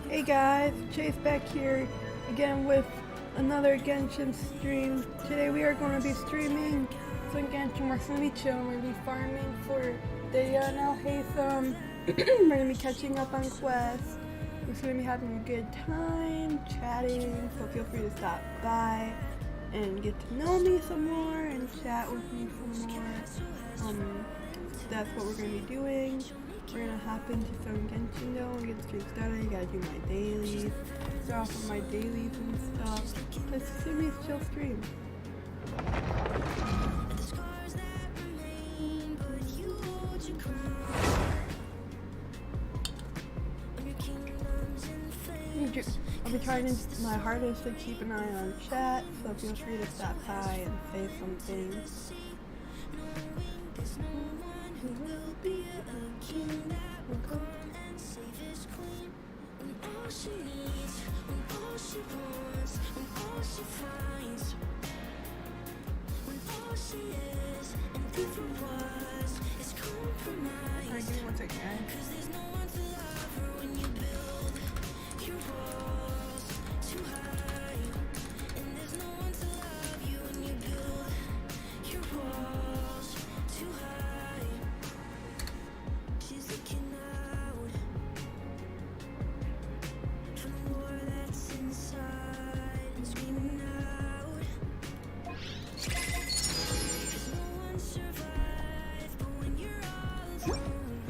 Hey guys, Chase back here again with another Genshin stream. Today we are going to be streaming some Genshin. We're going to be chilling, we're going to be farming for Deyha and Alhaithem. We're going to be catching up on quests. We're going to be having a good time, chatting, so feel free to stop by and get to know me some more and chat with me some more. That's what we're going to be doing. We're gonna hop into some Genshin though and get the stream started. I gotta do my dailies, start off with my dailies and stuff. Let's see me chill stream. I'll be trying my hardest to keep an eye on chat, so feel free to stop by and say something. Who will be a king that will come and save his queen? When all she needs, when all she wants, when all she finds, when all she is and never was is compromised. Alright, give me 1 second, guys. 'Cause there's no one to love her when you build your walls too high, and there's no one to love you when you build your walls too high. She's looking out for the war that's inside and screaming out. 'Cause no one survives, but when you're all alone,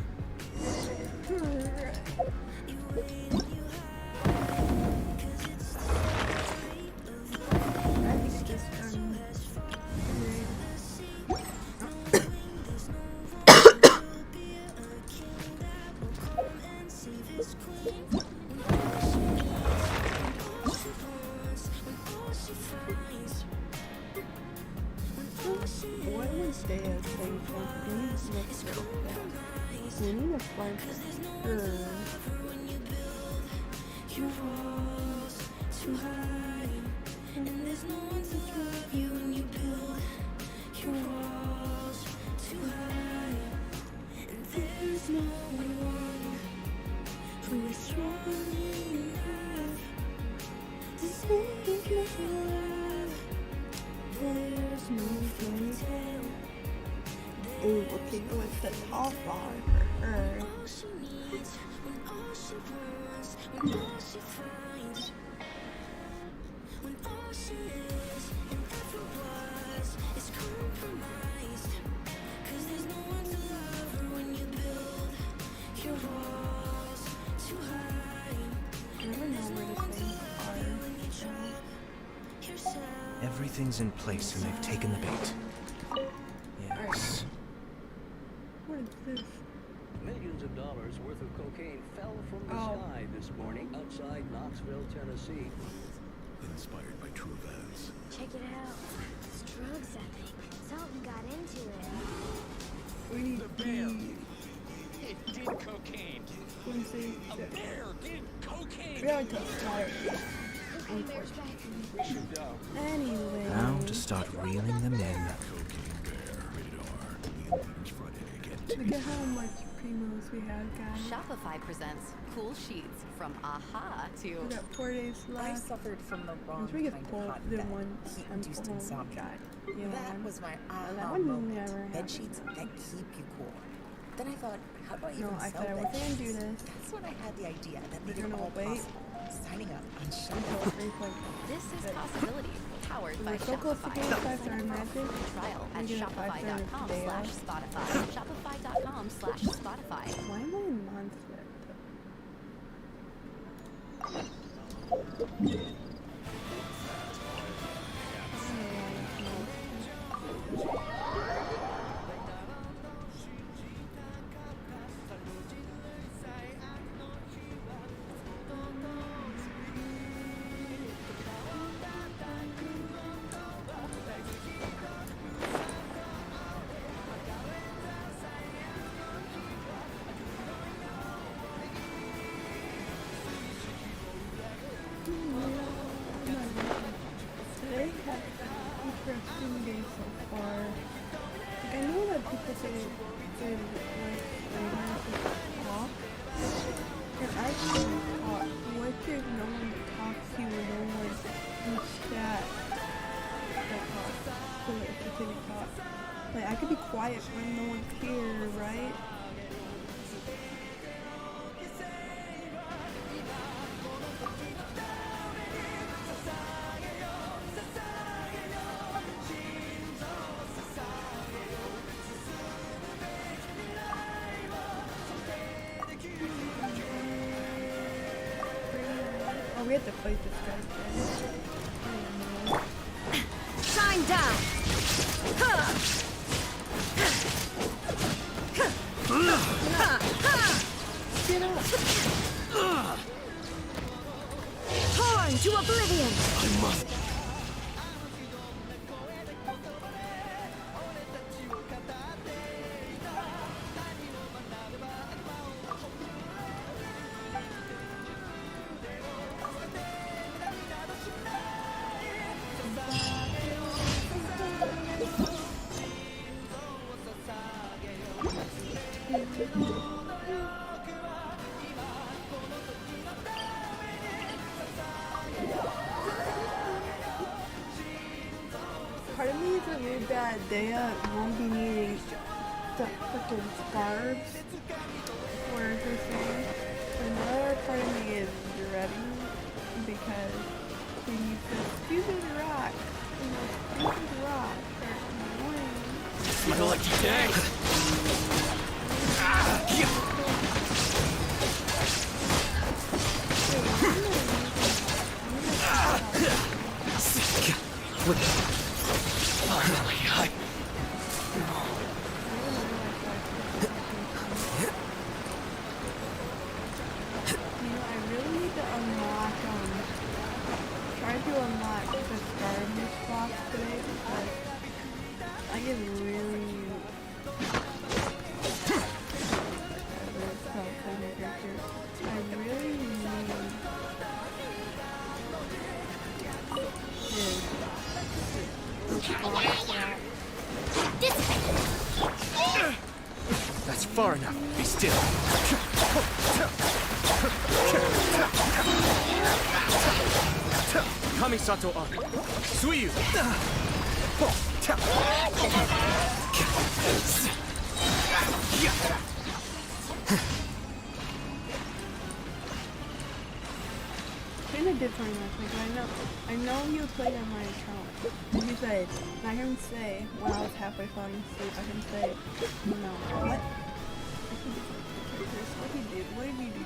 you wait and you hide. 'Cause it's the type of love that gets so much fun in the sea. Knowing there's no one will be a king that will come and save his queen. When all she needs, when all she wants, when all she finds, when all she is and never was, we need to find her. When you build your walls too high, and there's no one to love you when you build your walls too high, and there's no one who is strong enough to save your love. There's no fairy tale. Ooh, okay, go with the tall flower for her. All she needs, when all she wants, when all she finds, when all she is and ever was is compromised. 'Cause there's no one to love her when you build your walls too high. I never know where the things are. Everything's in place and they've taken the bait. Yes. What is this? Millions of dollars worth of cocaine fell from the sky this morning outside Knoxville, Tennessee. Inspired by true events. Check it out. It's drugs, I think. Something got into it. We need The bear. It did cocaine. Quincy. A bear did cocaine. We already took water. Okay, bear's back. We should go. Anyway. Now to start reeling them in. Cocaine Bear. Rated R. Leaders Friday again. Look at how much primos we have, guys. Shopify presents cool sheets from AHA We to got 4 days I left. suffered from the wrong We get kind pulled of hot the bed, one heat-induced and insomnia. yeah, That was my that aha one moment. never Bed happened. sheets that keep you cool. Then I thought, how do I even No, I sell said I bed wasn't gonna do sheets? this. That's when I had the idea that We're made it gonna all wait. possible. Signing up on Until Shopify. 3.5. This is Possibility, powered by We're so close to Shopify. getting 5-star Sign up for a magic. free trial We at get a 5-star today. shopify.com/Spotify. Shopify.com/Spotify. Why am I in monster? interesting day so far. Like, I know that people say they like to talk, and I can talk. there's no one to talk to or no one in chat that talks to the specific talk. Like, I could be quiet when no one's here, right? Oh, we have to fight this guy again. I don't know. Shine down! Get up! Torn to oblivion! I must. Part of me is really bad. Deyha won't be needing the freaking scarves for her thing. Another part of me is dreading because she needs this stupid rock. You know, stupid rock. They're annoying. It's my lucky day. Finally, You know, I really need to unlock, try to unlock the Scarabus box today because I get really I really need that's far enough. Be still. Kamisato on. Suiyu. kind of different like I know you played on my account. And you said, and I can say when I was halfway falling asleep, I can say, you know, what? What did you do? What did you do?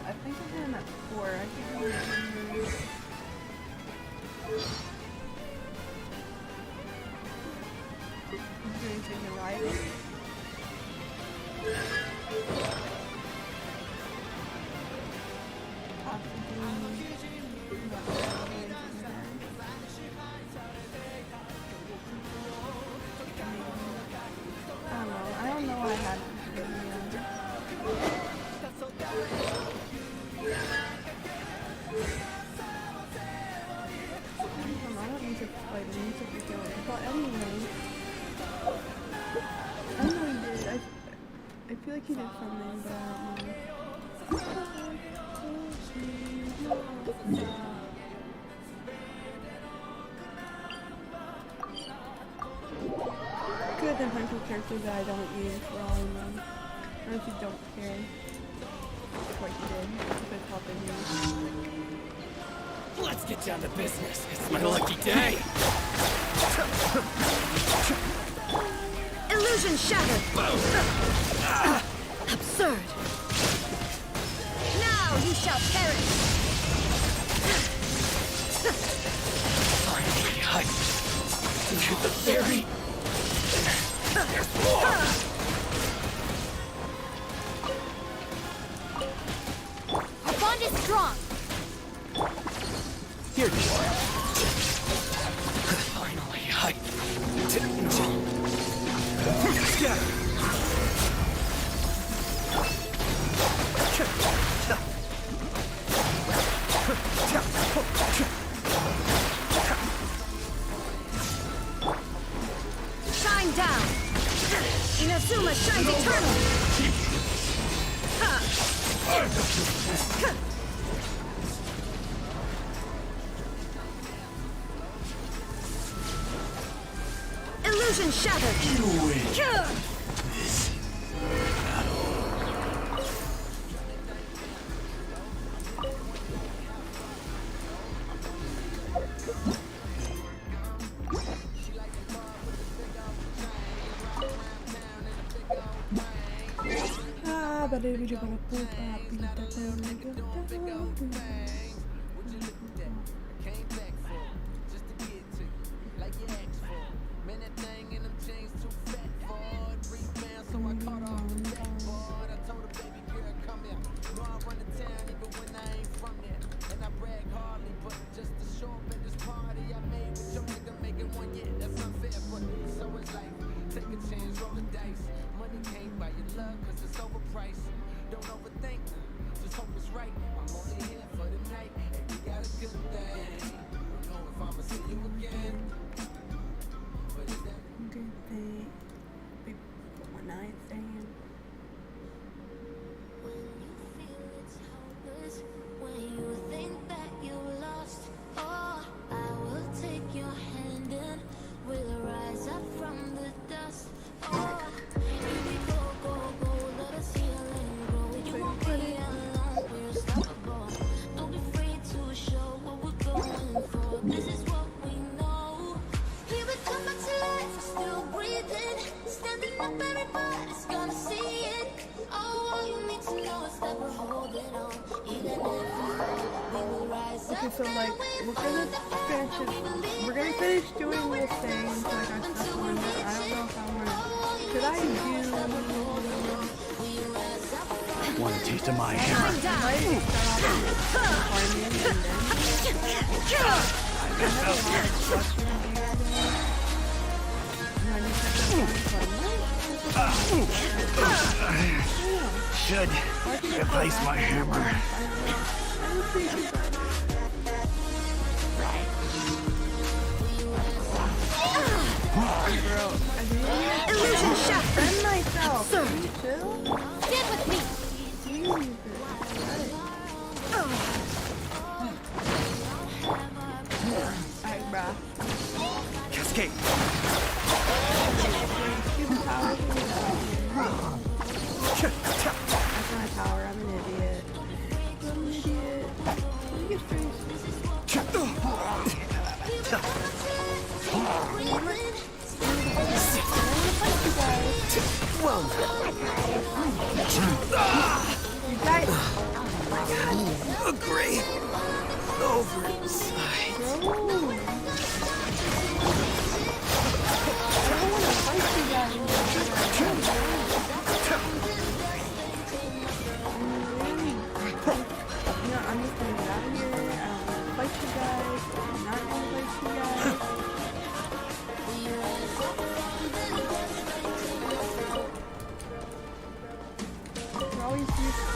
I think I had him at 4. I think remember. He's going to take a ride. I don't know why I had I don't need to fight him, I need to be going. But anyway, I don't know he did. I feel like he did something, but I don't know. Could have been hunting characters that I don't use for all of them. Or if you don't care. That's what he did. If it's helping you. Let's get down to business. It's my lucky day. Illusion shattered! Absurd! Now you shall perish! Finally, I to the very. There's more. Our bond is strong! Here you are. Finally, I. Inazuma shines eternal! Ha! Illusion shattered! You win. Okay, so like we're gonna finish doing this thing until I got stuff on it. I don't know if I wanna. Should I do? Want a taste of my hammer? Should replace my hammer. Illusion shot! Defend myself! Sir! Stand with me! Alright, bruh. Cascade. That's my power, I'm an idiot. I'm an idiot. You died. Oh my god. A great oversight. I don't want to fight you guys. I'm just gonna get out of here. I don't want to fight you guys. I'm not gonna fight you guys. You're always used to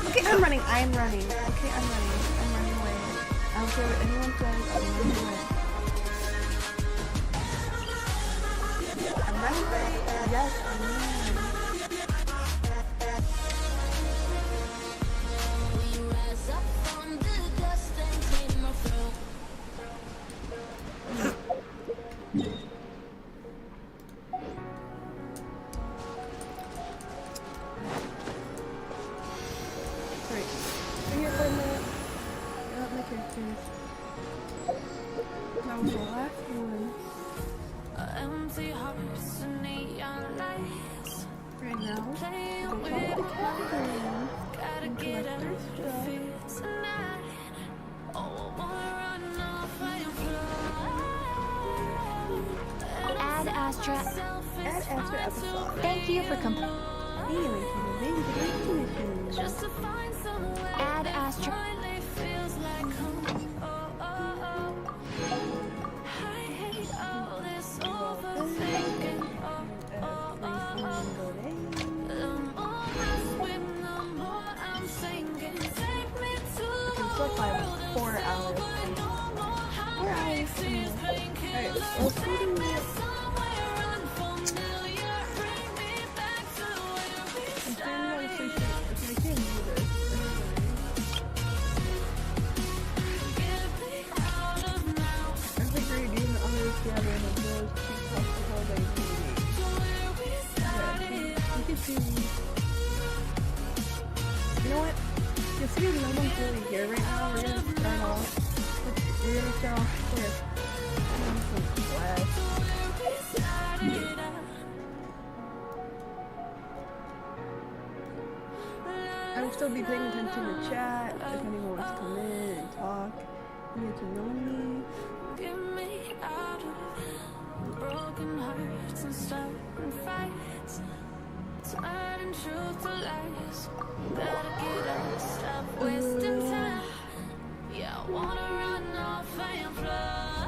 Okay, I'm running. I am running. Okay, I'm running. I'm running away. I don't care what anyone says. I'm running away. I'm running away. Yes, I'm running away. Right. Bring it for a minute. Get out my characters. That was the last one. Empty hearts and neon lights. Right now, Playing go with talk to the fire. Gotta and get collect their out stuff. of here tonight. Oh, I wanna run off and fly. Add Astra. Add Astra episode. Thank you for Just to find somewhere Add that Astra. finally feels like home. Oh, oh, oh. I hate all this overthinking. Oh, oh, oh, oh. The more I swim, the more I'm sinking. Take me to a It's like world 4 hours. but no more how 4 hours. makes it thinking. Alright, let's do the really here right now. We're gonna start off. We're gonna start off with some flash. I will still be paying attention to chat if anyone wants to come in and talk and get to know me. Get me out of broken hearts and stubborn fights. Turning truth to lies. Gotta get up, stop wasting time. Yeah, I wanna run off and fly.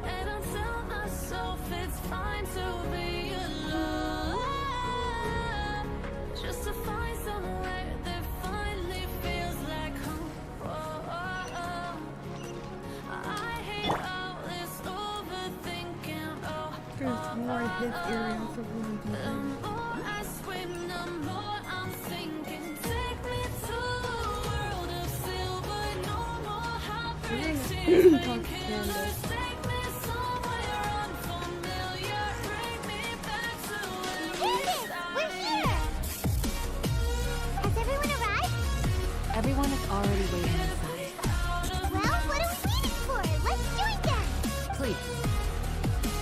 And I tell myself it's fine to be alone. Just to find somewhere that finally feels like home. I hate all this overthinking. There's more his areas of women. The more I swim, the more I'm sinking. Take me to a world of silver, no more heartbreaks. Talk to Candace. Just take me somewhere unfamiliar. Bring me back to where we We're here! Has everyone arrived? Everyone is already waiting inside. Well, what are we waiting for? Let's join them! Please,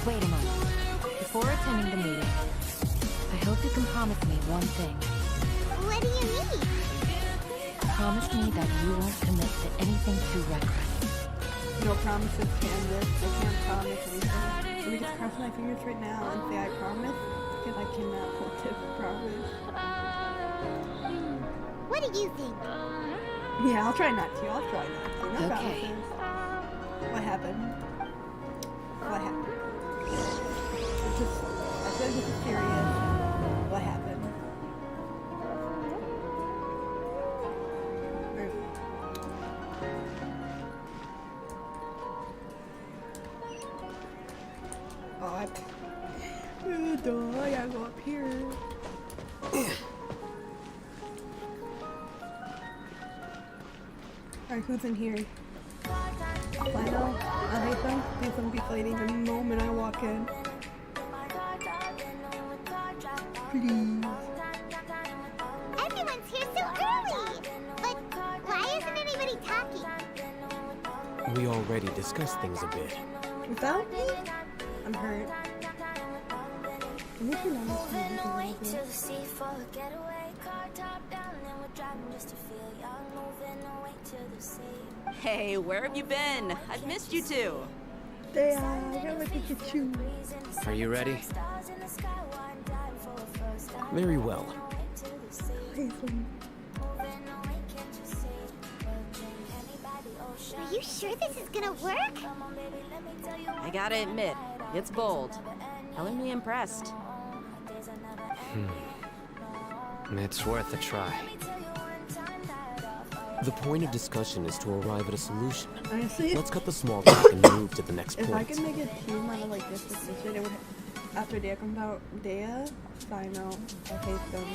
wait a moment. Before attending the meeting, I hope you can promise me one thing. What do you mean? Promise me that you won't commit to anything too reckless. No promises, Candace. I can't promise anything. Let me just cross my fingers right now and say I promise, because I cannot hold to promise. What do you think? Yeah, I'll try not to. I'll try not to. No Okay. promises. What happened? What happened? It's just, I said this is serious. What happened? Oh, I gotta go up here. Alright, who's in here? Final, Alhaithem, please don't be late the moment I walk in. Please. Everyone's here so early! But why isn't anybody talking? We already discussed things a bit. Without me? I'm hurt. I think you're not listening. Hey, where have you been? I've missed you too. Deyha, I gotta look at you. Are you ready? Very well. Alhaithem. Are you sure this is gonna work? I gotta admit, it's bold. Color me impressed. It's worth a try. The point of discussion is to arrive at a solution. Honestly, Let's cut the small talk and move to the next if I point. could make a team out of like this position, it would. After Deyha comes out, Deyha, Final, Alhaithem.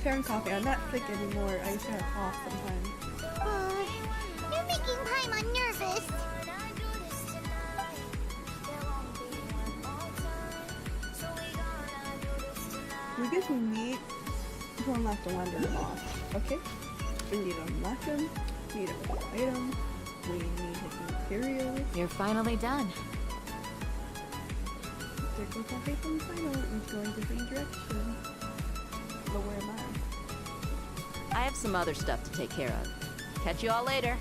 Karen coffee. I'm not sick anymore. I used to have cough sometimes. You're making Paimon nervous. We get to meet. People unlock the wonder boss. Okay? We need to unlock him. We need to fight him. We need his materials. You're finally done. There goes Alhaithem Final. He's going different directions. But where am I? I have some other stuff to take care of. Catch you all later.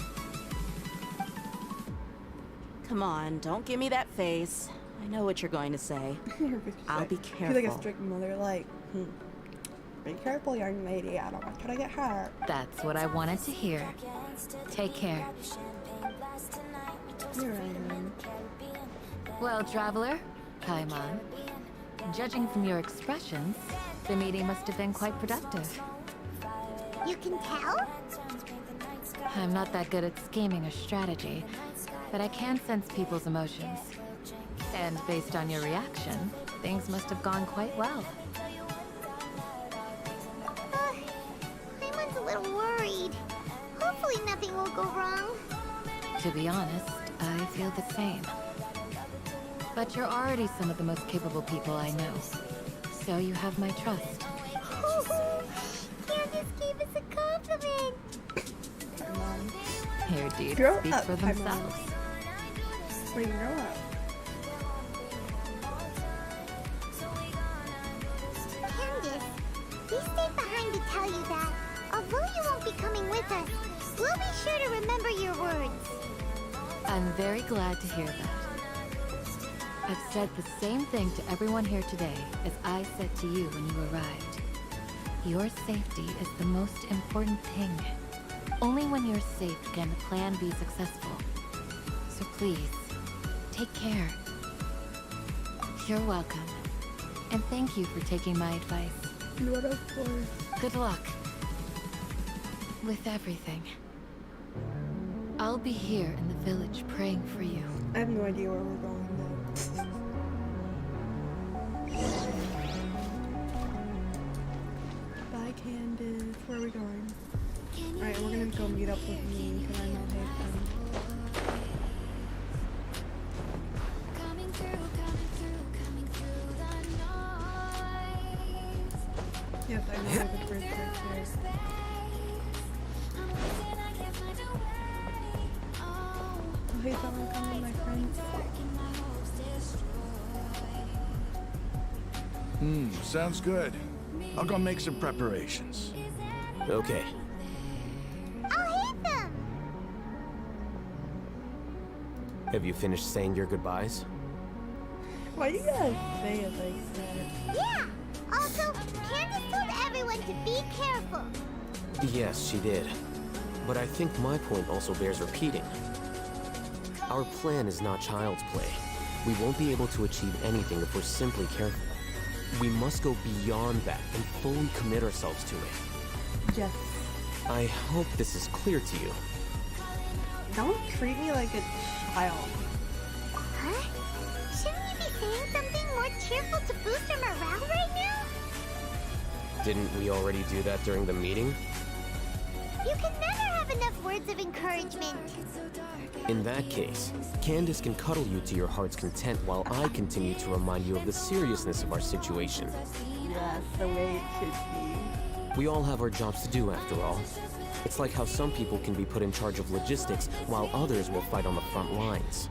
Come on, don't give me that face. I know what you're going to say. I'll be She's like a careful. strict mother, like, be careful, young lady. I don't want you to get hurt. That's what I wanted to hear. Take care. Here I am. Well, traveler, Paimon, judging from your expressions, the meeting must have been quite productive. You can tell? I'm not that good at scheming or strategy, but I can sense people's emotions. And based on your reaction, things must have gone quite well. Paimon's a little worried. Hopefully nothing will go wrong. To be honest, I feel the same. But you're already some of the most capable people I know. So you have my trust. Candace gave us a compliment. Your deeds Grow speak up, for Paimon. themselves. Wait, grow up. Candace, we stayed behind to tell you that, although you won't be coming with us, we'll be sure to remember your words. I'm very glad to hear that. I've said the same thing to everyone here today as I said to you when you arrived. Your safety is the most important thing. Only when you're safe can the plan be successful. So please, take care. You're welcome. And thank you for taking my advice. What of course. Good luck. With everything. I'll be here in the village praying for you. I have no idea where we're going though. Bye, Candace. Where are we going? Alright, we're gonna go meet up with me because I know Hayden. Coming through the noise. Yes, I know the bridge right there. I'm losing, I can't find a way. Oh, Oh, hey, someone coming, my friends. dark my hopes destroy. Sounds good. I'll go make some preparations. Okay. Alhaithem! Have you finished saying your goodbyes? Why you gotta say it like that? Yeah! Also, Candace told everyone to be careful. Yes, she did. But I think my point also bears repeating. Our plan is not child's play. We won't be able to achieve anything if we're simply careful. We must go beyond that and fully commit ourselves to it. Yes. I hope this is clear to you. Don't treat me like a child. Huh? Shouldn't you be saying something more cheerful to boost our morale right now? Didn't we already do that during the meeting? You can never have enough words of encouragement. In that case, Candace can cuddle you to your heart's content while I continue to remind you of the seriousness of our situation. Yes, the way it should be. We all have our jobs to do after all. It's like how some people can be put in charge of logistics while others will fight on the front lines.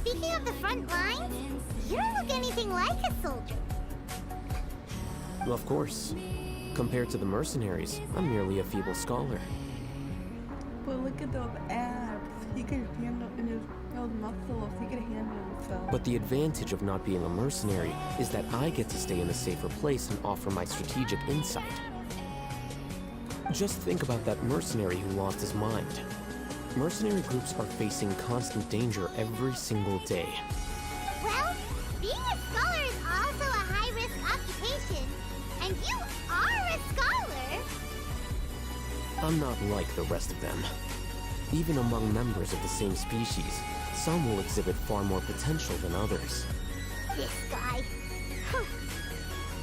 Speaking of the front lines, you don't look anything like a soldier. Well, of course. Compared to the mercenaries, I'm merely a feeble scholar. But look at those abs. He could handle in his muscle ups. He could handle himself. But the advantage of not being a mercenary is that I get to stay in a safer place and offer my strategic insight. Just think about that mercenary who lost his mind. Mercenary groups are facing constant danger every single day. Well, being a scholar is also a high-risk occupation, and you are a scholar. I'm not like the rest of them. Even among members of the same species, some will exhibit far more potential than others. This guy.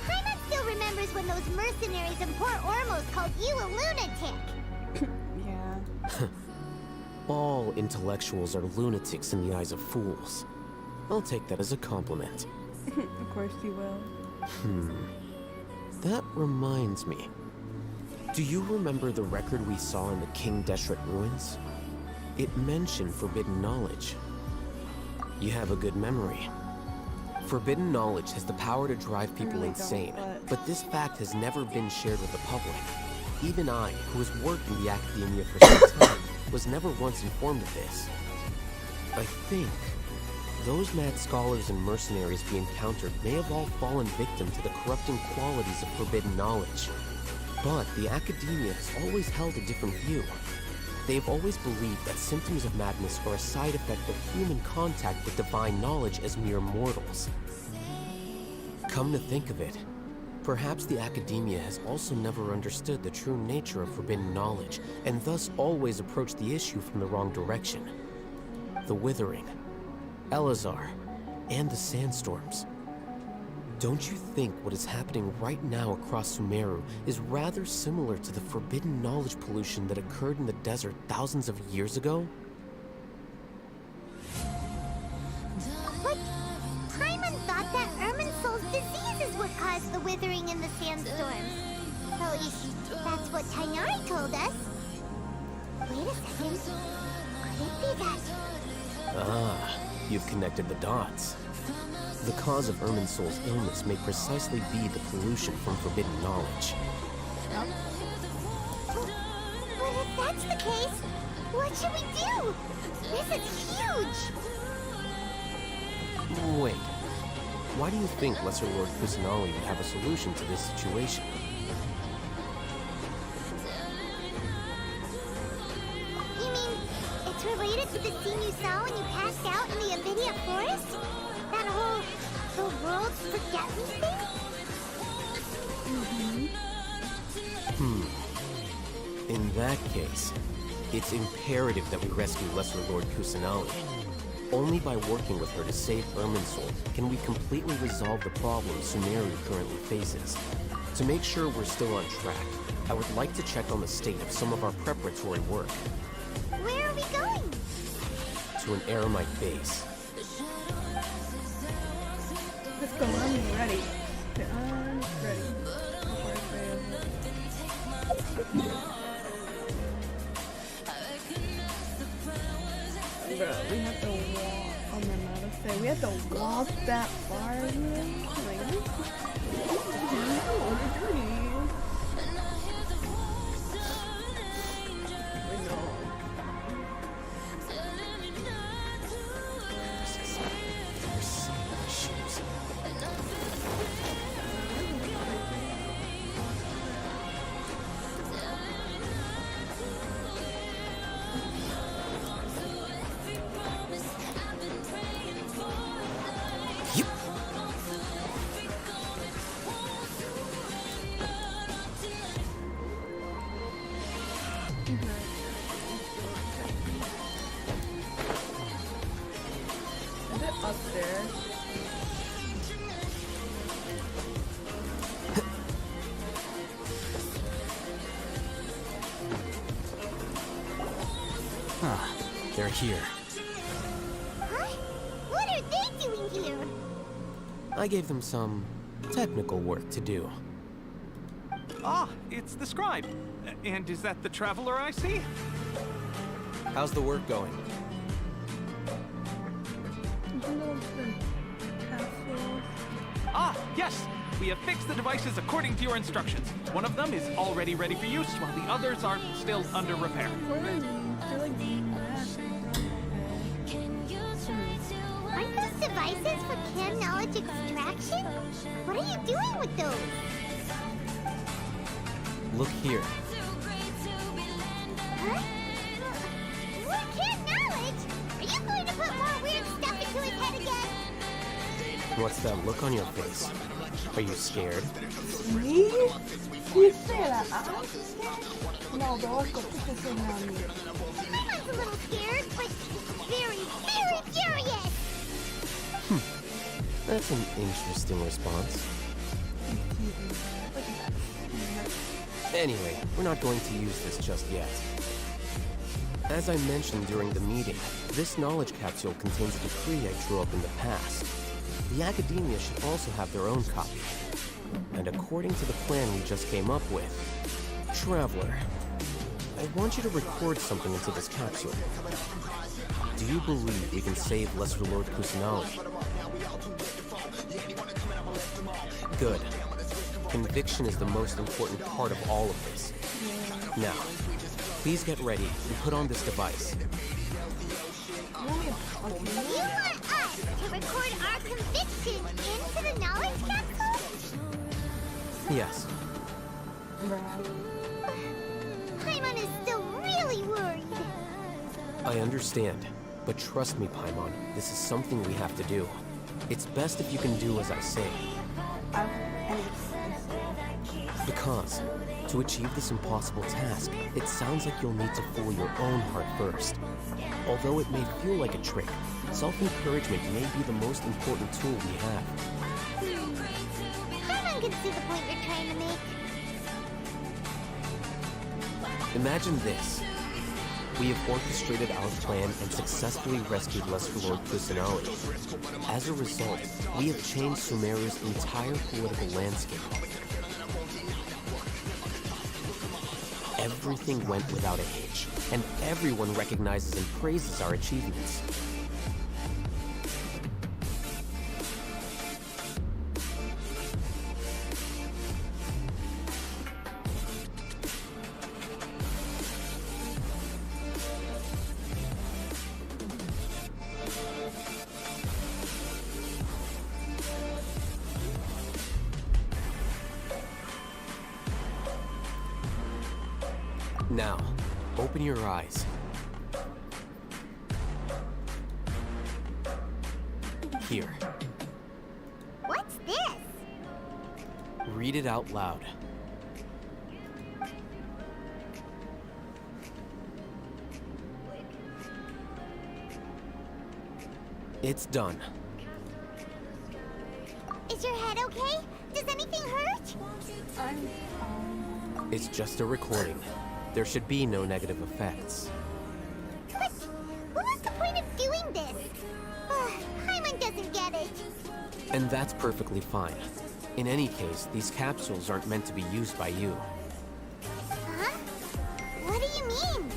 Paimon still remembers when those mercenaries in Port Ormos called you a lunatic. Yeah. All intellectuals are lunatics in the eyes of fools. I'll take that as a compliment. Of course you will. That reminds me. Do you remember the record we saw in the King Deshret ruins? It mentioned forbidden knowledge. You have a good memory. Forbidden knowledge has the power to drive people really insane, don't, but this fact has never been shared with the public. Even I, who has worked in the academia for some time, was never once informed of this. I think those mad scholars and mercenaries we encountered may have all fallen victim to the corrupting qualities of forbidden knowledge. But the academia has always held a different view. They've always believed that symptoms of madness are a side effect of human contact with divine knowledge as mere mortals. Come to think of it, perhaps the academia has also never understood the true nature of forbidden knowledge, and thus always approached the issue from the wrong direction. The Withering, Elazar, and the Sandstorms. Don't you think what is happening right now across Sumeru is rather similar to the forbidden knowledge pollution that occurred in the desert thousands of years ago? what Tainari told us. Wait a second. Could it be that? Ah, you've connected the dots. The cause of Irminsul's illness may precisely be the pollution from forbidden knowledge. But if that's the case, what should we do? This is huge! Wait. Why do you think Lesser Lord Kusanali would have a solution to this situation? You mean, it's related to the scene you saw when you passed out in the Avidia forest? That whole, the world's forget me thing? In that case, it's imperative that we rescue Lesser Lord Kusanali. Only by working with her to save Irminsul can we completely resolve the problems Sumeru currently faces. To make sure we're still on track, I would like to check on the state of some of our preparatory work. Where are we going? To an Eremite base. Let's go, I'm ready. I'm ready. Bro, we have to walk. Oh my god, we have to walk that far again? Like, up there. They're here. Huh? What are they doing here? I gave them some technical work to do. Ah, it's the scribe. And is that the traveler I see? How's the work going? Ah, yes! We have fixed the devices according to your instructions. One of them is already ready for use, while the others are still under repair. Aren't those devices for canned knowledge extraction? What are you doing with those? Look here. Huh? More canned knowledge? Are you going to put more weird stuff into his head again? What's that look on your face? Are you scared? Me? You say that? I'm scared? No, but let's go put this in around me. Paimon's a little scared, but very, very furious! That's an interesting response. Anyway, we're not going to use this just yet. As I mentioned during the meeting, this knowledge capsule contains a decree I drew up in the past. The academia should also have their own copy. And according to the plan we just came up with, Traveler, I want you to record something into this capsule. Do you believe we can save Lesser Lord Kusanali? Good. Conviction is the most important part of all of this. Now, please get ready and put on this device. You want us to record our conviction into the knowledge capsule? Yes. Paimon is still really worried. I understand, but trust me, Paimon, this is something we have to do. It's best if you can do as I say. Because, to achieve this impossible task, it sounds like you'll need to fool your own heart first. Although it may feel like a trick, self-encouragement may be the most important tool we have. Paimon can see the point you're trying to make. Imagine this. We have orchestrated our plan and successfully rescued Lesser Lord Kusanali. As a result, we have changed Sumeru's entire political landscape. everything went without a hitch, and everyone recognizes and praises our achievements. Now, open your eyes. Here, What's this? read it out loud. It's done. Is your head okay? Does anything hurt? It's just a recording. There should be no negative effects. But what was the point of doing this? Hyman doesn't get it. And that's perfectly fine. In any case, these capsules aren't meant to be used by you. Huh? What do you mean?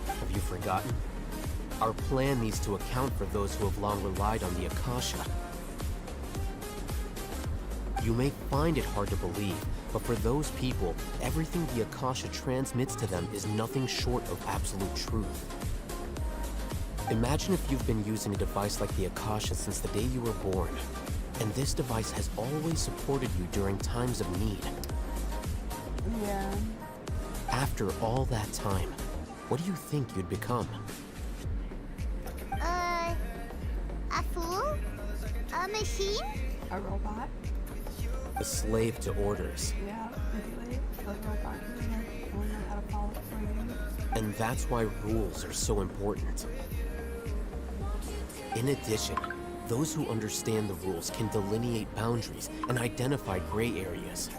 Have you forgotten? Our plan needs to account for those who have long relied on the Akasha. You may find it hard to believe, but for those people, everything the Akasha transmits to them is nothing short of absolute truth. Imagine if you've been using a device like the Akasha since the day you were born, and this device has always supported you during times of need. Yeah. After all that time, what do you think you'd become? A fool? A machine? A robot? A slave to orders. Yeah, really. A robot. I don't know how to follow through. And that's why rules are so important. In addition, those who understand the rules can delineate boundaries and identify gray areas.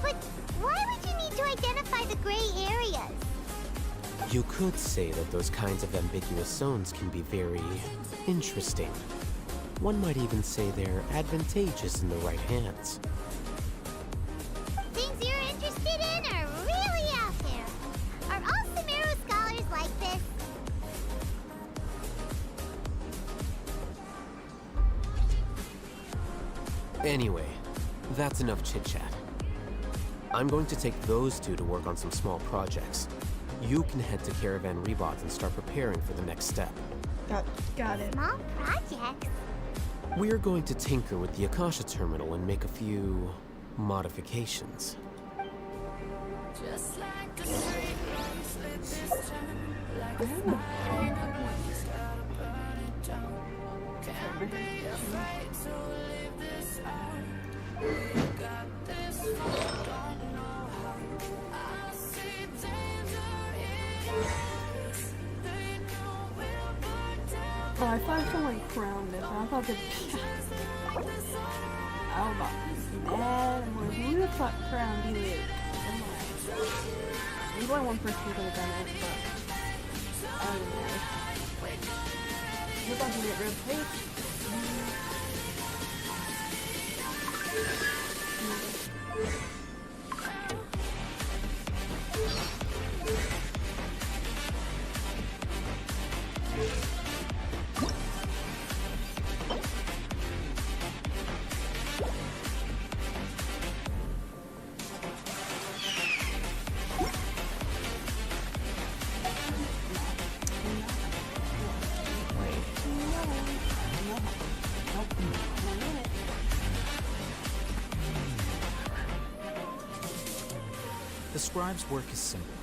But why would you need to identify the gray areas? You could say that those kinds of ambiguous zones can be very interesting. One might even say they're advantageous in the right hands. Things you're interested in are really out there. Are all Sumeru scholars like this? Anyway, that's enough chit-chat. I'm going to take those two to work on some small projects. You can head to Caravan Rebot and start preparing for the next step. Got it. Small projects? We're going to tinker with the Akasha terminal and make a few modifications. Just like a straight line, slip this time. Like a fire, gotta burn it down. Can't be afraid to leave this out. We got this far, don't know how. I see danger in your eyes. They know we'll burn down. Oh, I thought someone crowned it. I thought that. I was about to be mad. I'm like, who the fuck crowned you? There's only one person who could have done it, but I don't know. We're about to get rid of tape. The scribe's work is simple,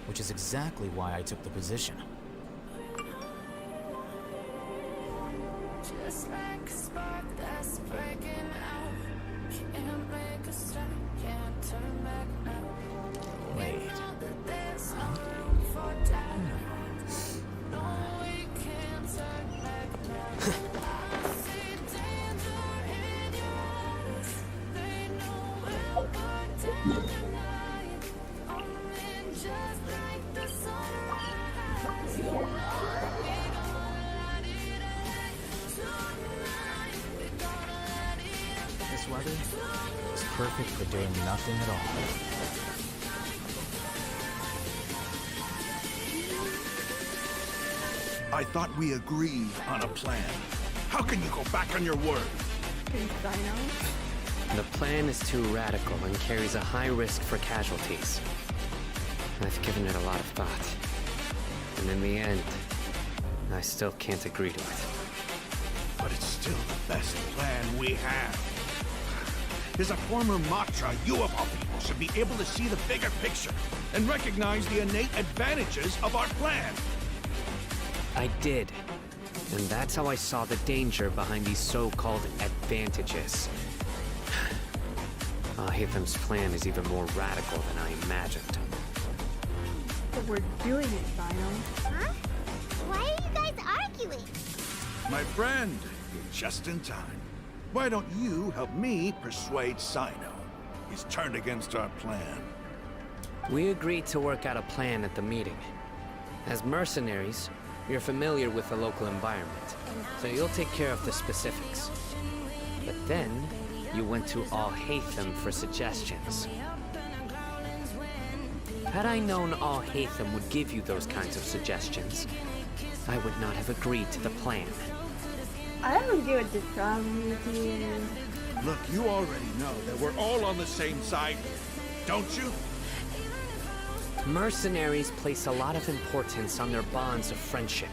which is exactly why I took the position. Just like a spark that's breaking out. Can't make a stop, can't turn back now. Wait. We know that there's no room for doubt. No, we can't turn back now. I see danger in this weather is perfect for doing nothing at all. I thought we agreed on a plan. How can you go back on your word? The plan is too radical and carries a high risk for casualties. I've given it a lot of thought. And in the end, I still can't agree to it. But it's still the best plan we have. As a former Matra, you of all people should be able to see the bigger picture and recognize the innate advantages of our plan. I did. And that's how I saw the danger behind these so-called advantages. Alhaithem's plan is even more radical than I imagined. But we're doing it, Final. Huh? Why are you guys arguing? My friend, you're just in time. Why don't you help me persuade Sino? He's turned against our plan. We agreed to work out a plan at the meeting. As mercenaries, you're familiar with the local environment, so you'll take care of the specifics. But then, you went to Alhaithem for suggestions. Had I known Alhaithem would give you those kinds of suggestions, I would not have agreed to the plan. I don't agree with this problem with you. Look, you already know that we're all on the same side, don't you? Mercenaries place a lot of importance on their bonds of friendship,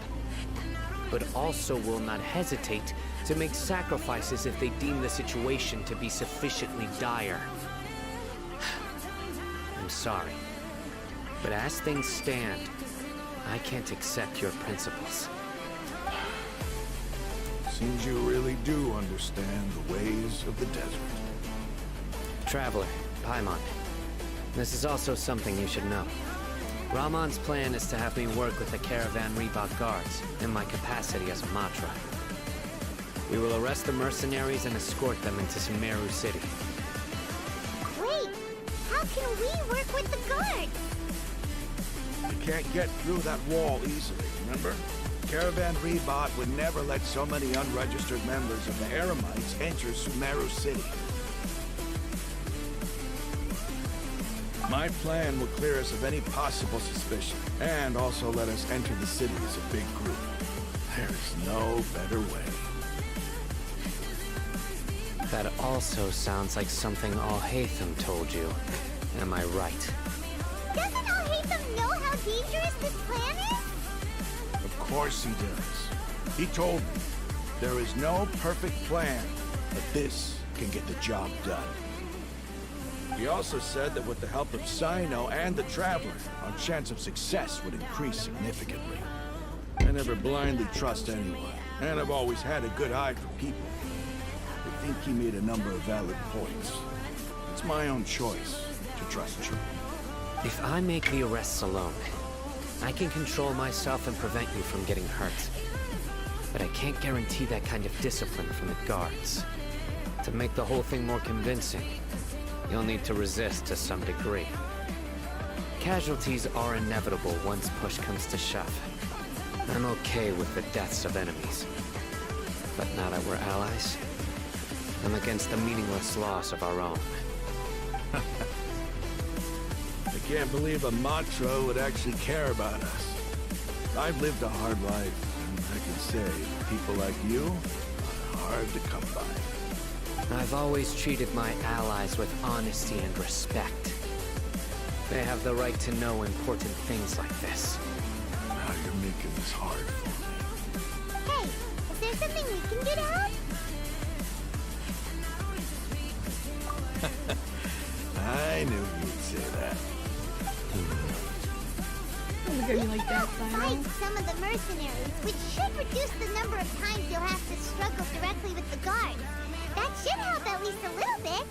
but also will not hesitate to make sacrifices if they deem the situation to be sufficiently dire. I'm sorry, but as things stand, I can't accept your principles. Seems you really do understand the ways of the desert. Traveler, Paimon, this is also something you should know. Ramon's plan is to have me work with the Caravan Reebok guards in my capacity as a Matra. We will arrest the mercenaries and escort them into Sumeru City. Wait, how can we work with the guards? You can't get through that wall easily, remember? Caravan Reebok would never let so many unregistered members of the Eremites enter Sumeru City. My plan will clear us of any possible suspicion, and also let us enter the city as a big group. There is no better way. That also sounds like something Alhaithem told you. Am I right? Doesn't Alhaitham know how dangerous this plan is? Of course he does. He told me, there is no perfect plan, but this can get the job done. He also said that with the help of Sino and the Traveler, our chance of success would increase significantly. I never blindly trust anyone, and I've always had a good eye for people. I think he made a number of valid points. It's my own choice to trust you. If I make the arrests alone, I can control myself and prevent you from getting hurt. But I can't guarantee that kind of discipline from the guards. To make the whole thing more convincing, you'll need to resist to some degree. Casualties are inevitable once push comes to shove. I'm okay with the deaths of enemies. But now that we're allies, I'm against the meaningless loss of our own. I can't believe a Matra would actually care about us. I've lived a hard life, and I can say people like you are hard to come by. I've always treated my allies with honesty and respect. They have the right to know important things like this. Now you're making this hard for me. Hey, is there something we can do to help? I knew you'd say that. It's gonna be like that, Final. Fight some of the mercenaries, which should reduce the number of times you'll have to struggle directly with the guards. That should help at least a little bit.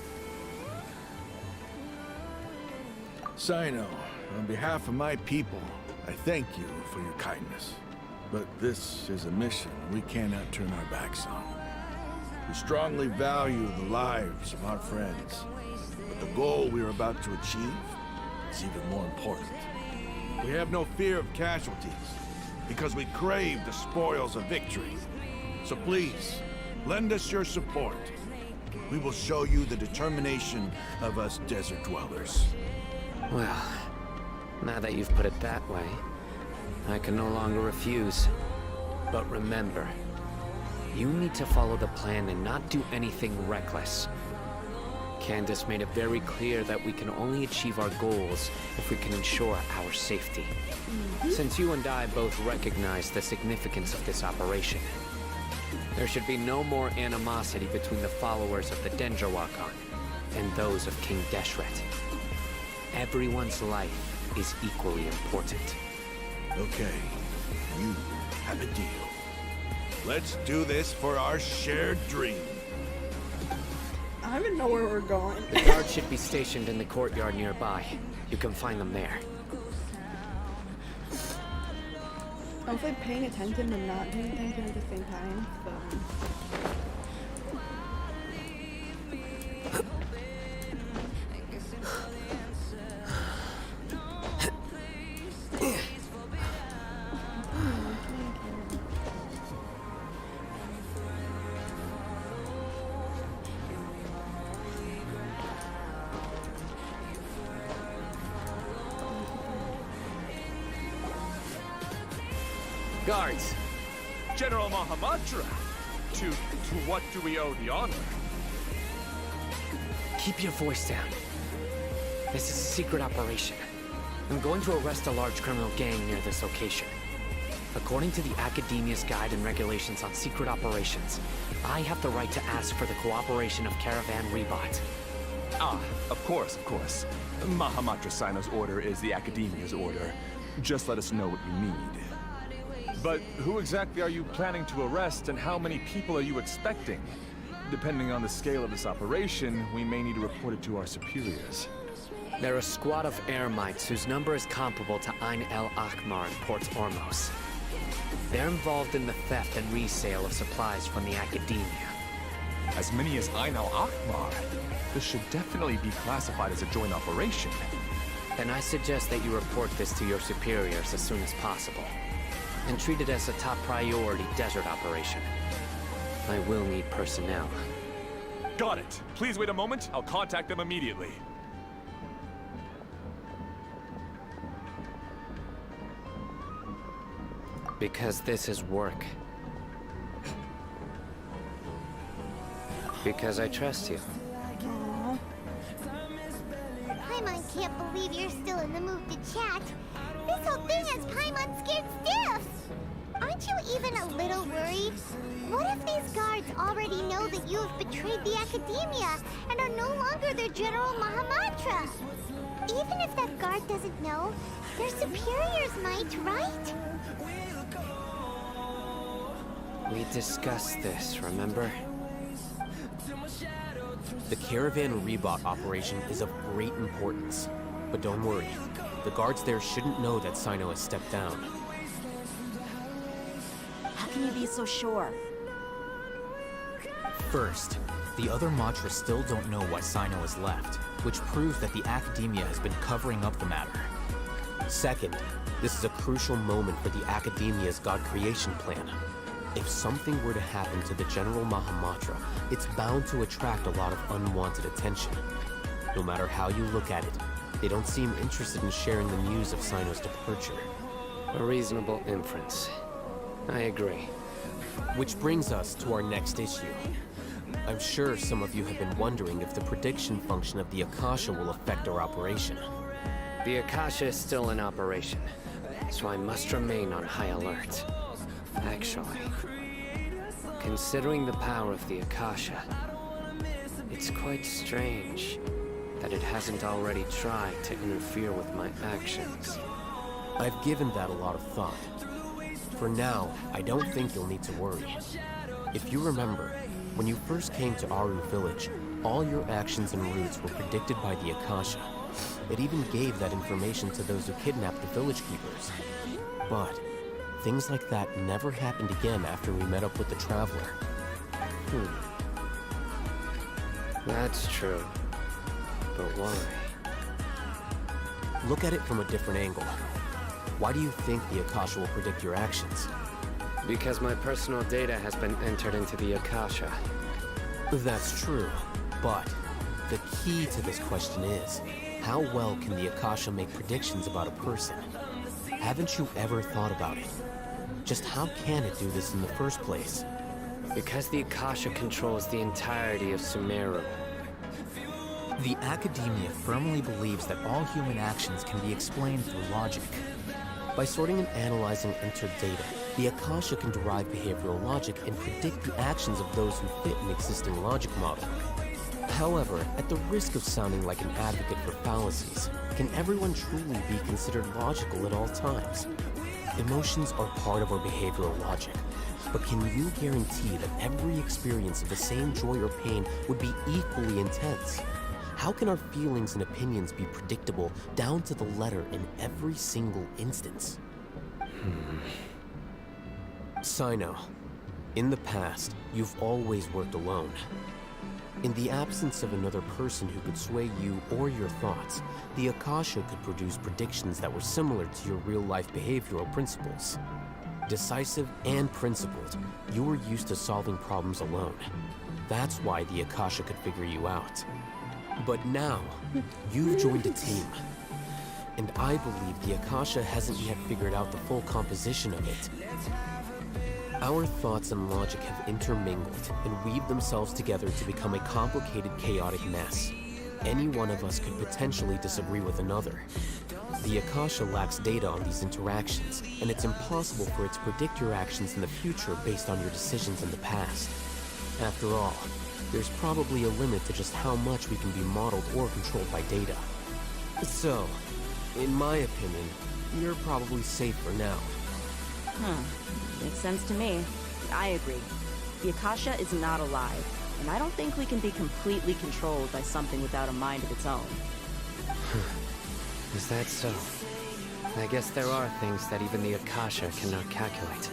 Sino, on behalf of my people, I thank you for your kindness. But this is a mission we cannot turn our backs on. We strongly value the lives of our friends, but the goal we are about to achieve is even more important. We have no fear of casualties, because we crave the spoils of victory. So please, lend us your support. We will show you the determination of us desert dwellers. Well, now that you've put it that way, I can no longer refuse. But remember, you need to follow the plan and not do anything reckless. Candace made it very clear that we can only achieve our goals if we can ensure our safety. Since you and I both recognize the significance of this operation, there should be no more animosity between the followers of the Dendrowakan and those of King Deshret. Everyone's life is equally important. Okay, you have a deal. Let's do this for our shared dream. I don't even know where we're going. The guards should be stationed in the courtyard nearby. You can find them there. Hopefully paying attention and not paying attention at the same time. Guards! General Mahamatra! To what do we owe the honor? Keep your voice down. This is a secret operation. I'm going to arrest a large criminal gang near this location. According to the Academia's Guide and Regulations on Secret Operations, I have the right to ask for the cooperation of Caravan Rebot. Ah, of course, of course. Mahamatra Sino's order is the Academia's order. Just let us know what you need. But who exactly are you planning to arrest, and how many people are you expecting? Depending on the scale of this operation, we may need to report it to our superiors. They're a squad of Eremites whose number is comparable to Ain El Akmar in Port Ormos. They're involved in the theft and resale of supplies from the Academia. As many as Ain El Akmar? This should definitely be classified as a joint operation. Then I suggest that you report this to your superiors as soon as possible, and treat it as a top priority desert operation. I will need personnel. Got it. Please wait a moment. I'll contact them immediately. Because this is work. Because I trust you. Paimon can't believe you're still in the mood to chat. This whole thing has Paimon scared stiff. Aren't you even a little worried? What if these guards already know that you have betrayed the Academia and are no longer their General Mahamatra? Even if that guard doesn't know, their superiors might, right? We discussed this, remember? The Caravan Rebot operation is of great importance. But don't worry, the guards there shouldn't know that Sino has stepped down. How can you be so sure? First, the other Matras still don't know why Sino has left, which proves that the Academia has been covering up the matter. Second, this is a crucial moment for the Academia's God creation plan. If something were to happen to the General Mahamatra, it's bound to attract a lot of unwanted attention. No matter how you look at it, they don't seem interested in sharing the news of Sino's departure. A reasonable inference. I agree. Which brings us to our next issue. I'm sure some of you have been wondering if the prediction function of the Akasha will affect our operation. The Akasha is still in operation, so I must remain on high alert. Actually, considering the power of the Akasha, it's quite strange that it hasn't already tried to interfere with my actions. I've given that a lot of thought. For now, I don't think you'll need to worry. If you remember, when you first came to Aru Village, all your actions and routes were predicted by the Akasha. It even gave that information to those who kidnapped the village keepers. But things like that never happened again after we met up with the Traveler. That's true. But why? Look at it from a different angle. Why do you think the Akasha will predict your actions? Because my personal data has been entered into the Akasha. That's true, but the key to this question is, how well can the Akasha make predictions about a person? Haven't you ever thought about it? Just how can it do this in the first place? Because the Akasha controls the entirety of Sumeru. The Academia firmly believes that all human actions can be explained through logic. By sorting and analyzing entered data, the Akasha can derive behavioral logic and predict the actions of those who fit an existing logic model. However, at the risk of sounding like an advocate for fallacies, can everyone truly be considered logical at all times? Emotions are part of our behavioral logic, but can you guarantee that every experience of the same joy or pain would be equally intense? How can our feelings and opinions be predictable down to the letter in every single instance? Sino, in the past, you've always worked alone. In the absence of another person who could sway you or your thoughts, the Akasha could produce predictions that were similar to your real-life behavioral principles. Decisive and principled, you were used to solving problems alone. That's why the Akasha could figure you out. But now, you've joined a team. And I believe the Akasha hasn't yet figured out the full composition of it. Our thoughts and logic have intermingled and weaved themselves together to become a complicated, chaotic mess. Any one of us could potentially disagree with another. The Akasha lacks data on these interactions, and it's impossible for it to predict your actions in the future based on your decisions in the past. After all, there's probably a limit to just how much we can be modeled or controlled by data. So, in my opinion, you're probably safe for now. Makes sense to me. I agree. The Akasha is not alive, and I don't think we can be completely controlled by something without a mind of its own. Is that so? I guess there are things that even the Akasha cannot calculate.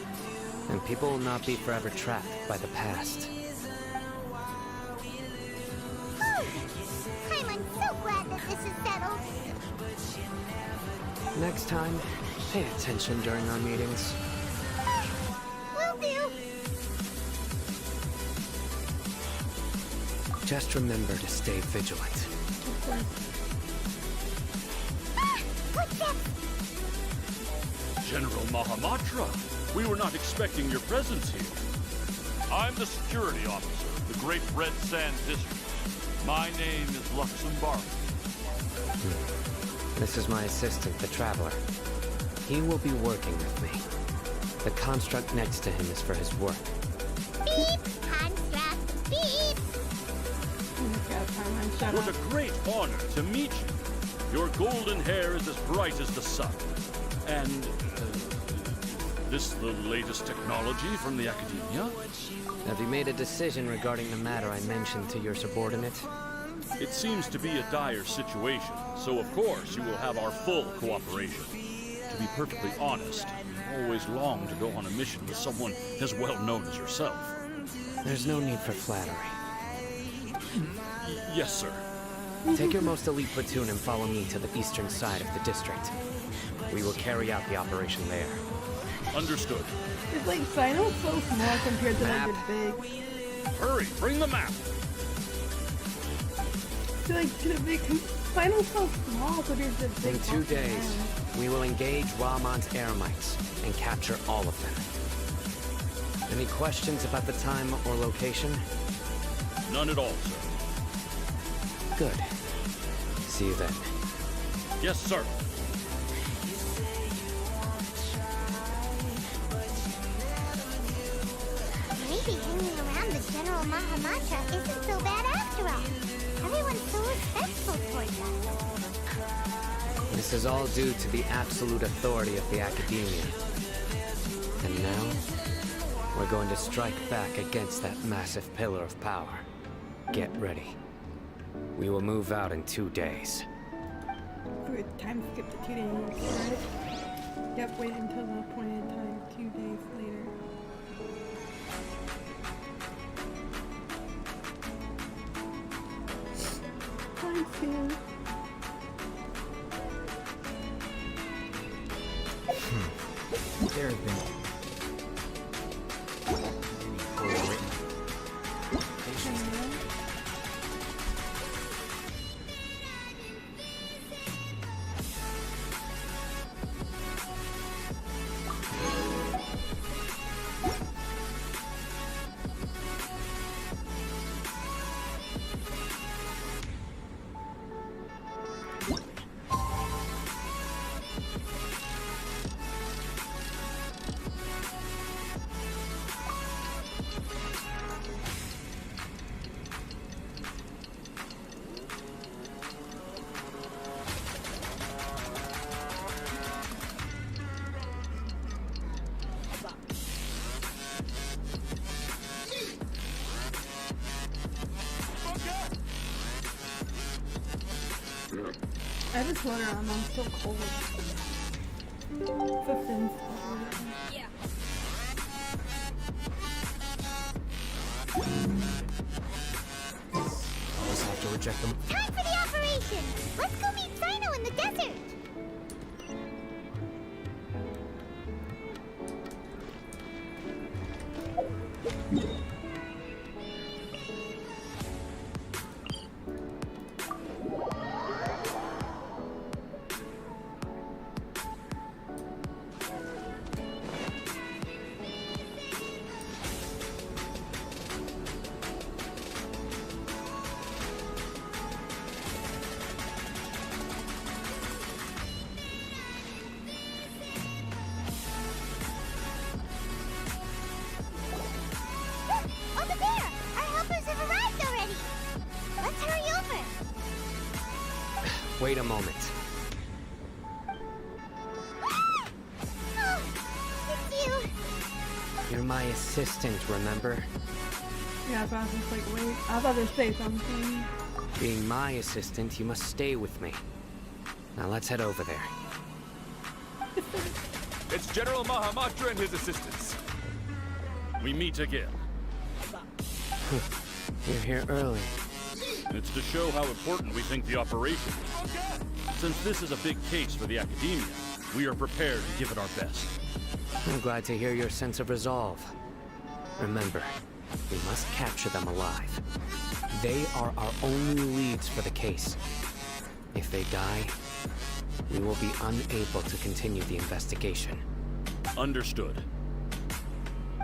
And people will not be forever trapped by the past. I'm so glad that this is settled. Next time, pay attention during our meetings. Will do. Just remember to stay vigilant. General Mahamatra, we were not expecting your presence here. I'm the security officer of the Great Red Sand District. My name is Luxembourg. This is my assistant, the Traveler. He will be working with me. The construct next to him is for his work. Beep! Construct! Beep! What a great honor to meet you. Your golden hair is as bright as the sun. And, this the latest technology from the Academia? Have you made a decision regarding the matter I mentioned to your subordinate? It seems to be a dire situation, so of course you will have our full cooperation. To be perfectly honest, I've always longed to go on a mission with someone as well known as yourself. There's no need for flattery. Yes, sir. Take your most elite platoon and follow me to the eastern side of the district. We will carry out the operation there. Understood. It's like Sino's so small compared to like the big. Hurry, bring the map. To like to the big. Sino's so small compared to the big. In 2 days, we will engage Ramon's Eremites and capture all of them. Any questions about the time or location? None at all, sir. Good. See you then. Yes, sir. Maybe hanging around the General Mahamatra isn't so bad after all. Everyone's so respectful towards us. This is all due to the absolute authority of the Academia. And now, we're going to strike back against that massive pillar of power. Get ready. We will move out in 2 days. For time skip to 2 days, right? Yep, wait until the appointed time 2 days later. Time skip. There have been poorly written. I have a sweater on, I'm so cold. Fifth. Yeah. Always have to reject them. Time for the operation! Let's go meet Sino in the desert! Over there! Our helpers have arrived already! Let's hurry over! Wait a moment. Oh, it's you! You're my assistant, remember? Yeah, I thought just like, wait. I thought they'd say something. Being my assistant, you must stay with me. Now let's head over there. It's General Mahamatra and his assistants. We meet again. You're here early. It's to show how important we think the operation is. Since this is a big case for the Academia, we are prepared to give it our best. I'm glad to hear your sense of resolve. Remember, we must capture them alive. They are our only leads for the case. If they die, we will be unable to continue the investigation. Understood.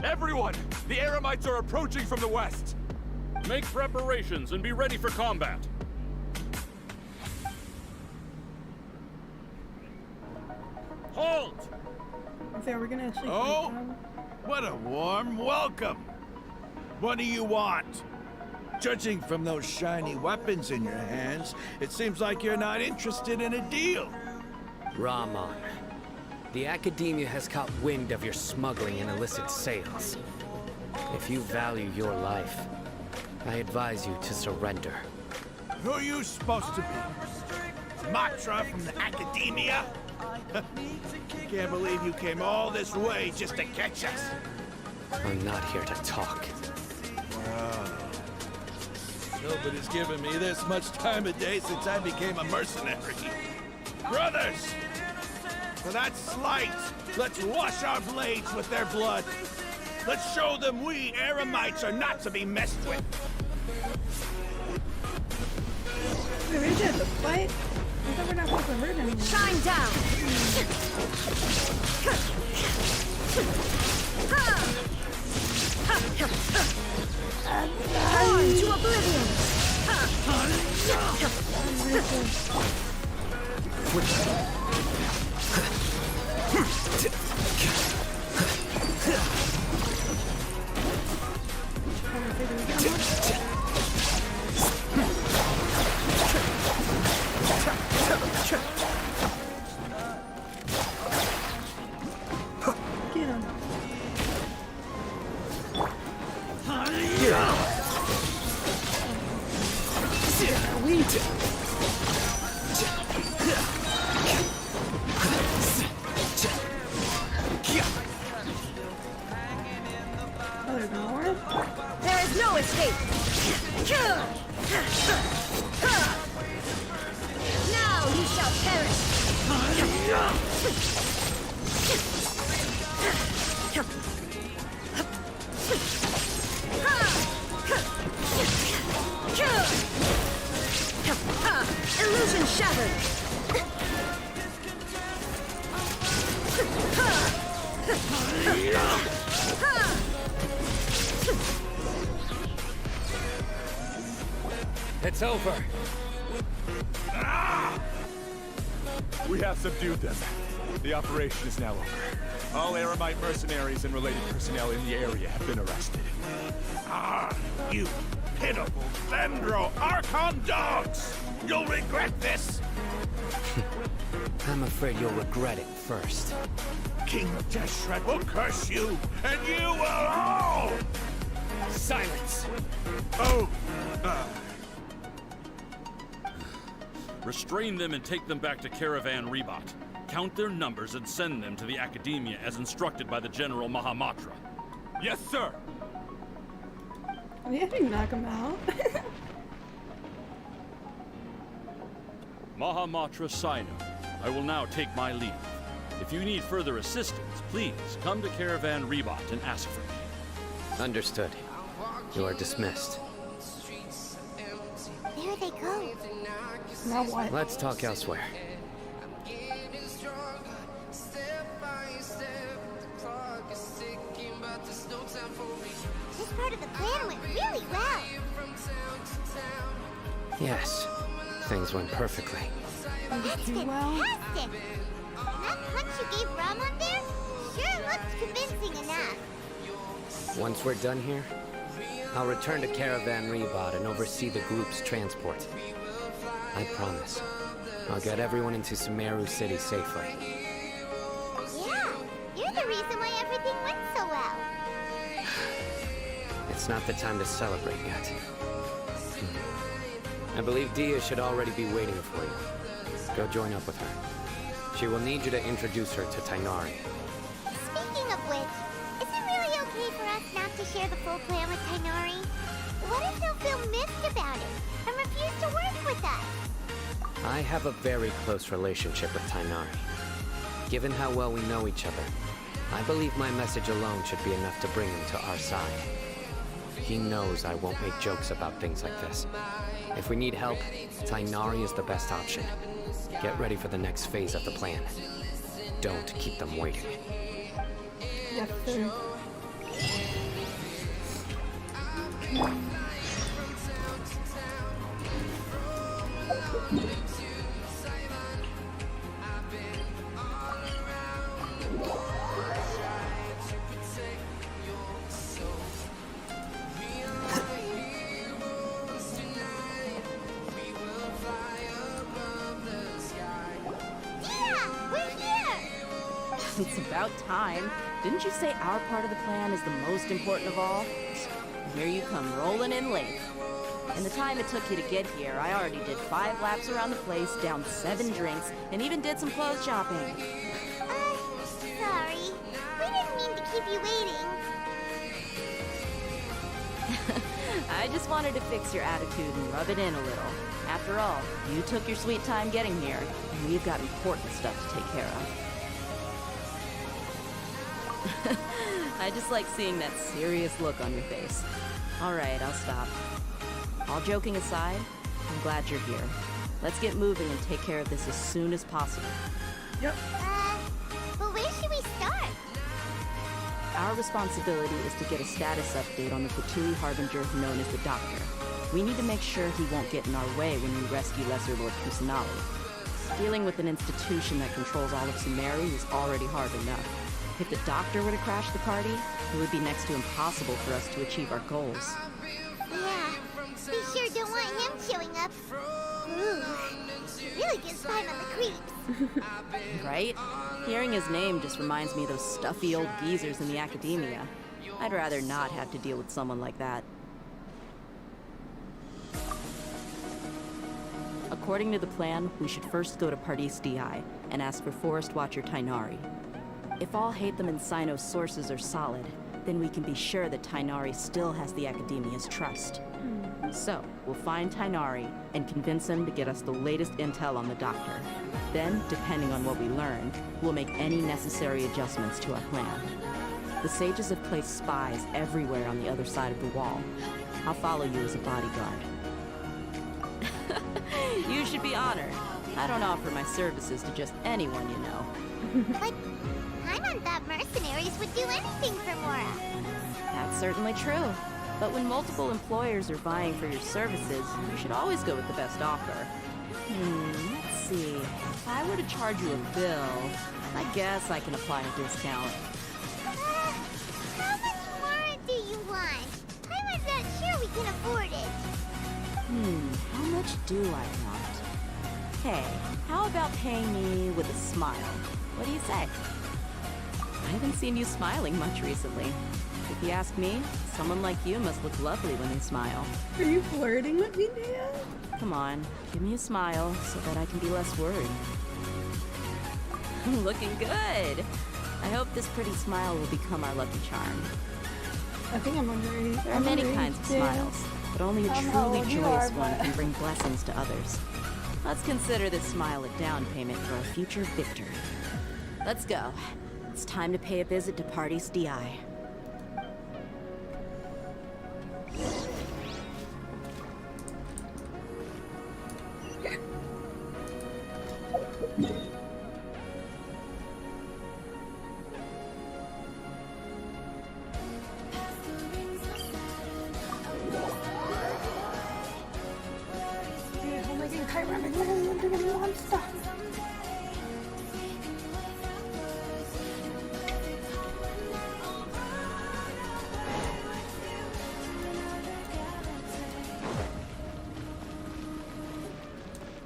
Everyone! The Eremites are approaching from the west! Make preparations and be ready for combat. Halt! Okay, we're gonna actually. Oh, what a warm welcome. What do you want? Judging from those shiny weapons in your hands, it seems like you're not interested in a deal. Rahman, the Academia has caught wind of your smuggling and illicit sales. If you value your life, I advise you to surrender. Who are you supposed to be? Matra from the Academia? Can't believe you came all this way just to catch us. I'm not here to talk. Wow. Nobody's given me this much time of day since I became a mercenary. Brothers! For that slight, let's wash our blades with their blood. Let's show them we Eremites are not to be messed with. Wait, we just have to fight? I thought we're not supposed to hurt anyone. Shine down! Torn to oblivion! Get him. Oh, there's more? There is no escape! Now you shall perish! Illusion shattered! It's over. We have subdued them. The operation is now over. All Eremite mercenaries and related personnel in the area have been arrested. Ah, you pitiful Dendro Archon dogs! You'll regret this! I'm afraid you'll regret it first. King Deshret will curse you, and you will all! Silence! Oh, Restrain them and take them back to Caravan Rebot. Count their numbers and send them to the Academia as instructed by the General Mahamatra. Yes, sir! Are we having to knock him out? Mahamatra Sino, I will now take my leave. If you need further assistance, please come to Caravan Rebot and ask for me. Understood. You are dismissed. There they go. Now what? Let's talk elsewhere. This part of the plan went really well. Yes, things went perfectly. That's fantastic. That punch you gave Ramon there sure looks convincing enough. Once we're done here, I'll return to Caravan Rebot and oversee the group's transport. I promise. I'll get everyone into Sumeru City safely. Yeah, you're the reason why everything went so well. It's not the time to celebrate yet. I believe Deyha should already be waiting for you. Go join up with her. She will need you to introduce her to Tighnari. Speaking of which, is it really okay for us not to share the full plan with Tighnari? What if they'll feel missed about it and refuse to work with us? I have a very close relationship with Tighnari. Given how well we know each other, I believe my message alone should be enough to bring him to our side. He knows I won't make jokes about things like this. If we need help, Tighnari is the best option. Get ready for the next phase of the plan. Don't keep them waiting. Yes, sir. It's about time. Didn't you say our part of the plan is the most important of all? Here you come rolling in late. In the time it took you to get here, I already did 5 laps around the place, downed 7 drinks, and even did some clothes shopping. Sorry. We didn't mean to keep you waiting. I just wanted to fix your attitude and rub it in a little. After all, you took your sweet time getting here, and we've got important stuff to take care of. I just like seeing that serious look on your face. All right, I'll stop. All joking aside, I'm glad you're here. Let's get moving and take care of this as soon as possible. Yep. But where should we start? Our responsibility is to get a status update on the Fatui Harbinger known as the Doctor. We need to make sure he won't get in our way when we rescue Lesser Lord Kusanali. Dealing with an institution that controls all of Sumeru is already hard enough. If the Doctor were to crash the party, it would be next to impossible for us to achieve our goals. Yeah, we sure don't want him showing up. Ooh, really gives Paimon the creeps. Right? Hearing his name just reminds me of those stuffy old geezers in the Academia. I'd rather not have to deal with someone like that. According to the plan, we should first go to Pardis Di and ask for Forest Watcher Tighnari. If Alhaithem and Sino's sources are solid, then we can be sure that Tighnari still has the Academia's trust. So, we'll find Tighnari and convince him to get us the latest intel on the Doctor. Then, depending on what we learn, we'll make any necessary adjustments to our plan. The sages have placed spies everywhere on the other side of the wall. I'll follow you as a bodyguard. You should be honored. I don't offer my services to just anyone you know. But Paimon thought mercenaries would do anything for Mora. That's certainly true. But when multiple employers are vying for your services, you should always go with the best offer. Let's see. If I were to charge you a bill, I guess I can apply a discount. How much Mora do you want? Paimon's not sure we can afford it. How much do I want? Hey, how about paying me with a smile? What do you say? I haven't seen you smiling much recently. If you ask me, someone like you must look lovely when they smile. Are you flirting with me, Deyha? Come on, give me a smile so that I can be less worried. Looking good! I hope this pretty smile will become our lucky charm. I think I'm underage. There are many kinds of smiles, but only a truly joyous one can bring blessings to others. Let's consider this smile a down payment for a future victory. Let's go. It's time to pay a visit to Party's DI.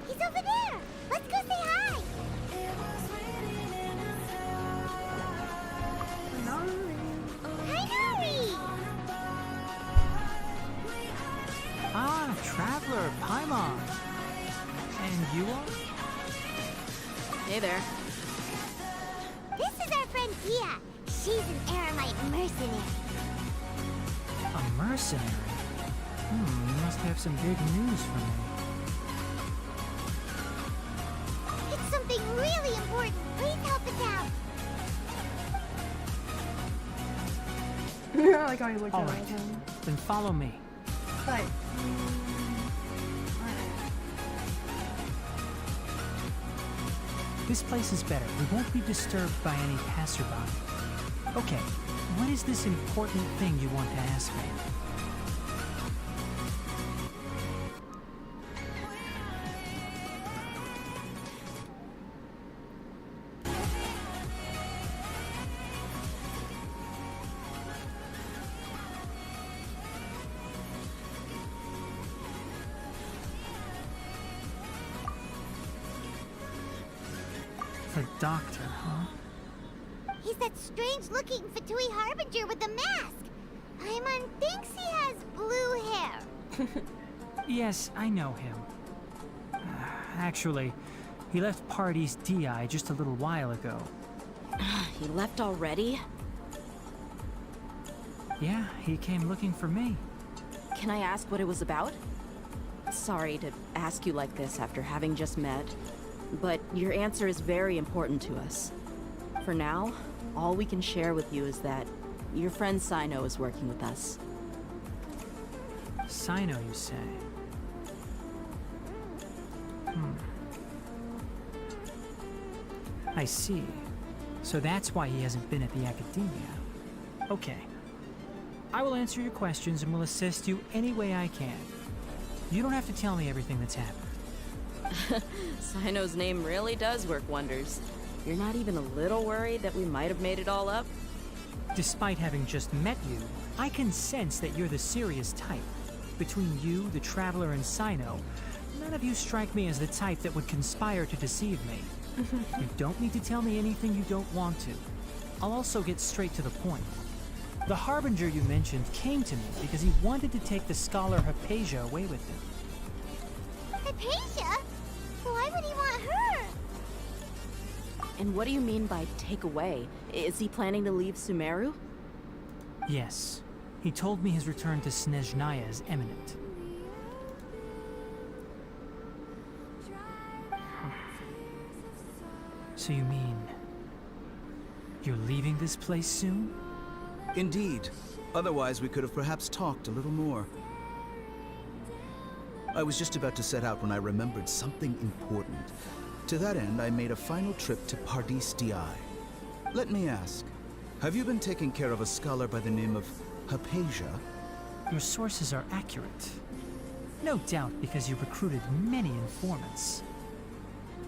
He's over there! Let's go say hi! Hi, Nori! Ah, Traveler, Paimon. And you are? Hey there. This is our friend Deyha. She's an Aramite mercenary. A mercenary? You must have some big news for me. It's something really important. Please help us out. I like how he looked All at right, him. then follow me. But, This place is better. We won't be disturbed by any passerby. Okay, what is this important thing you want to ask me? The doctor, huh? He's that strange-looking Fatui Harbinger with the mask. Paimon thinks he has blue hair. Yes, I know him. Actually, he left Party's DI just a little while ago. He left already? Yeah, he came looking for me. Can I ask what it was about? Sorry to ask you like this after having just met, but your answer is very important to us. For now, all we can share with you is that your friend Sino is working with us. Sino, you say? I see. So that's why he hasn't been at the Academia. Okay. I will answer your questions and will assist you any way I can. You don't have to tell me everything that's happened. Sino's name really does work wonders. You're not even a little worried that we might have made it all up? Despite having just met you, I can sense that you're the serious type. Between you, the Traveler, and Sino, none of you strike me as the type that would conspire to deceive me. You don't need to tell me anything you don't want to. I'll also get straight to the point. The Harbinger you mentioned came to me because he wanted to take the scholar Hypatia away with him. Hypatia? Why would he want her? And what do you mean by take away? Is he planning to leave Sumeru? Yes. He told me his return to Snezhnaya is imminent. So you mean... you're leaving this place soon? Indeed. Otherwise, we could have perhaps talked a little more. I was just about to set out when I remembered something important. To that end, I made a final trip to Pardis DI. Let me ask, have you been taking care of a scholar by the name of Hypatia? Your sources are accurate. No doubt because you recruited many informants.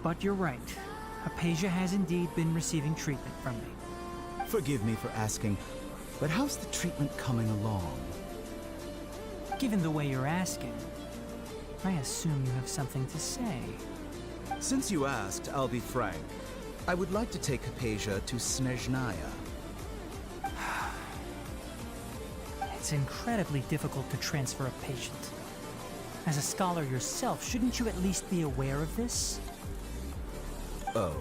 But you're right. Hypatia has indeed been receiving treatment from me. Forgive me for asking, but how's the treatment coming along? Given the way you're asking, I assume you have something to say. Since you asked, I'll be frank. I would like to take Hypatia to Snezhnaya. it's incredibly difficult to transfer a patient. As a scholar yourself, shouldn't you at least be aware of this? Oh.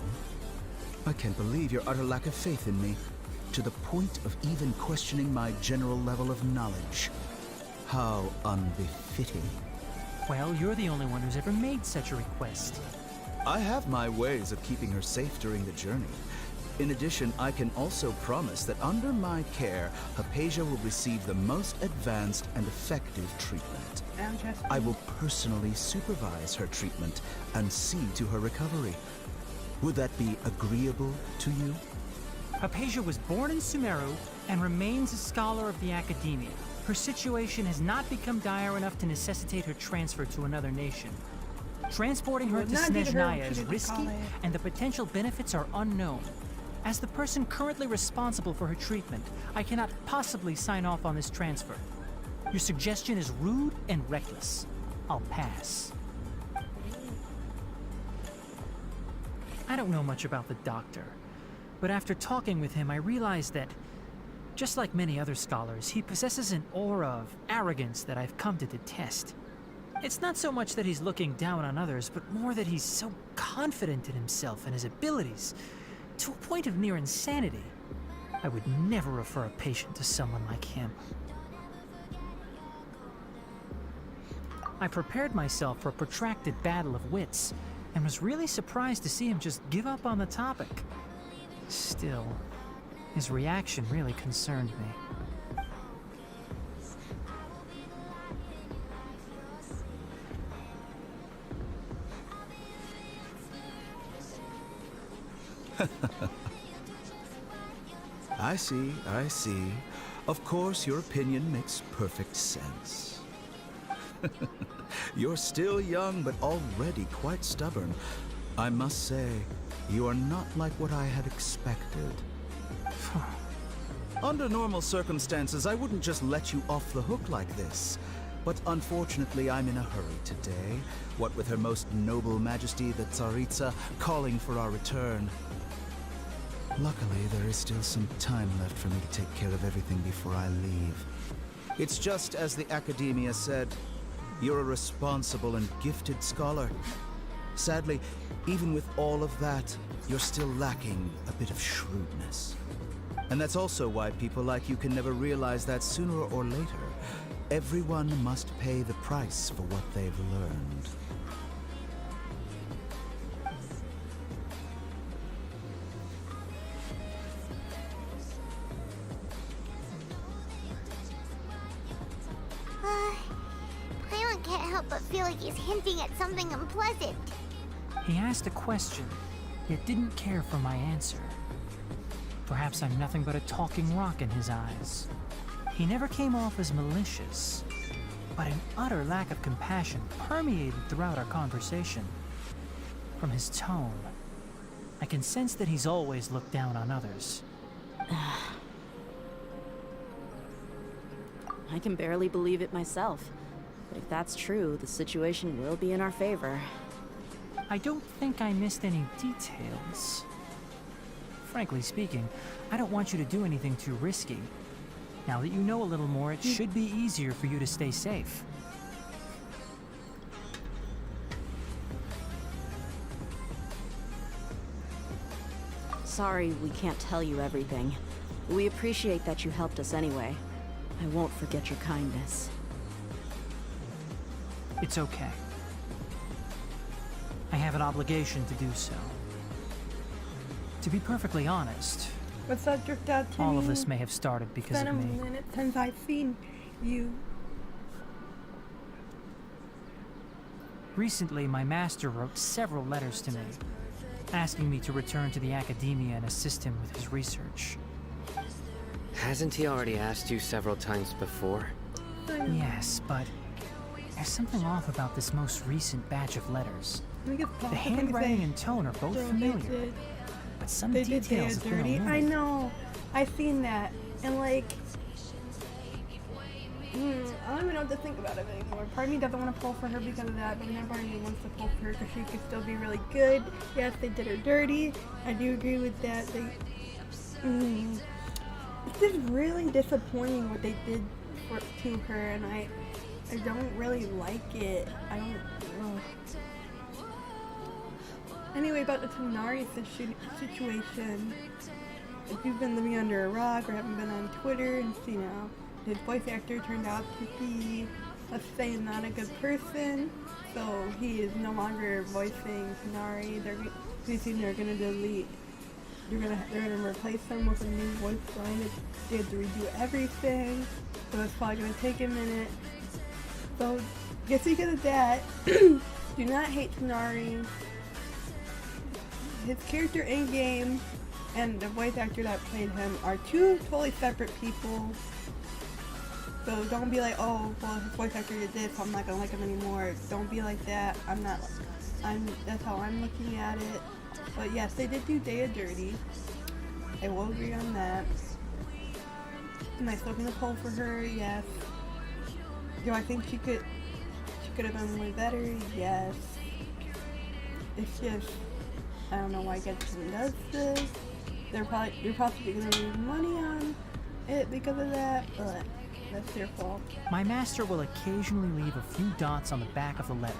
I can't believe your utter lack of faith in me, to the point of even questioning my general level of knowledge. How unbefitting. Well, you're the only one who's ever made such a request. I have my ways of keeping her safe during the journey. In addition, I can also promise that under my care, Hypatia will receive the most advanced and effective treatment. I will personally supervise her treatment and see to her recovery. Would that be agreeable to you? Hypatia was born in Sumeru and remains a scholar of the Academia. Her situation has not become dire enough to necessitate her transfer to another nation. Transporting her to Snezhnaya is risky, and the potential benefits are unknown. As the person currently responsible for her treatment, I cannot possibly sign off on this transfer. Your suggestion is rude and reckless. I'll pass. I don't know much about the doctor, but after talking with him, I realized that, just like many other scholars, he possesses an aura of arrogance that I've come to detest. It's not so much that he's looking down on others, but more that he's so confident in himself and his abilities, to a point of near insanity. I would never refer a patient to someone like him. I prepared myself for a protracted battle of wits, and was really surprised to see him just give up on the topic. Still, his reaction really concerned me. I see. Of course, your opinion makes perfect sense. You're still young, but already quite stubborn. I must say, you are not like what I had expected. Under normal circumstances, I wouldn't just let you off the hook like this. But unfortunately, I'm in a hurry today. What with Her Most Noble Majesty, the Tsaritsa, calling for our return. Luckily, there is still some time left for me to take care of everything before I leave. It's just as the Academia said, you're a responsible and gifted scholar. Sadly, even with all of that, you're still lacking a bit of shrewdness. And that's also why people like you can never realize that sooner or later, everyone must pay the price for what they've learned. Paimon can't help but feel like he's hinting at something unpleasant. He asked a question, yet didn't care for my answer. Perhaps I'm nothing but a talking rock in his eyes. He never came off as malicious, but an utter lack of compassion permeated throughout our conversation. From his tone, I can sense that he's always looked down on others. I can barely believe it myself. But if that's true, the situation will be in our favor. I don't think I missed any details. Frankly speaking, I don't want you to do anything too risky. Now that you know a little more, it should be easier for you to stay safe. Sorry we can't tell you everything. We appreciate that you helped us anyway. I won't forget your kindness. It's okay. I have an obligation to do so. To be perfectly honest, What's that drift out to me? all of this may have started because It's of been me. a minute since I've seen you. Recently, my master wrote several letters to me, asking me to return to the Academia and assist him with his research. Hasn't he already asked you several times before? Yes, but there's something off about this most recent batch of letters. The handwriting and tone are both familiar, but some They did details have been dirty. I omitted. know. I've seen that. And like, I don't even know what to think about it anymore. Part of me doesn't want to pull for her because of that, but another part of me wants to pull for her because she could still be really good. Yes, they did her dirty. I do agree with that. It's just really disappointing what they did to her, and I don't really like it. I don't. Anyway, about the Tighnari situation. If you've been living under a rock or haven't been on Twitter, and you know, his voice actor turned out to be, let's say, not a good person. So he is no longer voicing Tighnari. They're gonna delete. They're gonna replace him with a new voice line. They have to redo everything, so it's probably gonna take a minute. So, guess because of that, do not hate Tighnari. His character in game and the voice actor that played him are two totally separate people. So don't be like, oh, well, his voice actor did this, so I'm not gonna like him anymore. Don't be like that. That's how I'm looking at it. But yes, they did do Deyha dirty. I will agree on that. Am I still gonna pull for her? Yes. Do I think she could have done way better? Yes. It's just, I don't know why Genshin does this. They're probably gonna lose money on it because of that, but that's their fault. My master will occasionally leave a few dots on the back of the letter.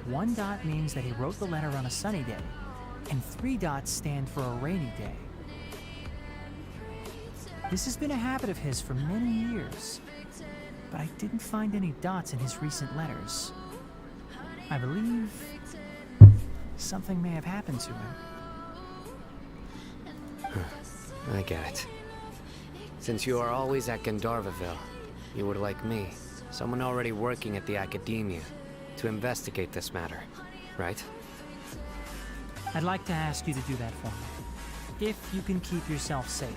1 dot means that he wrote the letter on a sunny day, and 3 dots stand for a rainy day. This has been a habit of his for many years, but I didn't find any dots in his recent letters. I believe something may have happened to him. I get it. Since you are always at Gandharvaville, you would like me, someone already working at the Academia, to investigate this matter, right? I'd like to ask you to do that for me. If you can keep yourself safe,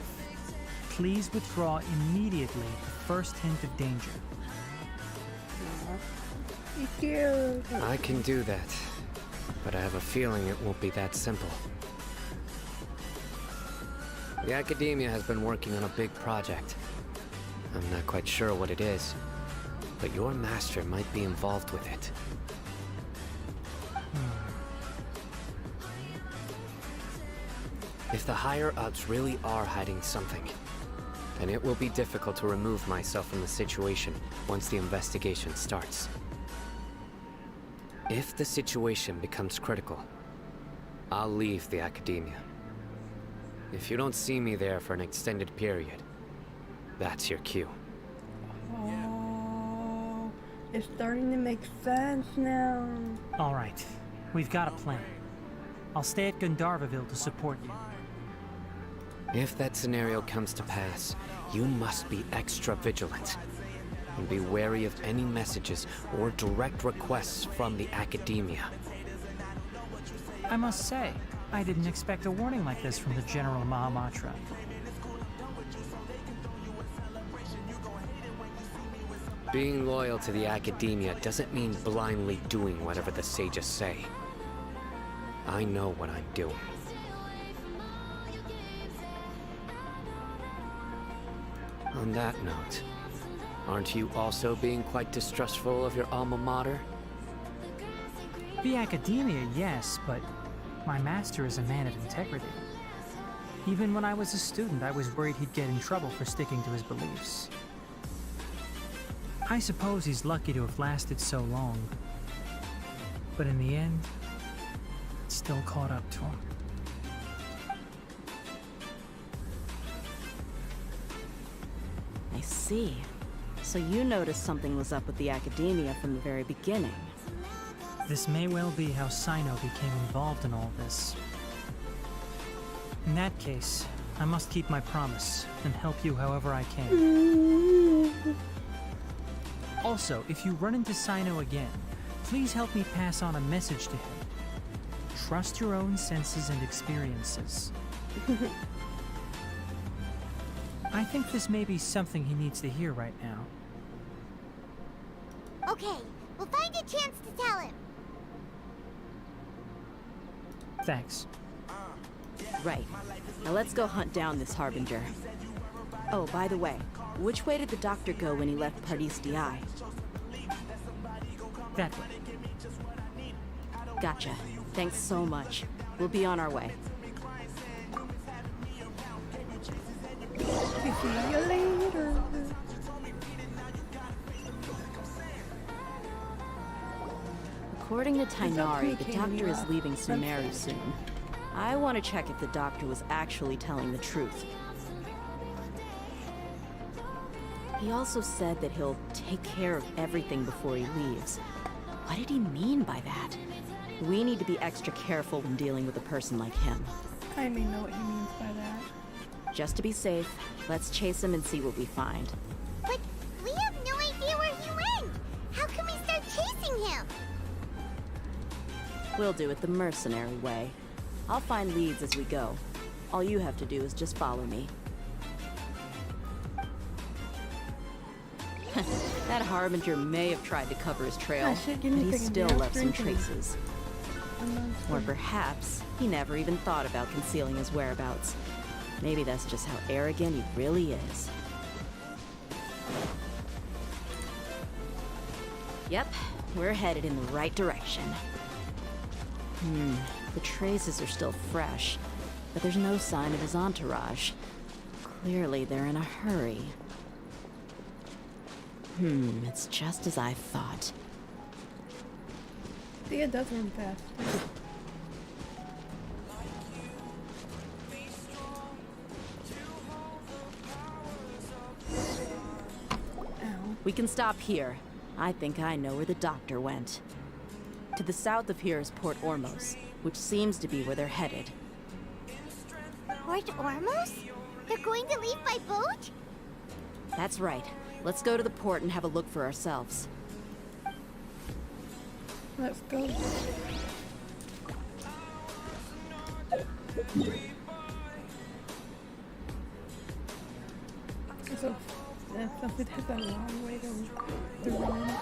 please withdraw immediately the first hint of danger. Thank you. I can do that, but I have a feeling it won't be that simple. The Academia has been working on a big project. I'm not quite sure what it is, but your master might be involved with it. If the higher-ups really are hiding something, then it will be difficult to remove myself from the situation once the investigation starts. If the situation becomes critical, I'll leave the Academia. If you don't see me there for an extended period, that's your cue. Oh, it's starting to make sense now. All right, we've got a plan. I'll stay at Gandharvaville to support you. If that scenario comes to pass, you must be extra vigilant. And be wary of any messages or direct requests from the Academia. I must say, I didn't expect a warning like this from the General Mahamatra. Being loyal to the Academia doesn't mean blindly doing whatever the sages say. I know what I'm doing. On that note, aren't you also being quite distrustful of your alma mater? The Academia, yes, but my master is a man of integrity. Even when I was a student, I was worried he'd get in trouble for sticking to his beliefs. I suppose he's lucky to have lasted so long. But in the end, it still caught up to him. I see. So you noticed something was up with the Academia from the very beginning. This may well be how Sino became involved in all this. In that case, I must keep my promise and help you however I can. Also, if you run into Sino again, please help me pass on a message to him. Trust your own senses and experiences. I think this may be something he needs to hear right now. Okay, we'll find a chance to tell him. Thanks. Right. Now let's go hunt down this Harbinger. Oh, by the way, which way did the doctor go when he left Pardis Di? That way. Gotcha. Thanks so much. We'll be on our way. See you later. According to Tainari, the came doctor is up. leaving That's Sumeru sad. soon. I want to check if the doctor was actually telling the truth. He also said that he'll take care of everything before he leaves. What did he mean by that? We need to be extra careful when dealing with a person like him. I may know what he means by that. Just to be safe, let's chase him and see what we find. But we have no idea where he went. How can we start chasing him? We'll do it the mercenary way. I'll find leads as we go. All you have to do is just follow me. That Harbinger may have tried to cover his trail, shit, but give me a he second, still dude. left some Drinking. traces. Or perhaps he never even thought about concealing his whereabouts. Maybe that's just how arrogant he really is. Yep, we're headed in the right direction. The traces are still fresh, but there's no sign of his entourage. Clearly they're in a hurry. It's just as I thought. Thea does run fast. We can stop here. I think I know where the doctor went. To the south of here is Port Ormos, which seems to be where they're headed. Port Ormos? They're going to leave by boat? That's right. Let's go to the port and have a look for ourselves. Let's go. So, that's something that's a long way to run.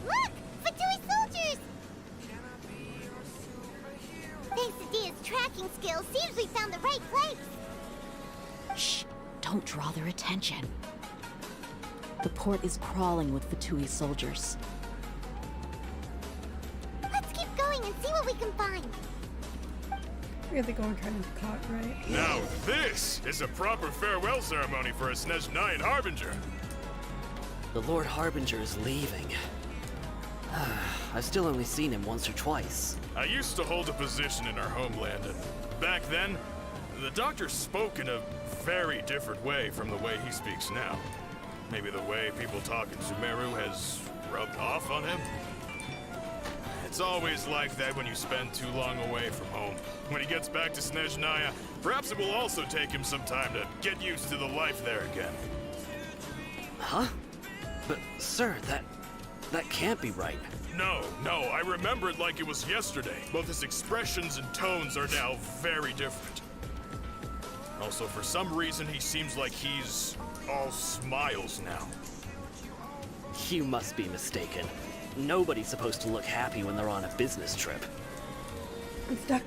Look! Fatui soldiers! Thanks to Dia's tracking skills, seems we found the right place. Shh! Don't draw their attention. The port is crawling with Fatui soldiers. Let's keep going and see what we can find. We have to go and try to get caught, right? Now this is a proper farewell ceremony for a Snezhnayan Harbinger. The Lord Harbinger is leaving. I've still only seen him once or twice. I used to hold a position in our homeland, and back then, the doctor spoke in a very different way from the way he speaks now. Maybe the way people talk in Sumeru has rubbed off on him? It's always like that when you spend too long away from home. When he gets back to Snezhnaya, perhaps it will also take him some time to get used to the life there again. Huh? But, sir, that can't be right. No, I remember it like it was yesterday. Both his expressions and tones are now very different. Also, for some reason, he seems like he's all smiles now. You must be mistaken. Nobody's supposed to look happy when they're on a business trip. I'm stuck.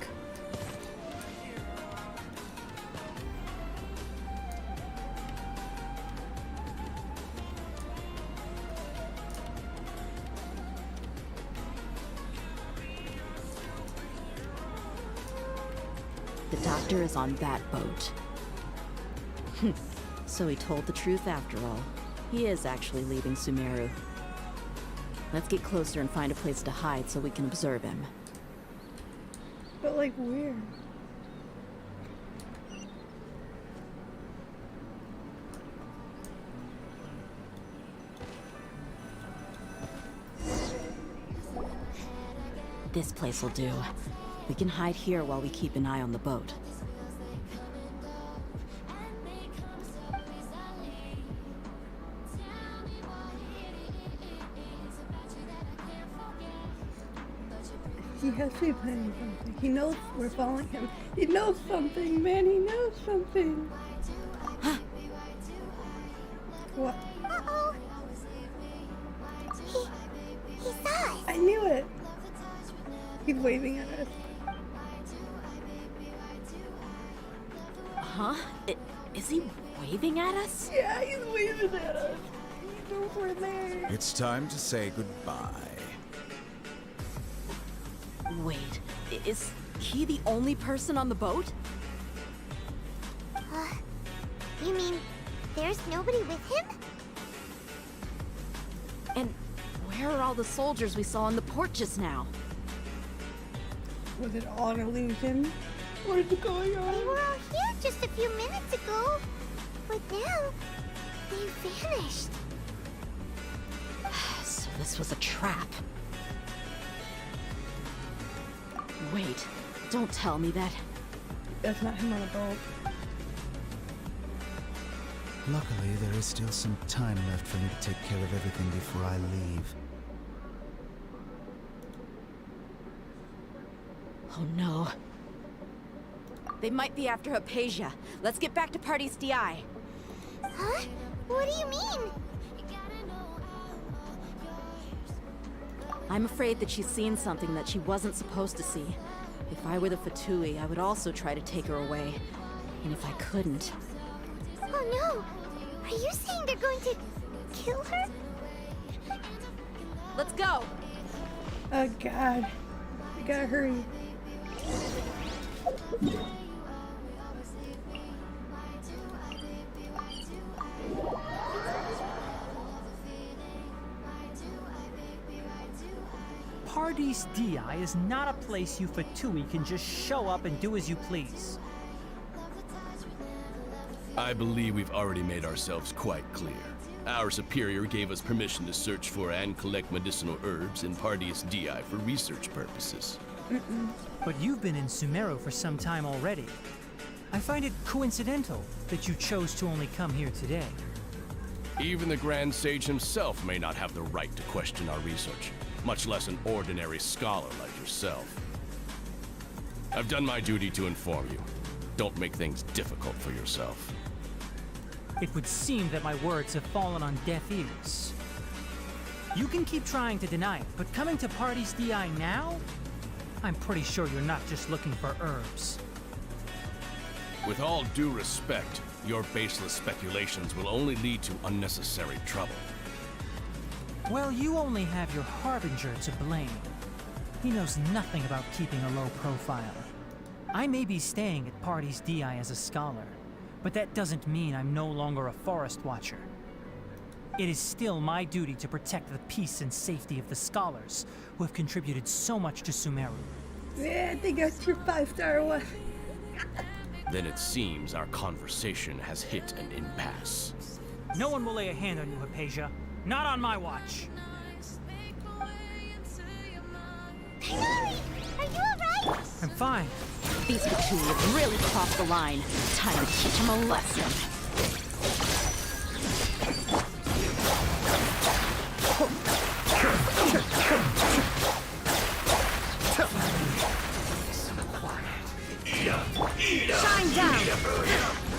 The doctor is on that boat. So he told the truth after all. He is actually leaving Sumeru. Let's get closer and find a place to hide so we can observe him. But like where? This place will do. We can hide here while we keep an eye on the boat. He has to be planning something. He knows we're following him. He knows something, man. He knows something. What? Uh-oh. He saw us. I knew it. He's waving at us. Huh? Is he waving at us? Yeah, he's waving at us. He knows we're there. It's time to say goodbye. Wait, is he the only person on the boat? You mean there's nobody with him? And where are all the soldiers we saw on the port just now? Was it all an illusion? What is going on? They were all here just a few minutes ago. But now, they vanished. So this was a trap. Wait, don't tell me that. That's not him on a boat. Luckily, there is still some time left for me to take care of everything before I leave. Oh no. They might be after Hypatia. Let's get back to Party's DI. Huh? What do you mean? I'm afraid that she's seen something that she wasn't supposed to see. If I were the Fatui, I would also try to take her away. And if I couldn't... Oh no! Are you saying they're going to kill her? Let's go! Oh god. We gotta hurry. Pardees DI is not a place you Fatui can just show up and do as you please. I believe we've already made ourselves quite clear. Our superior gave us permission to search for and collect medicinal herbs in Pardees DI for research purposes. But you've been in Sumeru for some time already. I find it coincidental that you chose to only come here today. Even the Grand Sage himself may not have the right to question our research, much less an ordinary scholar like yourself. I've done my duty to inform you. Don't make things difficult for yourself. It would seem that my words have fallen on deaf ears. You can keep trying to deny it, but coming to Pardees DI now? I'm pretty sure you're not just looking for herbs. With all due respect, your baseless speculations will only lead to unnecessary trouble. Well, you only have your Harbinger to blame. He knows nothing about keeping a low profile. I may be staying at Pardees DI as a scholar, but that doesn't mean I'm no longer a forest watcher. It is still my duty to protect the peace and safety of the scholars who have contributed so much to Sumeru. Yeah, I think that's your 5-star one. Then it seems our conversation has hit an impasse. No one will lay a hand on you, Hypatia. Not on my watch. Are you alright? I'm fine. These Fatui have really crossed the line. Time to teach them a lesson. Shine down!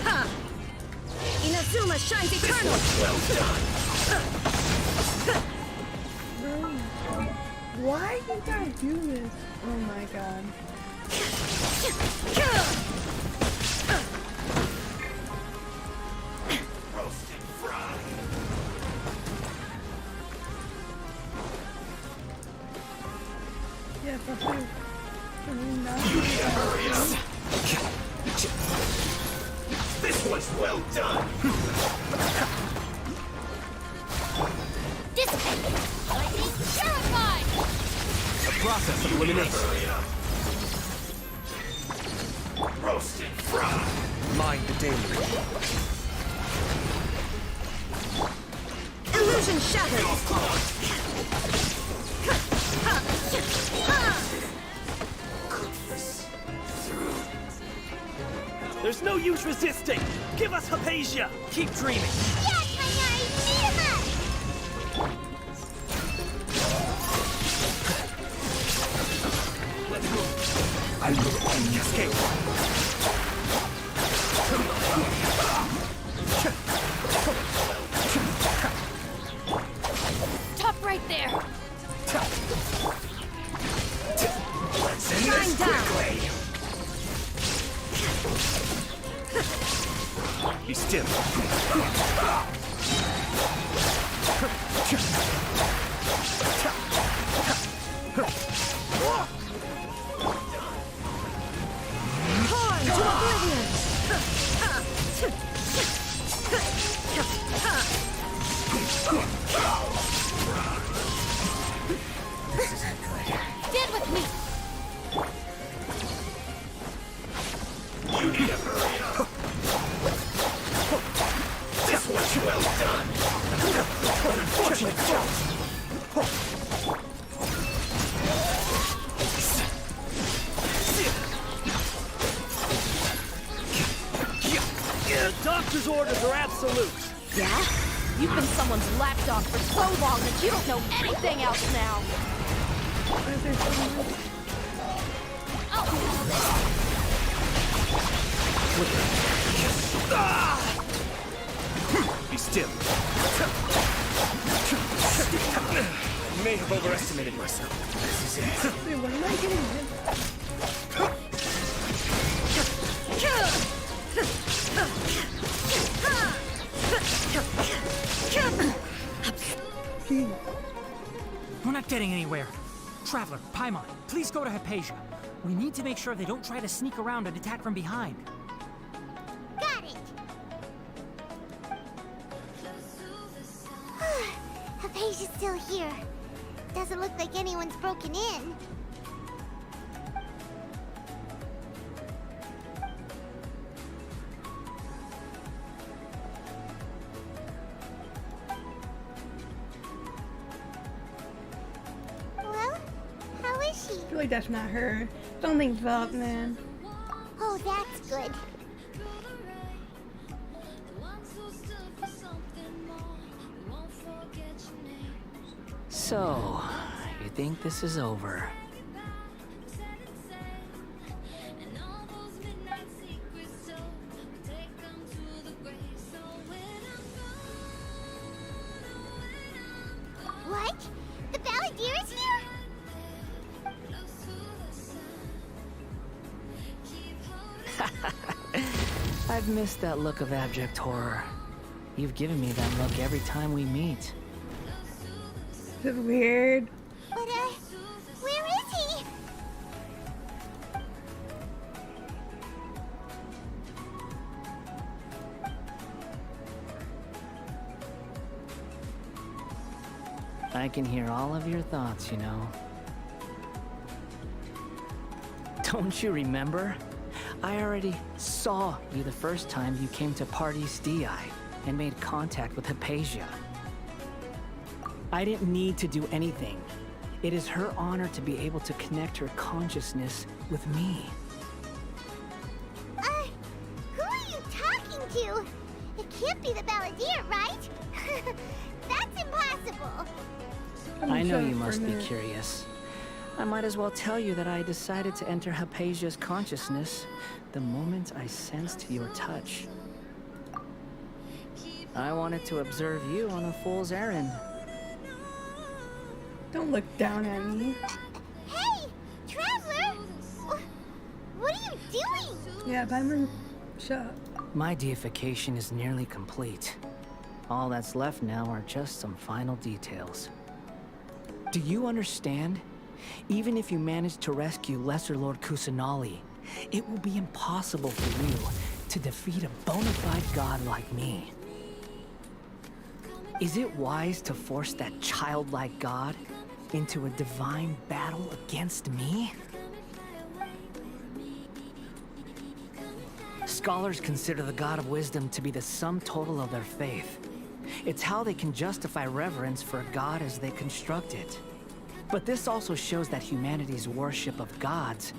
Ha! Inazuma shines eternal! Well done! Why you gotta do this? Oh my god. Roasted fried. Yeah, for who? This one's well done! Lightning terrified! A process of elimination. Roasted fried. Mind the danger. Illusion shattered! There's no use resisting! Give us Hypatia! Keep dreaming! Yeah, Tainari, beat him up! Let's move! I will only escape! Stop right there! Let's end this quickly! Be still. Torn to oblivion! This isn't good. Stand with me! You need a hurry up. This one's well done. Unfortunate joke. The doctor's orders are absolute. Yeah? You've been someone's lapdog for so long that you don't know anything else now. Be still. I may have overestimated myself. This is it. Wait, what am I getting We're not getting anywhere. Traveler, Paimon, please go to Hypatia. We need to make sure they don't try to sneak around and attack from behind. Got it! Hypatia's still here. Doesn't look like anyone's broken in. Well, how is she? I feel like that's not her. Something's up, man. Oh, that's good. So, you think this is over? What? The Balladeer is here? I've missed that look of abject horror. You've given me that look every time we meet. This is weird. But, where is he? I can hear all of your thoughts, you know. Don't you remember? I already saw you the first time you came to Party's Deyha and made contact with Hypatia. I didn't need to do anything. It is her honor to be able to connect her consciousness with me. Who are you talking to? It can't be the Balladeer, right? That's impossible. I know you must be curious. I might as well tell you that I decided to enter Hypatia's consciousness the moment I sensed your touch. I wanted to observe you on a fool's errand. Don't look down at me. Hey, Traveler! What are you doing? Yeah, Paimon, shut up. My deification is nearly complete. All that's left now are just some final details. Do you understand? Even if you manage to rescue Lesser Lord Kusanali, it will be impossible for you to defeat a bona fide god like me. Is it wise to force that childlike god into a divine battle against me? Scholars consider the god of wisdom to be the sum total of their faith. It's how they can justify reverence for a god as they construct it. But this also shows that humanity's worship of gods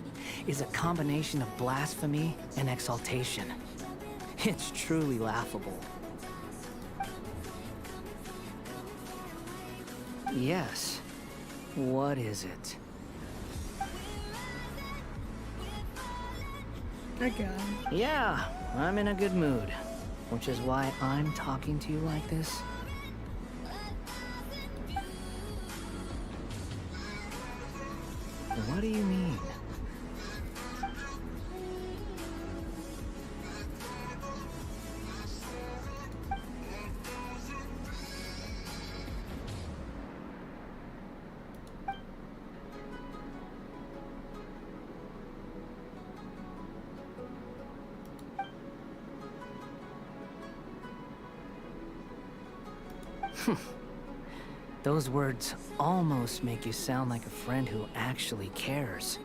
is a combination of blasphemy and exaltation. It's truly laughable. Yes. What is it? Okay. Yeah, I'm in a good mood. Which is why I'm talking to you like this. What do you mean? Those words almost make you sound like a friend who actually cares.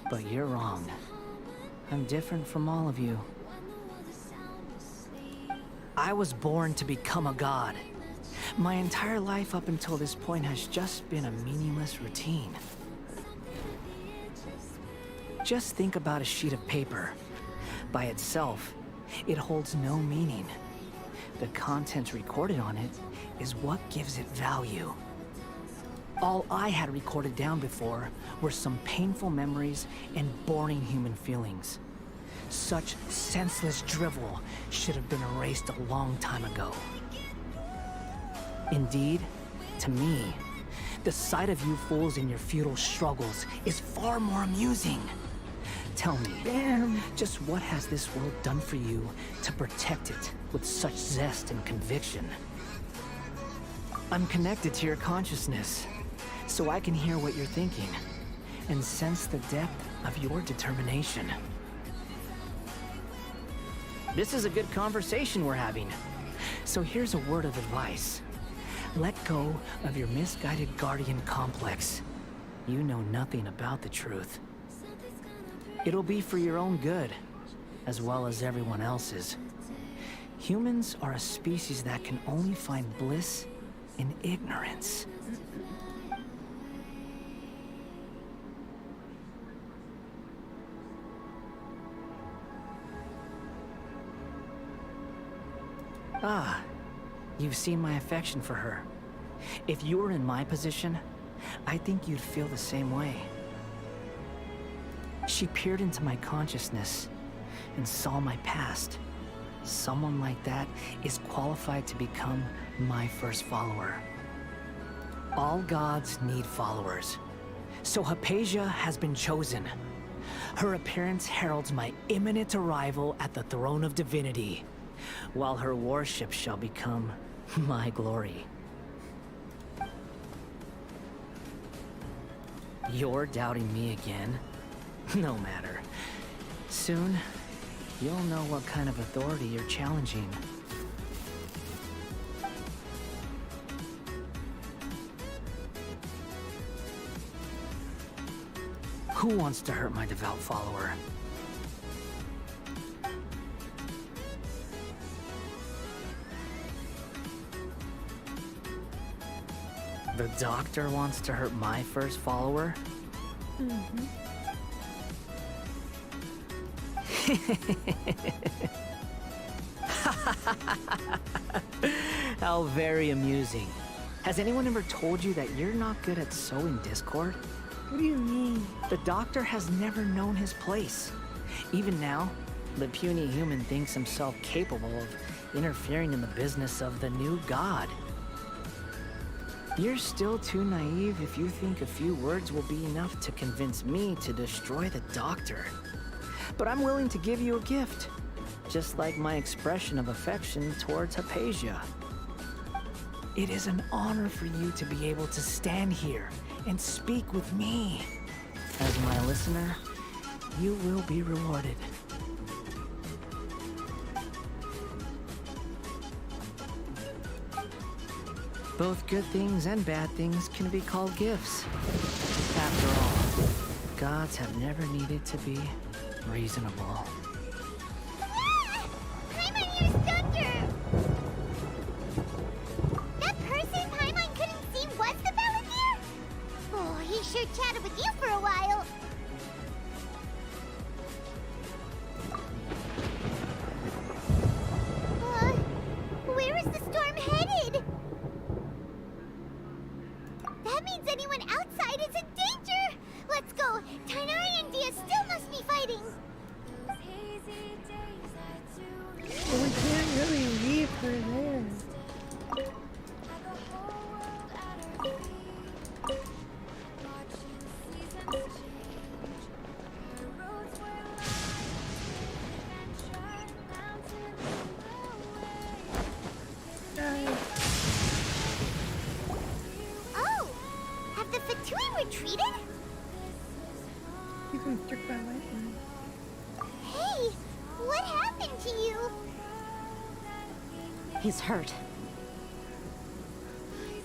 But you're wrong. I'm different from all of you. I was born to become a god. My entire life up until this point has just been a meaningless routine. Just think about a sheet of paper. By itself, it holds no meaning. The content recorded on it is what gives it value. All I had recorded down before were some painful memories and boring human feelings. Such senseless drivel should have been erased a long time ago. Indeed, to me, the sight of you fools in your futile struggles is far more amusing. Tell me, just what has this world done for you to protect it with such zest and conviction? I'm connected to your consciousness, so I can hear what you're thinking and sense the depth of your determination. This is a good conversation we're having, so here's a word of advice. Let go of your misguided guardian complex. You know nothing about the truth. It'll be for your own good, as well as everyone else's. Humans are a species that can only find bliss in ignorance. Ah, you've seen my affection for her. If you were in my position, I think you'd feel the same way. She peered into my consciousness and saw my past. Someone like that is qualified to become my first follower. All gods need followers, so Hypatia has been chosen. Her appearance heralds my imminent arrival at the throne of divinity, while her worship shall become my glory. You're doubting me again? No matter. Soon, you'll know what kind of authority you're challenging. Who wants to hurt my devout follower? The doctor wants to hurt my first follower? How very amusing. Has anyone ever told you that you're not good at sowing discord? What do you mean? The doctor has never known his place. Even now, the puny human thinks himself capable of interfering in the business of the new god. You're still too naive if you think a few words will be enough to convince me to destroy the doctor. But I'm willing to give you a gift, just like my expression of affection towards Hypatia. It is an honor for you to be able to stand here and speak with me. As my listener, you will be rewarded. Both good things and bad things can be called gifts. After all, gods have never needed to be reasonable. Paimon, you're stuck! That person Paimon couldn't see was the Palantir? Oh, he sure chatted with you for a while. Where is the storm headed? That means anyone outside is in danger! Let's go! Tighnari and Deyha still must be fighting! Well, we can't really leave her there. Oh! Have the Fatui retreated? He's been struck by lightning. Hey! What happened to you? He's hurt.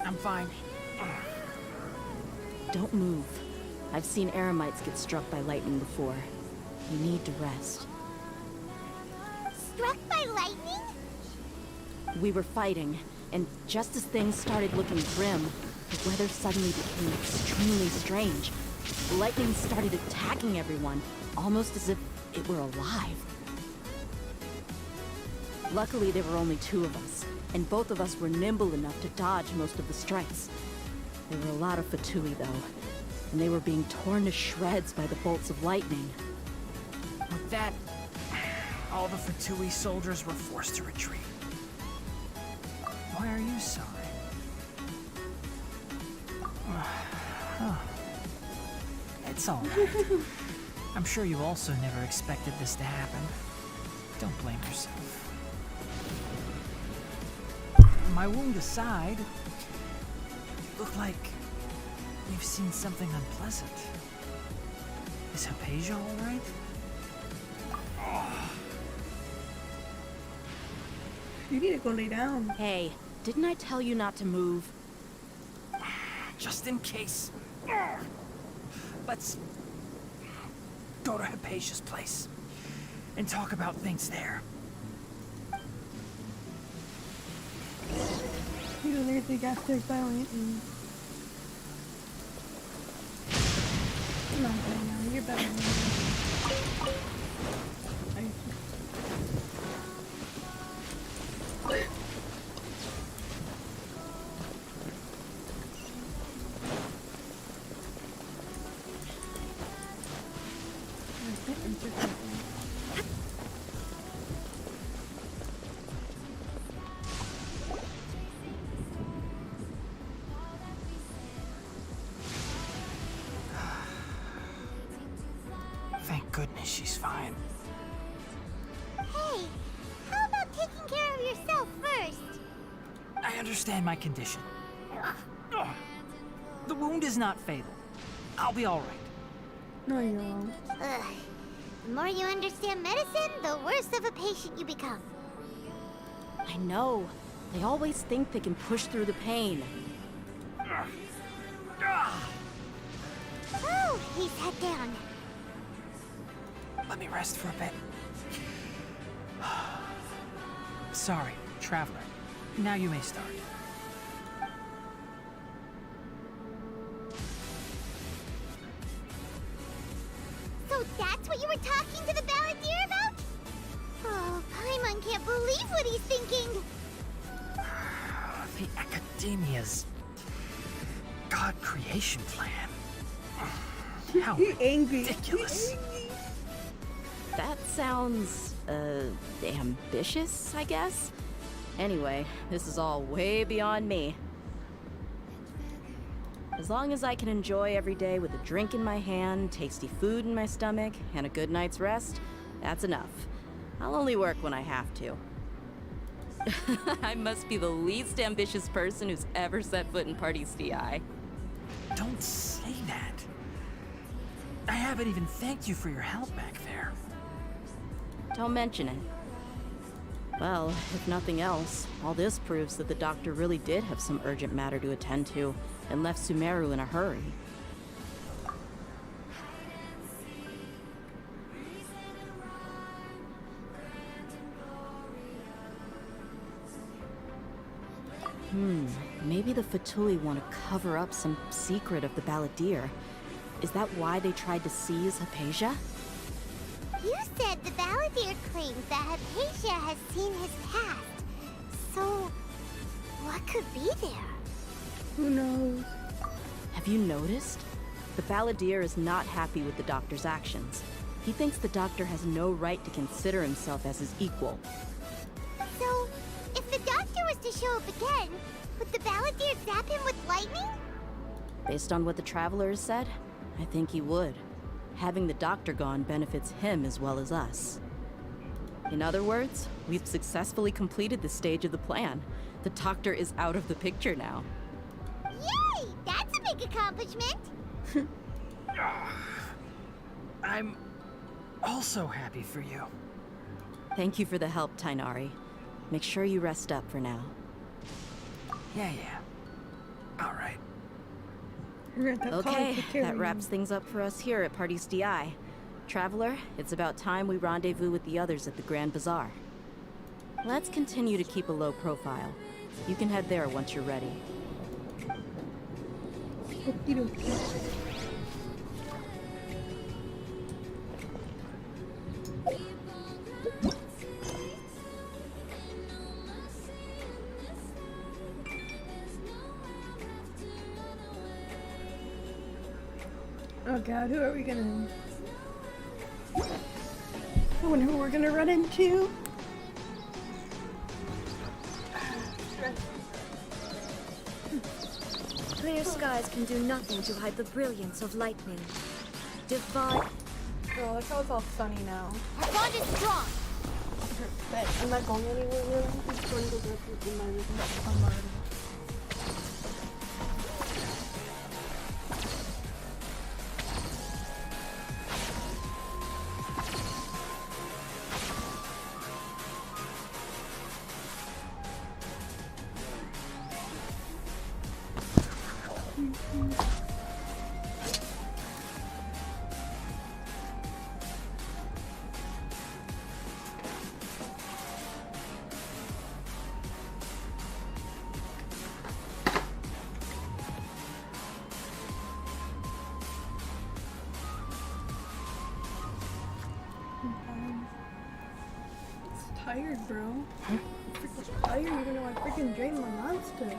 I'm fine. Don't move. I've seen eremites get struck by lightning before. You need to rest. Struck by lightning? We were fighting, and just as things started looking grim, the weather suddenly became extremely strange. Lightning started attacking everyone, almost as if it were alive. Luckily, there were only 2 of us, and both of us were nimble enough to dodge most of the strikes. There were a lot of Fatui, though, and they were being torn to shreds by the bolts of lightning. With that, all the Fatui soldiers were forced to retreat. Why are you sorry? Oh. It's all right. I'm sure you also never expected this to happen. Don't blame yourself. My wound aside, you look like you've seen something unpleasant. Is Hypatia all right? You need to go lay down. Hey, didn't I tell you not to move? Just in case. Let's go to Hypatia's place and talk about things there. You literally got stuck by lightning. Come on, now. You're better than me. Thank goodness she's fine. Hey, how about taking care of yourself first? I understand my condition. The wound is not fatal. I'll be all right. No, you won't. Ugh. The more you understand medicine, the worse of a patient you become. I know. They always think they can push through the pain. Oh, he sat down. Let me rest for a bit. Sorry, traveler. Now you may start. So that's what you were talking to the balladeer about? Oh, Paimon can't believe what he's thinking. The Academia's God creation plan. How ridiculous. That sounds, ambitious, I guess? Anyway, this is all way beyond me. As long as I can enjoy every day with a drink in my hand, tasty food in my stomach, and a good night's rest, that's enough. I'll only work when I have to. I must be the least ambitious person who's ever set foot in Party's DI. Don't say that. I haven't even thanked you for your help back there. Don't mention it. Well, if nothing else, all this proves that the doctor really did have some urgent matter to attend to, and left Sumeru in a hurry. Maybe the Fatui want to cover up some secret of the balladeer. Is that why they tried to seize Hypatia? You said the balladeer claims that Hypatia has seen his past. So, what could be there? Who knows? Have you noticed? The balladeer is not happy with the doctor's actions. He thinks the doctor has no right to consider himself as his equal. So, if the doctor was to show up again, would the balladeer zap him with lightning? Based on what the traveler has said, I think he would. Having the doctor gone benefits him as well as us. In other words, we've successfully completed this stage of the plan. The doctor is out of the picture now. Yay! That's a big accomplishment! I'm also happy for you. Thank you for the help, Tainari. Make sure you rest up for now. Yeah. All right. Okay, that wraps things up for us here at Party's DI. Traveler, it's about time we rendezvous with the others at the Grand Bazaar. Let's continue to keep a low profile. You can head there once you're ready. Oh god, who are we gonna... I wonder who we're gonna run into. Clear skies can do nothing to hide the brilliance of lightning. Divine. Oh, look how it's all sunny now. Our bond is strong. But I'm not going anywhere really. I'm just going to go through my room. Tired, bro. I'm freaking tired even though I freaking drained my monster.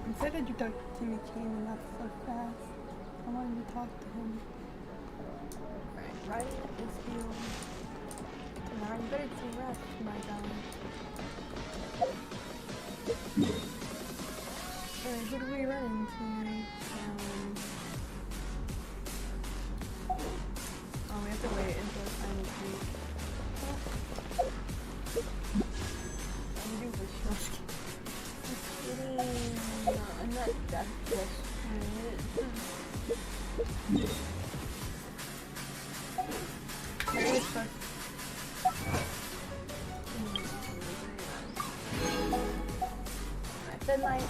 I said that you talked to Timmy Kane and that's so fast. I wanted to talk to him. Right at this field. Now you better to rest, my guy. Alright, who do we run into? Oh, we have to wait until it's time to sleep. I'm doing this short. No, I'm not that desperate. Very fun. I said my name.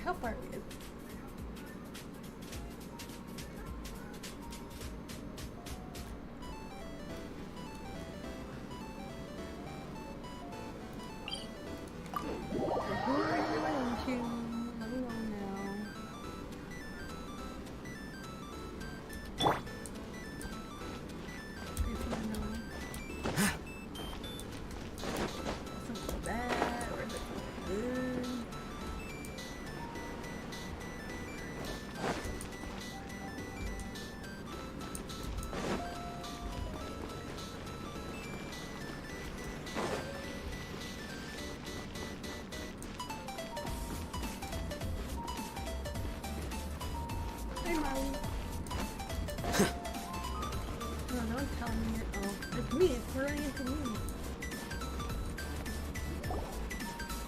How far are we? Hey, Molly. No, don't tell me it. Oh, it's me. It's running into me.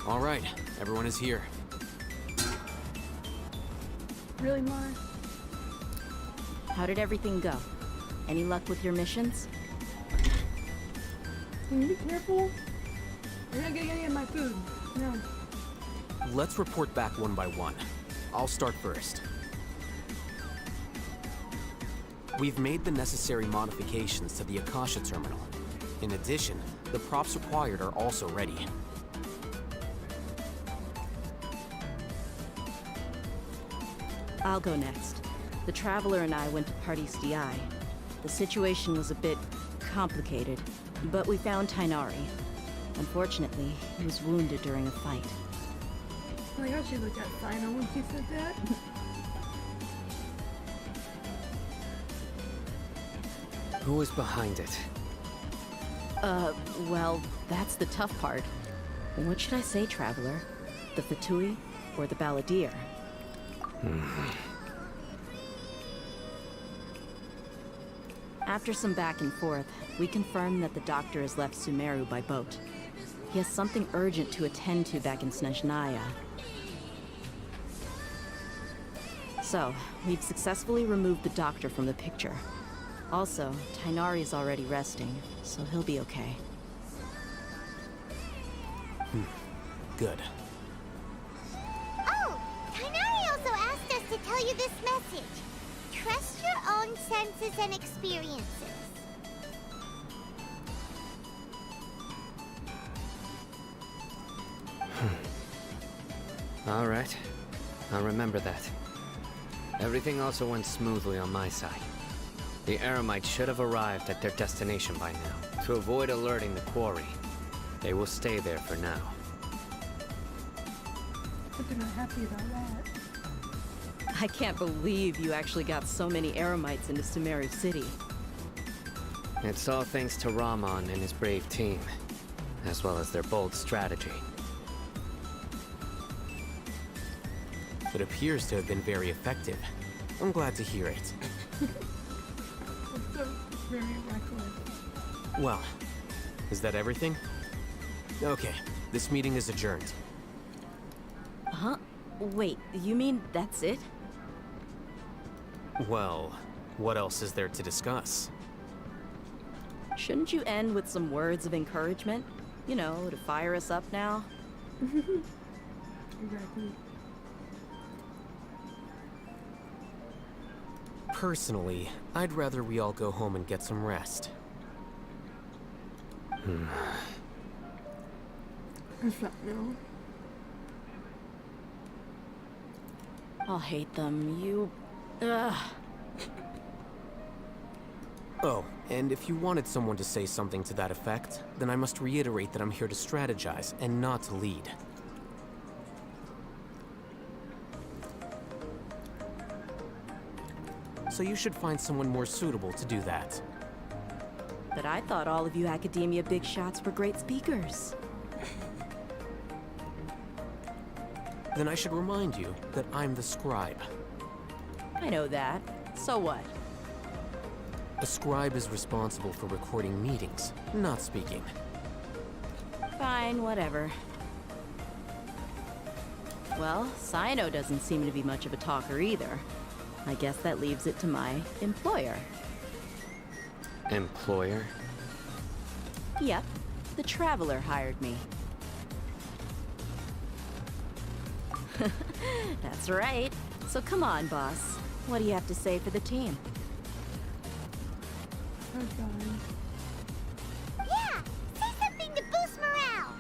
All right, everyone is here. Really, Mar? How did everything go? Any luck with your missions? Can you be careful? You're not getting any of my food. No. Let's report back one by one. I'll start first. We've made the necessary modifications to the Akasha terminal. In addition, the props required are also ready. I'll go next. The Traveler and I went to Party's DI. The situation was a bit complicated, but we found Tainari. Unfortunately, he was wounded during a fight. Oh my gosh, you looked at Final when she said that. Who was behind it? Well, that's the tough part. What should I say, Traveler? The Fatui or the Balladeer? After some back and forth, we confirmed that the doctor has left Sumeru by boat. He has something urgent to attend to back in Snezhnaya. So, we've successfully removed the doctor from the picture. Also, Tainari's already resting, so he'll be okay. Good. Oh! Tainari also asked us to tell you this message. Trust your own senses and experiences. All right. I'll remember that. Everything also went smoothly on my side. The Eremites should have arrived at their destination by now. To avoid alerting the quarry, they will stay there for now. But they're not happy about that. I can't believe you actually got so many Eremites into Sumeru City. It's all thanks to Rahman and his brave team, as well as their bold strategy. It appears to have been very effective. I'm glad to hear it. So very reckless. Well, is that everything? Okay, this meeting is adjourned. Huh? Wait, you mean that's it? Well, what else is there to discuss? Shouldn't you end with some words of encouragement? You know, to fire us up now? Exactly. Personally, I'd rather we all go home and get some rest. That's not no. I'll hate them. You... Ugh. Oh, and if you wanted someone to say something to that effect, then I must reiterate that I'm here to strategize and not to lead. So you should find someone more suitable to do that. But I thought all of you Academia big shots were great speakers. Then I should remind you that I'm the scribe. I know that. So what? A scribe is responsible for recording meetings, not speaking. Fine, whatever. Well, Sino doesn't seem to be much of a talker either. I guess that leaves it to my employer. Employer? Yep, the Traveler hired me. That's right. So come on, boss. What do you have to say for the team? Oh god. Yeah! Say something to boost morale!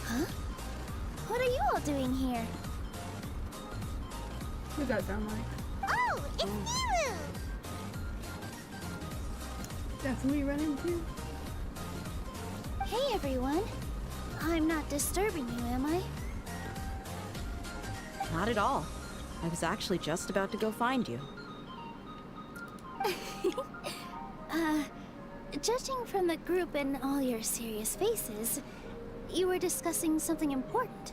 Huh? What are you all doing here? What does that sound like? Oh, it's Nilu! That's who we run into? Hey everyone. I'm not disturbing you, am I? Not at all. I was actually just about to go find you. Judging from the group and all your serious faces, you were discussing something important,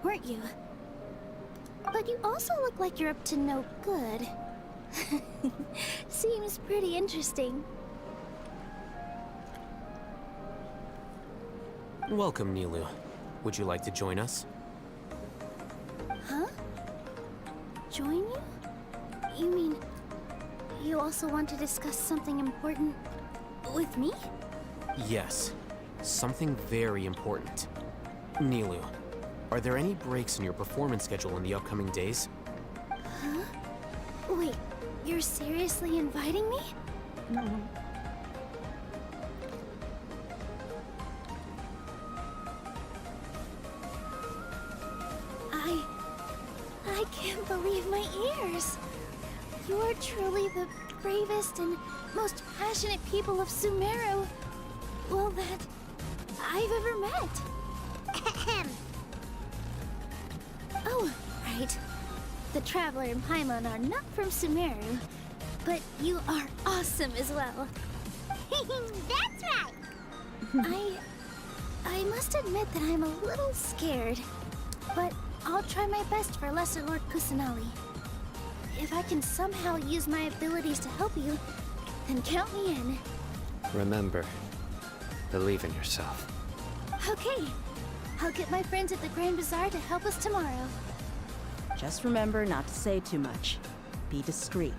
weren't you? But you also look like you're up to no good. Seems pretty interesting. Welcome, Nilu. Would you like to join us? Huh? Join you? You mean you also want to discuss something important with me? Yes. Something very important. Nilu, are there any breaks in your performance schedule in the upcoming days? Huh? Wait, You're seriously inviting me? No. I can't believe my ears. You're truly the bravest and most passionate people of Sumeru, well, that I've ever met. Oh, right. The Traveler and Paimon are not from Sumeru, but you are awesome as well. That's right! I must admit that I'm a little scared, but I'll try my best for Lesser Lord Kusanali. If I can somehow use my abilities to help you, then count me in. Remember, believe in yourself. Okay, I'll get my friends at the Grand Bazaar to help us tomorrow. Just remember not to say too much. Be discreet.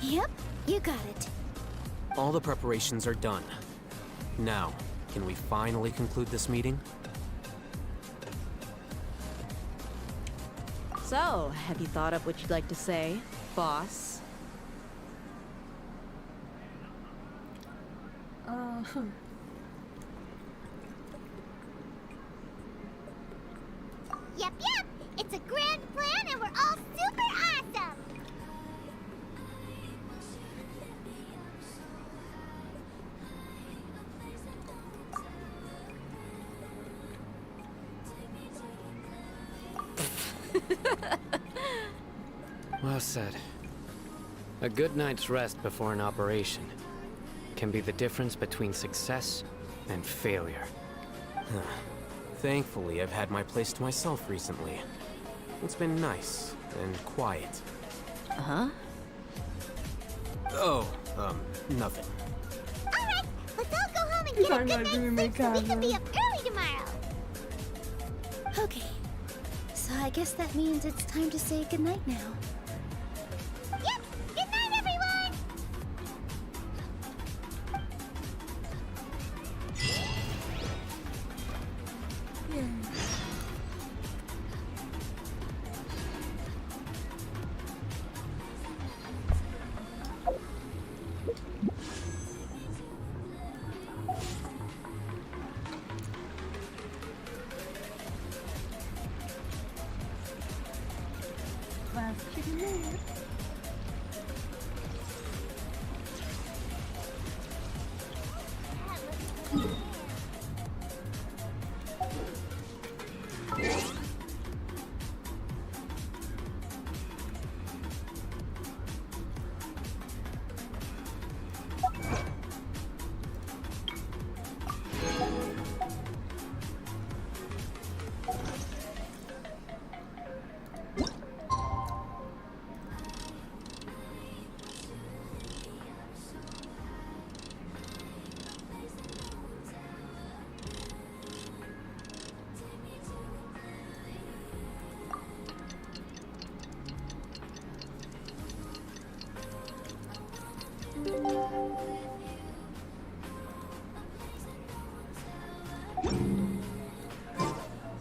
Yep, you got it. All the preparations are done. Now, can we finally conclude this meeting? So, have you thought up what you'd like to say, boss? Yep, it's a grand plan and we're all super awesome! Well said. A good night's rest before an operation can be the difference between success and failure. Thankfully, I've had my place to myself recently. It's been nice and quiet. Uh-huh? Oh, nothing. Alright, let's all go home and get a good night's sleep so we can be up early tomorrow! Okay, so I guess that means it's time to say goodnight now. Yep! Good night, everyone!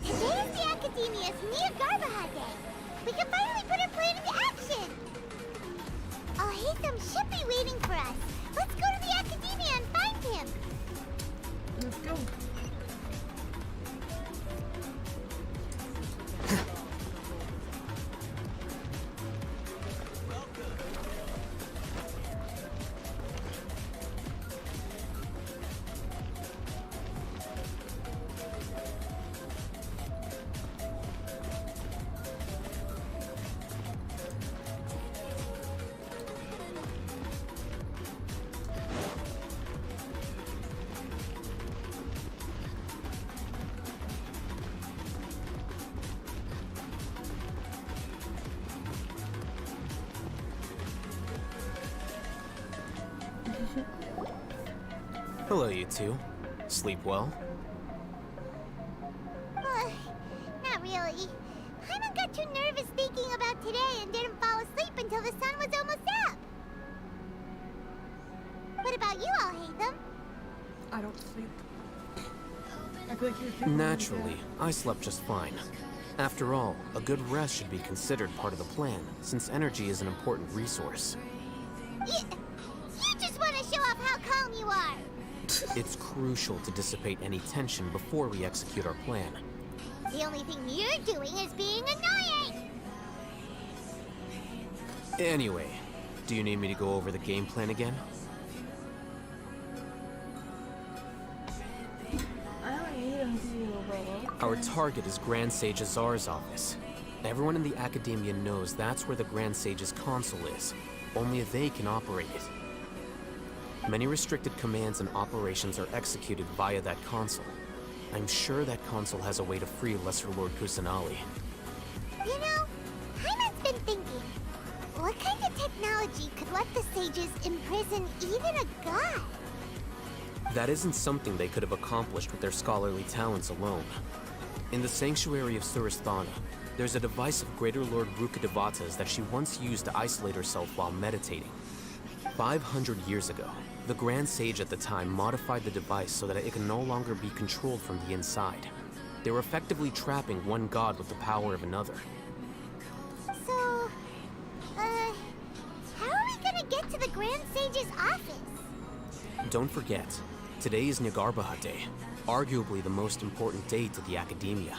Today's the Academia's Nia Garbaha Day. We can finally put our plan into action. Alhaithem should be waiting for us. Let's go to the Academia and find him. Let's go. Hello, you two. Sleep well? Not really. Paimon got too nervous thinking about today and didn't fall asleep until the sun was almost up. What about you, Alhaithem? I don't sleep. I feel like you're sleeping. Naturally, I slept just fine. After all, a good rest should be considered part of the plan, since energy is an important resource. It's crucial to dissipate any tension before we execute our plan. The only thing you're doing is being annoying! Anyway, do you need me to go over the game plan again? I don't need him to, bro. Our target is Grand Sage Azar's office. Everyone in the Academia knows that's where the Grand Sage's console is. Only they can operate it. Many restricted commands and operations are executed via that console. I'm sure that console has a way to free Lesser Lord Kusanali. You know, Paimon's been thinking, what kind of technology could let the sages imprison even a god? That isn't something they could have accomplished with their scholarly talents alone. In the Sanctuary of Surasthana, there's a device of Greater Lord Rukkhadevata's that she once used to isolate herself while meditating. 500 years ago, the Grand Sage at the time modified the device so that it can no longer be controlled from the inside. They were effectively trapping one god with the power of another. So, how are we gonna get to the Grand Sage's office? Don't forget, today is Nyagarbha Day, arguably the most important day to the Academia.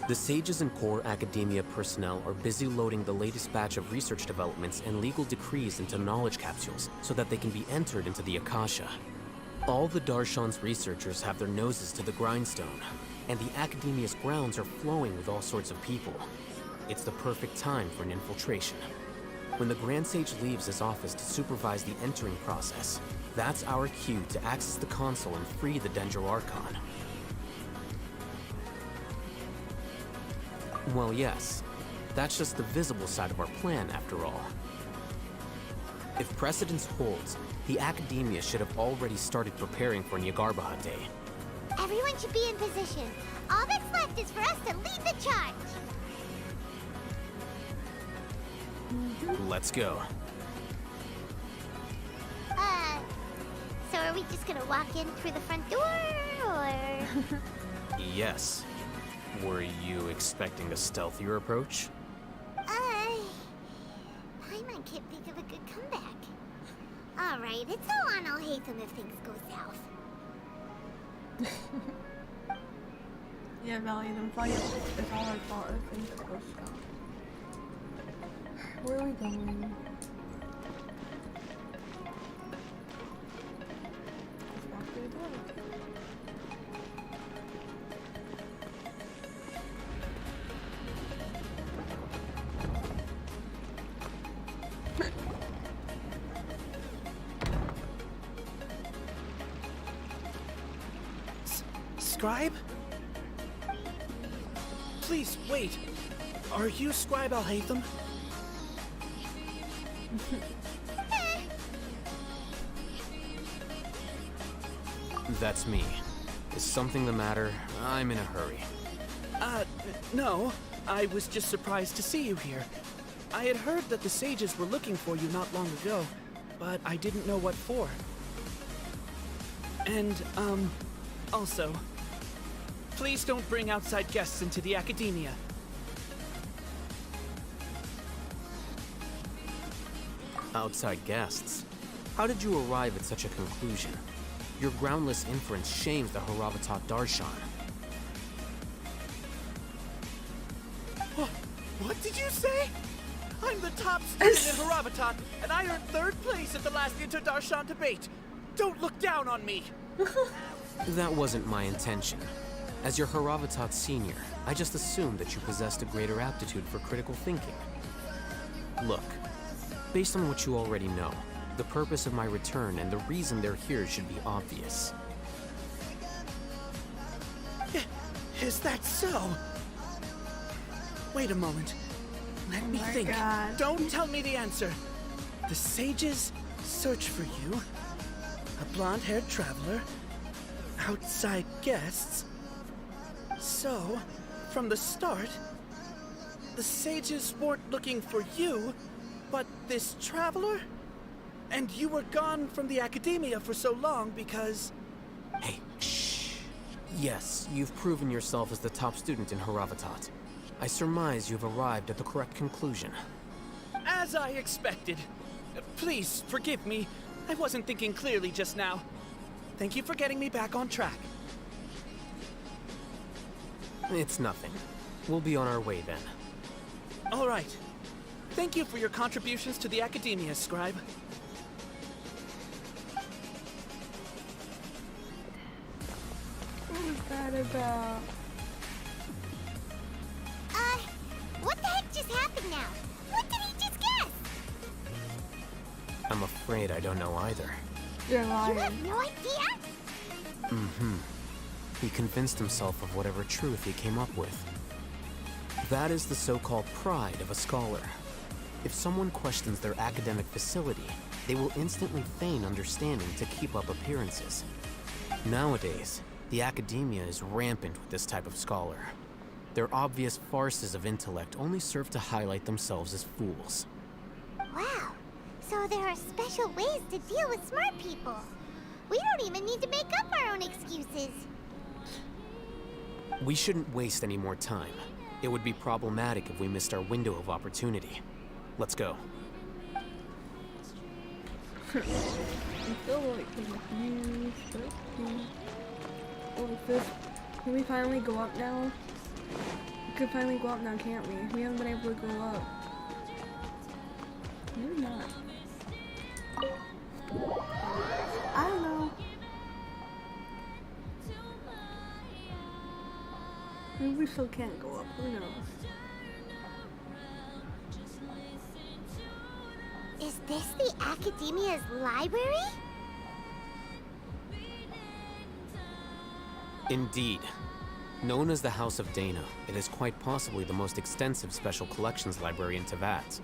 The sages and core Academia personnel are busy loading the latest batch of research developments and legal decrees into knowledge capsules so that they can be entered into the Akasha. All the Darshan's researchers have their noses to the grindstone, and the Academia's grounds are flowing with all sorts of people. It's the perfect time for an infiltration. When the Grand Sage leaves his office to supervise the entering process, that's our cue to access the console and free the Dendro Archon. Well, yes. That's just the visible side of our plan, after all. If precedence holds, the Academia should have already started preparing for Nyagarbha Day. Everyone should be in position. All that's left is for us to lead the charge. Let's go. So are we just gonna walk in through the front door, or...? Yes. Were you expecting a stealthier approach? Paimon can't think of a good comeback. Alright, it's all on Alhaithem if things go south. Yeah, Valley, it's all our fault if things go south. Where are we going? Let's walk through the door. Scribe? Please, wait. Are you Scribe Alhaithem? That's me. Is something the matter? I'm in a hurry. No. I was just surprised to see you here. I had heard that the sages were looking for you not long ago, but I didn't know what for. And, also, please don't bring outside guests into the Academia. Outside guests? How did you arrive at such a conclusion? Your groundless inference shames the Haravatat Darshan. What did you say? I'm the top student in Haravatat, and I earned 3rd place at the last Inter-Darshan debate. Don't look down on me. That wasn't my intention. As your Haravatat senior, I just assumed that you possessed a greater aptitude for critical thinking. Look, based on what you already know, the purpose of my return and the reason they're here should be obvious. Is that so? Wait a moment. Let me think. God. Don't tell me the answer. The sages search for you. A blonde-haired traveler. Outside guests. So, from the start, the sages weren't looking for you, but this traveler? And you were gone from the Academia for so long because... Hey, shh. Yes, you've proven yourself as the top student in Haravatat. I surmise you've arrived at the correct conclusion. As I expected. Please, forgive me. I wasn't thinking clearly just now. Thank you for getting me back on track. It's nothing. We'll be on our way then. All right. Thank you for your contributions to the Academia, Scribe. What was that about? What the heck just happened now? What did he just guess? I'm afraid I don't know either. You're lying. You have no idea? Mm-hmm. He convinced himself of whatever truth he came up with. That is the so-called pride of a scholar. If someone questions their academic facility, they will instantly feign understanding to keep up appearances. Nowadays, the academia is rampant with this type of scholar. Their obvious farces of intellect only serve to highlight themselves as fools. Wow. So there are special ways to deal with smart people. We don't even need to make up our own excuses. We shouldn't waste any more time. It would be problematic if we missed our window of opportunity. Let's go. I'm still like confused. Oh, is this? Can we finally go up now? We could finally go up now, can't we? We haven't been able to go up. Maybe not. I don't know. Maybe we still can't go up. Who knows? Is this the Academia's library? Indeed. Known as the House of Deyha, it is quite possibly the most extensive special collections library in Teyvat.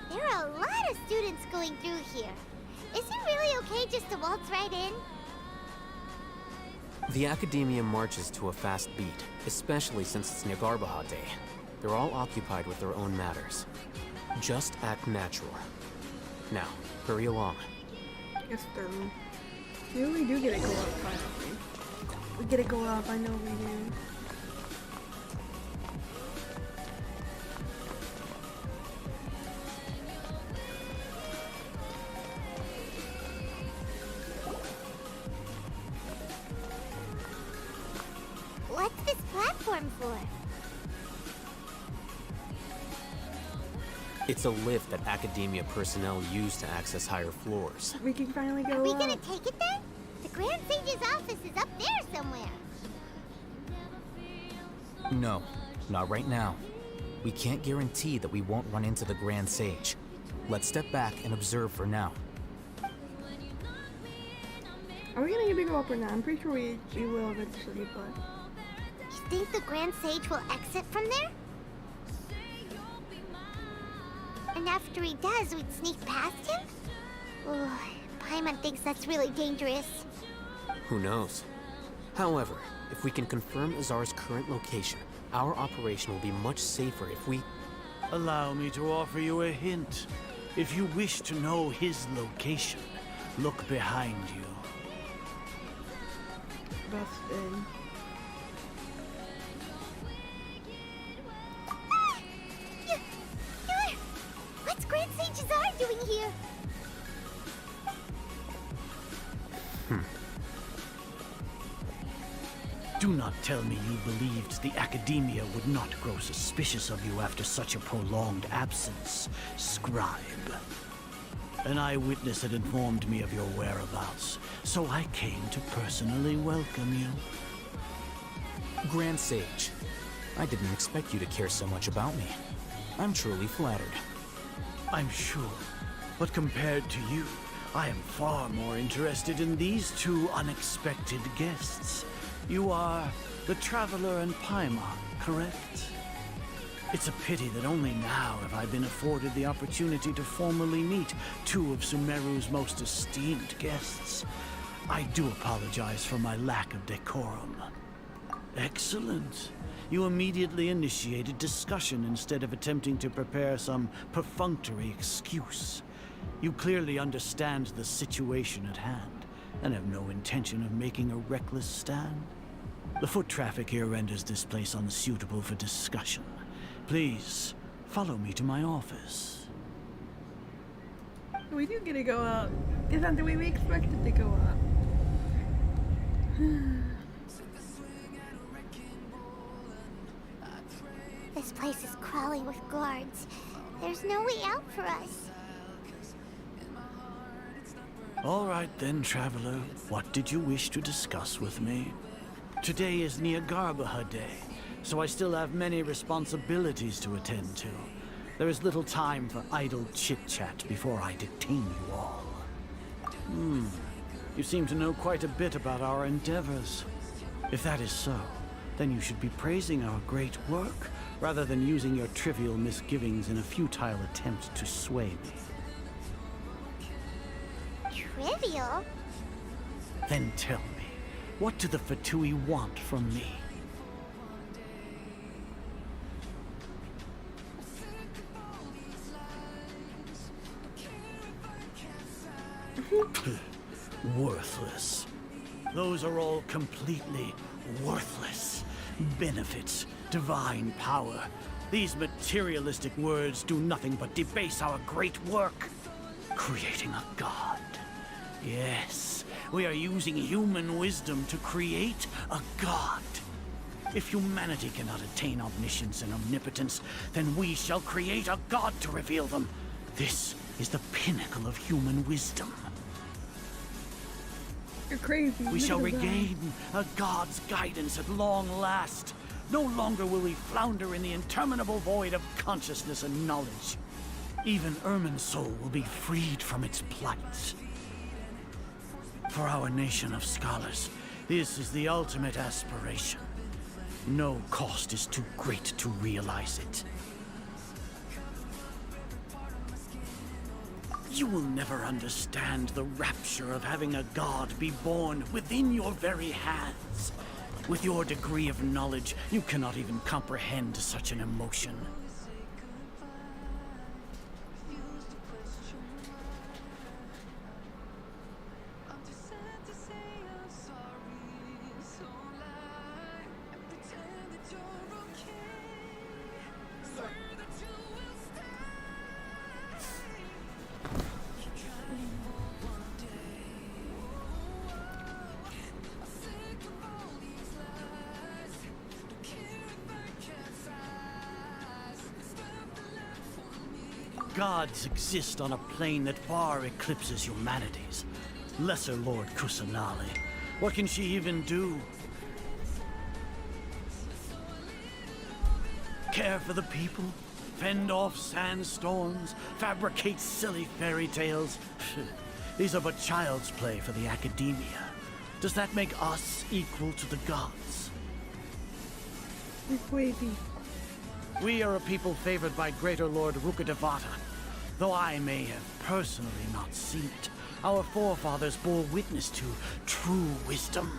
There are a lot of students going through here. Is it really okay just to waltz right in? The Academia marches to a fast beat, especially since it's Nagarbaha Day. They're all occupied with their own matters. Just act natural. Now, hurry along. Yes, we really do get to go up finally. We get to go up, I know we do. What's this platform for? It's a lift that Academia personnel use to access higher floors. We can finally go Are we up. gonna take it then? The Grand Sage's office is up there somewhere. No, not right now. We can't guarantee that we won't run into the Grand Sage. Let's step back and observe for now. Are we gonna get to go up or not? I'm pretty sure we will eventually, but... You think the Grand Sage will exit from there? And after he does, we'd sneak past him? Ooh, Paimon thinks that's really dangerous. Who knows? However, if we can confirm Azar's current location, our operation will be much safer if we... Allow me to offer you a hint. If you wish to know his location, look behind you. Busted. What's Grand Sage Azar doing here? Do not tell me you believed the Academia would not grow suspicious of you after such a prolonged absence, Scribe. An eyewitness had informed me of your whereabouts, so I came to personally welcome you. Grand Sage, I didn't expect you to care so much about me. I'm truly flattered. I'm sure, but compared to you, I am far more interested in these two unexpected guests. You are the Traveler and Paimon, correct? It's a pity that only now have I been afforded the opportunity to formally meet two of Sumeru's most esteemed guests. I do apologize for my lack of decorum. Excellent. You immediately initiated discussion instead of attempting to prepare some perfunctory excuse. You clearly understand the situation at hand and have no intention of making a reckless stand. The foot traffic here renders this place unsuitable for discussion. Please, follow me to my office. We do get to go up. Is that the way we expected to go up? This place is crawling with guards. There's no way out for us. All right then, traveler. What did you wish to discuss with me? Today is Niagarbaha Day, so I still have many responsibilities to attend to. There is little time for idle chit-chat before I detain you all. You seem to know quite a bit about our endeavors. If that is so, then you should be praising our great work, rather than using your trivial misgivings in a futile attempt to sway me. Trivial? Then tell me, what do the Fatui want from me? Worthless. Those are all completely worthless. Benefits, divine power. These materialistic words do nothing but debase our great work. Creating a god. Yes, we are using human wisdom to create a god. If humanity cannot attain omniscience and omnipotence, then we shall create a god to reveal them. This is the pinnacle of human wisdom. You're crazy. We shall regain a god's guidance at long last. No longer will we flounder in the interminable void of consciousness and knowledge. Even Irminsul will be freed from its plight. For our nation of scholars, this is the ultimate aspiration. No cost is too great to realize it. You will never understand the rapture of having a god be born within your very hands. With your degree of knowledge, you cannot even comprehend such an emotion. Gods exist on a plane that far eclipses humanity's. Lesser Lord Kusanali. What can she even do? Care for the people? Fend off sandstorms? Fabricate silly fairy tales? These are but child's play for the academia. Does that make us equal to the gods? We are a people favored by Greater Lord Rukadevata. Though I may have personally not seen it, our forefathers bore witness to true wisdom.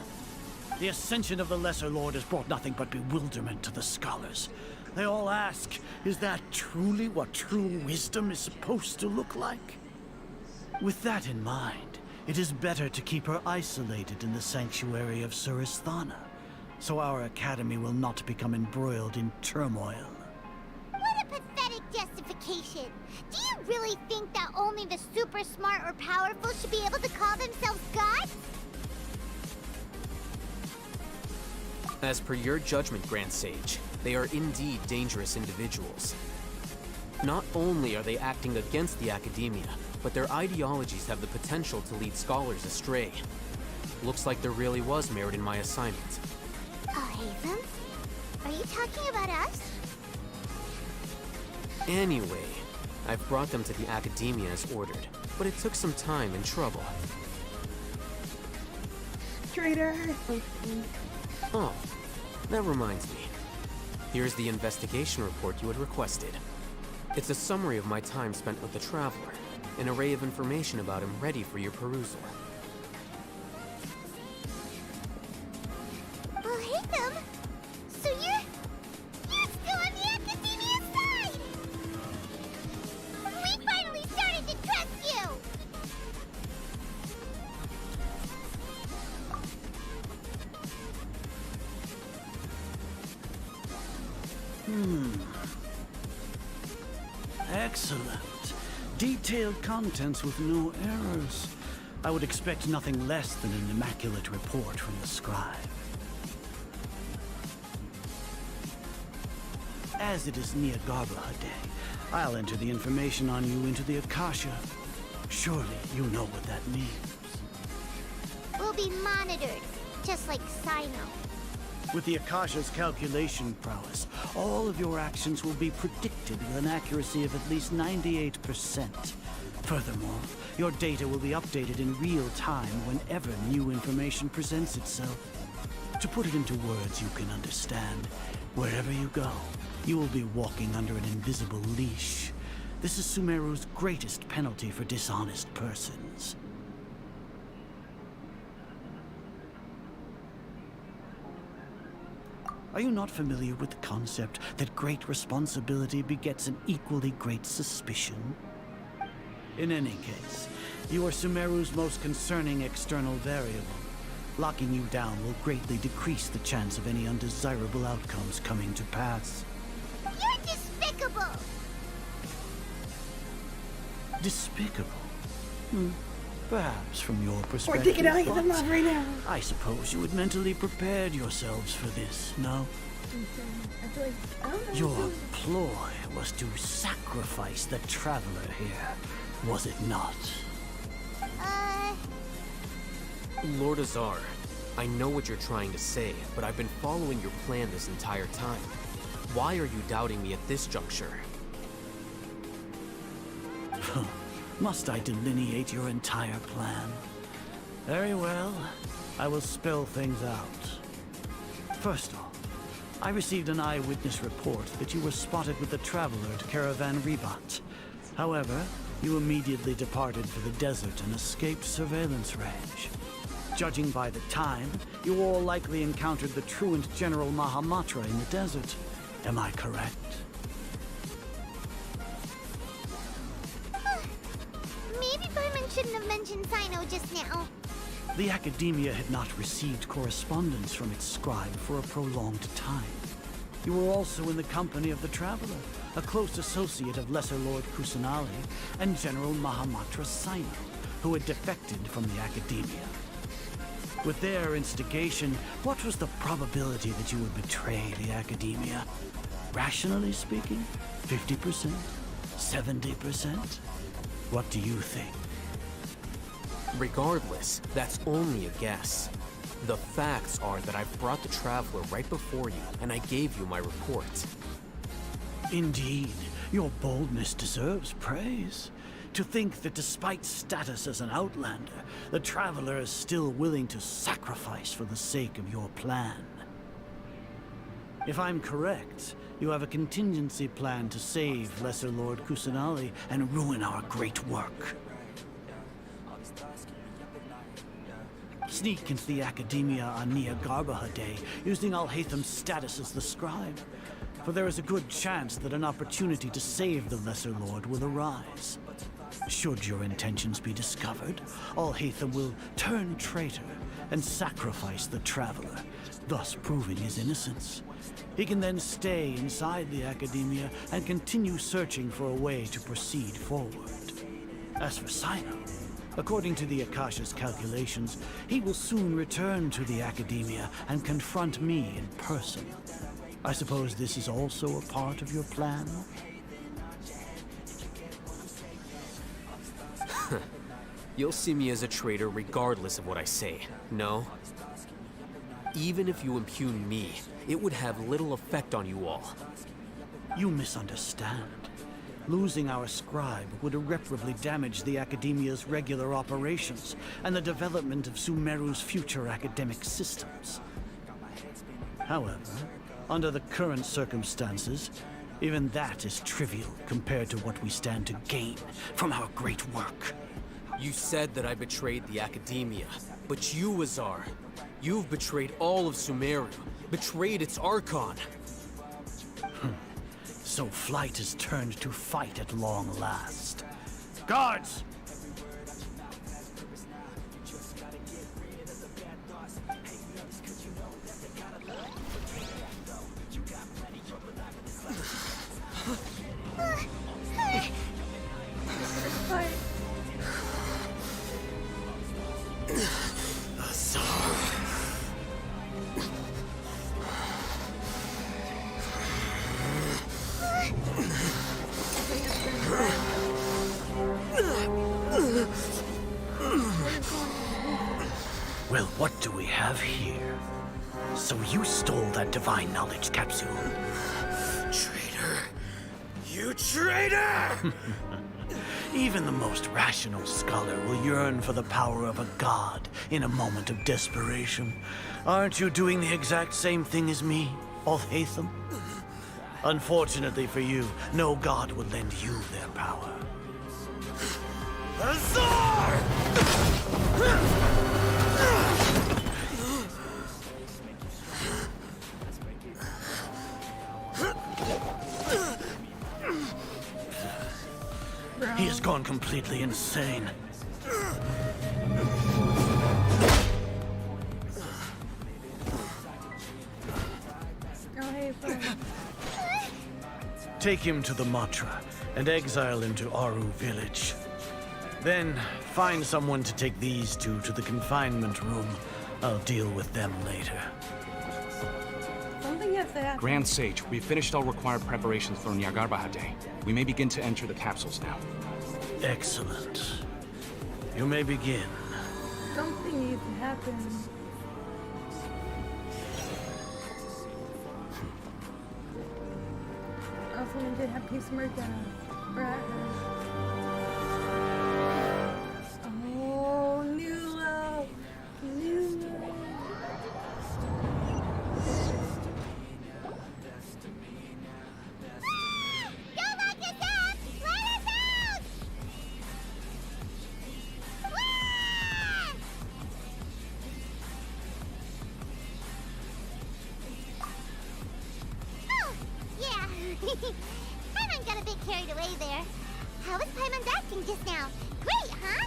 The ascension of the Lesser Lord has brought nothing but bewilderment to the scholars. They all ask, is that truly what true wisdom is supposed to look like? With that in mind, it is better to keep her isolated in the sanctuary of Surasthana, so our academy will not become embroiled in turmoil. What a pathetic justification! Do you really think that only the super smart or powerful should be able to call themselves gods? As per your judgment, Grand Sage, they are indeed dangerous individuals. Not only are they acting against the academia, but their ideologies have the potential to lead scholars astray. Looks like there really was merit in my assignment. Alhaithem? Are you talking about us? Anyway, I've brought them to the academia as ordered, but it took some time and trouble. Traitor! Oh, that reminds me. Here's the investigation report you had requested. It's a summary of my time spent with the Traveler, an array of information about him ready for your perusal. Alhaithem? So you're still on the academia side! We finally started to trust you! Excellent. Detailed contents with no errors. I would expect nothing less than an immaculate report from the scribe. As it is near Garbaha Day, I'll enter the information on you into the Akasha. Surely you know what that means. We'll be monitored, just like Sino. With the Akasha's calculation prowess, all of your actions will be predicted with an accuracy of at least 98%. Furthermore, your data will be updated in real time whenever new information presents itself. To put it into words you can understand, wherever you go, you will be walking under an invisible leash. This is Sumeru's greatest penalty for dishonest persons. Are you not familiar with the concept that great responsibility begets an equally great suspicion? In any case, you are Sumeru's most concerning external variable. Locking you down will greatly decrease the chance of any undesirable outcomes coming to pass. You're despicable! Despicable? Perhaps from your perspective. We're taking out but the love right now. I suppose you had mentally prepared yourselves for this, no? I feel like, I don't know. Your ploy was to sacrifice the traveler here, was it not? Lord Azar, I know what you're trying to say, but I've been following your plan this entire time. Why are you doubting me at this juncture? Must I delineate your entire plan? Very well. I will spell things out. First off, I received an eyewitness report that you were spotted with the traveler at Caravan Ribat. However, you immediately departed for the desert and escaped surveillance range. Judging by the time, you all likely encountered the truant General Mahamatra in the desert. Am I correct? Maybe Paimon shouldn't have mentioned Sino just now. The Academia had not received correspondence from its scribe for a prolonged time. You were also in the company of the Traveler, a close associate of Lesser Lord Kusanali and General Mahamatra Sino, who had defected from the Academia. With their instigation, what was the probability that you would betray the Academia? Rationally speaking, 50%? 70%? What do you think? Regardless, that's only a guess. The facts are that I've brought the Traveler right before you, and I gave you my report. Indeed, your boldness deserves praise. To think that despite status as an outlander, the Traveler is still willing to sacrifice for the sake of your plan. If I'm correct, you have a contingency plan to save Lesser Lord Kusanali and ruin our great work. Sneak into the Academia on Nia Garbaha Day, using Alhaithem's status as the scribe. For there is a good chance that an opportunity to save the Lesser Lord will arise. Should your intentions be discovered, Alhaithem will turn traitor and sacrifice the Traveler, thus proving his innocence. He can then stay inside the Academia and continue searching for a way to proceed forward. As for Sino, according to the Akasha's calculations, he will soon return to the Academia and confront me in person. I suppose this is also a part of your plan? You'll see me as a traitor regardless of what I say, no? Even if you impugn me, it would have little effect on you all. You misunderstand. Losing our scribe would irreparably damage the Academia's regular operations and the development of Sumeru's future academic systems. However, under the current circumstances, even that is trivial compared to what we stand to gain from our great work. You said that I betrayed the Academia, but you, Azar, you've betrayed all of Sumeru, betrayed its Archon. So flight has turned to fight at long last. Guards! Well, what do we have here? So you stole that divine knowledge capsule. Traitor! You traitor! Even the most rational scholar will yearn for the power of a god in a moment of desperation. Aren't you doing the exact same thing as me, Alhaithem? Unfortunately for you, no god will lend you their power. Azar! He has gone completely insane. Take him to the Matra and exile him to Aru village. Then find someone to take these two to the confinement room. I'll deal with them later. Something has to happen. Grand Sage, we've finished all required preparations for Nyargarbaha Day. We may begin to enter the capsules now. Excellent. You may begin. Something needs to happen. I was gonna get happy smirk at her. Or at her. Oh, new love. New love. Don't lock yourself! Let us out! Oh, yeah. Paimon got a bit carried away there. How was Paimon's acting just now? Great, huh?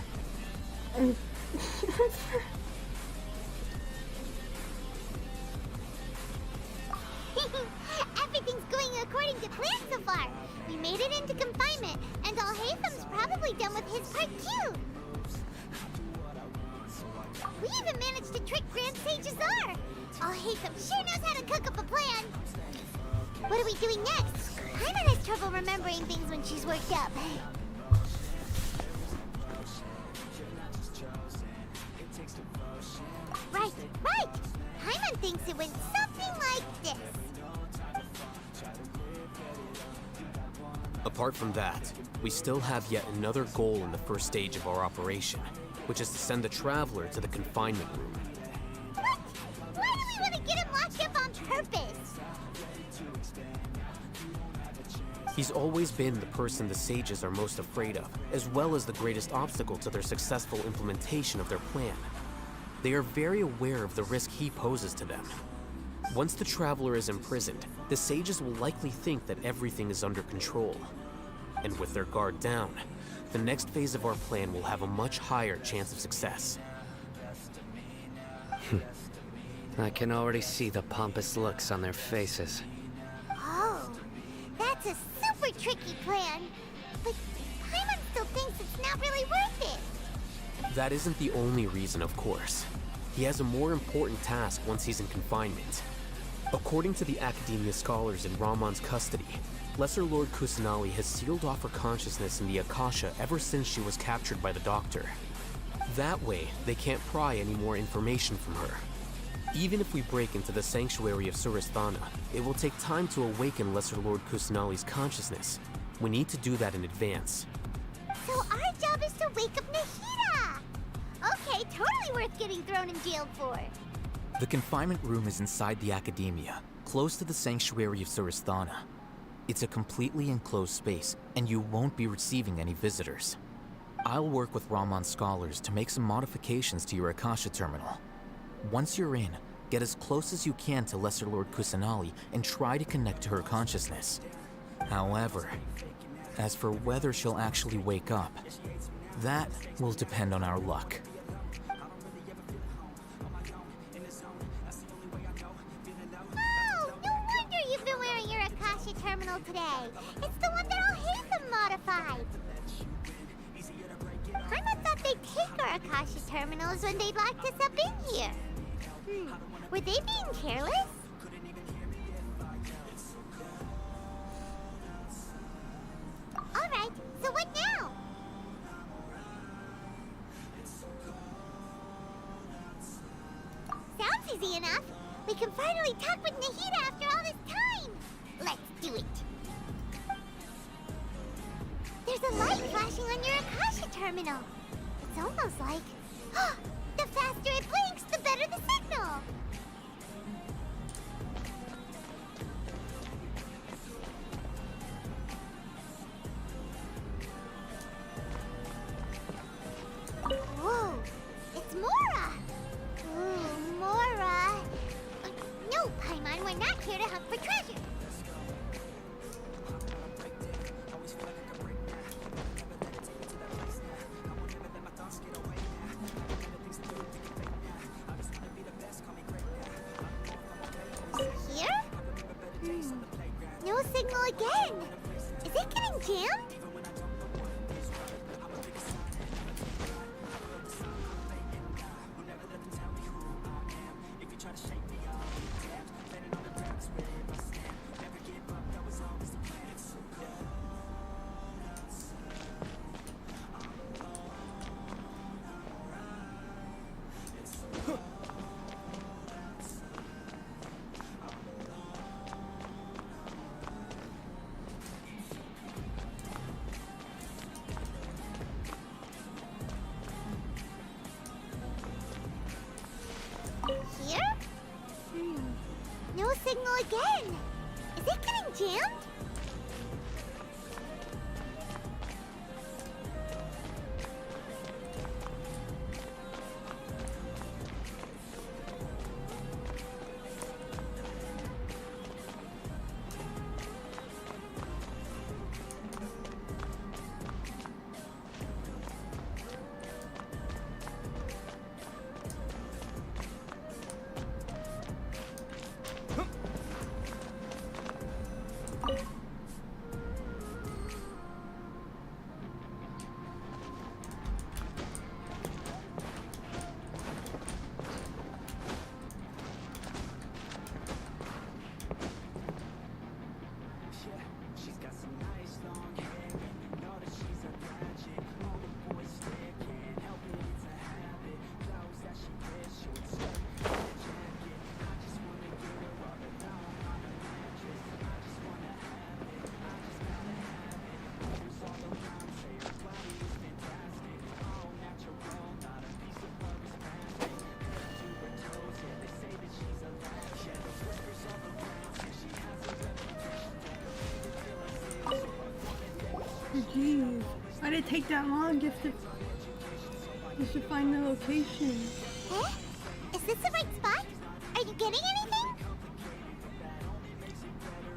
Everything's going according to plan so far. We made it into confinement, and Alhaithem's probably done with his part too. We even managed to trick Grand Sage Azar. Alhaithem sure knows how to cook up a plan. What are we doing next? Paimon has trouble remembering things when she's worked up. Right. Paimon thinks it went something like this. Apart from that, we still have yet another goal in the first stage of our operation, which is to send the Traveler to the confinement room. What? Why do we want to get him locked up on purpose? He's always been the person the sages are most afraid of, as well as the greatest obstacle to their successful implementation of their plan. They are very aware of the risk he poses to them. Once the Traveler is imprisoned, the sages will likely think that everything is under control. And with their guard down, the next phase of our plan will have a much higher chance of success. I can already see the pompous looks on their faces. Oh, that's a super tricky plan. But Paimon still thinks it's not really worth it. That isn't the only reason, of course. He has a more important task once he's in confinement. According to the Academia scholars in Ramon's custody, Lesser Lord Kusanali has sealed off her consciousness in the Akasha ever since she was captured by the Doctor. That way, they can't pry any more information from her. Even if we break into the Sanctuary of Surasthana, it will take time to awaken Lesser Lord Kusanali's consciousness. We need to do that in advance. So our job is to wake up Nahida! Okay, totally worth getting thrown in jail for. The confinement room is inside the Academia, close to the Sanctuary of Surasthana. It's a completely enclosed space, and you won't be receiving any visitors. I'll work with Ramon's scholars to make some modifications to your Akasha terminal. Once you're in, get as close as you can to Lesser Lord Kusanali and try to connect to her consciousness. However, as for whether she'll actually wake up, that will depend on our luck. Oh, no wonder you've been wearing your Akasha terminal today. It's the one that Alhaitham modified. Paimon thought they'd take our Akasha terminals when they locked us up in here. Were they being careless? Alright, so what now? Sounds easy enough. We can finally talk with Nahida after all this time. Let's do it. There's a light flashing on your Akasha terminal. It's almost like... the faster it blinks, the better the signal. Whoa, it's Mora! Ooh, Mora! No, Paimon, we're not here to hunt for treasure. Here? No signal again. Is it getting jammed? Here? No signal again. Is it getting jammed? Jeez, why did it take that long just to find the location? Eh? Is this the right spot? Are you getting anything?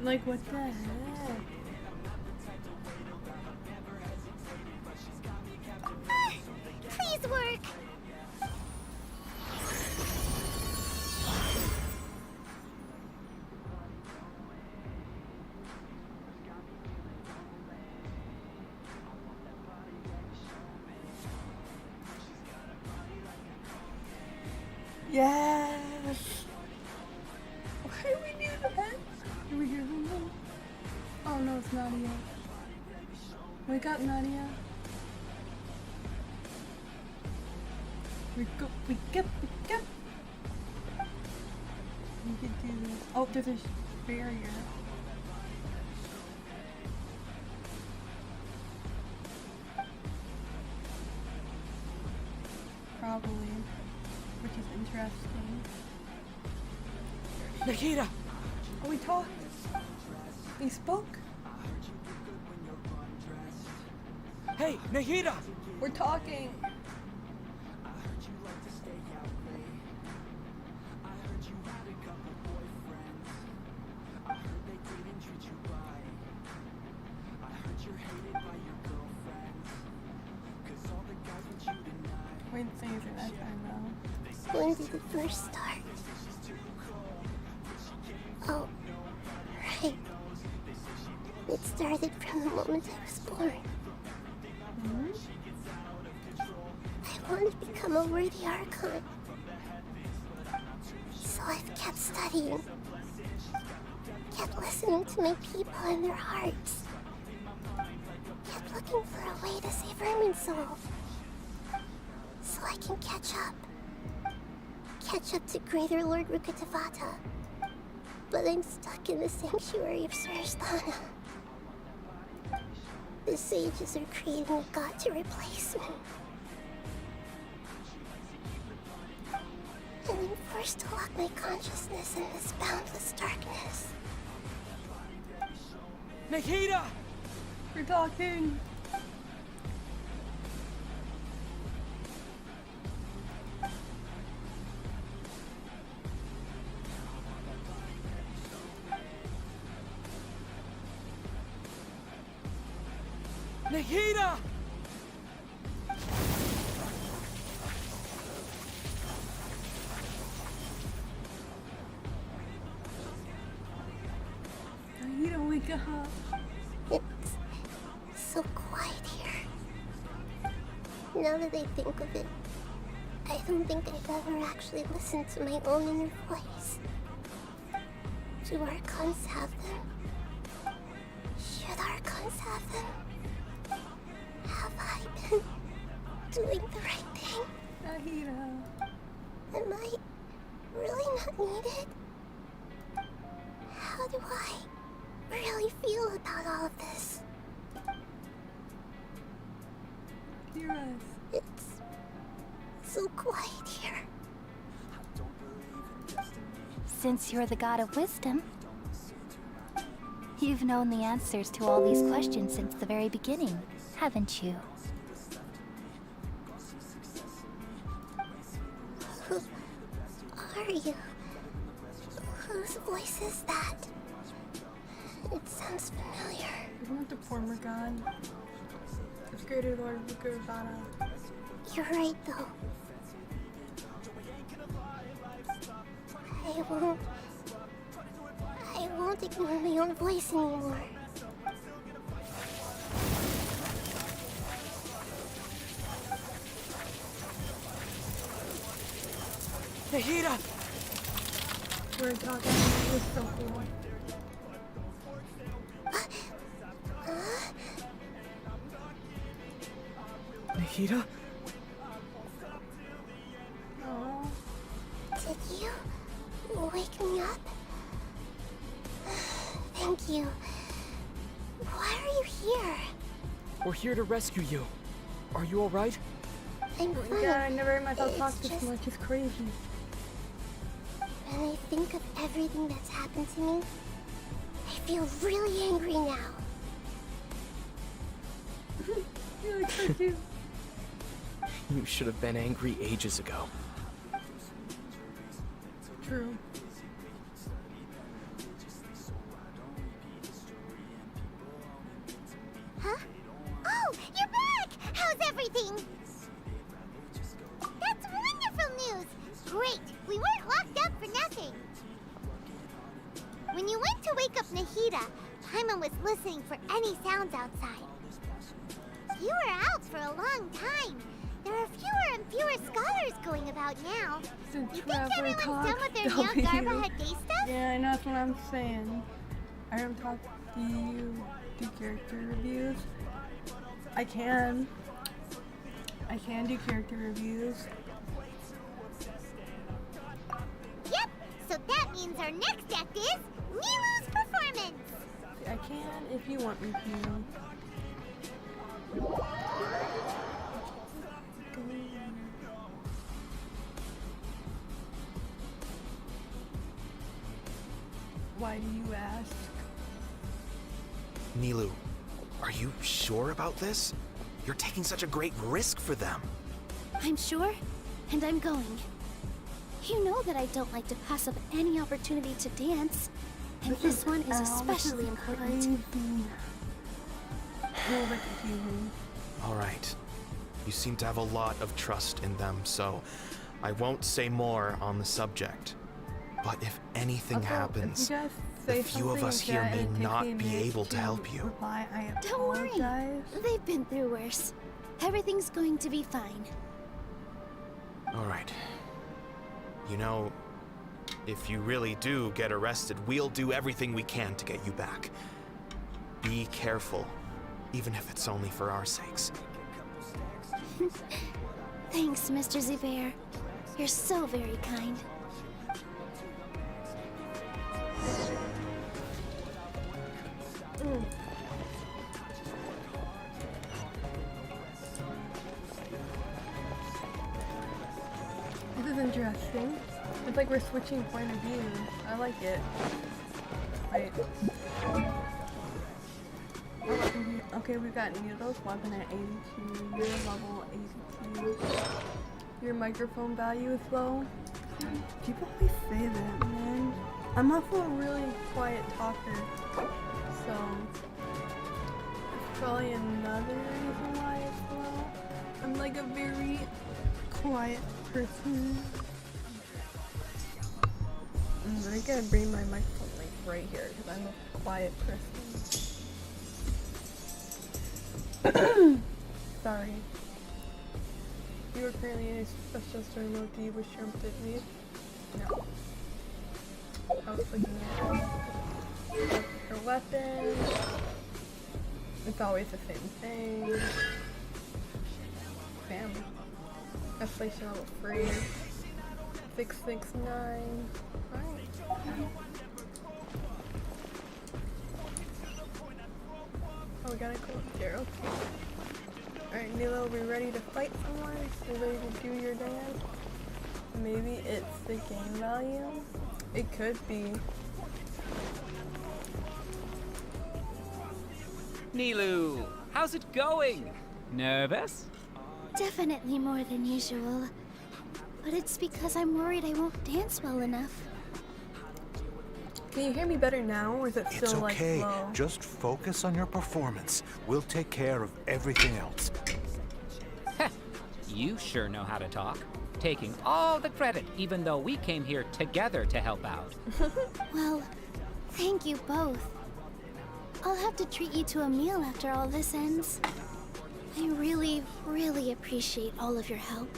Like what the heck? Please work. Yes! Why do we do that? Do we hear them? Oh no, it's Nadia. Wake up, Nadia. Wake up, wake up, wake up! We could do this. Oh, there's a barrier. Probably. Which is interesting. Nahida! Oh, we talked. We spoke. Hey, Nahida! We're talking. We didn't say anything that time though. When did it first start? Oh, right. It started from the moment I was born. I want to become a worthy Archon. So I've kept studying. Kept listening to my people and their hearts. Kept looking for a way to save Irminsul. So I can catch up. Catch up to Greater Lord Rukkhadevata. But I'm stuck in the sanctuary of Surasthana. The sages are creating a god to replace me. And I'm forced to lock my consciousness in this boundless darkness. Nahida! We're talking. Nahida! Nahida, wake up. It's so quiet here. Now that I think of it, I don't think I've ever actually listened to my own inner voice. Do Archons have them? Should Archons have them? Have I been doing the right thing? Nahida. Am I really not needed? How do I really feel about all of this? Hear us. It's so quiet here. Since you're the god of wisdom, you've known the answers to all these questions since the very beginning, haven't you? Who are you? Whose voice is that? It sounds familiar. Isn't it the former god? It's Greater Lord Rukkhadevata. You're right, though. I won't ignore my own voice anymore. Nahida! We're talking. It was so cool. Nahida? Oh. Did you wake me up? Thank you. Why are you here? We're here to rescue you. Are you alright? I'm Oh fine. my god, I never heard myself talk It's this much. It's crazy. When I think of everything that's happened to me, I feel really angry now. You look so cute. You should have been angry ages ago. True. Huh? Oh, you're back! How's everything? That's wonderful news! Great! We weren't locked up for nothing. When you went to wake up Nahida, Paimon was listening for any sounds outside. You were out for a long time. There are fewer and fewer scholars going about now. You think everyone's done with their young Garba had day stuff? Yeah, I know, that's what I'm saying. I don't talk to you, do character reviews. I can do character reviews. Yep, so that means our next act is Milu's performance. I can if you want me to. Why do you ask? Nilu, are you sure about this? You're taking such a great risk for them. I'm sure, and I'm going. You know that I don't like to pass up any opportunity to dance, and this one is especially important. All right. You seem to have a lot of trust in them, so I won't say more on the subject. But if anything happens, the few of us here may not be able to help you. Don't worry. They've been through worse. Everything's going to be fine. You know, if you really do get arrested, we'll do everything we can to get you back. Be careful, even if it's only for our sakes. Thanks, Mr. Zubair. You're so very kind. This is interesting. It's like we're switching point of view. I like it. Wait. Okay, we've got Needle's weapon at 82, your level 82. Your microphone value is low. People always say that, man. I'm also a really quiet talker, so it's probably another reason why it's low. I'm like a very quiet person. I gotta bring my microphone like right here because I'm a quiet person. Sorry. You are currently in a special story mode. Do you wish to jump to leave? No. I was looking at her weapon. It's always the same thing. Bam. Escalation level 3. 669. Alright. Oh, we gotta go up there. Okay. Alright, Nilo, are we ready to fight someone? You ready to do your dance? Maybe it's the game value? It could be. Nilu, how's it going? Nervous? Definitely more than usual. But it's because I'm worried I won't dance well enough. Can you hear me better now, or is it still It's okay. like low? Just focus on your performance. We'll take care of everything else. You sure know how to talk. Taking all the credit, even though we came here together to help out. Well, thank you both. I'll have to treat you to a meal after all this ends. I really, really appreciate all of your help.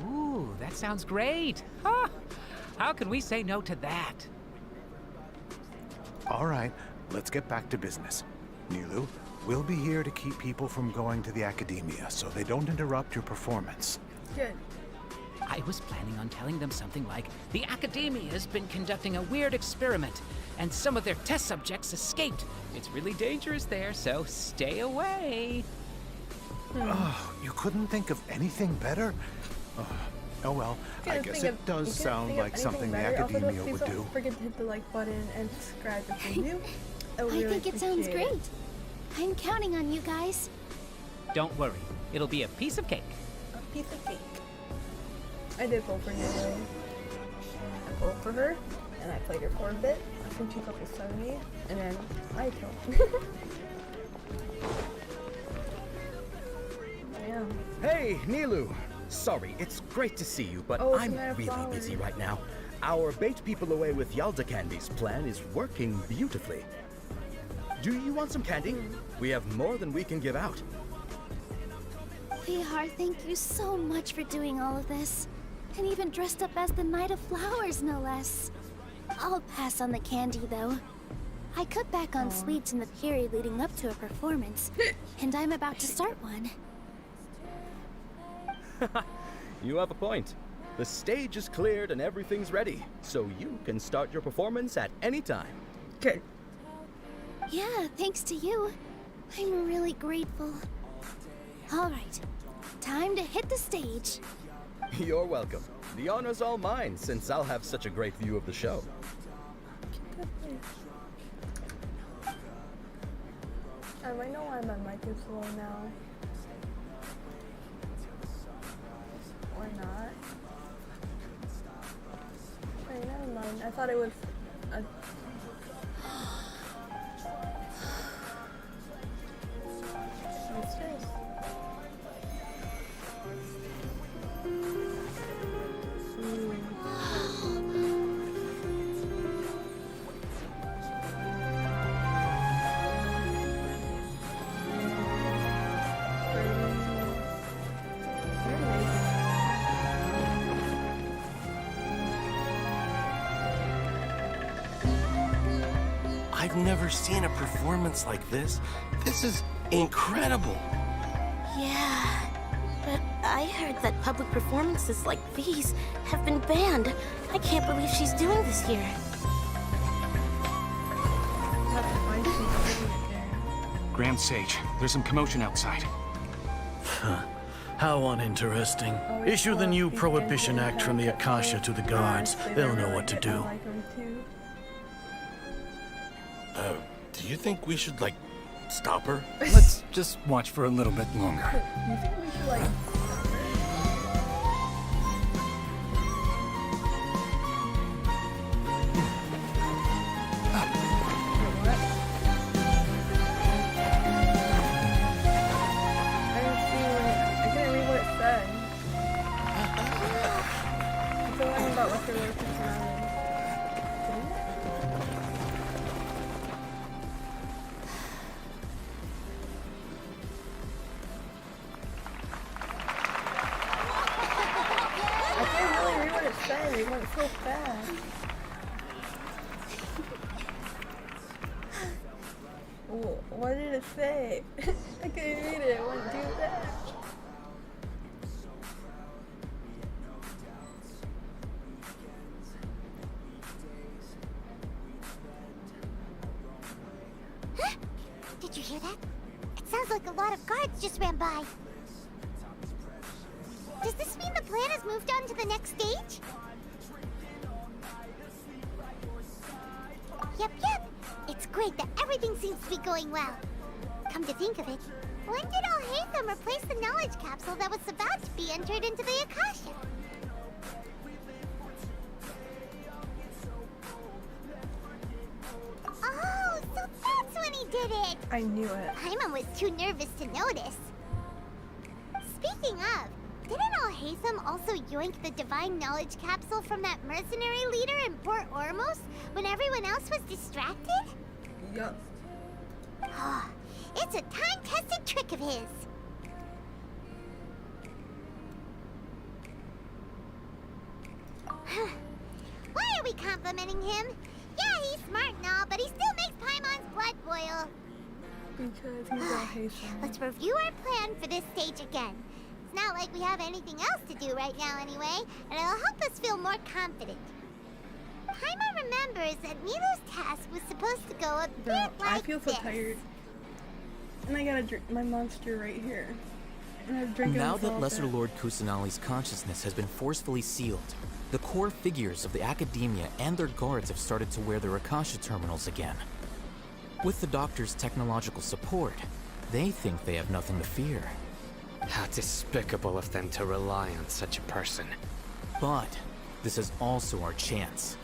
Ooh, that sounds great. Huh. How can we say no to that? All right, let's get back to business. Nilu, we'll be here to keep people from going to the academia so they don't interrupt your performance. Good. I was planning on telling them something like, the academia has been conducting a weird experiment, and some of their test subjects escaped. It's really dangerous there, so stay away. Oh, you couldn't think of anything better? Oh well, I guess it does sound like something the academia would do. Don't forget to hit the like button and subscribe if you do. I think it sounds great. I'm counting on you guys. Don't worry, it'll be a piece of cake. A piece of cake. I did vote for Nilu. I voted for her, and I played her for a bit. I think she's level 70, and then I killed. Damn. Hey, Nilu! Sorry, it's great to see you, but Oh, I'm Samara really Flowers. busy right now. Our bait people away with Yalda Candy's plan is working beautifully. Do you want some candy? We have more than we can give out. Deyha, thank you so much for doing all of this. And even dressed up as the Knight of Flowers, no less. I'll pass on the candy, though. I cut back on sweets in the period leading up to a performance, and I'm about to start one. You have a point. The stage is cleared and everything's ready, so you can start your performance at any time. Good. Yeah, thanks to you. I'm really grateful. All right, time to hit the stage. You're welcome. The honor's all mine, since I'll have such a great view of the show. I know why my mic is low now. Or not. Wait, never mind. I thought it was a... What's this? I've never seen a performance like this. This is incredible. Yeah, but I heard that public performances like these have been banned. I can't believe she's doing this here. Grand Sage, there's some commotion outside. How uninteresting. Issue the new Prohibition Act from the Akasha to the guards. They'll know what to do. Do you think we should, like, stop her? Let's just watch for a little bit longer. You think we should like it went so fast. What did it say? I couldn't read it. It wouldn't do that. Huh? Did you hear that? It sounds like a lot of guards just ran by. Does this mean the plan has moved on to the next stage? Yep. It's great that everything seems to be going well. Come to think of it, when did Alhaithem replace the knowledge capsule that was about to be entered into the Akasha? Oh, so that's when he did it! I knew it. Paimon was too nervous to notice. Speaking of, didn't Alhaithem also yoink the divine knowledge capsule from that mercenary leader in Port Ormos when everyone else was distracted? Yup. Oh, it's a time-tested trick of his. Why are we complimenting him? Yeah, he's smart and all, but he still makes Paimon's blood boil. Because he's Alhaithem. Let's review our plan for this stage again. It's not like we have anything else to do right now anyway, and it'll help us feel more confident. Paimon remembers that Milo's task was supposed to go a bit like I feel so this. tired. And I gotta drink my monster right here. And I'm drinking Now this that all Lesser day. Lord Kusanali's consciousness has been forcefully sealed, the core figures of the Academia and their guards have started to wear their Akasha terminals again. With the Doctor's technological support, they think they have nothing to fear. How despicable of them to rely on such a person. But this is also our chance.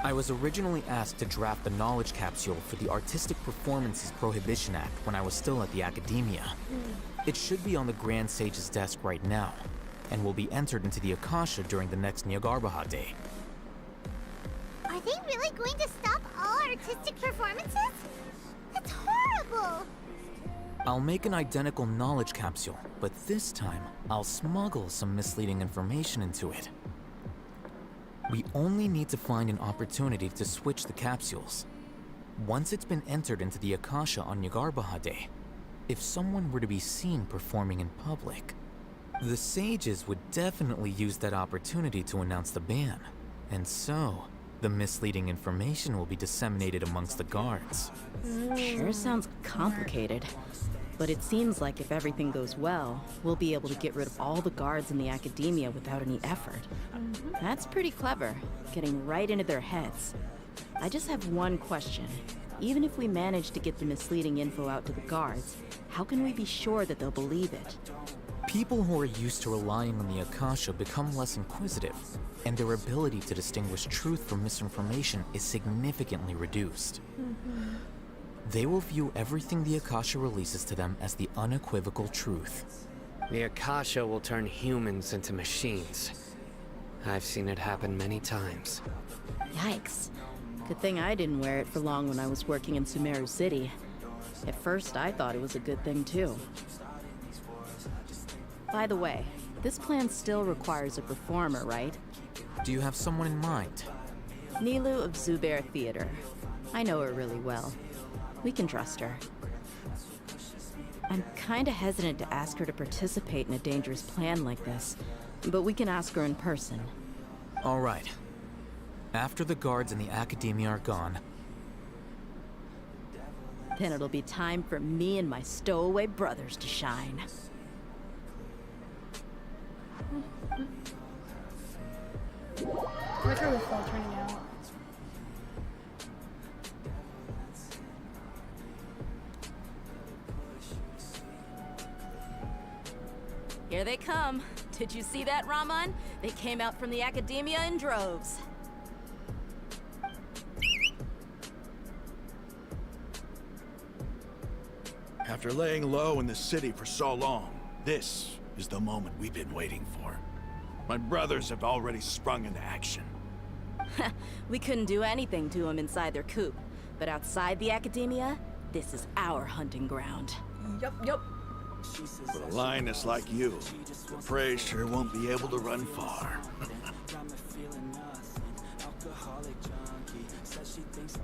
I was originally asked to draft the knowledge capsule for the Artistic Performances Prohibition Act when I was still at the Academia. It should be on the Grand Sage's desk right now, and will be entered into the Akasha during the next Nyargarbaha Day. Are they really going to stop all artistic performances? That's horrible! I'll make an identical knowledge capsule, but this time, I'll smuggle some misleading information into it. We only need to find an opportunity to switch the capsules. Once it's been entered into the Akasha on Nyargarbaha Day, if someone were to be seen performing in public, the sages would definitely use that opportunity to announce the ban. And so, the misleading information will be disseminated amongst the guards. Sure sounds complicated. But it seems like if everything goes well, we'll be able to get rid of all the guards in the Academia without any effort. That's pretty clever, getting right into their heads. I just have one question. Even if we manage to get the misleading info out to the guards, how can we be sure that they'll believe it? People who are used to relying on the Akasha become less inquisitive, and their ability to distinguish truth from misinformation is significantly reduced. They will view everything the Akasha releases to them as the unequivocal truth. The Akasha will turn humans into machines. I've seen it happen many times. Yikes. Good thing I didn't wear it for long when I was working in Sumeru City. At first, I thought it was a good thing too. By the way, this plan still requires a performer, right? Do you have someone in mind? Nilu of Zubair Theater. I know her really well. We can trust her. I'm kinda hesitant to ask her to participate in a dangerous plan like this, but we can ask her in person. All right. After the guards in the Academia are gone, then it'll be time for me and my stowaway brothers to shine. My car was still turning out. Here they come. Did you see that, Raman? They came out from the Academia in droves. After laying low in the city for so long, this is the moment we've been waiting for. My brothers have already sprung into action. We couldn't do anything to them inside their coop, but outside the Academia, this is our hunting ground. Yup. With a lioness like you, the prey sure won't be able to run far.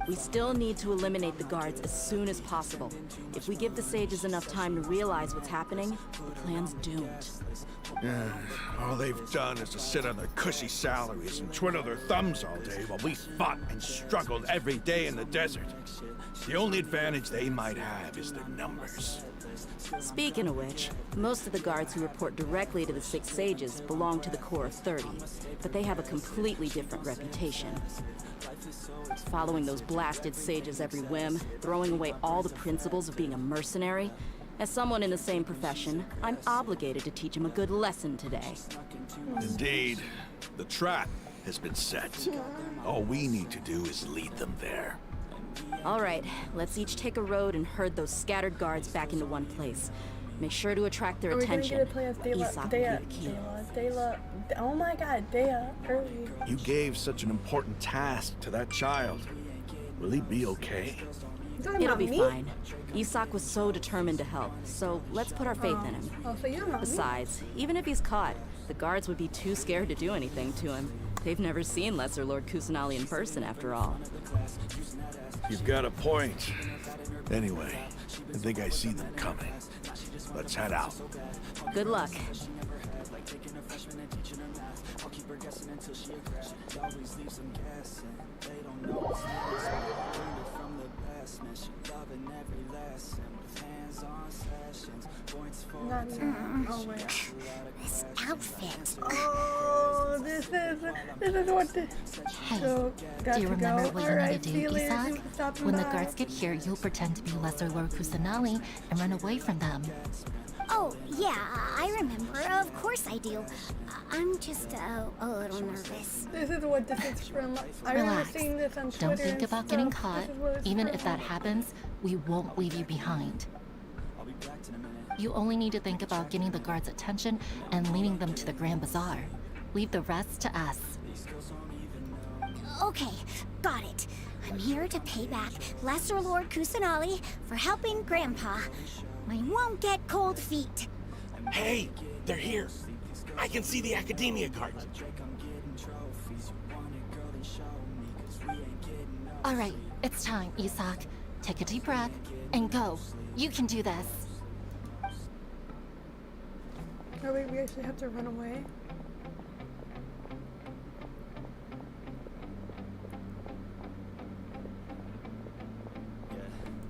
We still need to eliminate the guards as soon as possible. If we give the sages enough time to realize what's happening, the plan's doomed. All they've done is to sit on their cushy salaries and twiddle their thumbs all day while we fought and struggled every day in the desert. The only advantage they might have is their numbers. Speaking of which, most of the guards who report directly to the Six Sages belong to the Core of 30, but they have a completely different reputation. Following those blasted sages every whim, throwing away all the principles of being a mercenary. As someone in the same profession, I'm obligated to teach them a good lesson today. Indeed. The trap has been set. All we need to do is lead them there. All right, let's each take a road and herd those scattered guards back into one place. Make sure to attract their attention. Are we gonna get to play as Deyha? Oh my god, Deyha, early. You gave such an important task to that child. Will he be okay? It'll be fine. Isak was so determined to help, so let's put our faith in him. Oh, so you're not Besides, even if he's caught, the guards would be too scared to do anything to him. They've never seen Lesser Lord Kusanali in person, after all. You've got a point. Anyway, I think I see them coming. Let's head out. Good luck. This outfit. Oh, this is what the... Hey, so, do you remember what you need to do, see you later. Isak? Stop When the by. guards get here, you'll pretend to be Lesser Lord Kusanali and run away from them. Oh, yeah, I remember. Of course I do. I'm just a little nervous. This is what this is from. I remember Relax. seeing this on Twitter Don't think and about stuff. getting This caught. is what it's Even from. if that happens, we won't leave you behind. You only need to think about getting the guards' attention and leading them to the Grand Bazaar. Leave the rest to us. Okay, got it. I'm here to pay back Lesser Lord Kusanali for helping Grandpa. I won't get cold feet. Hey, they're here. I can see the Academia guards. All right, it's time, Isak. Take a deep breath and go. You can do this. Oh wait, we actually have to run away?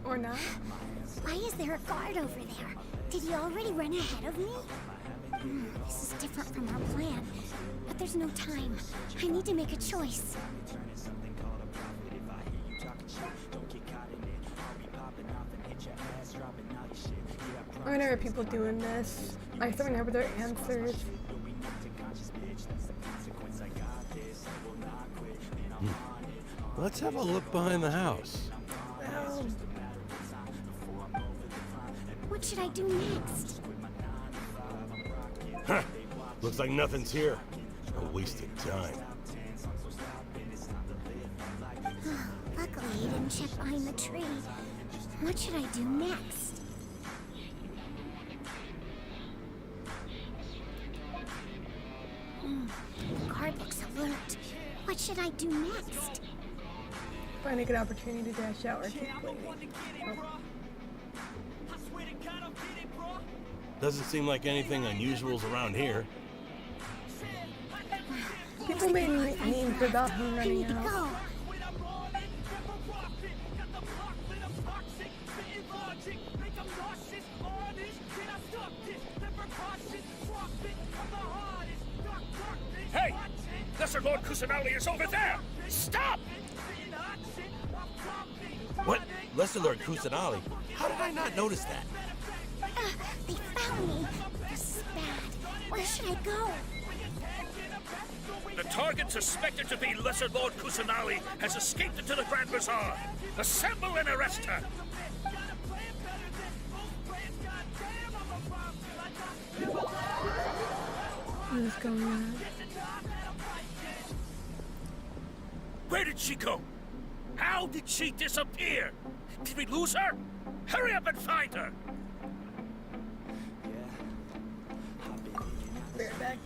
Or not? Why is there a guard over there? Did he already run ahead of me? This is different from our plan. But there's no time. I need to make a choice. I wonder if people doing this. I still remember their answers. Let's have a look behind the house. What should I do next? Huh. Looks like nothing's here. A waste of time. Luckily, he didn't check behind the tree. What should I do next? The guard looks alert. What should I do next? Find a good opportunity to dash out or keep waiting. Oh. Doesn't seem like anything unusual's around here. People made memes about him running out. Hey! Lesser Lord Kusanali is over there! Stop! What? Lesser Lord Kusanali? How did I not notice that? They found me. This is bad. Where should I go? The target suspected to be Lesser Lord Kusanali has escaped into the Grand Bazaar. Assemble and arrest her! What is going on? Where did she go? How did she disappear? Did we lose her? Hurry up and find her! Bear back.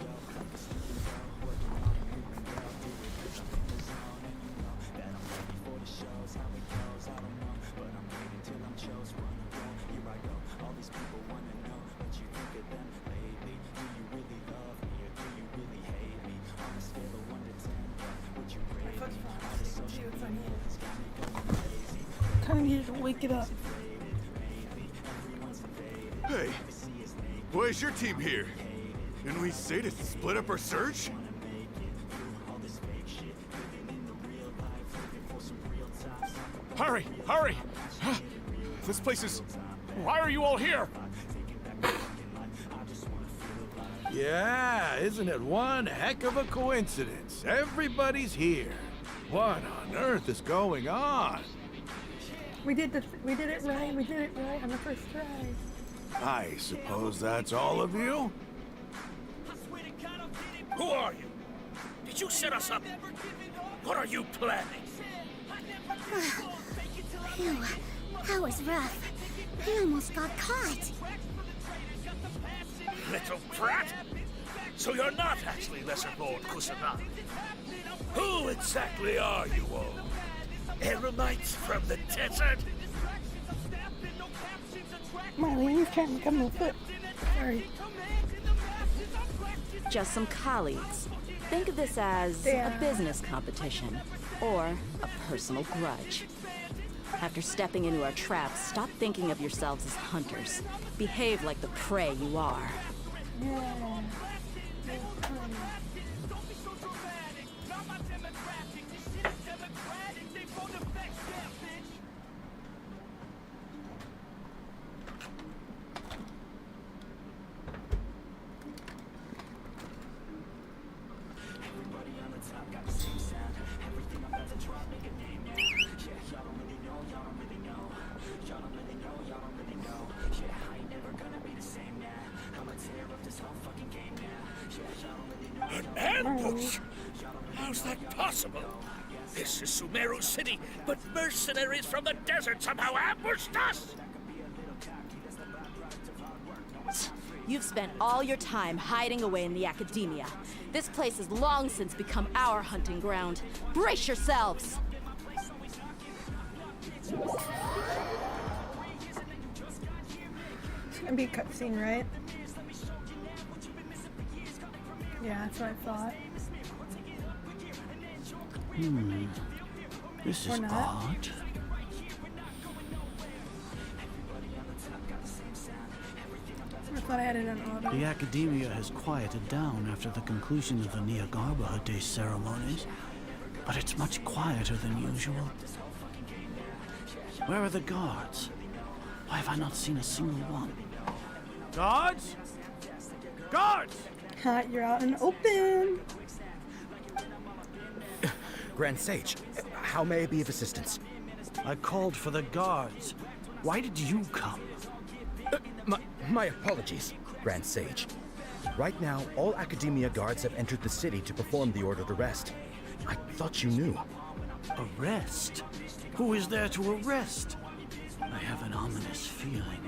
Kind of needed to wake it up. Hey, why is your team here? Didn't we say to split up our search? Hurry! Hurry! This place is... Why are you all here? Yeah, isn't it one heck of a coincidence? Everybody's here. What on earth is going on? We did it right. We did it right on the first try. I suppose that's all of you? Who are you? Did you set us up? What are you planning? Phew, that was rough. I almost got caught. Little brat! So you're not actually Lesser Lord Kusanagi. Who exactly are you all? Eremites from the desert? Marlene's trying to come on foot. Sorry. Just some colleagues. Think of this as a business competition or a personal grudge. After stepping into our traps, stop thinking of yourselves as hunters. Behave like the prey you are. Yeah. An ambush? How's that possible? This is Sumeru City, but mercenaries from the desert somehow ambushed us! You've spent all your time hiding away in the academia. This place has long since become our hunting ground. Brace yourselves! It's gonna be a cutscene, right? Yeah, that's what I thought. This Or is not. odd. I thought I had it on auto. The academia has quieted down after the conclusion of the Niagarbha Day ceremonies, but it's much quieter than usual. Where are the guards? Why have I not seen a single one? Guards? Guards! Hot, you're out in the open. Grand Sage, how may I be of assistance? I called for the guards. Why did you come? My apologies, Grand Sage. Right now, all Academia guards have entered the city to perform the ordered arrest. I thought you knew. Arrest? Who is there to arrest? I have an ominous feeling.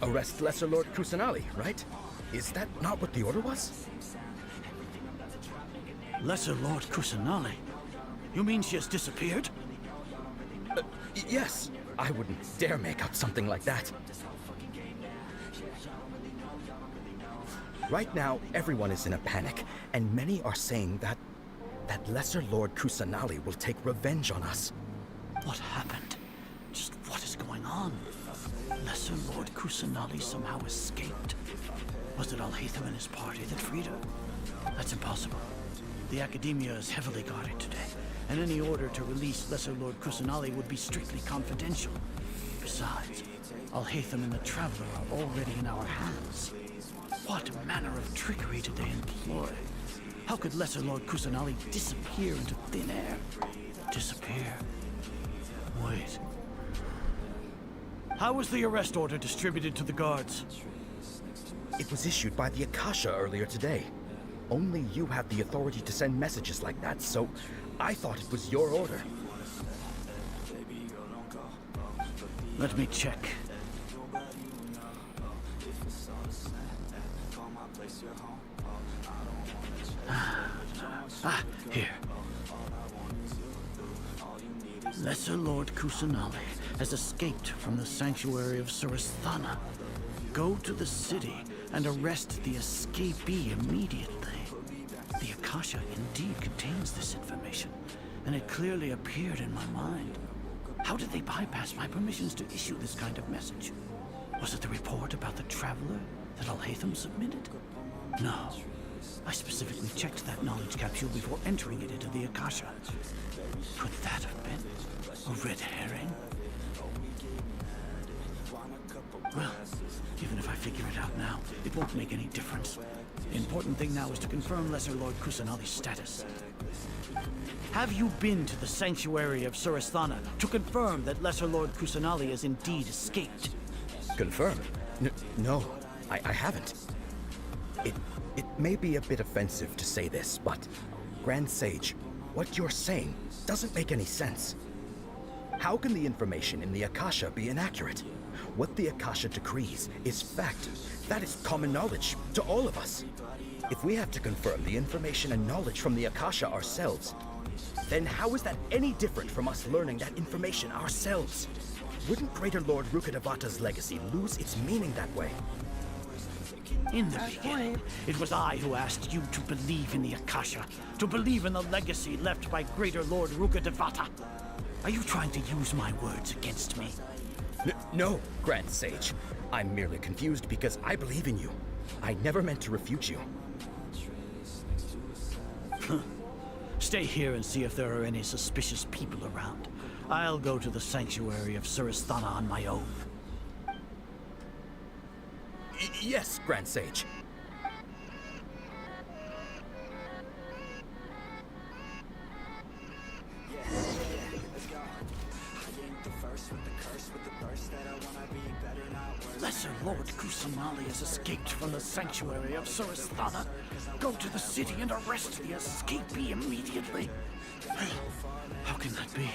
Arrest Lesser Lord Kusanali, right? Is that not what the order was? Lesser Lord Kusanali? You mean she has disappeared? Yes. I wouldn't dare make up something like that. Right now, everyone is in a panic, and many are saying that Lesser Lord Kusanali will take revenge on us. What happened? Just what is going on? Lesser Lord Kusanali somehow escaped. Was it Alhaithem and his party that freed her? That's impossible. The Academia is heavily guarded today, and any order to release Lesser Lord Kusanali would be strictly confidential. Besides, Alhaithem and the Traveler are already in our hands. What manner of trickery did they employ? How could Lesser Lord Kusanali disappear into thin air? Disappear? Wait. How was the arrest order distributed to the guards? It was issued by the Akasha earlier today. Only you have the authority to send messages like that, so I thought it was your order. Let me check. Here. Lesser Lord Kusanali has escaped from the sanctuary of Suristhana. Go to the city and arrest the escapee immediately. The Akasha indeed contains this information, and it clearly appeared in my mind. How did they bypass my permissions to issue this kind of message? Was it the report about the Traveler that Alhaithem submitted? No. I specifically checked that knowledge capsule before entering it into the Akasha. Could that have been a red herring? Well, even if I figure it out now, it won't make any difference. The important thing now is to confirm Lesser Lord Kusanali's status. Have you been to the sanctuary of Suristhana to confirm that Lesser Lord Kusanali has indeed escaped? Confirm? No, I haven't. It may be a bit offensive to say this, but Grand Sage, what you're saying doesn't make any sense. How can the information in the Akasha be inaccurate? What the Akasha decrees is fact. That is common knowledge to all of us. If we have to confirm the information and knowledge from the Akasha ourselves, then how is that any different from us learning that information ourselves? Wouldn't Greater Lord Rukkhadevata's legacy lose its meaning that way? In the beginning, it was I who asked you to believe in the Akasha, to believe in the legacy left by Greater Lord Rukkhadevata. Are you trying to use my words against me? No, Grand Sage. I'm merely confused because I believe in you. I never meant to refute you. Stay here and see if there are any suspicious people around. I'll go to the sanctuary of Suristhana on my own. Yes, Grand Sage. Lesser Lord Kusanali has escaped from the sanctuary of Suristhana. Go to the city and arrest the escapee immediately. How can that be?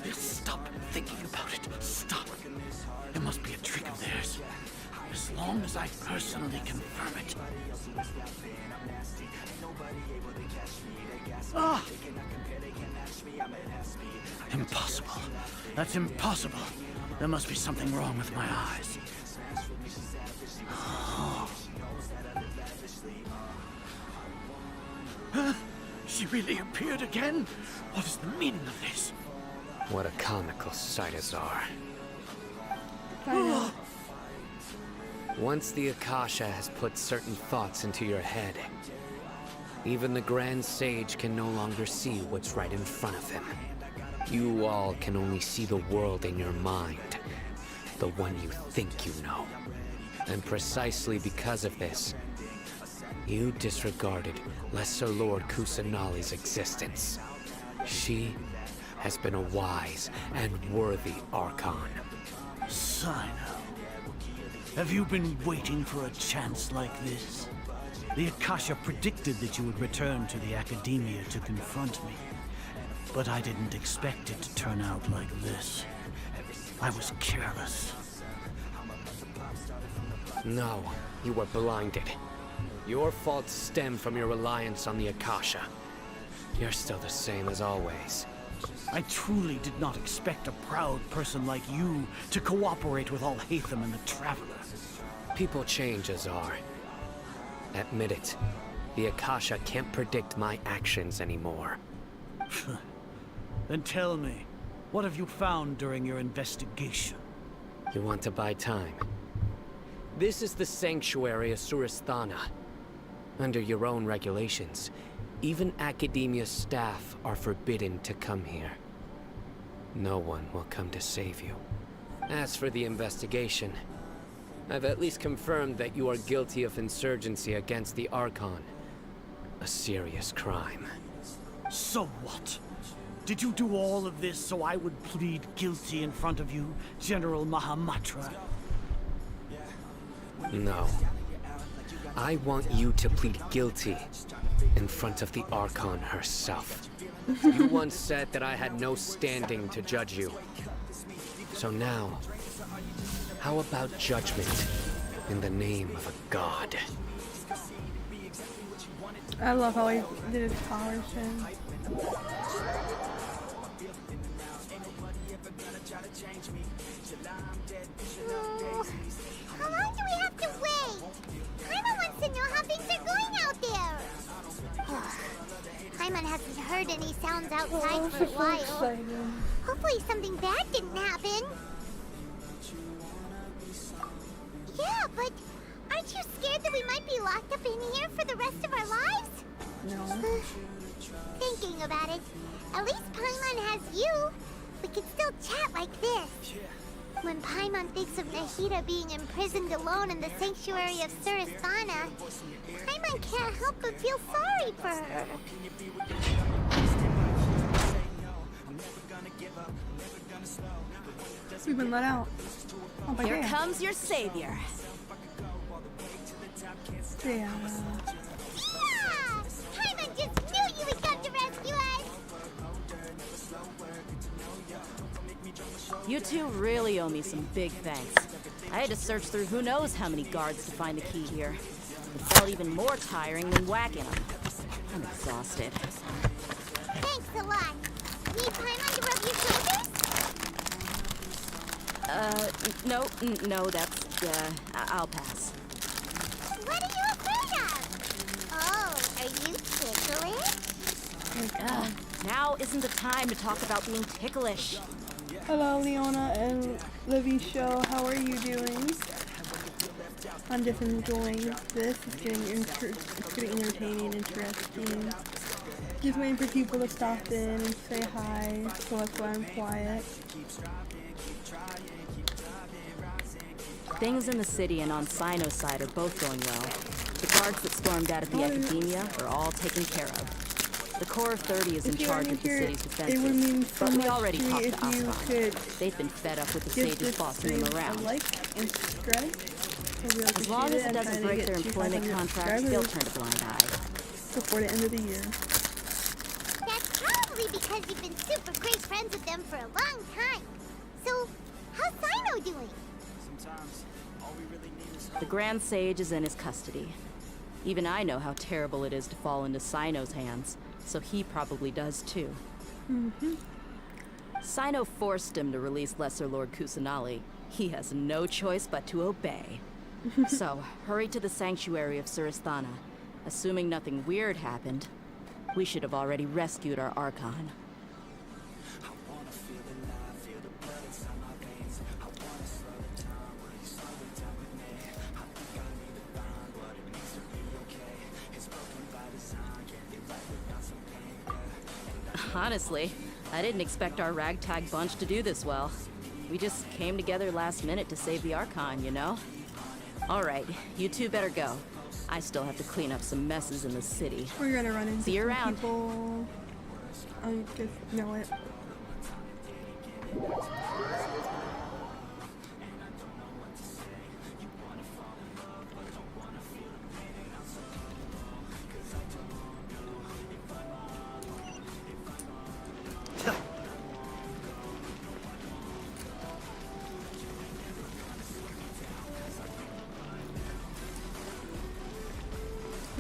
Just stop thinking about it. Stop. It must be a trick of theirs. As long as I personally confirm it. Ah! Impossible. That's impossible. There must be something wrong with my eyes. Huh? She really appeared again? What is the meaning of this? What a comical sight, Azar. Once the Akasha has put certain thoughts into your head, even the Grand Sage can no longer see what's right in front of him. You all can only see the world in your mind, the one you think you know. And precisely because of this, you disregarded Lesser Lord Kusanali's existence. She has been a wise and worthy Archon. Sino, have you been waiting for a chance like this? The Akasha predicted that you would return to the Academia to confront me. But I didn't expect it to turn out like this. I was careless. No, you were blinded. Your faults stem from your reliance on the Akasha. You're still the same as always. I truly did not expect a proud person like you to cooperate with Alhaithem and the Traveler. People change, Azar. Admit it. The Akasha can't predict my actions anymore. Then tell me, what have you found during your investigation? You want to buy time? This is the sanctuary of Suristhana. Under your own regulations, even Academia staff are forbidden to come here. No one will come to save you. As for the investigation, I've at least confirmed that you are guilty of insurgency against the Archon. A serious crime. So what? Did you do all of this so I would plead guilty in front of you, General Mahamatra? No. I want you to plead guilty in front of the Archon herself. You once said that I had no standing to judge you. So now, how about judgment in the name of a god? I love how he did his power thing. How long do we have to wait? Paimon wants to know how things are going out there. Paimon hasn't heard any sounds outside for a while. Hopefully something bad didn't happen. Yeah, but aren't you scared that we might be locked up in here for the rest of our lives? No. Thinking about it, at least Paimon has you. We can still chat like this. When Paimon thinks of Nahida being imprisoned alone in the sanctuary of Suristhana, Paimon can't help but feel sorry for her. We've been let out. Oh, by Here Deyha. comes your savior. Deyha. Yeah! Paimon just knew you would come to rescue us! You two really owe me some big thanks. I had to search through who knows how many guards to find the key here. It felt even more tiring than whacking them. I'm exhausted. Thanks a lot. Need Paimon to rub your shoulders? No, that's, I'll pass. What are you afraid of? Oh, are you ticklish? Now isn't the time to talk about being ticklish. Hello, Leona and Livy Show. How are you doing? I'm just enjoying this. It's getting entertaining, interesting. Just waiting for people to stop in and say hi, so that's why I'm quiet. Things in the city and on Sino's side are both going well. The guards that stormed out of the Academia are all taken care of. The Core of 30 is in charge of the city's defenses, but we already talked to Aslan. They've been fed up with the sages bossing them around. As long as it doesn't break their employment contract, they'll turn a blind eye. Before the end of the year. That's probably because you've been super great friends with them for a long time. So, how's Sino doing? The Grand Sage is in his custody. Even I know how terrible it is to fall into Sino's hands, so he probably does too. Sino forced him to release Lesser Lord Kusanali. He has no choice but to obey. So, hurry to the sanctuary of Suristhana. Assuming nothing weird happened, we should have already rescued our Archon. Honestly, I didn't expect our ragtag bunch to do this well. We just came together last minute to save the Archon, you know? Alright, you two better go. I still have to clean up some messes in the city. We're gonna run into See you around. people. I just know it.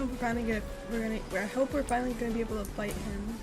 Hope I hope we're finally gonna be able to fight him.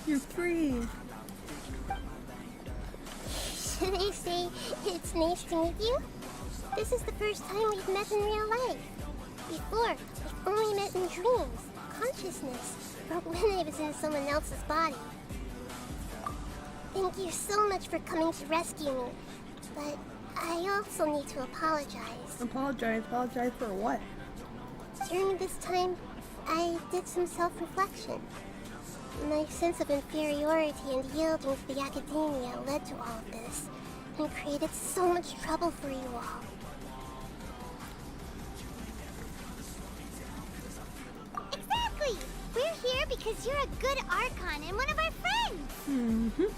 You're free. Should I say it's nice to meet you? This is the first time we've met in real life. Before, we've only met in dreams, consciousness, or when I was in someone else's body. Thank you so much for coming to rescue me, but I also need to apologize. Apologize? Apologize for what? During this time, I did some self-reflection. My sense of inferiority and yielding to the academia led to all of this, and created so much trouble for you all. Exactly! We're here because you're a good Archon and one of our friends! Mm-hmm.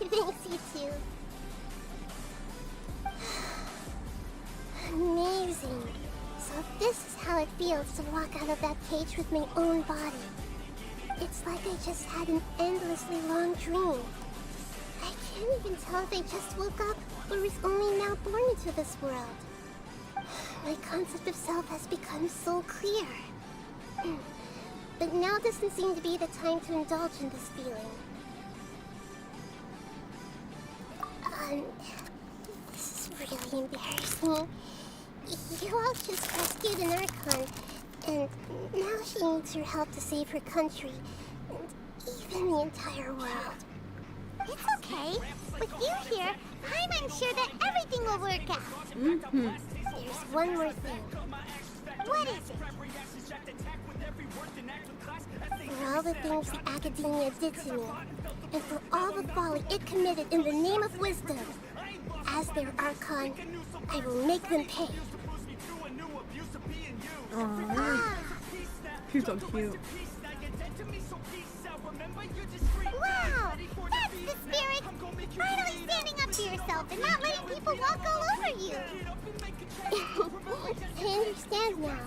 Thanks, you too. Amazing. So this is how it feels to walk out of that cage with my own body. It's like I just had an endlessly long dream. I can't even tell if I just woke up or was only now born into this world. My concept of self has become so clear. But now doesn't seem to be the time to indulge in this feeling. This is really embarrassing. You all just rescued an Archon, and now she needs your help to save her country, and even the entire world. It's okay. With you here, I'm sure that everything will work out. There's one more thing. What is it? For all the things the academia did to me, and for all the folly it committed in the name of wisdom, as their Archon, I will make them pay. Aww. She's so cute. Wow! That's the spirit! Finally standing up to yourself and not letting people walk all over you! I understand now.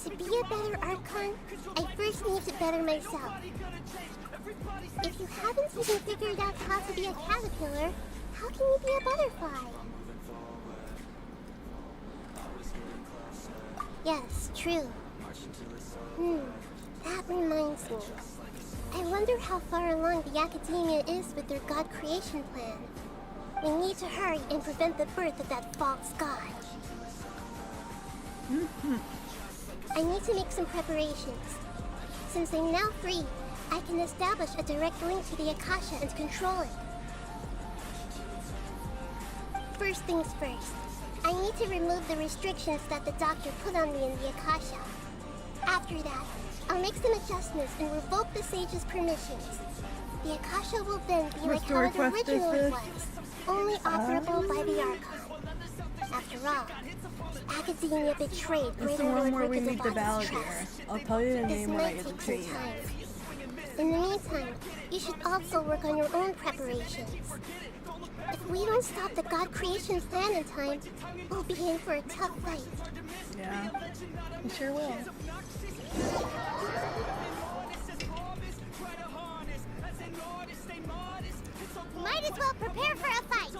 To be a better Archon, I first need to better myself. If you haven't even figured out how to be a caterpillar, how can you be a butterfly? Yes, true. That reminds me. I wonder how far along the academia is with their God creation plan. We need to hurry and prevent the birth of that false god. I need to make some preparations. Since I'm now free, I can establish a direct link to the Akasha and control it. First things first, I need to remove the restrictions that the doctor put on me in the Akasha. After that, I'll make some adjustments and revoke the sage's permissions. The Akasha will then be like how it originally was, only operable by the Archon. After all, the academia betrayed It's the one where we meet the Balladeer. I'll tell you the name when I get to see it. In the meantime, you should also work on your own preparations. If we don't stop the God creation plan in time, we'll be in for a tough fight. Yeah, we sure will. Might as well prepare for a fight.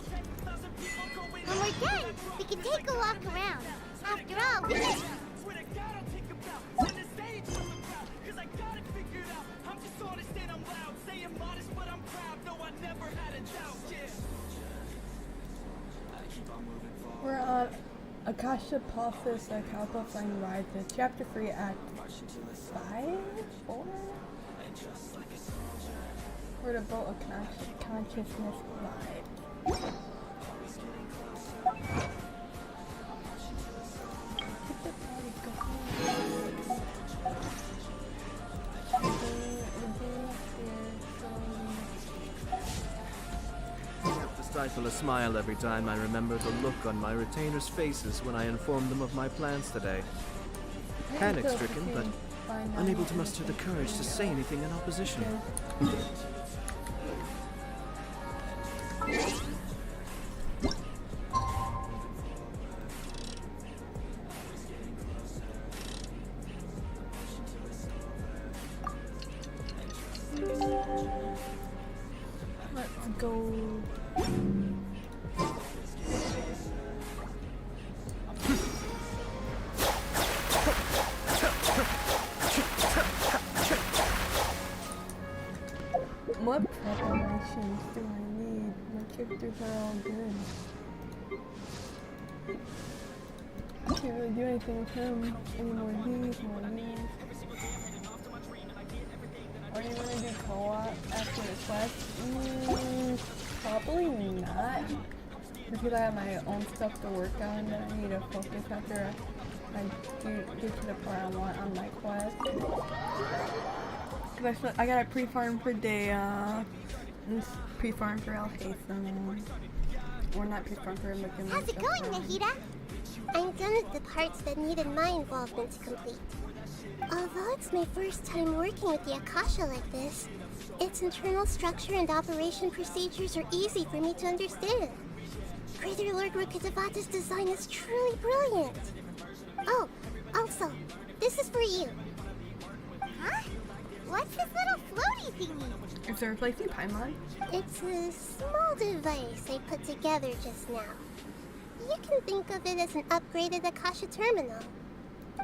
When we're done, we can take a walk around. After all, we can... We're on Akasha Pulses, a Kalpa Flying Ride to Chapter 3, Act 5? 4? We're to boat a consciousness ride. Stifle a smile every time I remember the look on my retainers' faces when I informed them of my plans today. Panic-stricken, but fine. unable to muster the courage to say anything in opposition. Let's go. What preparations do I need? My characters are all good. I can't really do anything with him. Any more of these, more of these. Are you gonna do co-op after the quest? Probably not. Because I have my own stuff to work on that I need to focus after I get to the part I want on my quest. Cause I got a pre-farm for Deyha, and pre-farm for Alhaithem. Or not pre-farm for McKinley. How's it going, Nahida? I'm done with the parts that needed my involvement to complete. Although it's my first time working with the Akasha like this, its internal structure and operation procedures are easy for me to understand. Greater Lord Rukkhadevata's design is truly brilliant. Oh, also, this is for you. Huh? What's this little floaty thingy? Is it replacing Paimon? It's a small device I put together just now. You can think of it as an upgraded Akasha terminal.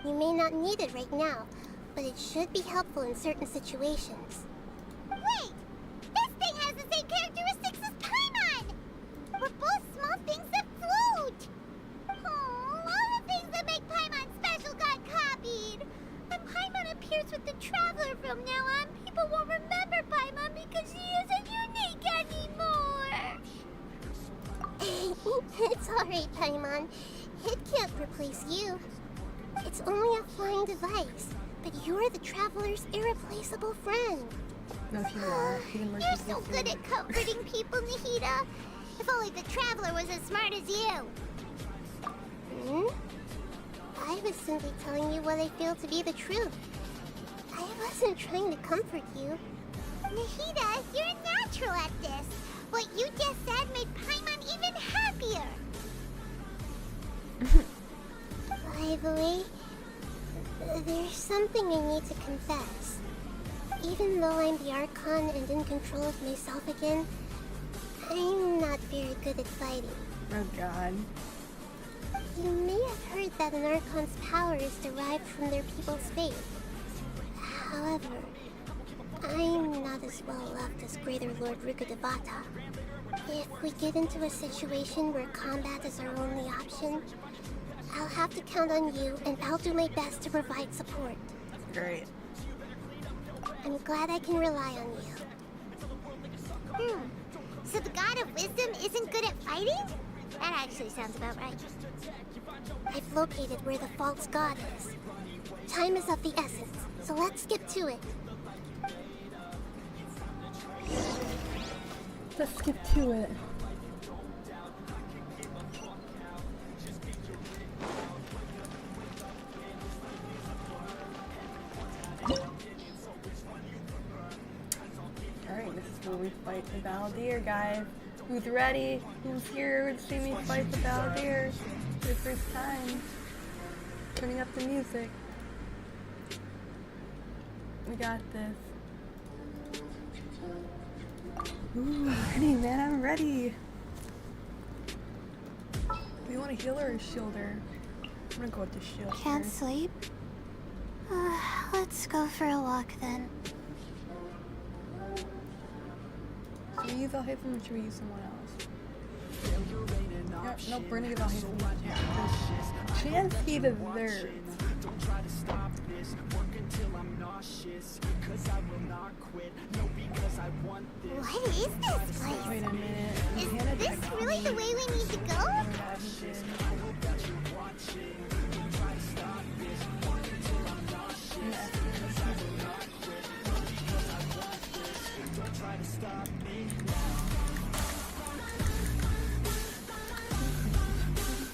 You may not need it right now, but it should be helpful in certain situations. Wait! This thing has the same characteristics as Paimon! We're both small things that float! Oh, all the things that make Paimon special got copied! When Paimon appears with the Traveler from now on, people won't remember Paimon because she isn't unique anymore! It's alright, Paimon. It can't replace you. It's only a flying device, but you're the Traveler's irreplaceable friend. No, she's not. You're so good at comforting people, Nahida. If only the Traveler was as smart as you. I was simply telling you what I feel to be the truth. I wasn't trying to comfort you. Nahida, you're natural at this. What you just said made Paimon even happier. By the way, there's something I need to confess. Even though I'm the Archon and in control of myself again, I'm not very good at fighting. Oh god. You may have heard that an Archon's power is derived from their people's faith. However, I'm not as well loved as Greater Lord Rukkhadevata. If we get into a situation where combat is our only option, I'll have to count on you, and I'll do my best to provide support. Great. I'm glad I can rely on you. So the God of Wisdom isn't good at fighting? That actually sounds about right. I've located where the false god is. Time is of the essence, so let's get to it. Let's get to it. Alright, this is where we fight the Valdir, guys. Who's ready? Who's here to see me fight the Valdir for the first time? Turning up the music. We got this. Ooh, I'm ready, man. I'm ready. Do you want a healer or a shielder? I'm gonna go with the shield. Can't first. sleep? Let's go for a walk then. Should we use Alhaithem or should we use someone else? Yep, nope, we're gonna give Alhaithem a chance he deserves. What is this place? Wait a minute. Is this really the way we need to go?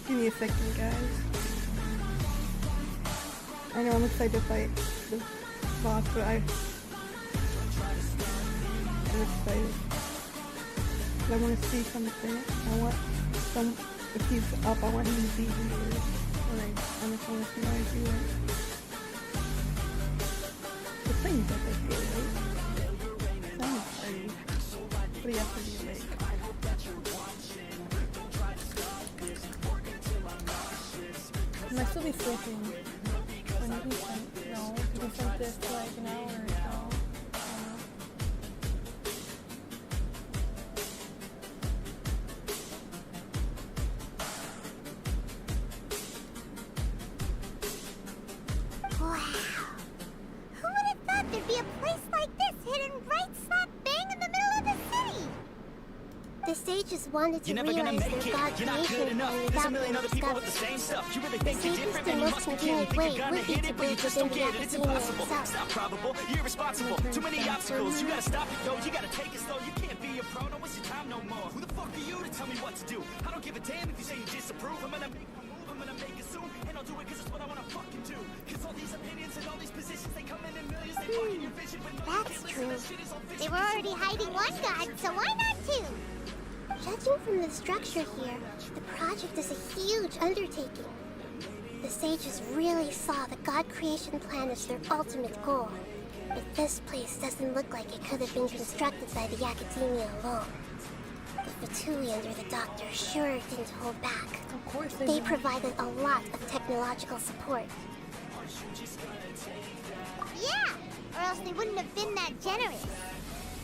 Give me a second, guys. I know I'm excited to fight. boss, but I'm excited. I want to see something. I want some. If he's up, I want him to be here. Like, I just want to see how I do it. The things that they do, right? Sounds pretty. But he has to be awake. Might still be sleeping when he sent, no, he sent this like an hour or so. Wow. Who would have thought there'd be a place like this hidden right slap bang in the middle of the city? The sages wanted to realize their God creation plan without being discovered. The safest and most convenient way would be to break within the academia itself. Probable, irresponsible, too many obstacles. You gotta stop it though, you gotta take it slow. You can't be a pro, don't waste your time no more. Who the fuck are you to tell me what to do? I don't give a damn if you say you disapprove. I'm gonna make a move, I'm gonna make it soon. And I'll do it cause it's what I wanna fucking do. Cause all these opinions and all these positions, they come in millions, they fuck in your vision. That's true. They were already hiding one god, so why not two? Judging from the structure here, the project is a huge undertaking. The sages really saw the God creation plan as their ultimate goal. But this place doesn't look like it could have been constructed by the academia alone. The Fatui under the Doctor sure didn't hold back. Of course they provided a lot of technological support. Yeah, or else they wouldn't have been that generous.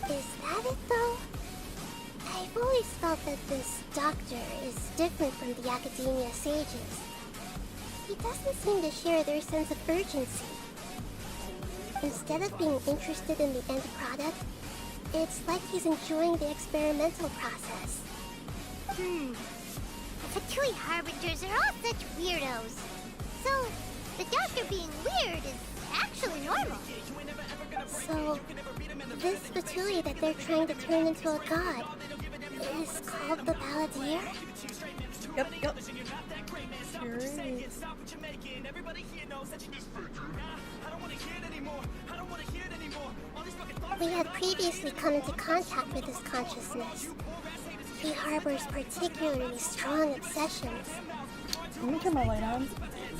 Is that it though? I've always felt that this Doctor is different from the Academia sages. He doesn't seem to share their sense of urgency. Instead of being interested in the end product, it's like he's enjoying the experimental process. The Fatui Harbingers are all such weirdos. So, the Doctor being weird is actually normal. So, this Fatui that they're trying to turn into a god is called the Balladeer? Yep. Sure is. We had previously come into contact with his consciousness. He harbors particularly strong obsessions. Let me turn my light on.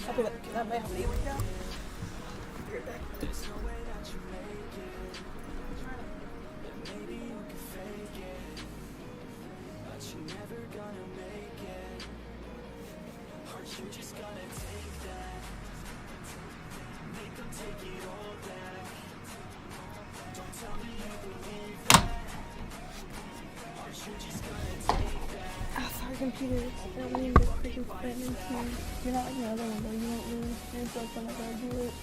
Okay, that might help you. Sorry, computer. I don't mean to freaking spam into you. You're not like the other one, though. You won't lose. You're so fun if I do it.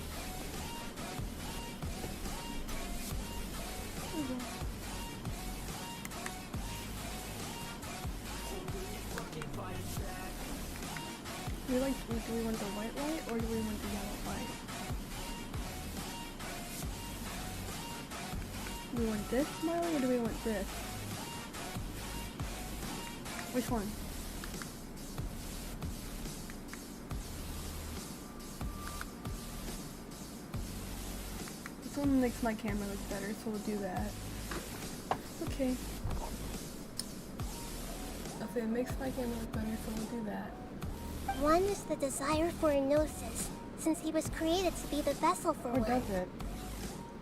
Do we want the white light or do we want the yellow light? Do we want this, Smiley, or do we want this? Which one? This one makes my camera look better, so we'll do that. Okay. Okay, it makes my camera look better, so we'll do that. One is the desire for a gnosis, since he was created to be the vessel for one. Or does it?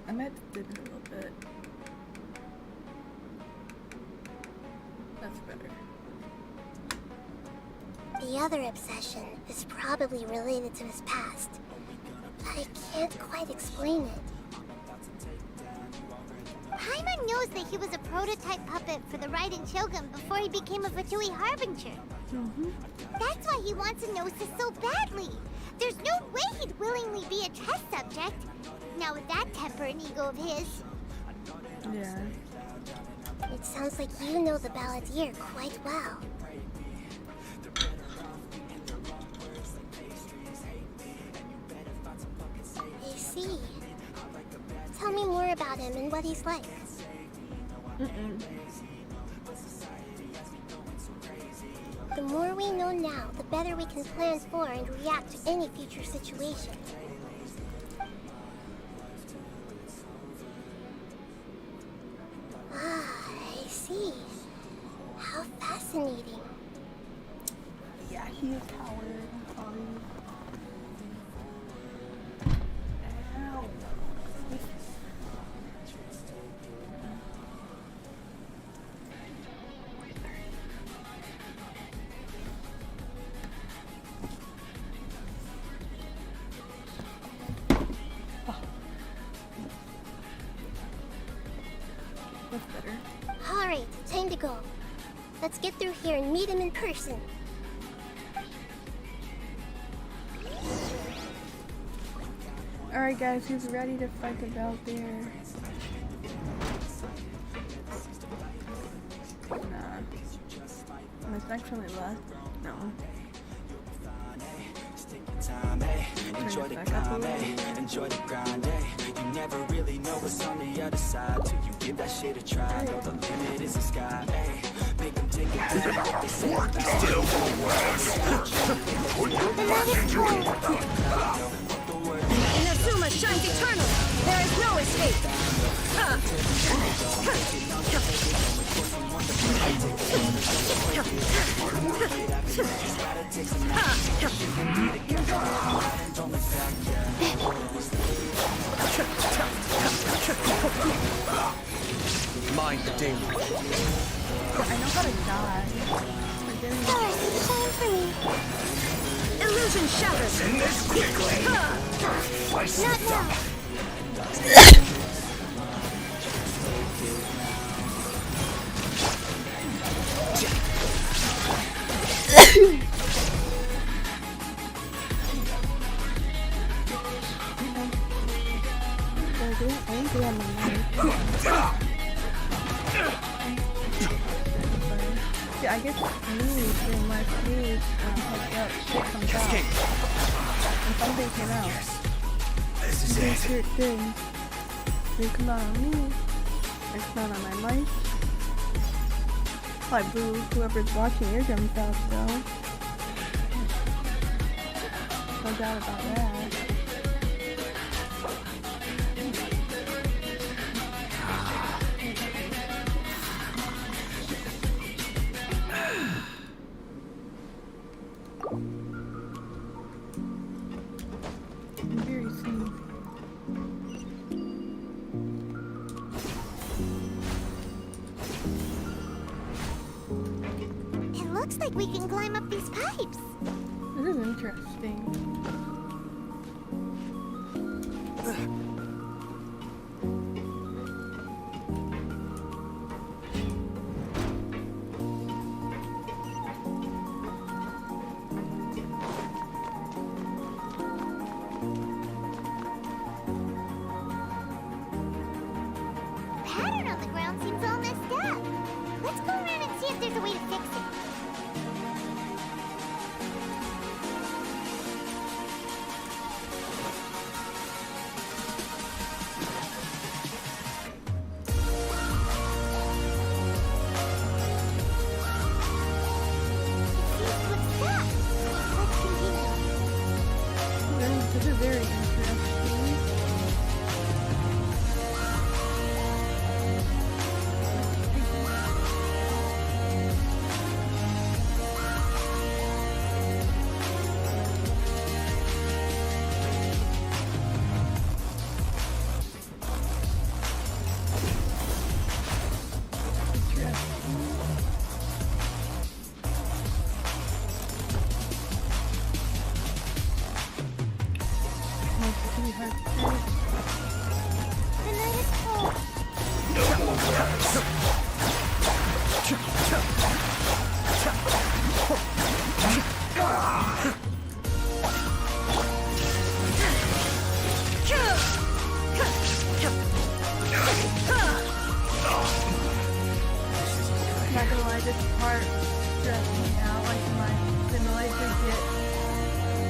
I might have to dip it a little bit. That's better. The other obsession is probably related to his past. I can't quite explain it. Paimon knows that he was a prototype puppet for the Raiden Shogun before he became a Fatui Harbinger. That's why he wants a gnosis so badly. There's no way he'd willingly be a test subject. Now with that temper and ego of his. Yeah. It sounds like you know the Balladeer quite well. I see. Tell me more about him and what he's like. The more we know now, the better we can plan for and react to any future situation. fascinating. Yeah, he's a coward. I'm sorry. Ow. That's better. Alright, time to go. Let's get through here and meet him in person. Alright guys, who's ready to fight about there? Nah. There's actually left. No. Enjoy the climb, enjoy the grind, you never really know what's on the other side till you give that shit a try. Know the limit is the sky, make them take it back what they say about it. Still Inazuma shines eternal. There is no escape. Mind the danger. I know how to die. Stars, shine for me. Illusion shattered. Send this quickly. Not now. Yeah, I guess me in my page shit comes out. And something came out. This is it. Weird thing. They come out on me. They come out on my mic. Probably blew whoever's watching eardrums out though. No doubt about that. Very smooth. It looks like we can climb up these pipes. This is interesting. Pattern on the ground seems all messed up. Let's go around and see if there's a way to fix it. This is very interesting. The night is cold. Not gonna lie, this part stressed me out. Like the noise we get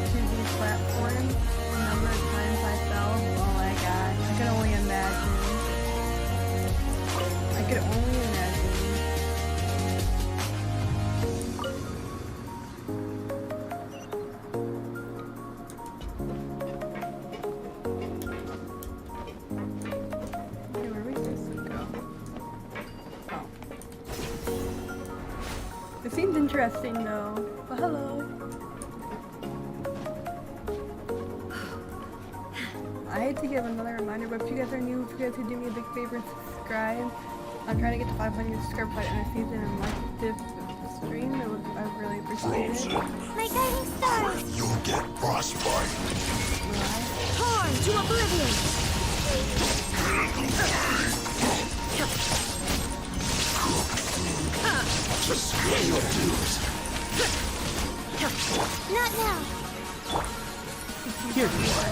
to these platforms, the number of times I fell. Oh my god, I can only imagine. I could only imagine. Okay, where we supposed to go? Oh. This seems seems interesting though. But hello. I hate to give another reminder, but if you guys are new, if you guys could do me a big favor and subscribe. I'm trying to get to 500 subscribers by the end of the season and like this stream. I would really appreciate it. My guiding stars! You'll get frostbite. Torn to oblivion! Just pay your dues. Not now! Here you are.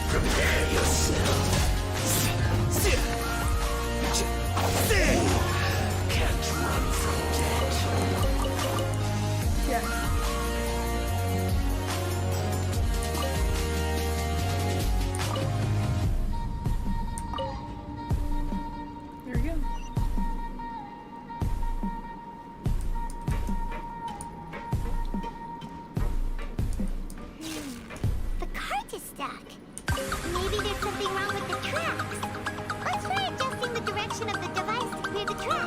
Prepare yourself. Can't run from death. Yeah. There we go. The cart is stuck. Maybe there's something wrong with the tracks. Let's try adjusting the direction of the device to clear the tracks.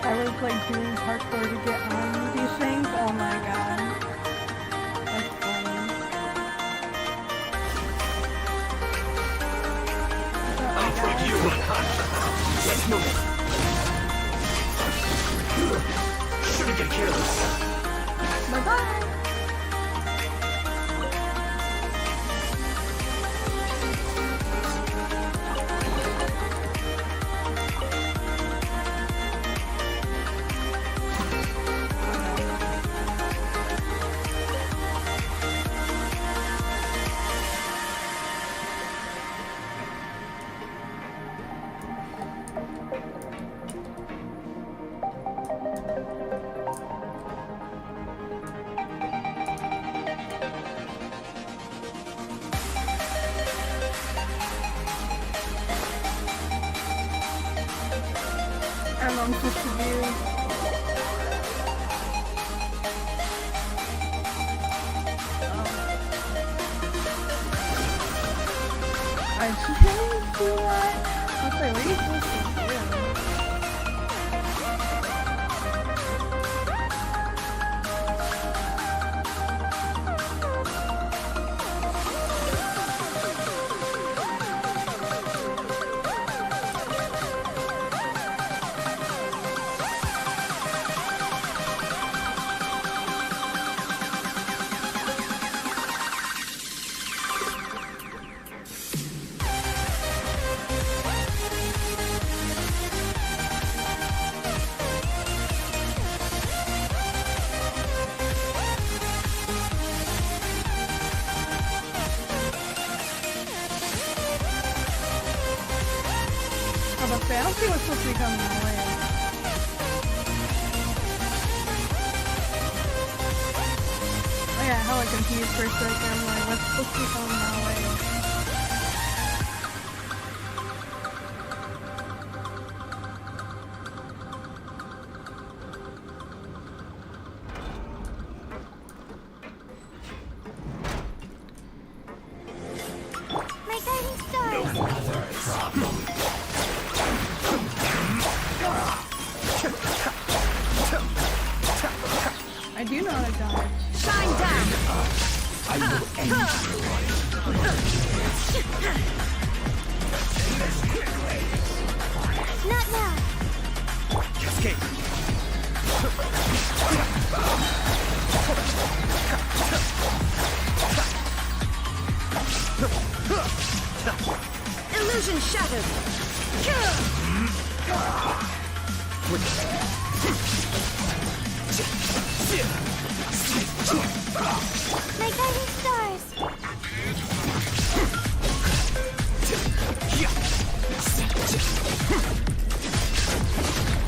I was like doing parkour to get on these things. Oh my god. That's funny. I'll put you on hot. Let's move. Shouldn't get careless. Bye-bye. I'm supposed to do. I should do what? What's I really supposed to do? I don't see what's supposed to be coming my way. Oh yeah, hella confused for a second. I'm like, what's supposed to be coming my way? Shine down! I will end Not now. Cascade. Illusion shattered! My guiding stars.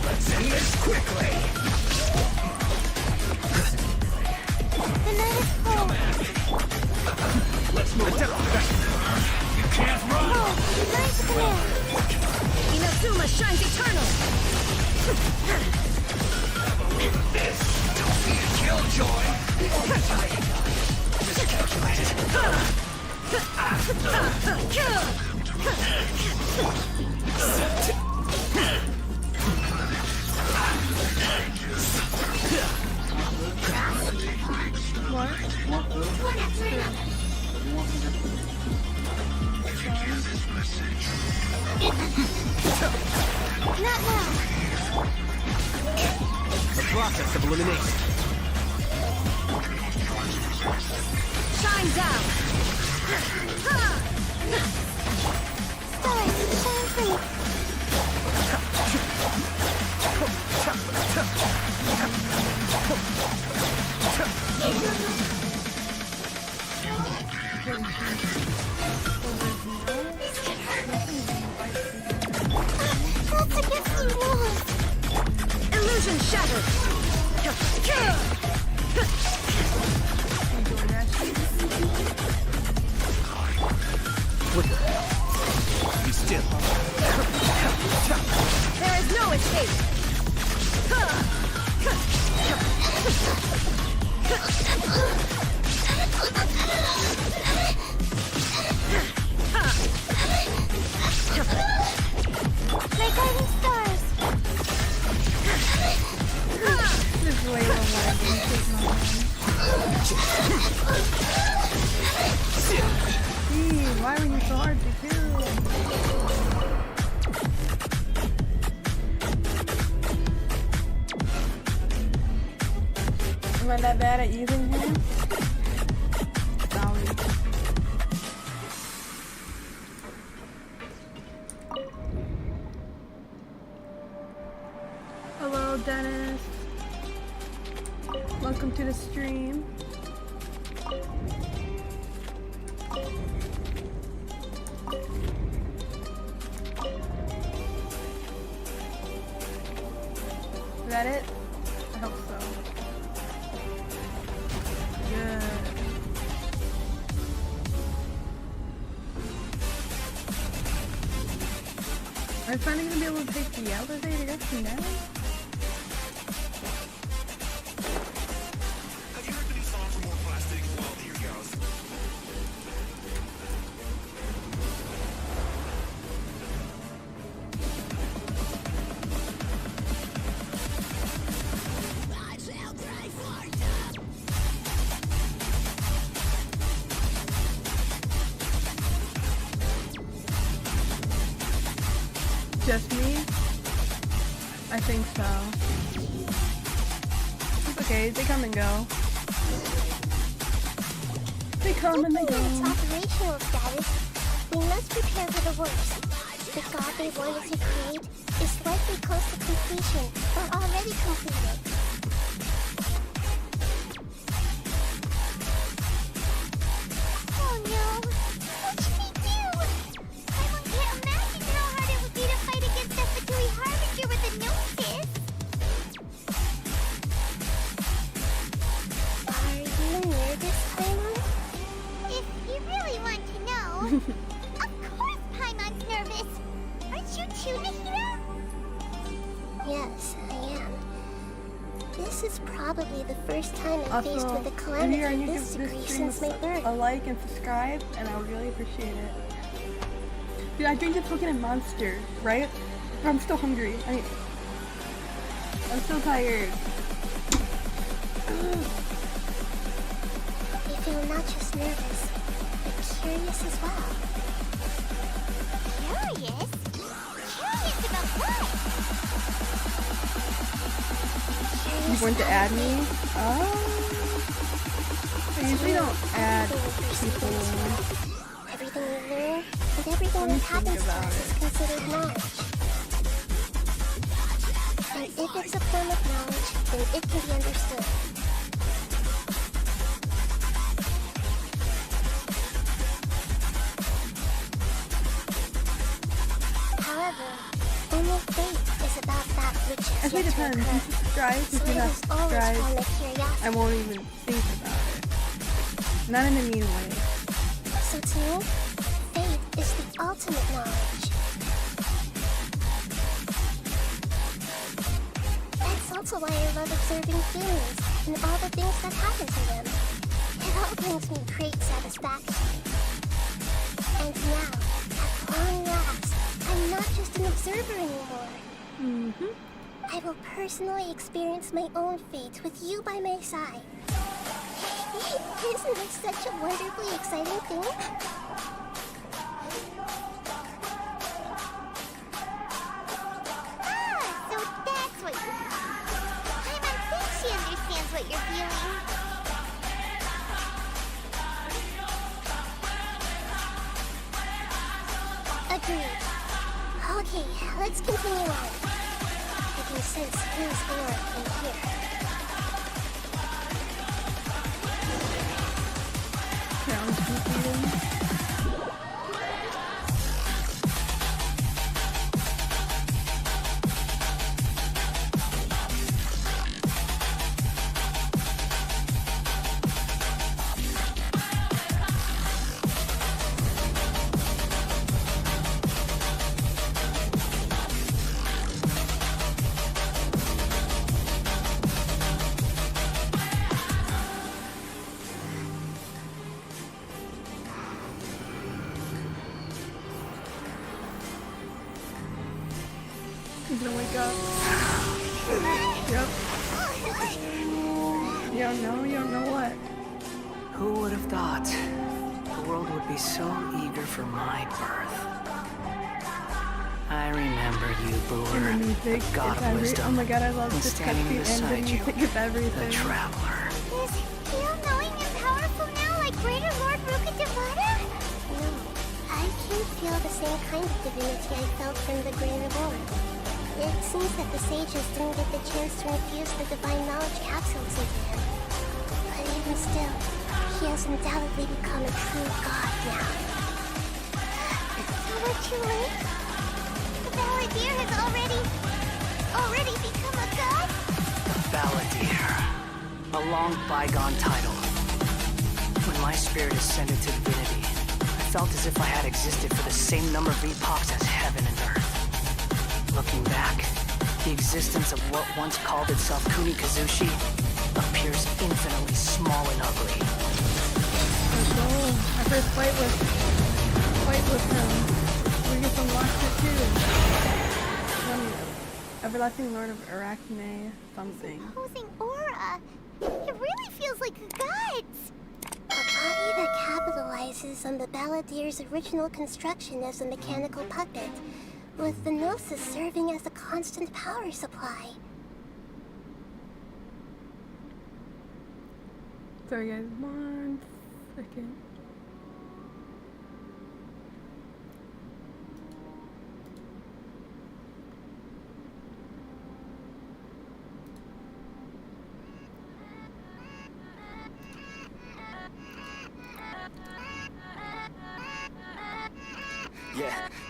Let's end this quickly. The night is cold. Let's move it down. You can't run. Oh, nice command. Inazuma shines eternal! This don't be a killjoy. Miscalculated. Not now. The process of elimination. Shine down! Stars, shine free. That's against the walls. Illusion shattered! Be still. There is no escape! My guiding stars. This is way more why were you so hard to kill? Am I that bad at using him? Sorry. Hello, Dennis. Welcome to the stream. Is that it? I hope so. Good. Are we finally gonna be able to take the elevator up and down? Just me? I think so. It's okay, they come and go. They come and they go. Its operational status, we must prepare for the worst. The god they want us to create is likely close to completion or already completed. Oh no! What should we do? I can't imagine how hard it would be to fight against that Fatui Harbinger with a notice. Are you nervous, Paimon? If you really want to know. Of course Paimon's nervous! Aren't you too, Nahida? Yes, I am. This is probably the first time I'm faced with a calamity of this degree since my birth. A like and subscribe, and I would really appreciate it. Dude, I drank the fucking Monster, right? I'm still hungry. I'm still tired. I'm not just nervous, but curious as well. Curious? Curious about what? You want to add me? Oh. I usually don't add people. Everything we learn and everything that happens to us is considered knowledge. And if it's a form of knowledge, then it can be understood. However, only fate is about that which is Actually, yet to depends. occur. You subscribe, if you're not subscribed, I won't even think about it. Not in a mean way. So to me, fate is the ultimate knowledge. That's also why I love observing humans and all the things that happen to them. It all brings me great satisfaction. And now, at long last, I'm not just an observer anymore. I will personally experience my own fate with you by my side. Isn't this such a wonderfully exciting thing? Ah, so that's what you mean. Paimon thinks she understands what you're feeling. Agreed. Okay, let's continue on. I can sense who's aura in here. Sounds confusing. He's gonna wake up. Yep. You don't know what. Who would have thought the world would be so eager for my birth? I remember you, Booer, the god of wisdom, oh my god, I love and this standing cutscene beside ending. you, Think of everything. the traveler. Is Gil knowing and powerful now like Greater Lord Rukkhadevata? No, I can feel the same kind of divinity I felt from the Greater Lord. It seems that the sages didn't get the chance to infuse the divine knowledge capsules into him. But even still, he has undoubtedly become a true god now. So we're too late? The Balladeer has already become a god? Balladeer. A long bygone title. When my spirit ascended to divinity, I felt as if I had existed for the same number of epochs as heaven and earth. Looking back, the existence of what once called itself Kunikazushi appears infinitely small and ugly. Let's go. My first fight with him. We get some watch it too. Everlasting Lord of Arachne something. Opposing aura. It really feels like gods. A body that capitalizes on the Balladeer's original construction as a mechanical puppet, with the Gnosis serving as a constant power supply. Sorry guys, 1 second.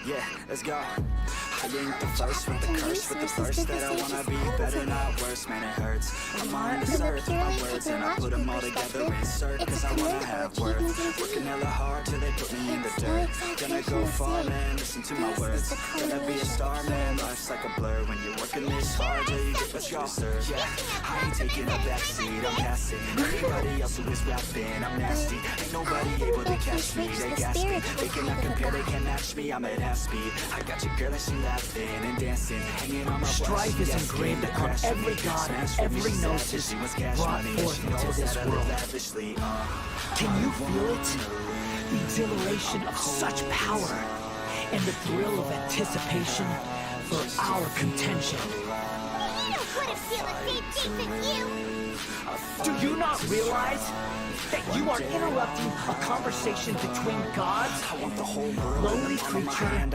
Yeah, let's go. I ain't the first with the curse, with the thirst that I wanna be better, not worse, man, it hurts. I'm on this earth, my words, and I put them all together, insert, cause I wanna have worth. Working hella hard till they put me in the dirt. Gonna go far, man, listen to my words. Gonna be a star, man, life's like a blur. When you're working this hard, till you get what you deserve. Yeah, I ain't taking a backseat, I'm passing. Anybody else who is rapping, I'm nasty. Ain't nobody able to catch me, they gas me. They cannot compare, they can't match me, I'm at half speed. I got your girl and she laughing and dancing, hanging on my Strife is engraved upon every god and every gnosis brought forth into this world. Can you feel it? The exhilaration of such power and the thrill of anticipation for our contention. Wouldn't feel the same thing as you. Do you not realize that you are interrupting a conversation between gods? I want the whole world. Lowly creature,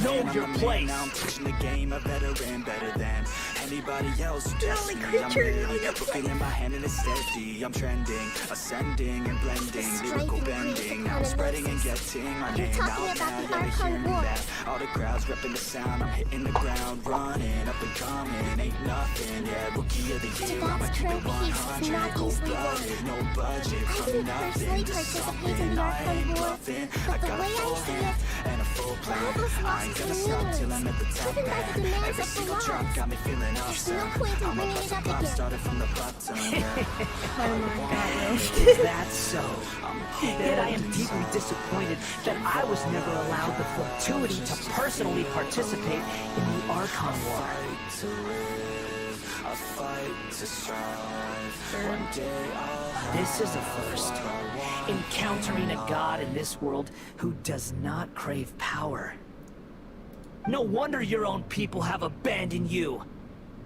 know your place. Now I'm pushing the game, a veteran, better than anybody else. Lowly creature, know your place. Feeling my hand and it's steady. I'm trending, ascending and blending, lyrical bending. Now I'm spreading and getting my name out now. Yeah, they hear me that. All the crowds repping the sound. I'm hitting the ground, running up and coming. Ain't nothing, yeah. Rookie of the year, I'ma keep it 100. Cold-blooded, no budget. I didn't personally participate in the Archon War, but the way I see it, and a full plan. I ain't gonna stop till I'm at the top. Every single drop got me feeling awesome. no point in I'm bringing about it to up pop, again. started from the bottom. Is that so? Yet I am deeply disappointed that I was never allowed the fortuity to personally participate in the Archon War. A fight to strive. One day I'll This is a first. Encountering a god in this world who does not crave power. No wonder your own people have abandoned you,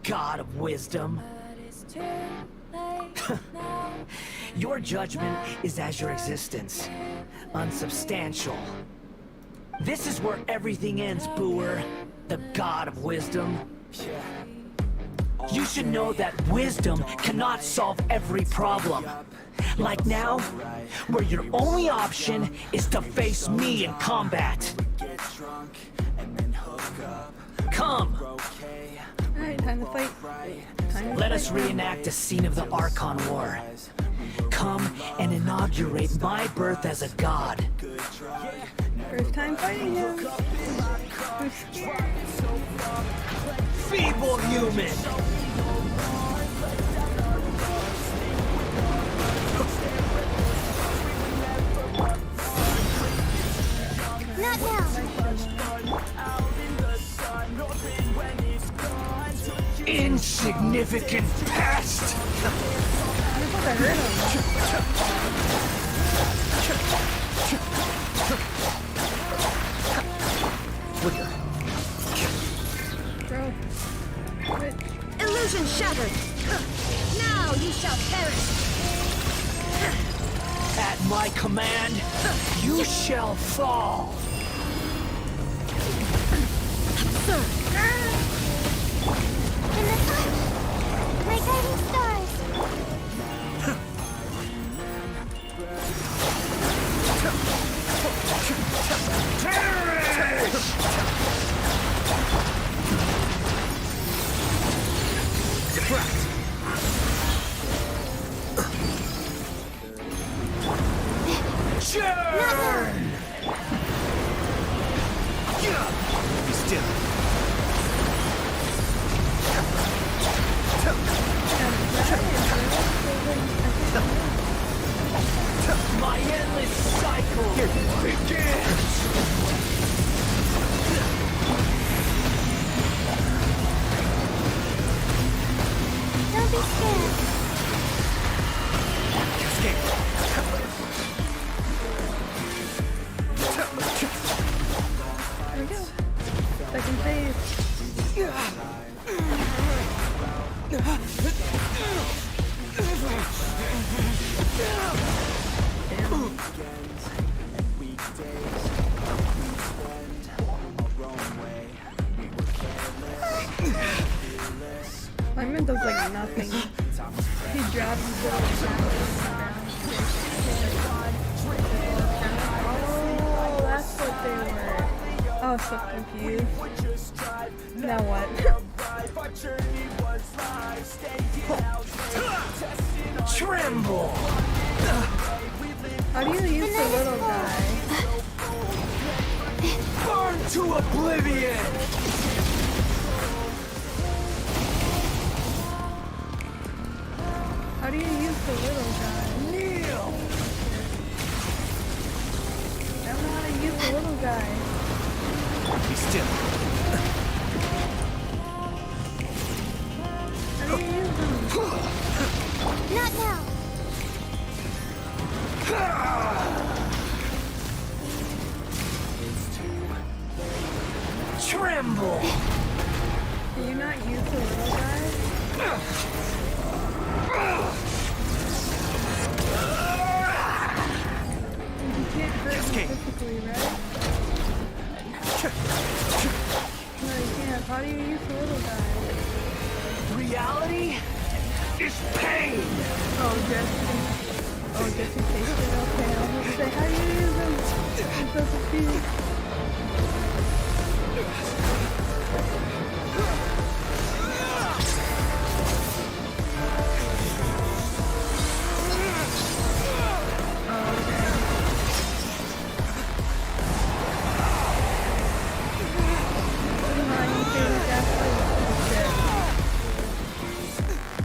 God of wisdom. Your judgment is as your existence, unsubstantial. This is where everything ends, Booer, the God of wisdom. You should know that wisdom cannot solve every problem. Like now, where your only option is to face me in combat. Come! Alright, time to fight. Let us reenact a scene of the Archon War. Come and inaugurate my birth as a god. First time fighting him. Feeble human! Not now. Insignificant pest! Illusion shattered. Now you shall perish. At my command, you shall fall. In the sun, my guiding stars. Churn! be still. My endless cycle begins! Don't be scared. There we go. Second phase. Clement does like nothing. He drops his little Oh, that's what they were. I was so confused. Now what? Tremble! How do you use the little guy? Burn to oblivion! How do you use the little guy? Kneel! I don't know how to use the little guy. Be still. crumble. Can you not use the little guy? You can't hurt him physically, right? No, you can't. How do you use the little guy? Reality is pain. Oh, just in case. Okay, I'll just say, how do you use them? I'm so confused.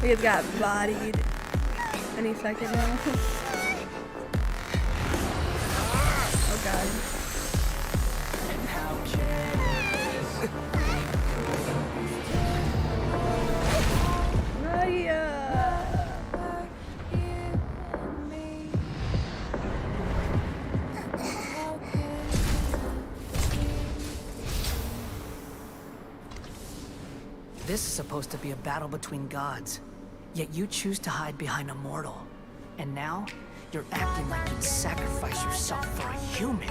He just got bodied any second now. Oh god. Nadia! This is supposed to be a battle between gods. Yet you choose to hide behind a mortal. And now, you're acting like you'd sacrifice yourself for a human.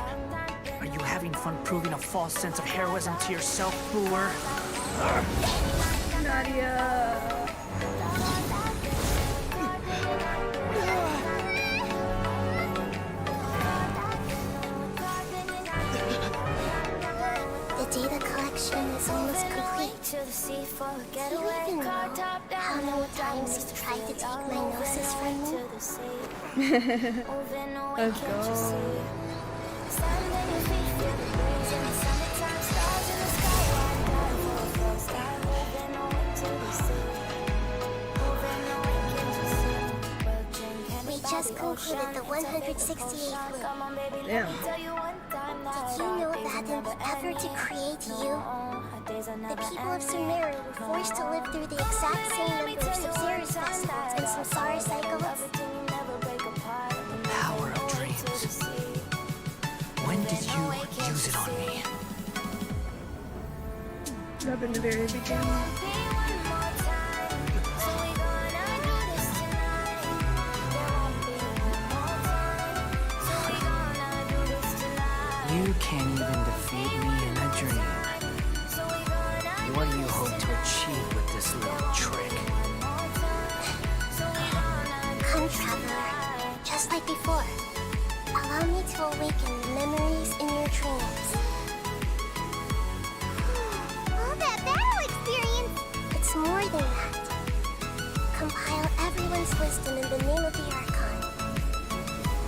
Are you having fun proving a false sense of heroism to yourself, Booer? Nadia! The data collection is almost complete. Do you even know how many times you've tried to take my gnosis from me? Let's go. We just concluded the 168th loop. Damn. Did you know that in the effort to create you, the people of Sumeru were forced to live through the exact same number of Sub-Zero's festivals and Samsara cycles? Power of dreams. When did you use it on me? Up in the very beginning. You can't even defeat me in a dream. What do you hope to achieve with this little trick? Come, traveler. Just like before. Allow me to awaken the memories in your dreams. All that battle experience! It's more than that. Compile everyone's wisdom in the name of the Archon.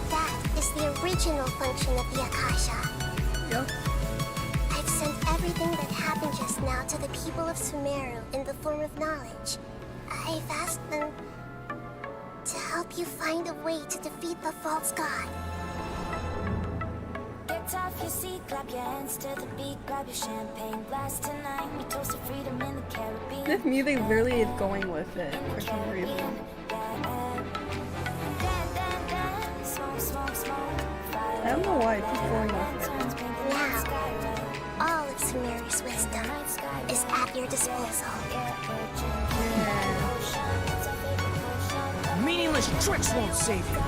That is the original function of the Akasha. Yep. I've sent everything that happened just now to the people of Sumeru in the form of knowledge. I've asked them to help you find a way to defeat the false god. Get off your seat, clap your hands to the beat, grab your champagne glass tonight. We toast to freedom in the Caribbean. This music really is going with it for some reason. I don't know why it keeps going with it. Now, all of Sumeru's wisdom is at your disposal. Meaningless tricks won't save you.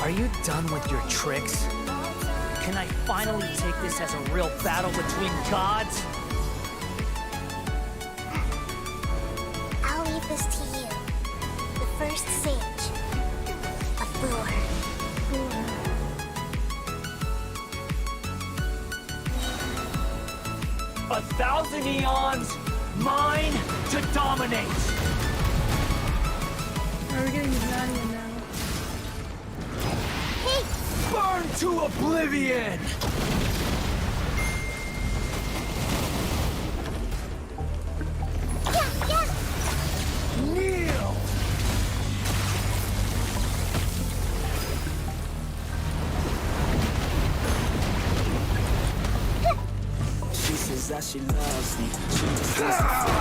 Are you done with your tricks? Can I finally take this as a real battle between gods? I'll leave this to you. The first sage. A Booer. 1,000 eons, mine to dominate. Are we getting Nadia now? Hey! Burn to oblivion! Kneel! She says that she loves me. She just wants to feel.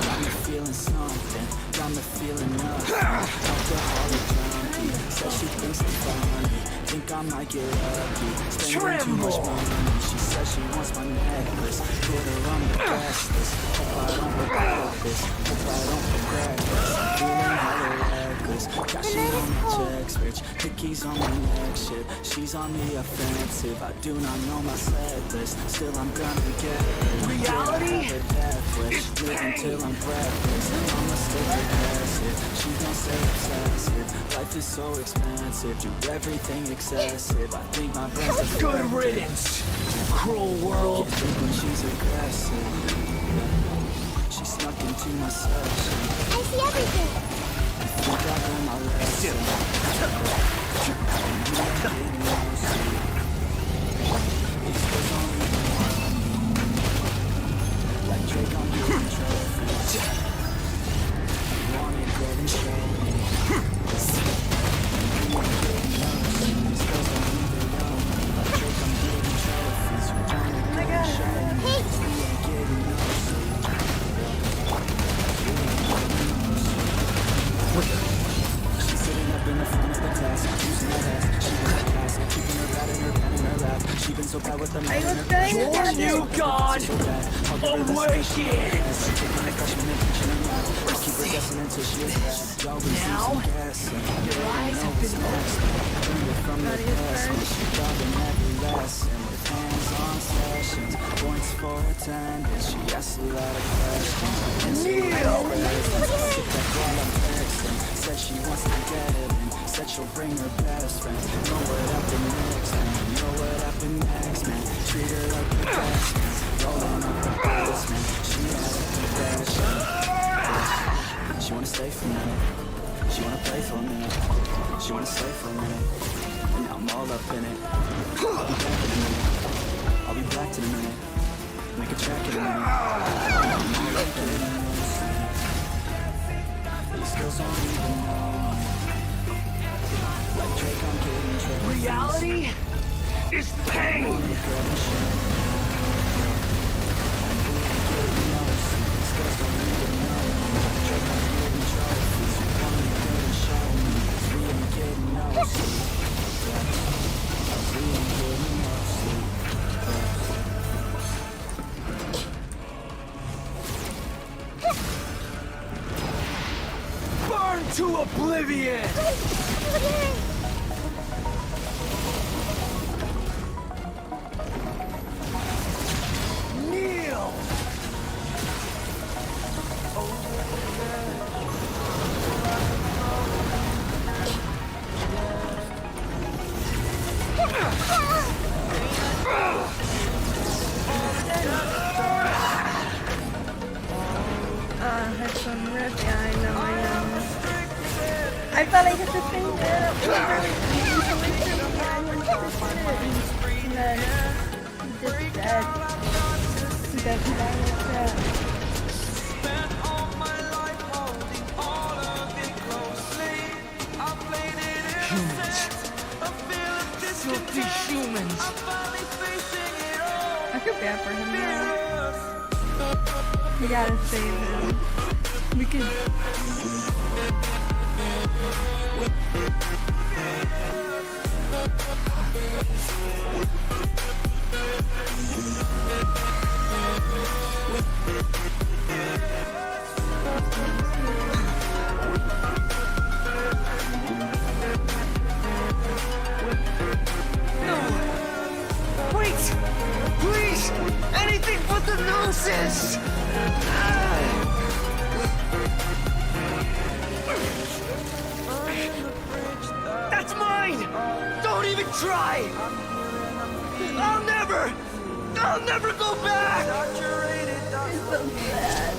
Got me feeling something. Got me feeling nothing. Alcoholic junkie. Says she thinks I'm funny. Think I might get lucky. Spending too much money. She says she wants my necklace. Put her on the best list. Hope I don't regret this. Hope I don't regret this. I'm feeling hella reckless. Cashing on my checks, rich. Pickies on my neck, shit. She's on the offensive. I do not know my set list. Still I'm gonna get it. Reality is pain. Till I'm breathless. I'ma stay aggressive. She gon' stay obsessive. Life is so expensive. Do everything excessive. I think my brain's good riddance, cruel world. Can't think when she's aggressive. She snuck into my section. I see everything. I think I learned my lesson. These girls only want me. Like Drake on getting trophies. You want it, go and show me. You ain't getting mercy. These girls don't even know me. Like Drake on getting trophies. You want it, go and show me. You ain't getting mercy. You ain't getting mercy. She's sitting up in the front of the class, using her ass. She was a class, keeping her pad and her pen in her lap. She been so bad with the man in her class. You're new god! Awaken! Keep her guessing until she is back. Now, your eyes have been opened. From the best, she dropping every lesson. With hands-on sessions, points for attendance. She asks a lot of questions. Kneel! Said she wants to get it in. Said she'll bring her best friend. Know what happened next, man. Know what happened next, man. Treat her like the best man. Rolling up the best man. She had a confession. She wanna stay for a minute. She wanna play for a minute. She wanna stay for a minute. And now I'm all up in it. I'll be back in a minute. I'll be back in a minute. Make a track in a minute. I'm all up in it. These girls don't even know me. Like Drake, I'm getting trophies. Reality is pain. Burn to oblivion! Kneel! Headphone rip. Yeah, I know. I thought I hit the thing there. That was really easy to listen to. And then just dead. That's like that. Filthy humans! I feel bad for him now. We gotta save him. We could. Wait! Please! Anything but the nonsense! That's mine! Don't even try! I'll never go back! It's so sad.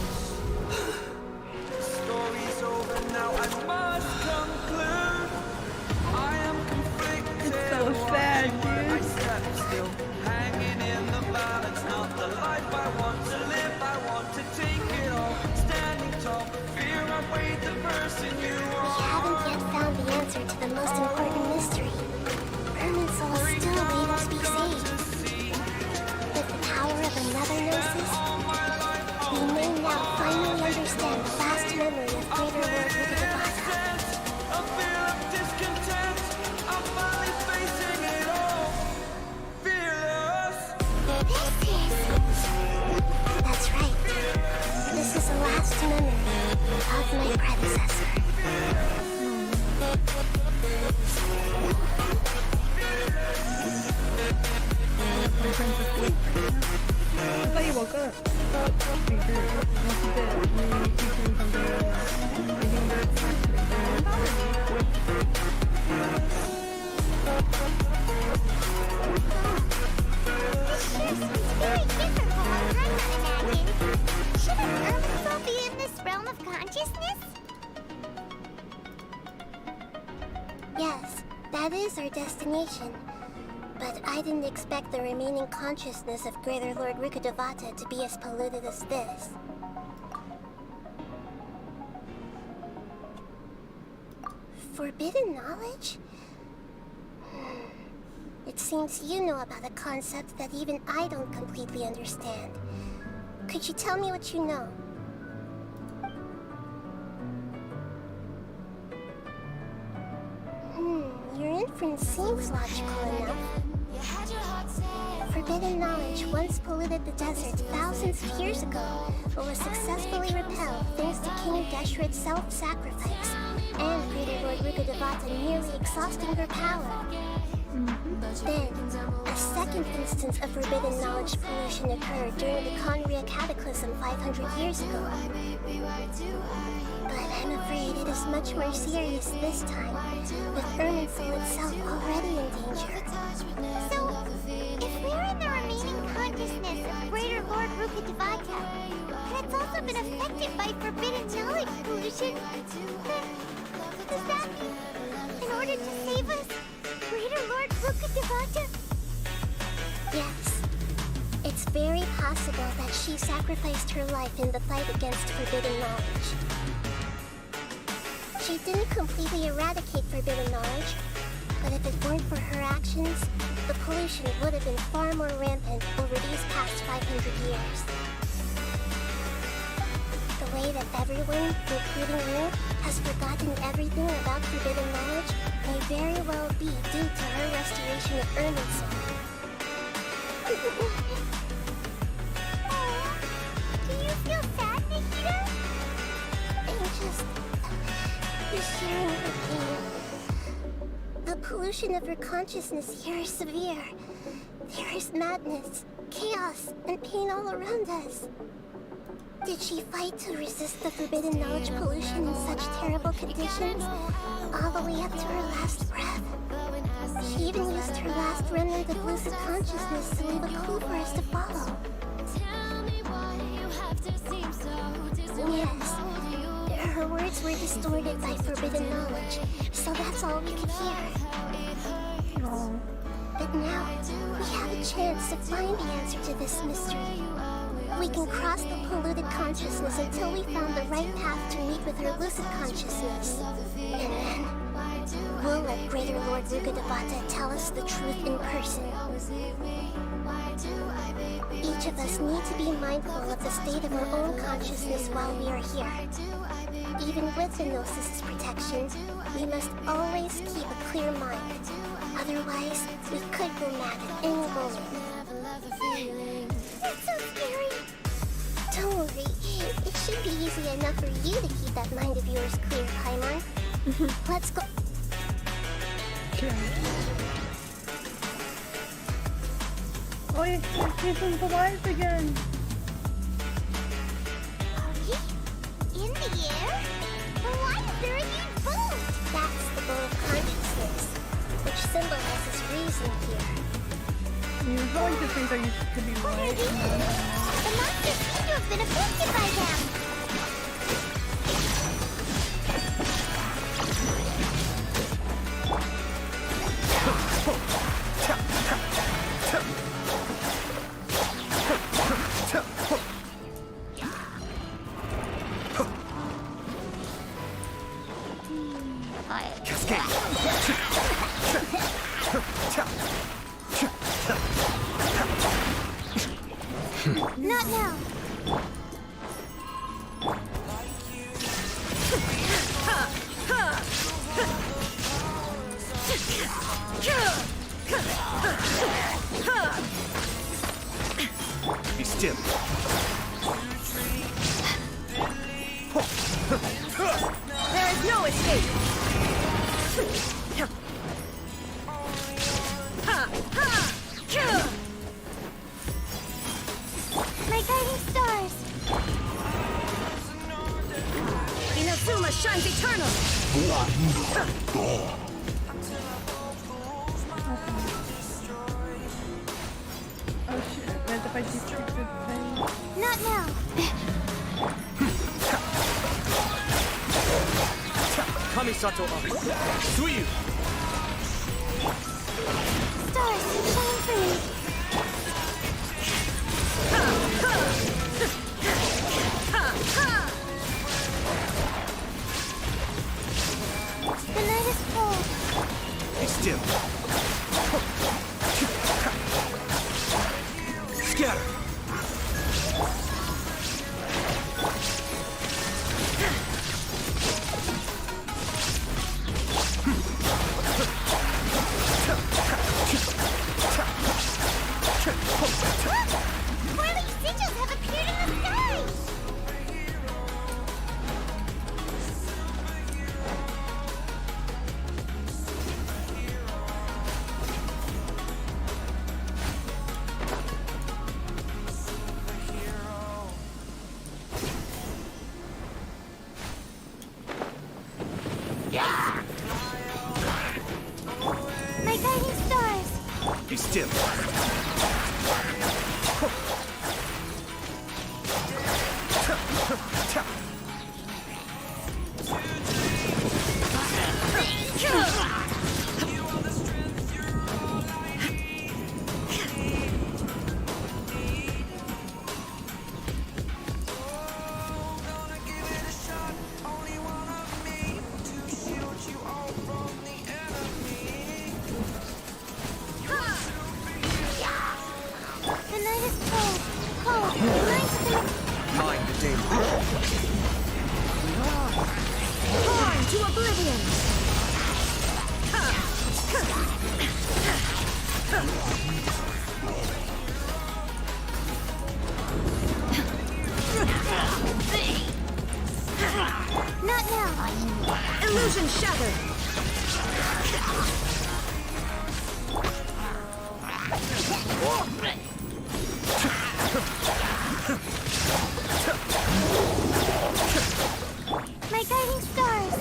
Story's over now, I must conclude. I am conflicted. It's so sad, dude. haven't yet found the answer to the most important mystery. Irminsul is still waiting to be saved. With the power of another Gnosis, we may now finally understand the last memory of Greater Lord Rukkhadevata. That's right. This is the last memory of my predecessor. I thought you woke up. You did. Yes, you did. You came from the Very different from what I imagined. Shouldn't Irminsul be in this realm of consciousness? Yes, that is our destination. But I didn't expect the remaining consciousness of Greater Lord Rukkhadevata to be as polluted as this. Forbidden knowledge? It seems you know about a concept that even I don't completely understand. Could you tell me what you know? Your inference seems logical enough. Forbidden knowledge once polluted the desert thousands of years ago, but was successfully repelled thanks to King Deshret's self-sacrifice and Greater Lord Rukkhadevata nearly exhausting her power. Then, a second instance of forbidden knowledge pollution occurred during the Conria Cataclysm 500 years ago. But I'm afraid it is much more serious this time, with Irminsul itself already in danger. So, if we're in the remaining consciousness of Greater Lord Rukkhadevata, and it's also been affected by forbidden knowledge pollution, then does that mean, in order to save us, Greater Lord Rukkhadevata? Yes. It's very possible that she sacrificed her life in the fight against forbidden knowledge. She didn't completely eradicate forbidden knowledge, but if it weren't for her actions, the pollution would have been far more rampant over these past 500 years. The way that everyone, including you, has forgotten everything about forbidden knowledge may very well be due to her restoration of Irminsul. Do you feel sad, Nikita? I'm just sharing her pain. The pollution of her consciousness here is severe. There is madness, chaos, and pain all around us. Did she fight to resist the forbidden knowledge pollution in such terrible conditions, all the way up to her last breath? She even used her last remnant of lucid consciousness to leave a clue for us to follow. Yes, her words were distorted by forbidden knowledge, so that's all we could hear. But now, we have a chance to find the answer to this mystery. We can cross the polluted consciousness until we found the right path to meet with her lucid consciousness. And then, we'll let Greater Lord Rukkhadevata tell us the truth in person. Each of us need to be mindful of the state of our own consciousness while we are here. Even with the Gnosis' protection, we must always keep a clear mind. Otherwise, we could go mad at any moment. That's so scary. Don't worry, it should be easy enough for you to keep that mind of yours clear, Paimon. Let's go. Oh, you're keeping alive again. In the air? Why is there a huge bowl? That's the bowl of consciousness, which symbolizes reason here. You're going to think that you could be right. The monsters seem to have been affected by them. Not now. Be still. There is no escape. My guiding stars. Inazuma shines eternal. Oh shit, we have to fight these stupid things. Not now. Kamisato up. Suiyu. Stars, shine for me. The night is cold. Be still. Scatter. Whirling sigils have appeared in the sky. My guiding stars. Be still. The night is cold. Cold. The night is Mind the danger. Born to oblivion. not now. Illusion shattered. My guiding stars.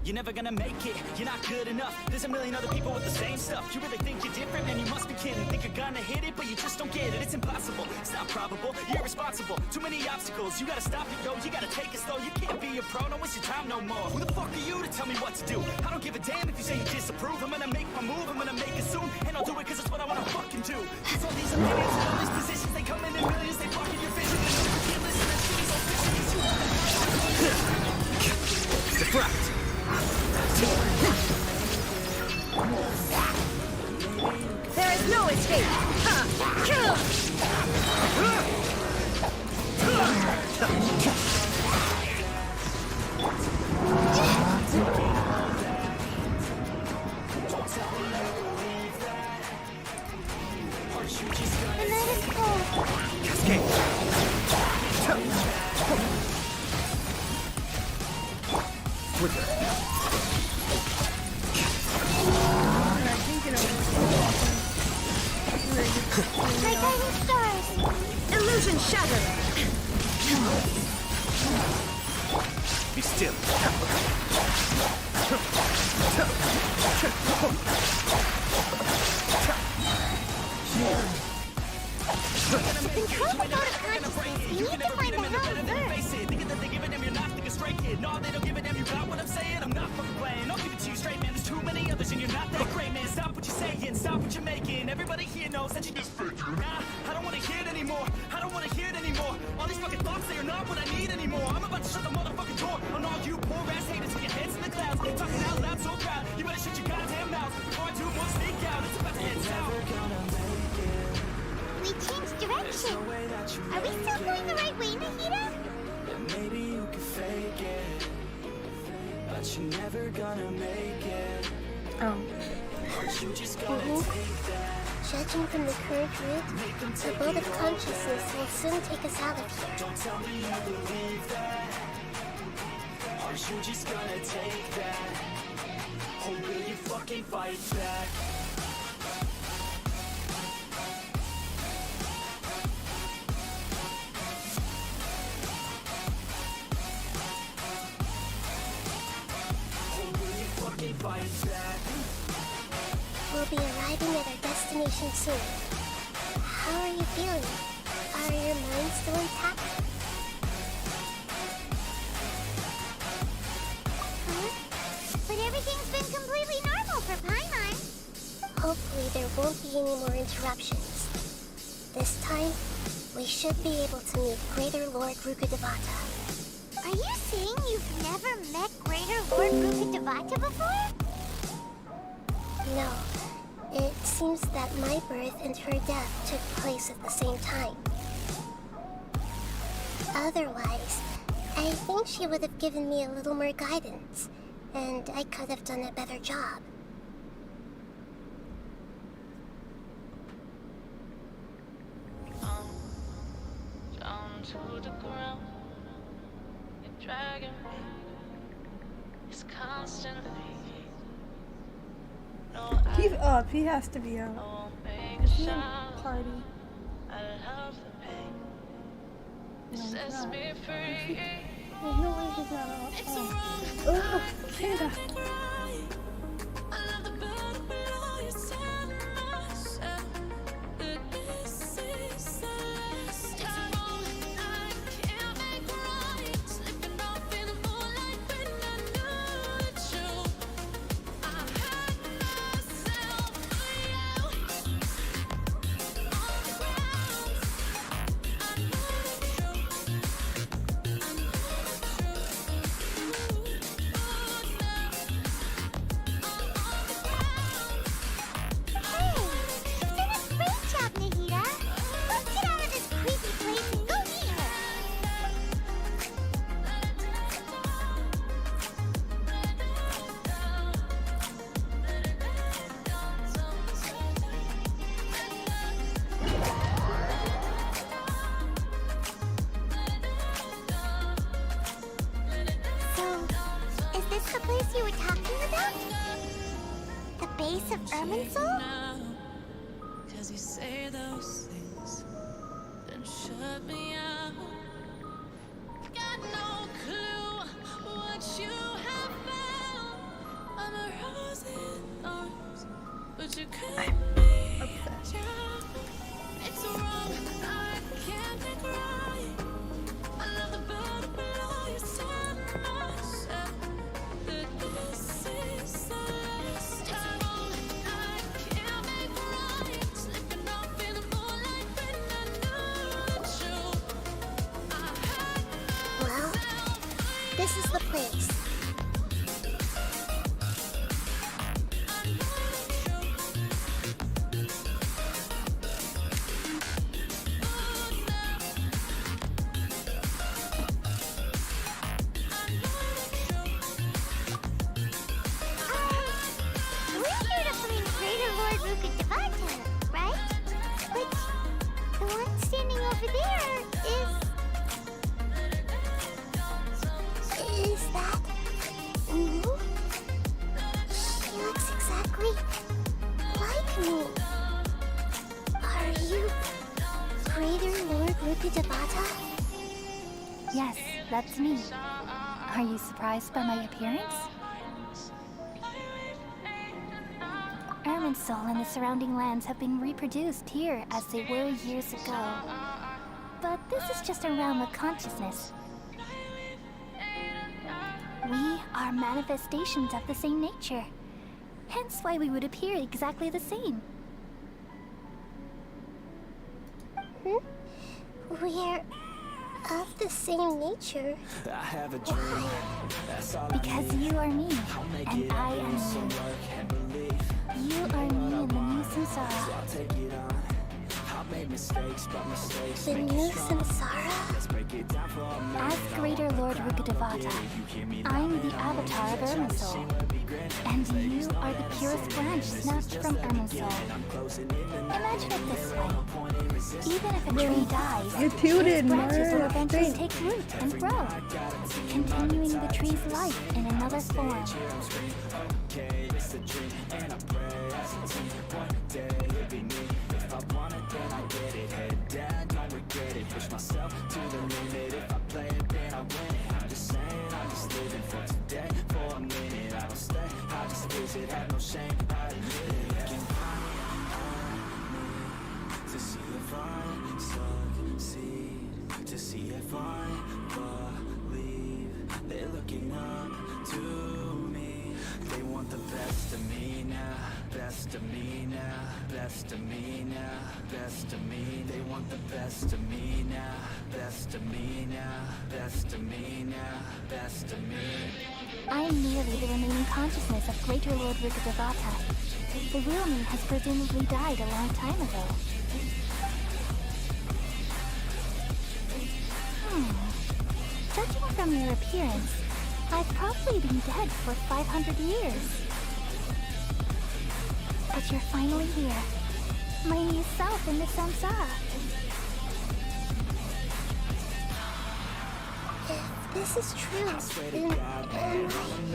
You're never gonna make it, you're not good enough. There's a million other people with the same stuff. You really think you're different, man, you must be kidding. Think you're gonna hit it, but you just don't get it. It's impossible, it's not probable, you're irresponsible. Too many obstacles, you gotta stop it, yo. You gotta take it slow, you can't be a pro. Don't waste your time no more. Who the fuck are you to tell me what to do? I don't give a damn if you say you disapprove. I'm gonna make my move, I'm gonna make it soon. And I'll do it cause it's what I wanna fucking do. Cause all these opinions and all these positions, they come in millions, they blocking your vision. And you can't listen to these old visions. Defract! There is no escape. The night is cold. My guiding stars. Illusion shattered. Be still. Control the mode of consciousness. You need to find the hell first. Thinking that they give a damn, you're not thinking straight, kid. No, they don't give a damn, you got what I'm saying? I'm not fucking playing. I'll give it to you straight, man. There's too many others and you're not that great, man. Stop what you're saying, stop what you're making. Everybody here knows that you just fake it. Nah, I don't wanna hear it anymore. I don't wanna hear it anymore. All these fucking thoughts about to shut the motherfucking door on all you poor ass haters with your heads in the clouds. Talking out loud so proud, you better shut your goddamn mouth before I do more sneak out. It's about to get down. We changed direction. Are we still going the right way, Nahida? Maybe you can fake it, but you're never gonna make it. Oh. You just gotta take that. Judging from the current route, the boat of consciousness will soon take us out of here. Don't tell me you believe that. Are you just gonna take that? Or will you fucking fight back? Or will you fucking fight back? We'll be arriving at our destination soon. How are you feeling? Are your minds still intact? Huh? But everything's been completely normal for Paimon. Hopefully there won't be any more interruptions. This time, we should be able to meet Greater Lord Rukkhadevata. Are you saying you've never met Greater Lord Rukkhadevata before? No. It seems that my birth and her death took place at the same time. Otherwise, I think she would have given me a little more guidance, and I could have done a better job. Down to the ground, you're dragging me. It's constantly. He's up. He has to be up. Is he in party? I love the pain. No, he's Sets not. me free. There's no way he's not up. Oh, Kira. I love the burden below you said myself. That this is the last time. I can't make right. Slipping off in the moonlight when I knew the truth. I had myself for you. On the ground. I know the truth. I know the Hey, you've done a great job, Nahida. Let's get out of this creepy place and go meet her. So, is this the place you were talking about? The base of Irminsul? Cause you say those things, then shut me out. Got no clue what you have found. I'm a rose in thorns, but you couldn't be down. It's wrong, I can't make right. I love the burden below you said myself. That this is the last time. I can't make right. Slipping off in the moonlight when I knew the truth. I had Well, this is the place. We're here to find Greater Lord Rukkhadevata, right? But the one standing over there is that me? She looks exactly like me. Are you Greater Lord Rukkhadevata? Yes, that's me. Are you surprised by my appearance? Irminsul and the surrounding lands have been reproduced here as they were years ago. But this is just a realm of consciousness. We are manifestations of the same nature. Hence why we would appear exactly the same. We're Of the same nature? I have a dream. That's all Because you are me, and I am you. You are me in the new samsara. I'll take it on. I'll make mistakes, but mistakes The make new you strong. samsara? Let's break it down for a minute. As Greater Lord Rukadevata, I'm the avatar of Irminsul. And you are the purest branch snatched from Irminsul. Imagine it this way. Even if a tree dies, its branches will eventually take root and grow, continuing the tree's life in another form. Okay, it's a dream, and I pray as a team. One day it'll be me. If I want it, then I get it. Head down, don't regret it. Push myself to the limit. If I play it, then I win it. I'm just saying, I'm just living for today. For a minute, I don't stay. I just visit, have no shame. I admit it. Looking to see if I succeed. To see if I believe. They're looking up to me. They want the best of me now, best of me now, best of me now, best of me. They want the best of me now, best of me now, best of me now, best of me. I am merely the remaining consciousness of Greater Lord Rukadevata. The real me has presumably died a long time ago. Judging from your appearance, I've probably been dead for 500 years. But you're finally here. My new self in the samsara. If this is true, then am I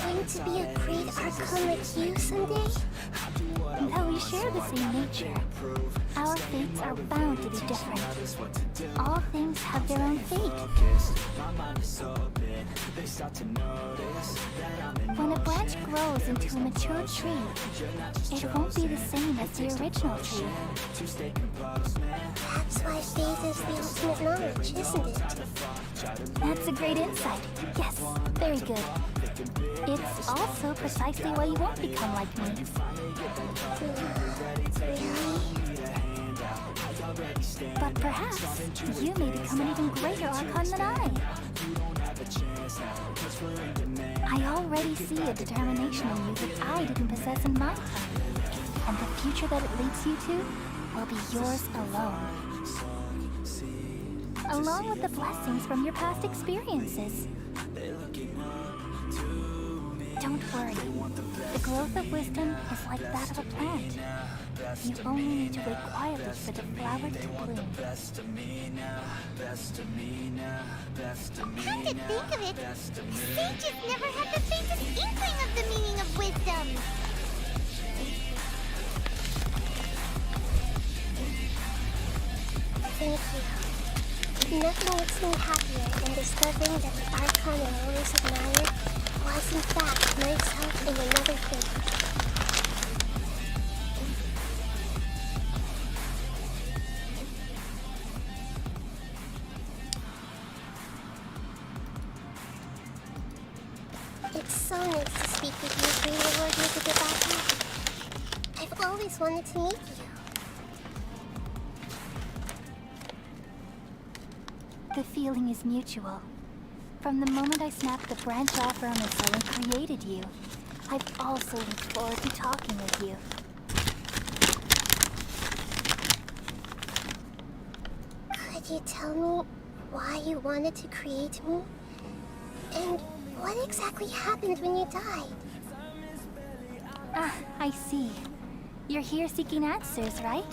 going to be a great archon like you someday? Though we share the same nature, our fates are bound to be different. All things have their own fate. When a branch grows into a mature tree, it won't be the same as the original tree. That's why faith is the ultimate knowledge, isn't it? That's a great insight. Yes, very good. It's also precisely why you won't become like me. But perhaps you may become an even greater archon than I. I already see a determination in you that I didn't possess in my time. And the future that it leads you to will be yours alone. Along with the blessings from your past experiences. Don't worry. The growth of wisdom is like that of a plant. You only need to wait quietly for the flower to bloom. Come to think of it, sages never had the faintest inkling of the meaning of wisdom. Thank you. Nothing makes me happier than discovering that the archon I always admired was in fact myself in another thing. It's so nice to speak with you, Greater Lord Rukadevata. I've always wanted to meet you. The feeling is mutual. From the moment I snapped the branch off Irminsul and created you, I've also looked forward to talking with you. Could you tell me why you wanted to create me? And what exactly happened when you died? Ah, I see. You're here seeking answers, right?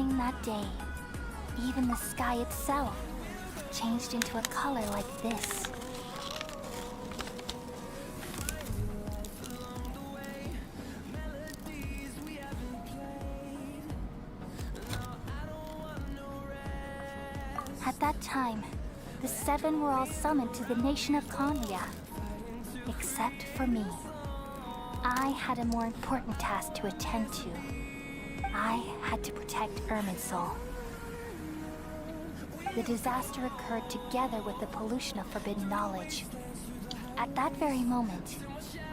everything that day, even the sky itself, changed into a color like this. At that time, the seven were all summoned to the nation of Conria, except for me. I had a more important task to attend to. I had to protect Irminsul. The disaster occurred together with the pollution of forbidden knowledge. At that very moment,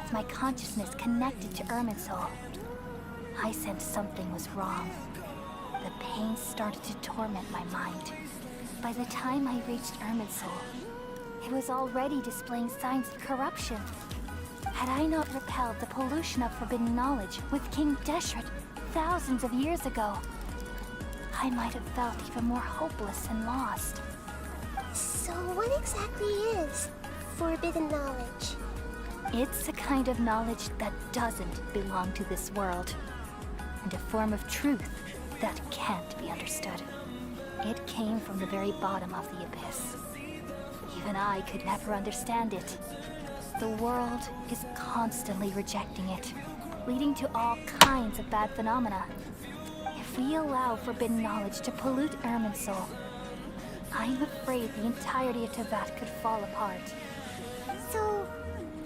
with my consciousness connected to Irminsul, I sensed something was wrong. The pain started to torment my mind. By the time I reached Irminsul, it was already displaying signs of corruption. Had I not repelled the pollution of forbidden knowledge with King Deshret thousands of years ago, I might have felt even more hopeless and lost. So what exactly is forbidden knowledge? It's a kind of knowledge that doesn't belong to this world, and a form of truth that can't be understood. It came from the very bottom of the abyss. Even I could never understand it. The world is constantly rejecting it, leading to all kinds of bad phenomena. If we allow forbidden knowledge to pollute Irminsul, I'm afraid the entirety of Teyvat could fall apart. So,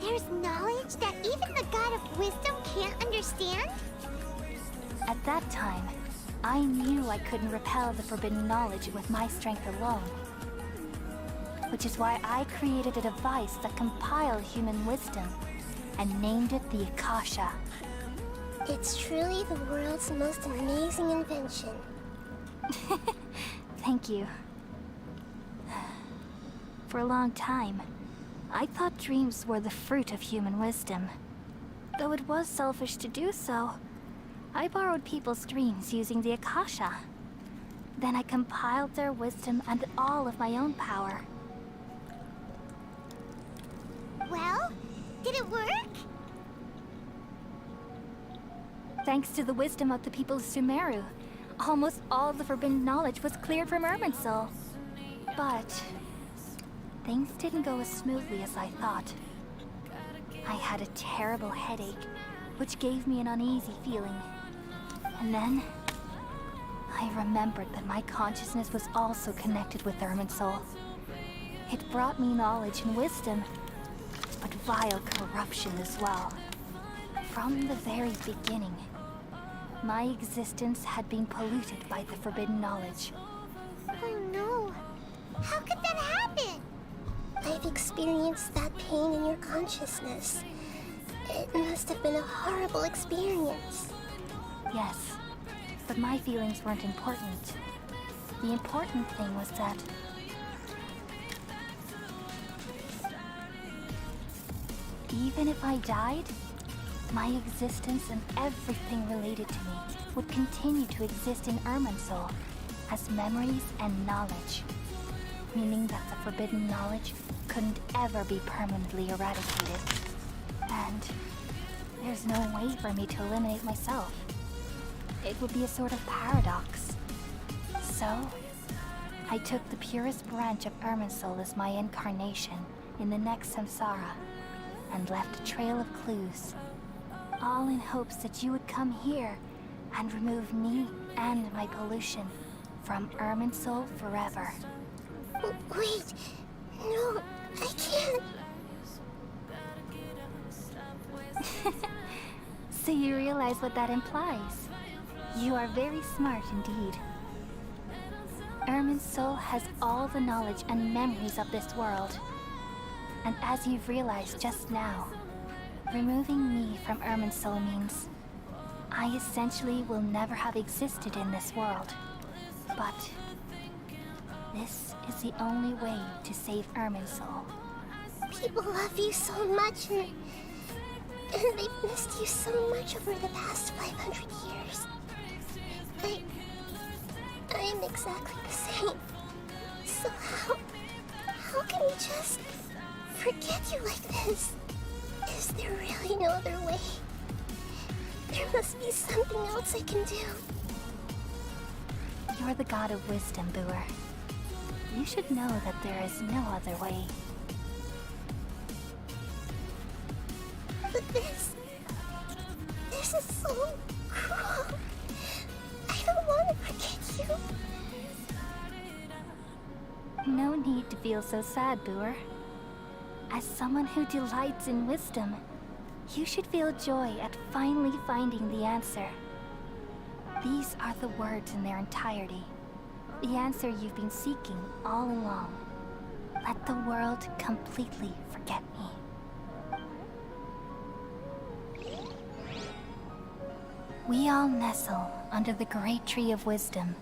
there's knowledge that even the God of Wisdom can't understand? At that time, I knew I couldn't repel the forbidden knowledge with my strength alone. Which is why I created a device that compiled human wisdom and named it the Akasha. It's truly the world's most amazing invention. Thank you. For a long time, I thought dreams were the fruit of human wisdom. Though it was selfish to do so, I borrowed people's dreams using the Akasha. Then I compiled their wisdom and all of my own power. Well, did it work? Thanks to the wisdom of the people of Sumeru, almost all of the forbidden knowledge was cleared from Irminsul. But things didn't go as smoothly as I thought. I had a terrible headache, which gave me an uneasy feeling. And then I remembered that my consciousness was also connected with Irminsul. It brought me knowledge and wisdom, but vile corruption as well. From the very beginning, my existence had been polluted by the forbidden knowledge. Oh no! How could that happen? I've experienced that pain in your consciousness. It must have been a horrible experience. Yes, but my feelings weren't important. The important thing was that even if I died, my existence and everything related to me would continue to exist in Irminsul as memories and knowledge, meaning that the forbidden knowledge couldn't ever be permanently eradicated. And there's no way for me to eliminate myself. It would be a sort of paradox. So, I took the purest branch of Irminsul as my incarnation in the next samsara, and left a trail of clues, all in hopes that you would come here and remove me and my pollution from Irminsul forever. Wait, no, I can't. So you realize what that implies? You are very smart indeed. Irminsul has all the knowledge and memories of this world. And as you've realized just now, removing me from Irminsul means I essentially will never have existed in this world. But this is the only way to save Irminsul. People love you so much, and they've missed you so much over the past 500 years. I am exactly the same. So how can we just forget you like this? Is there really no other way? There must be something else I can do. You're the god of wisdom, Booer. You should know that there is no other way. But this is so cruel. I don't want to forget you. No need to feel so sad, Booer. As someone who delights in wisdom, you should feel joy at finally finding the answer. These are the words in their entirety. The answer you've been seeking all along. Let the world completely forget me. We all nestle under the great tree of wisdom,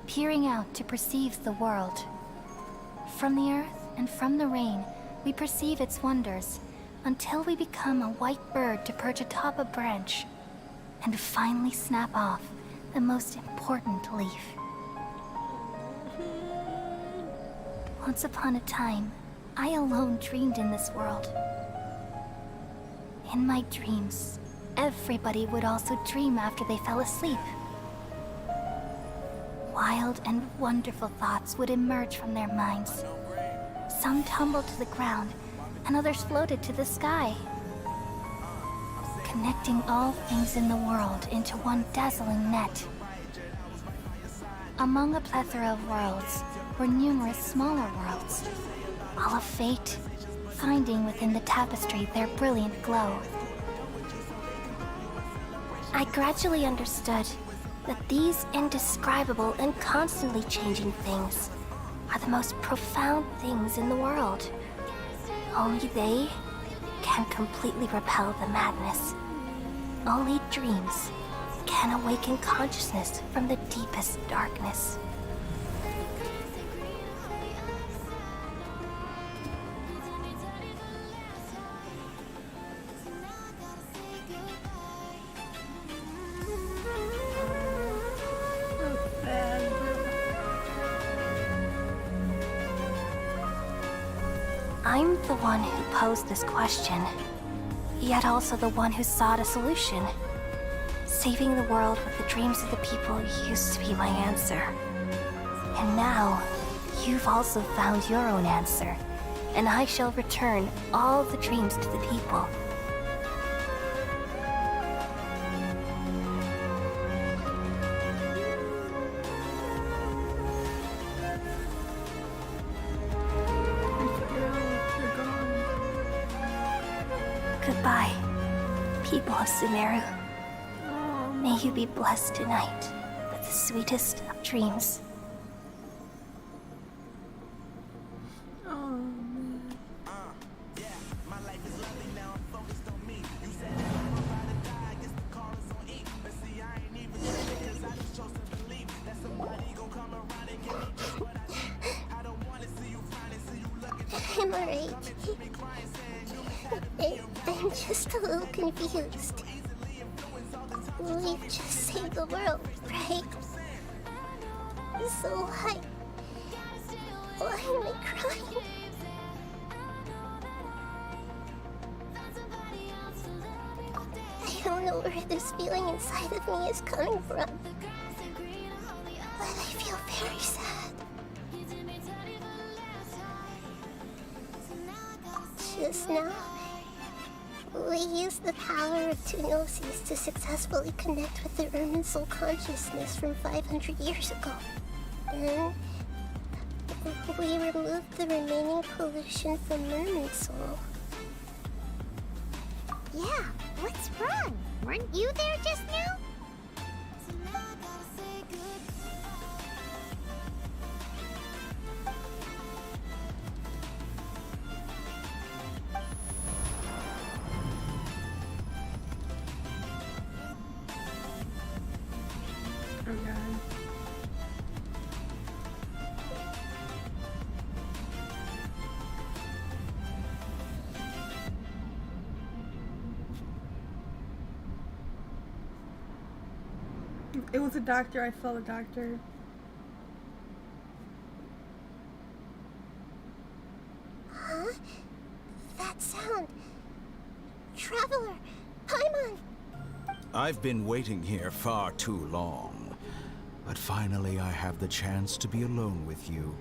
peering out to perceive the world. From the earth and from the rain, we perceive its wonders, until we become a white bird to perch atop a branch, and finally snap off the most important leaf. Once upon a time, I alone dreamed in this world. In my dreams, everybody would also dream after they fell asleep. Wild and wonderful thoughts would emerge from their minds. Some tumbled to the ground, and others floated to the sky, connecting all things in the world into one dazzling net. Among a plethora of worlds were numerous smaller worlds, all of fate, finding within the tapestry their brilliant glow. I gradually understood that these indescribable and constantly changing things are the most profound things in the world. Only they can completely repel the madness. Only dreams can awaken consciousness from the deepest darkness. I'm the one who posed this question, yet also the one who sought a solution. Saving the world with the dreams of the people used to be my answer. And now, you've also found your own answer, and I shall return all the dreams to the people. Goodbye, people of Sumeru. May you be blessed tonight with the sweetest of dreams. I'm alright. I'm just a little confused. We've just saved the world, right? So why am I crying? I don't know where this feeling inside of me is coming from, but I feel very sad. Just now, we used the power of two gnosis to successfully connect with the Ermin soul consciousness from 500 years ago. Then, we removed the remaining pollution from Ermin soul. Yeah, what's wrong? Weren't you there just now? It was a doctor. I saw the doctor. Huh? That sound. Traveler! Paimon! I've been waiting here far too long. But finally, I have the chance to be alone with you.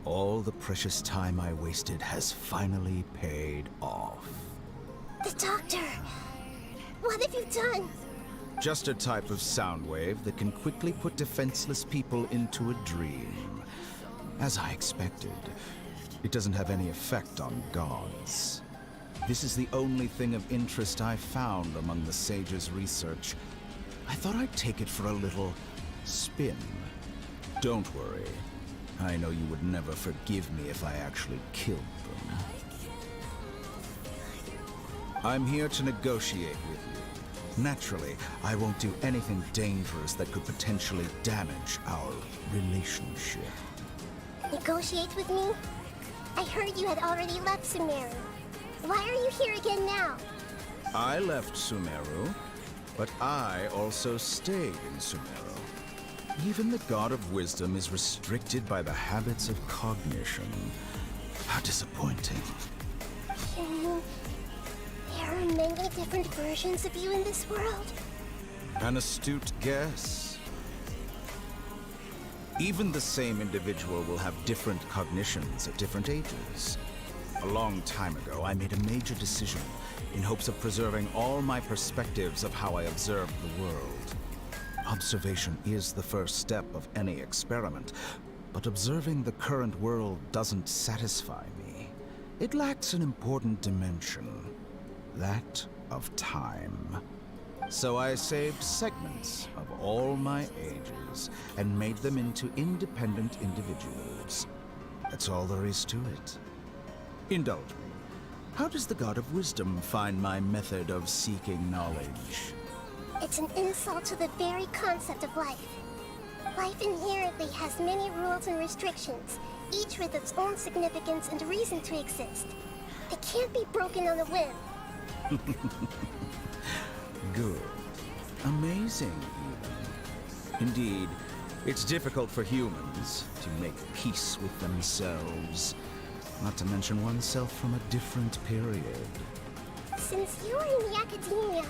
All the precious time I wasted has finally paid off. The doctor! What have you done? Just a type of sound wave that can quickly put defenseless people into a dream. As I expected, it doesn't have any effect on gods. This is the only thing of interest I found among the sage's research. I thought I'd take it for a little spin. Don't worry. I know you would never forgive me if I actually killed them. I'm here to negotiate with you. Naturally, I won't do anything dangerous that could potentially damage our relationship. Negotiate with me? I heard you had already left Sumeru. Why are you here again now? I left Sumeru, but I also stayed in Sumeru. Even the God of Wisdom is restricted by the habits of cognition. How disappointing. You mean there are many different versions of you in this world? An astute guess. Even the same individual will have different cognitions at different ages. A long time ago, I made a major decision in hopes of preserving all my perspectives of how I observed the world. Observation is the first step of any experiment, but observing the current world doesn't satisfy me. It lacks an important dimension, that of time. So I saved segments of all my ages and made them into independent individuals. That's all there is to it. Indulge me. How does the God of Wisdom find my method of seeking knowledge? It's an insult to the very concept of life. Life inherently has many rules and restrictions, each with its own significance and reason to exist. It can't be broken on a whim. Good. Amazing, even. Indeed, it's difficult for humans to make peace with themselves, not to mention oneself from a different period. Since you are in the academia,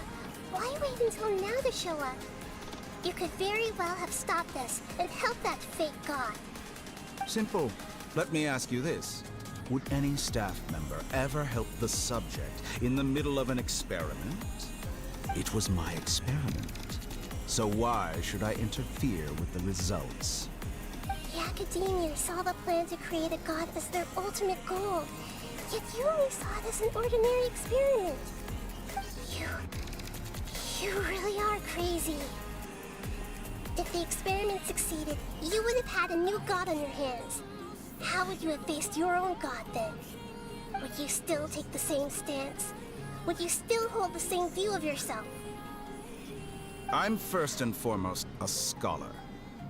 why wait until now to show up? You could very well have stopped this and helped that fake god. Simple. Let me ask you this. Would any staff member ever help the subject in the middle of an experiment? It was my experiment. So why should I interfere with the results? The Academia saw the plan to create a god as their ultimate goal, yet you only saw it as an ordinary experiment. You really are crazy. If the experiment succeeded, you would have had a new god on your hands. How would you have faced your own god then? Would you still take the same stance? Would you still hold the same view of yourself? I'm first and foremost a scholar.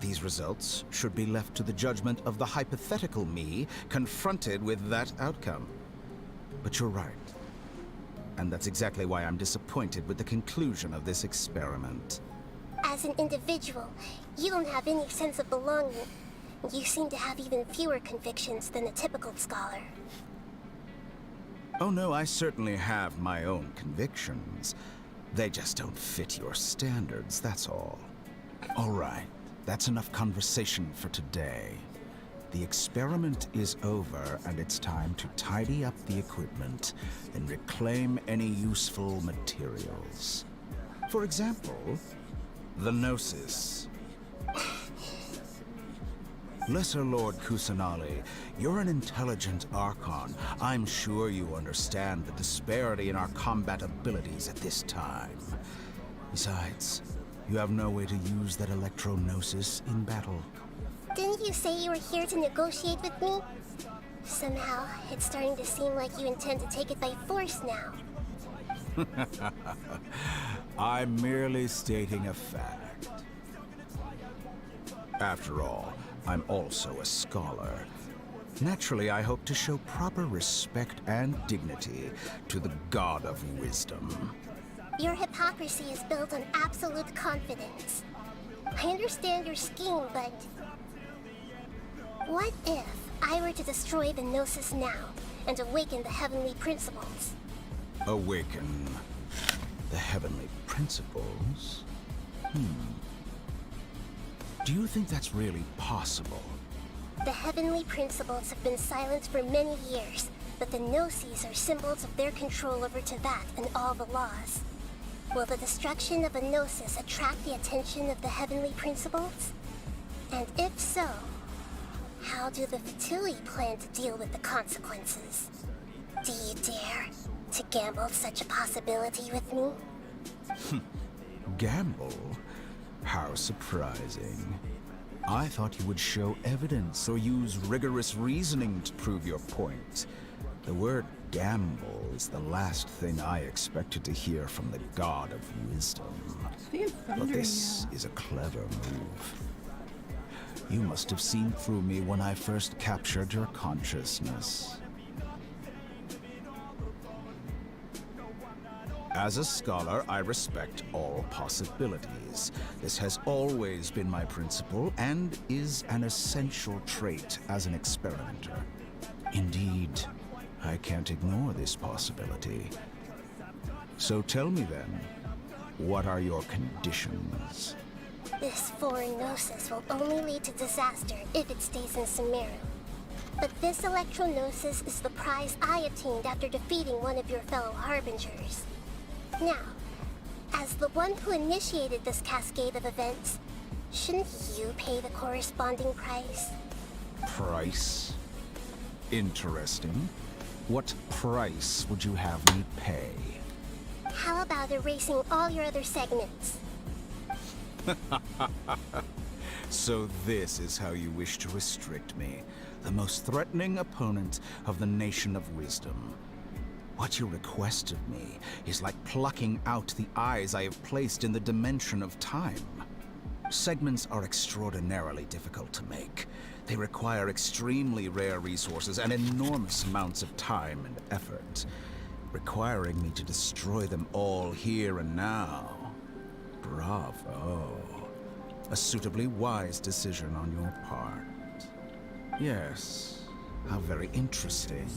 These results should be left to the judgment of the hypothetical me confronted with that outcome. But you're right. And that's exactly why I'm disappointed with the conclusion of this experiment. As an individual, you don't have any sense of belonging. You seem to have even fewer convictions than a typical scholar. Oh no, I certainly have my own convictions. They just don't fit your standards, that's all. All right, that's enough conversation for today. The experiment is over, and it's time to tidy up the equipment and reclaim any useful materials. For example, the Gnosis. Lesser Lord Kusanali, you're an intelligent Archon. I'm sure you understand the disparity in our combat abilities at this time. Besides, you have no way to use that Electro-Gnosis in battle. Didn't you say you were here to negotiate with me? Somehow, it's starting to seem like you intend to take it by force now. I'm merely stating a fact. After all, I'm also a scholar. Naturally, I hope to show proper respect and dignity to the God of Wisdom. Your hypocrisy is built on absolute confidence. I understand your scheme, but... what if I were to destroy the Gnosis now and awaken the heavenly principles? Awaken the heavenly principles? Do you think that's really possible? The heavenly principles have been silent for many years, but the Gnosis are symbols of their control over Teyvat and all the laws. Will the destruction of a Gnosis attract the attention of the heavenly principles? And if so, how do the Fatui plan to deal with the consequences? Do you dare to gamble such a possibility with me? Gamble? How surprising. I thought you would show evidence or use rigorous reasoning to prove your point. The word gamble is the last thing I expected to hear from the god of wisdom. But this is a clever move. You must have seen through me when I first captured your consciousness. As a scholar, I respect all possibilities. This has always been my principle and is an essential trait as an experimenter. Indeed, I can't ignore this possibility. So tell me then, what are your conditions? This foreign Gnosis will only lead to disaster if it stays in Sumeru. But this Electro-Gnosis is the prize I obtained after defeating one of your fellow Harbingers. Now, as the one who initiated this cascade of events, shouldn't you pay the corresponding price? Price? Interesting. What price would you have me pay? How about erasing all your other segments? So this is how you wish to restrict me, the most threatening opponent of the Nation of Wisdom. What you request of me is like plucking out the eyes I have placed in the dimension of time. Segments are extraordinarily difficult to make. They require extremely rare resources and enormous amounts of time and effort, requiring me to destroy them all here and now. Bravo. A suitably wise decision on your part. Yes, how very interesting.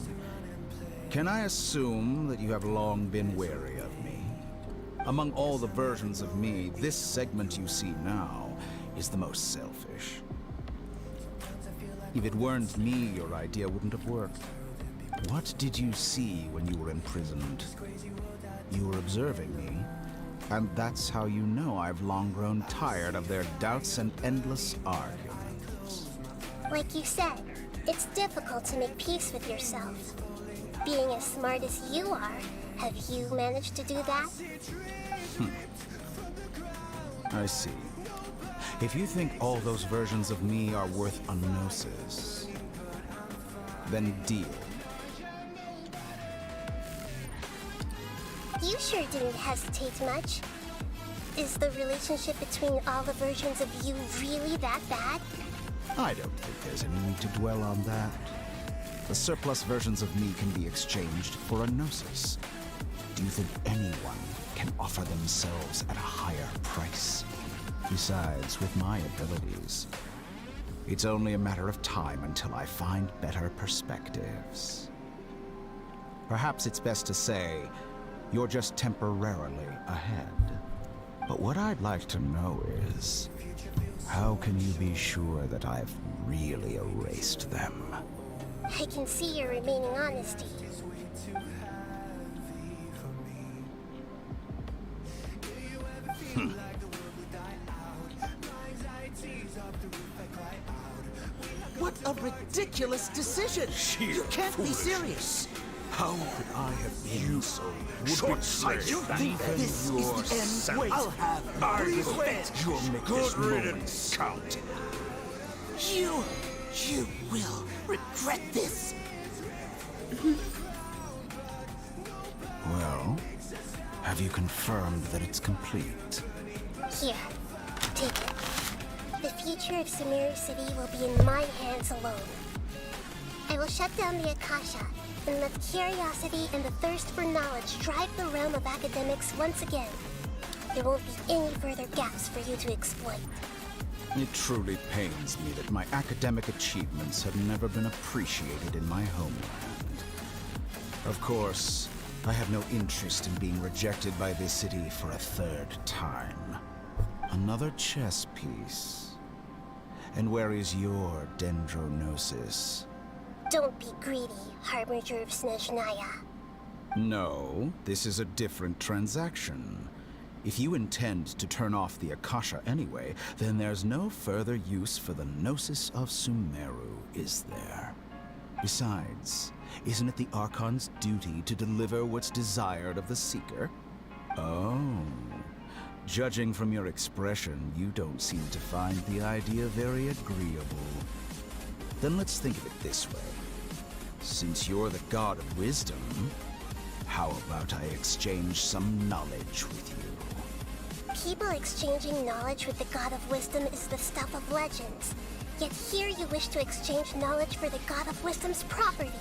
Can I assume that you have long been wary of me? Among all the versions of me, this segment you see now is the most selfish. If it weren't me, your idea wouldn't have worked. What did you see when you were imprisoned? You were observing me, and that's how you know I've long grown tired of their doubts and endless arguments. Like you said, it's difficult to make peace with yourself. Being as smart as you are, have you managed to do that? I see. If you think all those versions of me are worth a gnosis, then deal. You sure didn't hesitate much. Is the relationship between all the versions of you really that bad? I don't think there's any need to dwell on that. The surplus versions of me can be exchanged for a gnosis. Do you think anyone can offer themselves at a higher price? Besides, with my abilities, it's only a matter of time until I find better perspectives. Perhaps it's best to say, you're just temporarily ahead. But what I'd like to know is, how can you be sure that I've really erased them? I can see your remaining honesty. What a ridiculous decision! You can't be serious! How could I have been so short-sighted? You think this is the end? Wait, I'll have Please wait! You'll make this moment count. You will regret this! Well, have you confirmed that it's complete? Here, take it. The future of Sumeru City will be in my hands alone. I will shut down the Akasha and let curiosity and the thirst for knowledge drive the realm of academics once again. There won't be any further gaps for you to exploit. It truly pains me that my academic achievements have never been appreciated in my homeland. Of course, I have no interest in being rejected by this city for a third time. Another chess piece. And where is your dendronosis? Don't be greedy, Harbinger of Snezhnaya. No, this is a different transaction. If you intend to turn off the Akasha anyway, then there's no further use for the Gnosis of Sumeru, is there? Besides, isn't it the Archon's duty to deliver what's desired of the Seeker? Oh. Judging from your expression, you don't seem to find the idea very agreeable. Then let's think of it this way. Since you're the God of Wisdom, how about I exchange some knowledge with you? People exchanging knowledge with the God of Wisdom is the stuff of legends. Yet here you wish to exchange knowledge for the God of Wisdom's property.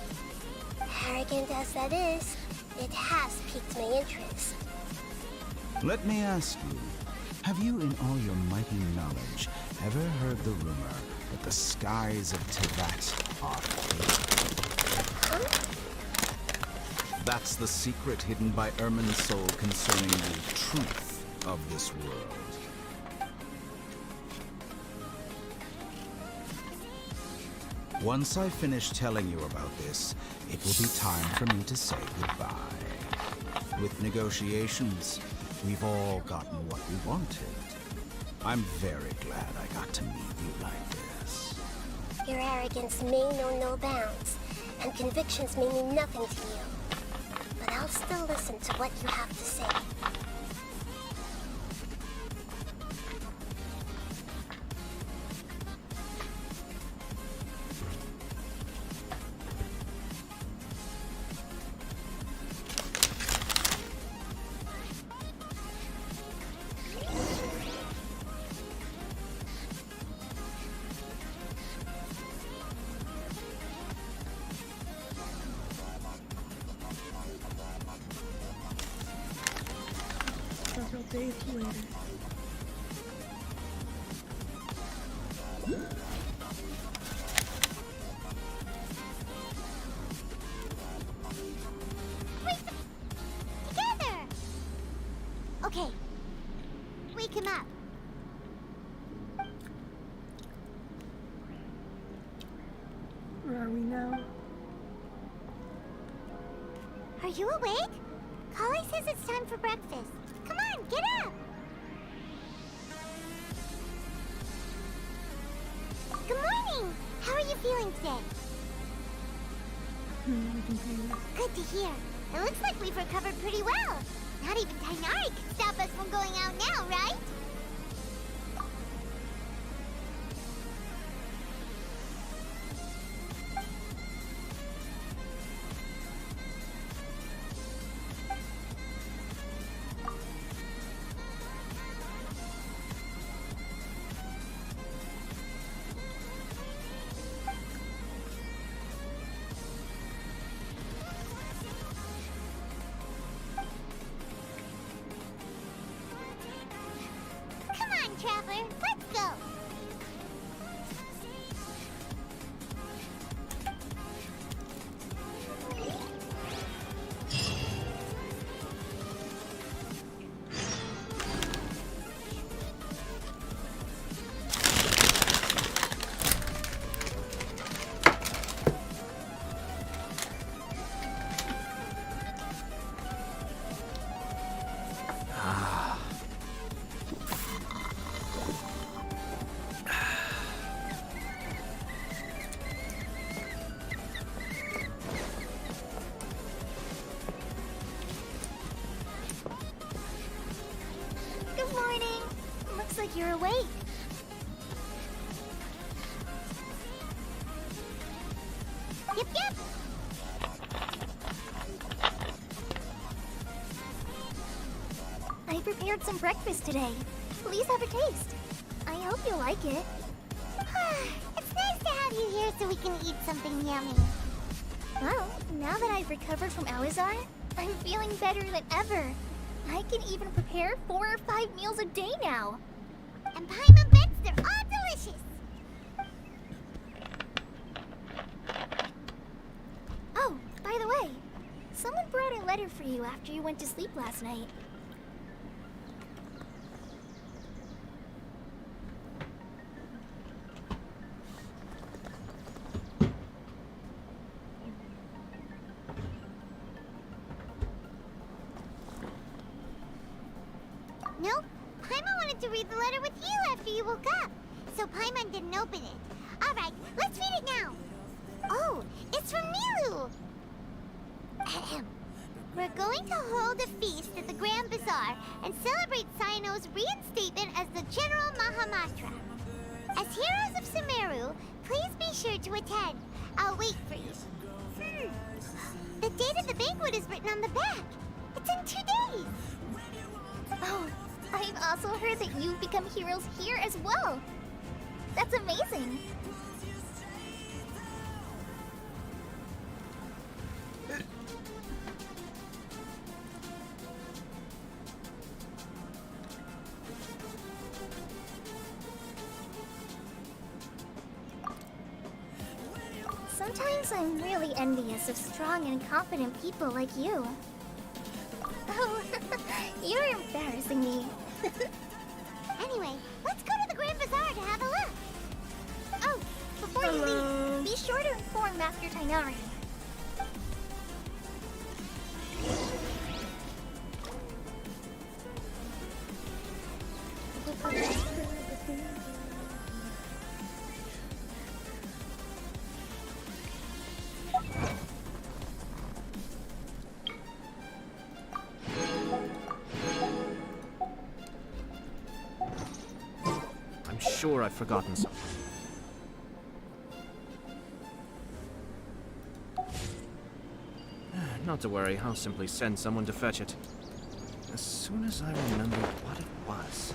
Arrogant as that is, it has piqued my interest. Let me ask you, have you in all your mighty knowledge ever heard the rumor that the skies of Teyvat are fake? Huh? That's the secret hidden by Irminsul concerning the truth of this world. Once I finish telling you about this, it will be time for me to say goodbye. With negotiations, we've all gotten what we wanted. I'm very glad I got to meet you like this. Your arrogance may know no bounds, and convictions may mean nothing to you. But I'll still listen to what you have to say. Several days later. Together! Okay. Wake him up. Where are we now? Are you awake? Kali says it's time for breakfast. Come on, get up! Good morning! How are you feeling today? Good to hear. It looks like we've recovered pretty well. Not even Tainari can stop us from going out now, right? Traveler, let's go! You're awake. Yep, yep. I prepared some breakfast today. Please have a taste. I hope you like it. It's nice to have you here so we can eat something yummy. Well, now that I've recovered from Alizar, I'm feeling better than ever. I can even prepare 4 or 5 meals a day now. And Paimon bets they're all delicious. Oh, by the way, someone brought a letter for you after you went to sleep last night. Nope. Paimon wanted to read the letter with you after you woke up. So Paimon didn't open it. Alright, let's read it now. Oh, it's from Milu. Ahem. We're going to hold a feast at the Grand Bazaar and celebrate Cyno's reinstatement as the General Mahamatra. As heroes of Sumeru, please be sure to attend. I'll wait for you. The date of the banquet is written on the back. It's in 2 days. Oh, I've also heard that you've become heroes here as well. That's amazing. Sometimes I'm really envious of strong and confident people like you. Oh, you're embarrassing me. Anyway, let's go to the Grand Bazaar to have a look. Oh, before you leave, be sure to inform Master Tainari. I'm sure I've forgotten something. Not to worry, I'll simply send someone to fetch it. As soon as I remember what it was.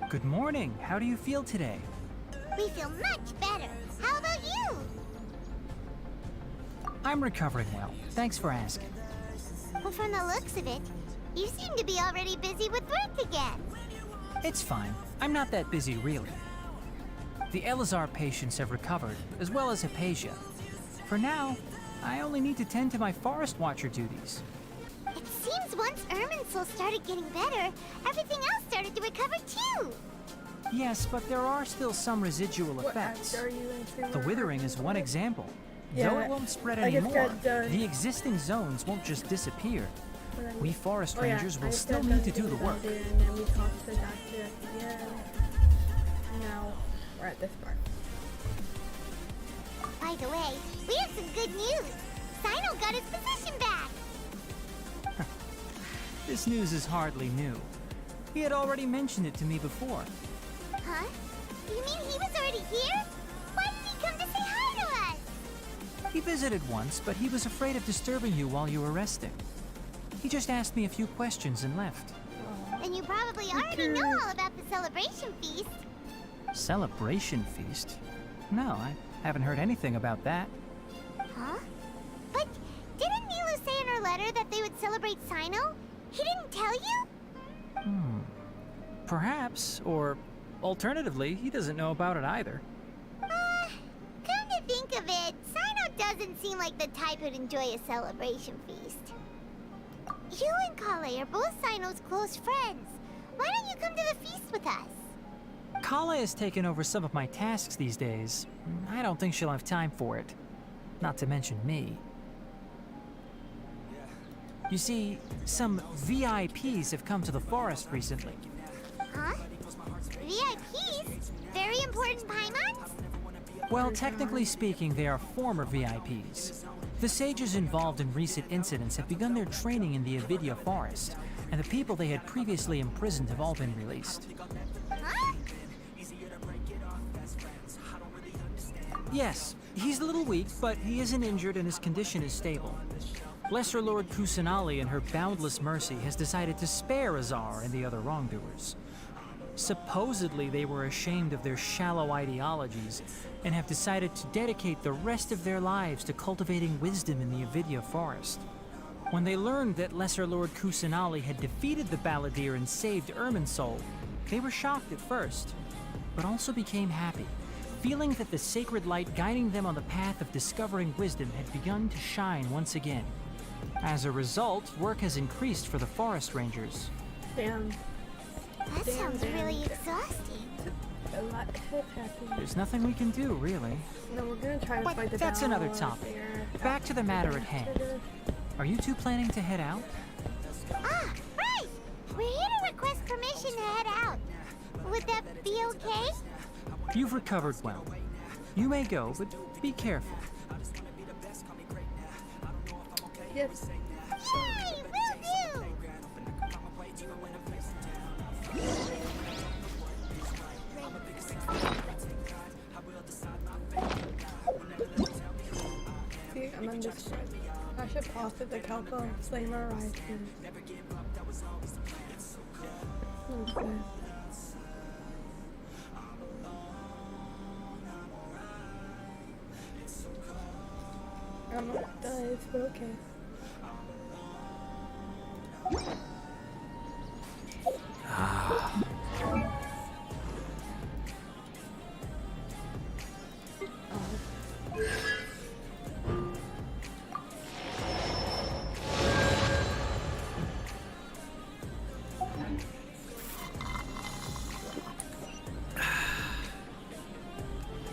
Good morning. How do you feel today? We feel much better. How about you? I'm recovering well. Thanks for asking. Well, from the looks of it, you seem to be already busy with work again. It's fine. I'm not that busy, really. The Elazar patients have recovered, as well as Hypatia. For now, I only need to tend to my Forest Watcher duties. It seems once Irminsul started getting better, everything else started to recover too. Yes, but there are still some residual effects. The withering is one example. Though it won't spread anymore, the existing zones won't just disappear. We forest rangers will still need to do the work. And then we talked to the doctor at the end. Now we're at this part. By the way, we have some good news. Cyno got his position back. This news is hardly new. He had already mentioned it to me before. Huh? You mean he was already here? Why did he come to say hi to us? He visited once, but he was afraid of disturbing you while you were resting. He just asked me a few questions and left. Then you probably already know all about the celebration feast. Celebration feast? No, I haven't heard anything about that. Huh? But didn't Nilu say in her letter that they would celebrate Cyno? He didn't tell you? Perhaps, or alternatively, he doesn't know about it either. Come to think of it, Cyno doesn't seem like the type who'd enjoy a celebration feast. You and Kale are both Cyno's close friends. Why don't you come to the feast with us? Kale has taken over some of my tasks these days. I don't think she'll have time for it. Not to mention me. You see, some VIPs have come to the forest recently. Huh? VIPs? Very important Paimons? Well, technically speaking, they are former VIPs. The sages involved in recent incidents have begun their training in the Avidya forest, and the people they had previously imprisoned have all been released. Huh? Yes, he's a little weak, but he isn't injured and his condition is stable. Lesser Lord Kusanali, in her boundless mercy, has decided to spare Azar and the other wrongdoers. Supposedly, they were ashamed of their shallow ideologies and have decided to dedicate the rest of their lives to cultivating wisdom in the Avidya forest. When they learned that Lesser Lord Kusanali had defeated the Balladeer and saved Irminsul, they were shocked at first, but also became happy, feeling that the sacred light guiding them on the path of discovering wisdom had begun to shine once again. As a result, work has increased for the forest rangers. Damn. That sounds really exhausting. not so happy. There's nothing we can do, really. No, we're gonna try to But find the that's another balance topic. there. Back to the matter at hand. Are you two planning to head out? Ah, right! We're here to request permission to head out. Would that be okay? You've recovered well. You may go, but be careful. Yes. Yay! Will do! See, I'm on this side. I should pause it to help slay my rise. Okay. I'm not done, but okay.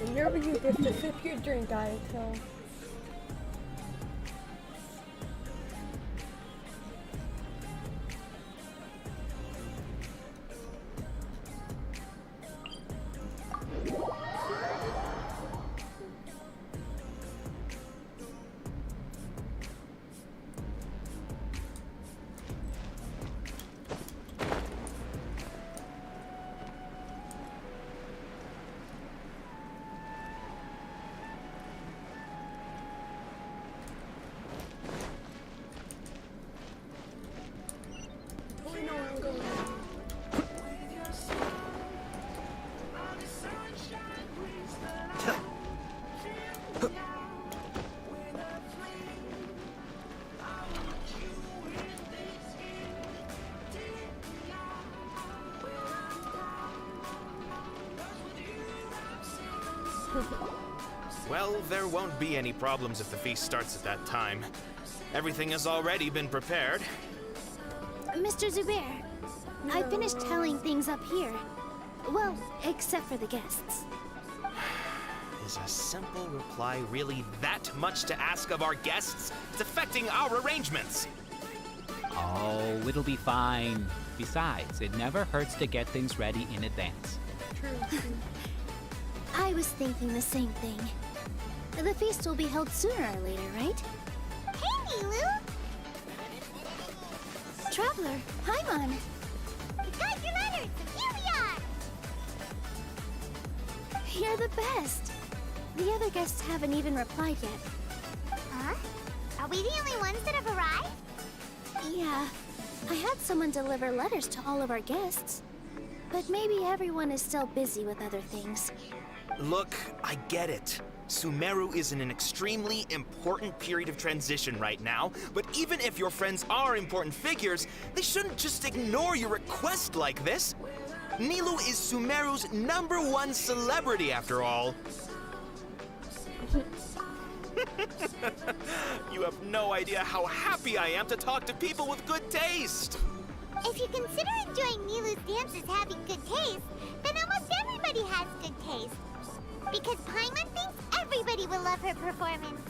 Whenever you get to sip your drink, I tell. Well, there won't be any problems if the feast starts at that time. Everything has already been prepared. Mr. Zubair, I finished tallying things up here. Well, except for the guests. Is a simple reply really that much to ask of our guests? It's affecting our arrangements. Oh, it'll be fine. Besides, it never hurts to get things ready in advance. True. I was thinking the same thing. The feast will be held sooner or later, right? Hey, Nilu! Traveler, Paimon! We got your letters! Here we are! You're the best! The other guests haven't even replied yet. Huh? Are we the only ones that have arrived? Yeah, I had someone deliver letters to all of our guests. But maybe everyone is still busy with other things. Look, I get it. Sumeru is in an extremely important period of transition right now, but even if your friends are important figures, they shouldn't just ignore your request like this. Nilou is Sumeru's #1 celebrity after all. You have no idea how happy I am to talk to people with good taste. If you consider enjoying Nilu's dances having good taste, then almost everybody has good taste. Because Paimon thinks everybody will love her performance.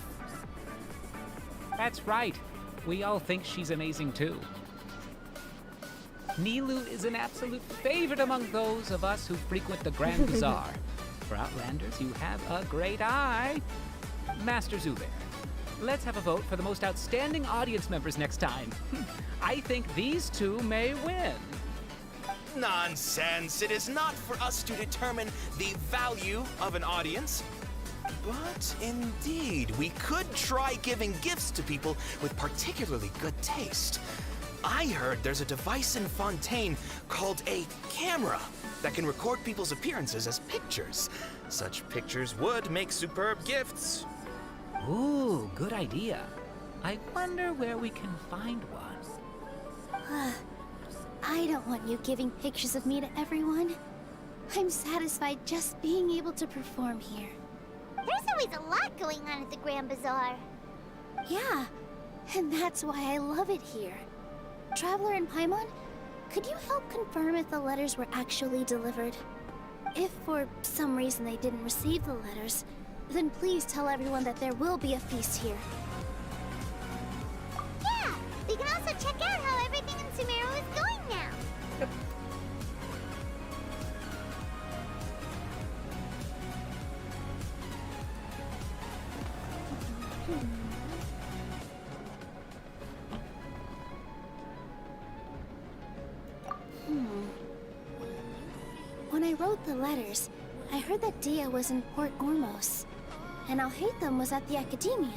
That's right. We all think she's amazing too. Nilou is an absolute favorite among those of us who frequent the Grand Bazaar. For Outlanders, you have a great eye. Master Zubair, let's have a vote for the most outstanding audience members next time. I think these two may win. Nonsense! It is not for us to determine the value of an audience. But indeed, we could try giving gifts to people with particularly good taste. I heard there's a device in Fontaine called a camera that can record people's appearances as pictures. Such pictures would make superb gifts. Ooh, good idea. I wonder where we can find one. I don't want you giving pictures of me to everyone. I'm satisfied just being able to perform here. There's always a lot going on at the Grand Bazaar. Yeah, and that's why I love it here. Traveler and Paimon, could you help confirm if the letters were actually delivered? If for some reason they didn't receive the letters, then please tell everyone that there will be a feast here. Yeah! We can also check out how everything in Sumeru is going now. Yep. When I wrote the letters, I heard that Deyha was in Port Ormos, and Alhaithem was at the Academia.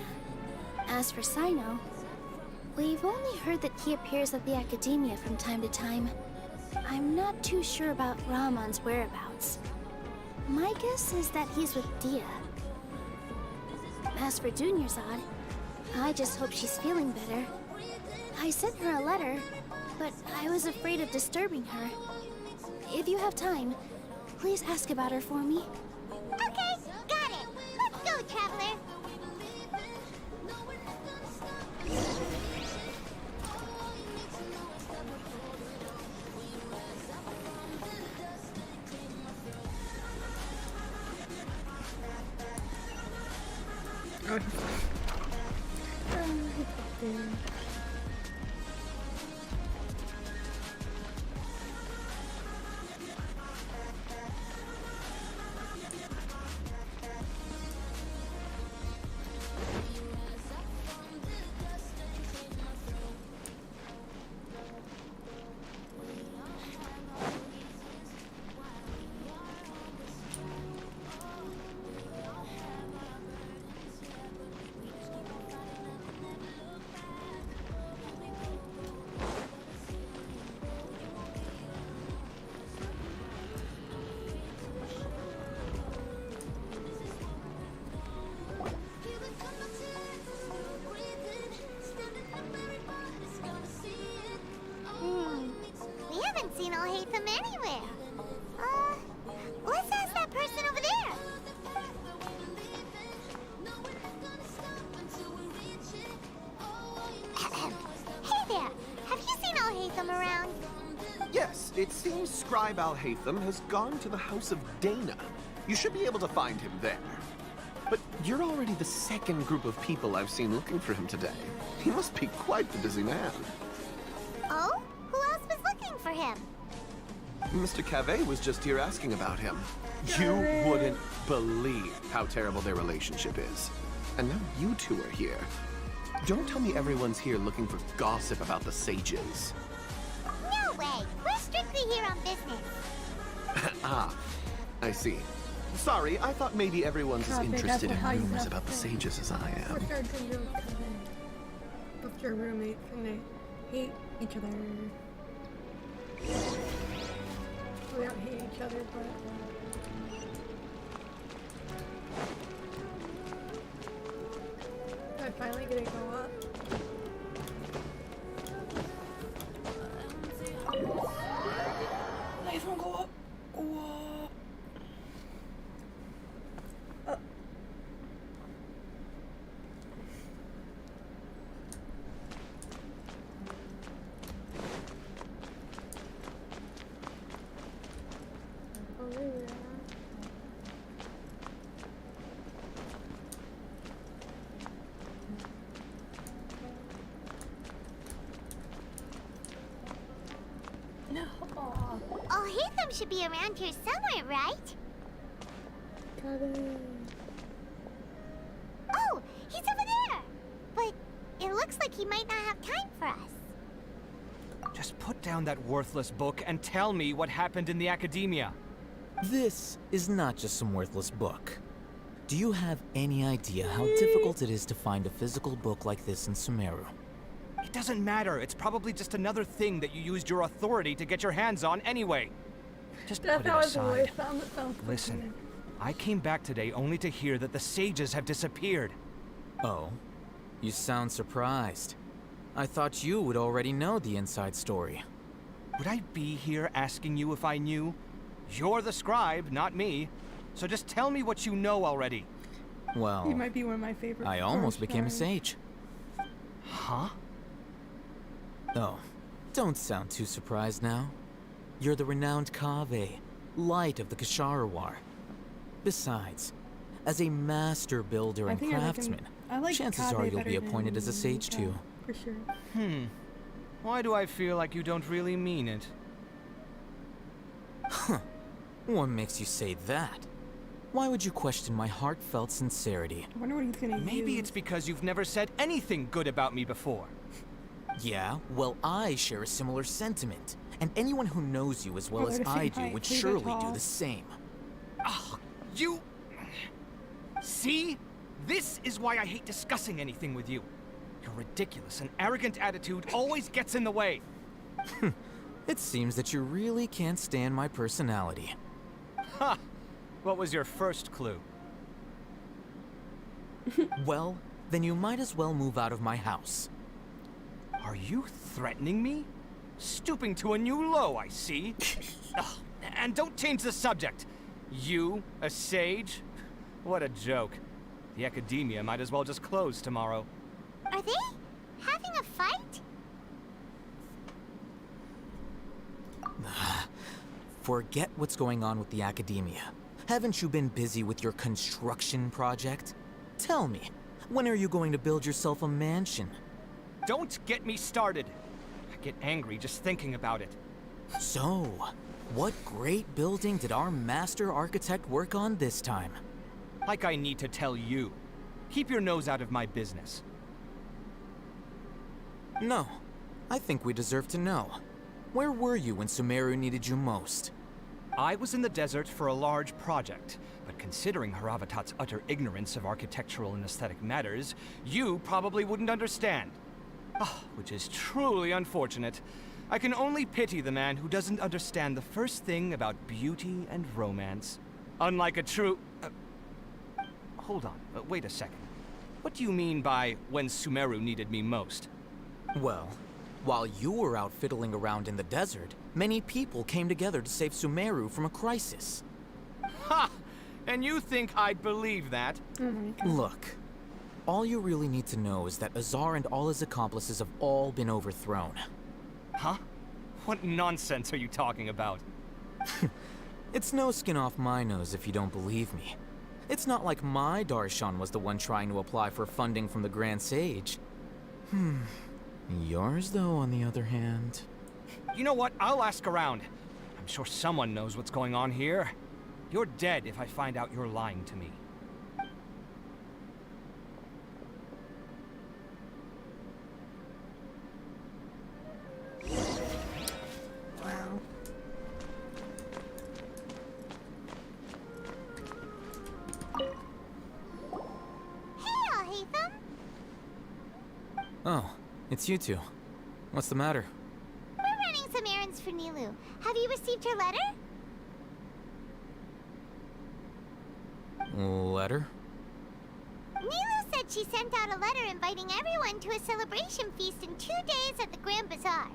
As for Sino, we've only heard that he appears at the Academia from time to time. I'm not too sure about Rahman's whereabouts. My guess is that he's with Deyha. As for Dunyarzad, I just hope she's feeling better. I sent her a letter, but I was afraid of disturbing her. If you have time, please ask about her for me. Okay, got it. Let's go, Traveler. We haven't seen Alhaithem anywhere. Let's ask that person over there. Hey there, have you seen Alhaithem around? Yes, it seems Scribe Alhaithem has gone to the House of Deyna. You should be able to find him there. But you're already the second group of people I've seen looking for him today. He must be quite the busy man. Oh? Who else was looking for him? Mr. Cave was just here asking about him. You wouldn't believe how terrible their relationship is. And now you two are here. Don't tell me everyone's here looking for gossip about the sages. No way! We're strictly here on business. Ah, I see. Sorry, I thought maybe everyone's as interested in how you rumors have about the to- sages as I am. What's your roommates and they hate each other? We don't hate each other, but I finally gonna go up. Nice one, go up. Go up. Alhaithem should be around here somewhere, right? Oh, he's over there! But it looks like he might not have time for us. Just put down that worthless book and tell me what happened in the Academia. This is not just some worthless book. Do you have any idea how difficult it is to find a physical book like this in Sumeru? It doesn't matter. It's probably just another thing that you used your authority to get your hands on anyway. Just put it aside. Listen, I came back today only to hear that the sages have disappeared. Oh, you sound surprised. I thought you would already know the inside story. Would I be here asking you if I knew? You're the scribe, not me. So just tell me what you know already. Well, He might be one of my favorite. I almost became a sage. sage. Huh? Oh, don't sound too surprised now. You're the renowned Kaveh, light of the Kasharawar. Besides, as a master builder and I like craftsman, chances Kaveh are you'll better be appointed as a sage than too. For sure. Why do I feel like you don't really mean it? Huh. What makes you say that? Why would you question my heartfelt sincerity? I wonder what he's gonna Maybe use. it's because you've never said anything good about me before. Yeah, well, I share a similar sentiment. And anyone who knows you as well as I do would surely do the same. Oh, you... See? This is why I hate discussing anything with you. Your ridiculous and arrogant attitude always gets in the way. It seems that you really can't stand my personality. Ha! What was your first clue? Well, then you might as well move out of my house. Are you threatening me? Stooping to a new low, I see. Ugh, and don't change the subject. You, a sage? What a joke. The academia might as well just close tomorrow. Are they having a fight? Forget what's going on with the academia. Haven't you been busy with your construction project? Tell me, when are you going to build yourself a mansion? Don't get me started. I get angry just thinking about it. So, what great building did our master architect work on this time? Like I need to tell you. Keep your nose out of my business. No, I think we deserve to know. Where were you when Sumeru needed you most? I was in the desert for a large project, but considering Haravatat's utter ignorance of architectural and aesthetic matters, you probably wouldn't understand. Which is truly unfortunate. I can only pity the man who doesn't understand the first thing about beauty and romance. Unlike a true... hold on, wait a second. What do you mean by when Sumeru needed me most? Well, while you were out fiddling around in the desert, many people came together to save Sumeru from a crisis. Ha! And you think I'd believe that? Look, all you really need to know is that Azar and all his accomplices have all been overthrown. Huh? What nonsense are you talking about? It's no skin off my nose if you don't believe me. It's not like my Darshan was the one trying to apply for funding from the Grand Sage. Yours, though, on the other hand... You know what? I'll ask around. I'm sure someone knows what's going on here. You're dead if I find out you're lying to me. Wow. Hey, Alhaithem! Oh, it's you two. What's the matter? We're running some errands for Nilu. Have you received her letter? Letter? Nilu said she sent out a letter inviting everyone to a celebration feast in 2 days at the Grand Bazaar.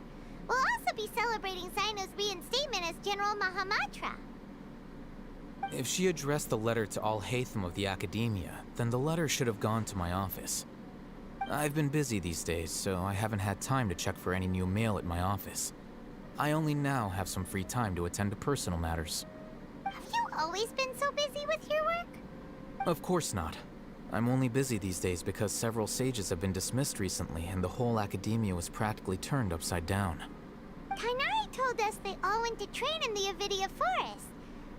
We'll also be celebrating Zaino's reinstatement as General Mahamatra. If she addressed the letter to Alhaithem of the Academia, then the letter should have gone to my office. I've been busy these days, so I haven't had time to check for any new mail at my office. I only now have some free time to attend to personal matters. Have you always been so busy with your work? Of course not. I'm only busy these days because several sages have been dismissed recently and the whole academia was practically turned upside down. Kainari told us they all went to train in the Avidia Forest.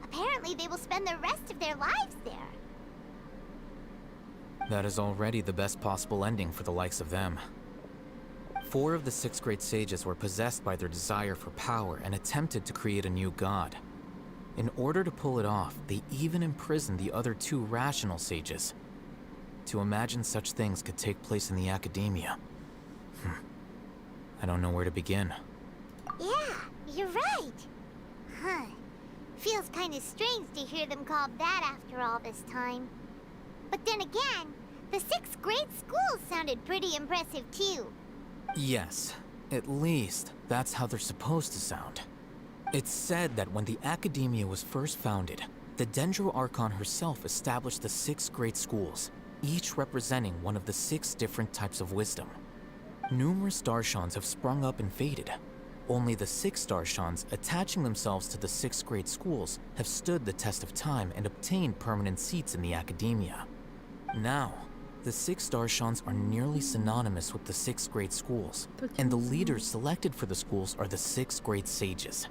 Apparently they will spend the rest of their lives there. That is already the best possible ending for the likes of them. 4 of the 6 great sages were possessed by their desire for power and attempted to create a new god. In order to pull it off, they even imprisoned the other 2 rational sages. To imagine such things could take place in the academia. I don't know where to begin. Yeah, you're right. Huh. Feels kind of strange to hear them called that after all this time. But then again, the 6 great schools sounded pretty impressive too. Yes, at least that's how they're supposed to sound. It's said that when the Academia was first founded, the Dendro Archon herself established the 6 great schools, each representing one of the 6 different types of wisdom. Numerous Darshans have sprung up and faded, Only the 6-star Shans attaching themselves to the 6th grade schools have stood the test of time and obtained permanent seats in the academia. Now, the 6-star Shans are nearly synonymous with the 6th grade schools, and the leaders selected for the schools are the 6th grade sages.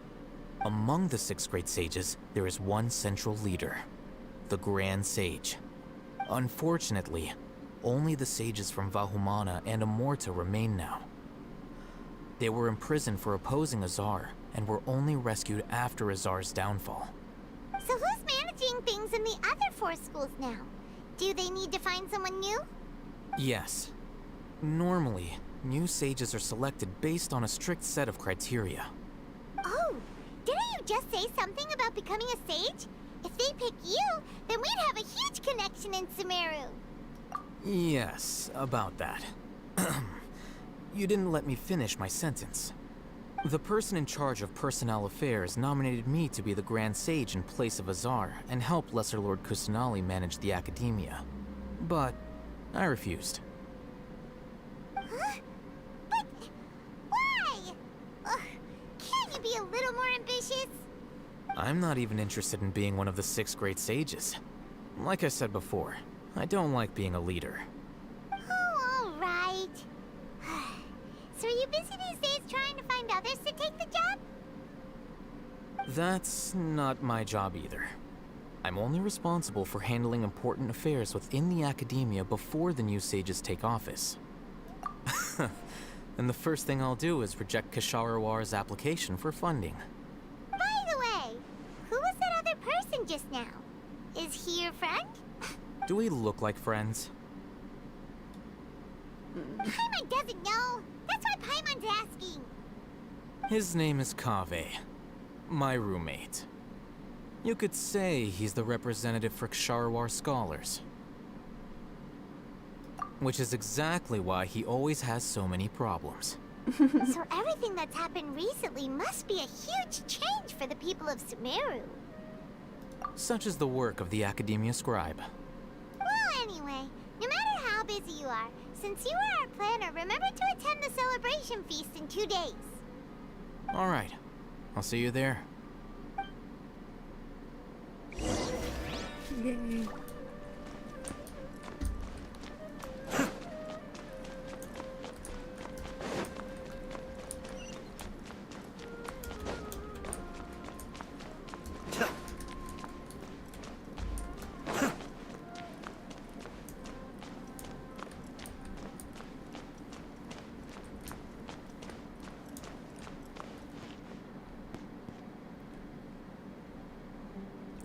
Among the 6th grade sages, there is one central leader, the Grand Sage. Unfortunately, only the sages from Vahumana and Amorta remain now. They were imprisoned for opposing Azar, and were only rescued after Azar's downfall. So who's managing things in the other 4 schools now? Do they need to find someone new? Yes. Normally, new sages are selected based on a strict set of criteria. Oh, didn't you just say something about becoming a sage? If they pick you, then we'd have a huge connection in Sumeru. Yes, about that. You didn't let me finish my sentence. The person in charge of personnel affairs nominated me to be the Grand Sage in place of Azar and help Lesser Lord Kusanali manage the academia. But I refused. Huh? But why? Can't you be a little more ambitious? I'm not even interested in being one of the 6th grade sages. Like I said before, I don't like being a leader. Oh, all right. So are you busy these days trying to find others to take the job? That's not my job either. I'm only responsible for handling important affairs within the academia before the new sages take office. And the first thing I'll do is reject Kasharawar's application for funding. By the way, who was that other person just now? Is he your friend? Do we look like friends? Paimon doesn't know. That's why Paimon's asking. His name is Kaveh, my roommate. You could say he's the representative for Ksharawar scholars. Which is exactly why he always has so many problems. So everything that's happened recently must be a huge change for the people of Sumeru. Such is the work of the Academia Scribe. Well, anyway, no matter how busy you are, since you are our planner, remember to attend the celebration feast in 2 days. All right, I'll see you there. Yay.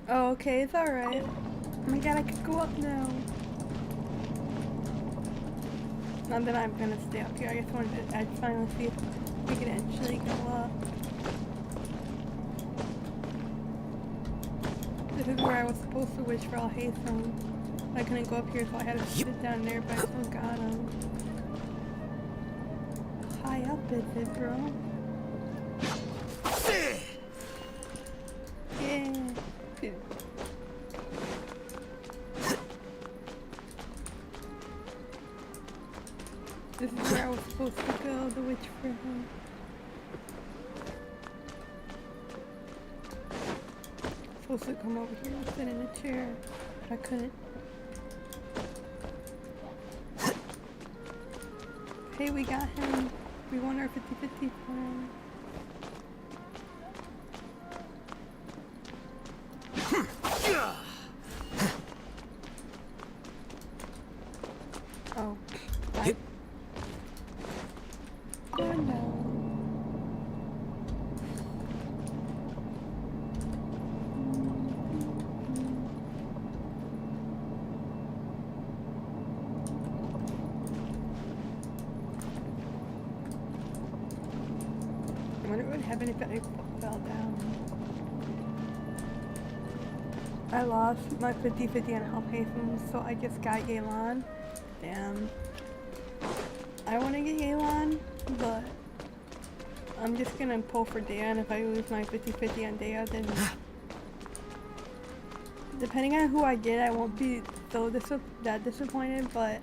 Oh, okay, it's alright. Oh my god, I could go up now. Not that I'm gonna stay up here. I just wanted to finally see if we can actually go up. This is where I was supposed to wish for Alhaithem. I couldn't go up here, so I had to sit down there, but I still got him. How high up is it, bro? Yeah. This is where I was supposed to go, the witch friend. Supposed to come over here and sit in a chair, but I couldn't. Hey, we got him. We won our 50-50 for him. Oh. Oh no. I wonder what would happen if I fell down. I lost my 50-50 on Alhaithem, so I just got Yelan. Damn. I want to get Yelan, but I'm just gonna pull for Deyha, and if I lose my 50-50 on Deyha, then depending on who I get, I won't be so that disappointed, but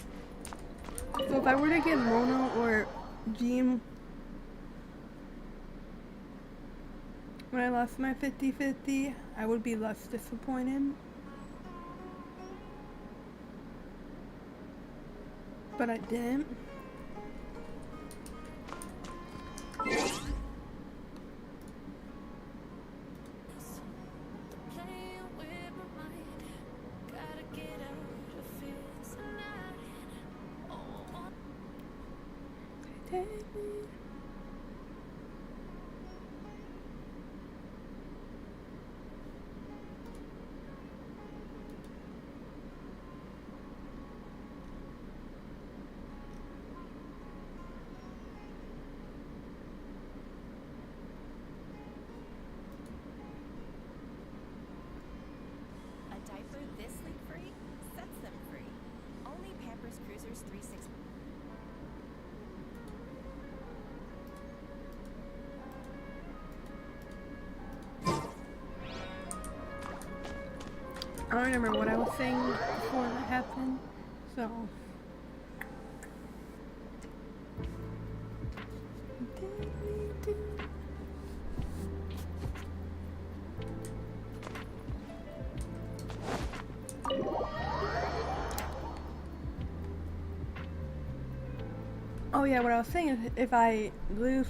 so if I were to get Mono or Jean, when I lost my 50-50, I would be less disappointed. But I didn't. I don't remember what I was saying before that happened, so. Oh yeah, what I was saying is if I lose,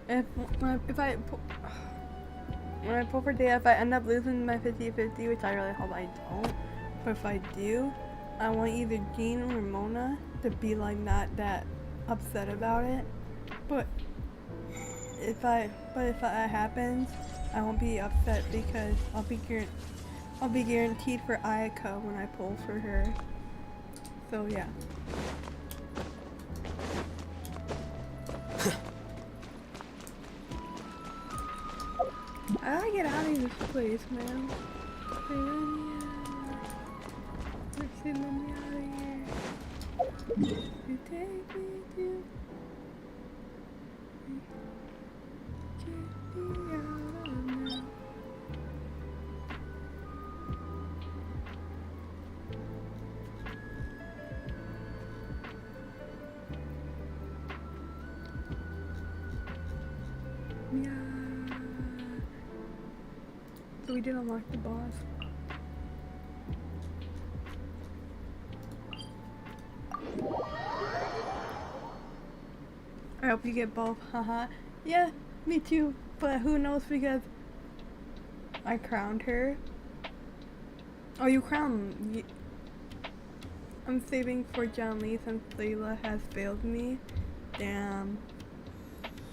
when I pull for Deyha, if I end up losing my 50-50, which I really hope I don't, but if I do, I want either Jean or Mona to be like not that upset about it. But if that happens, I won't be upset because I'll be guaranteed for Ayako when I pull for her. So yeah. I gotta get out of this place, man. Let me out of here. You take me to. Get me out of now. Yeah. So we did unlock the boss. I hope you get both, haha. Yeah, me too, but who knows because I crowned her. Oh, you crowned. I'm saving for John Lee since Layla has failed me. Damn.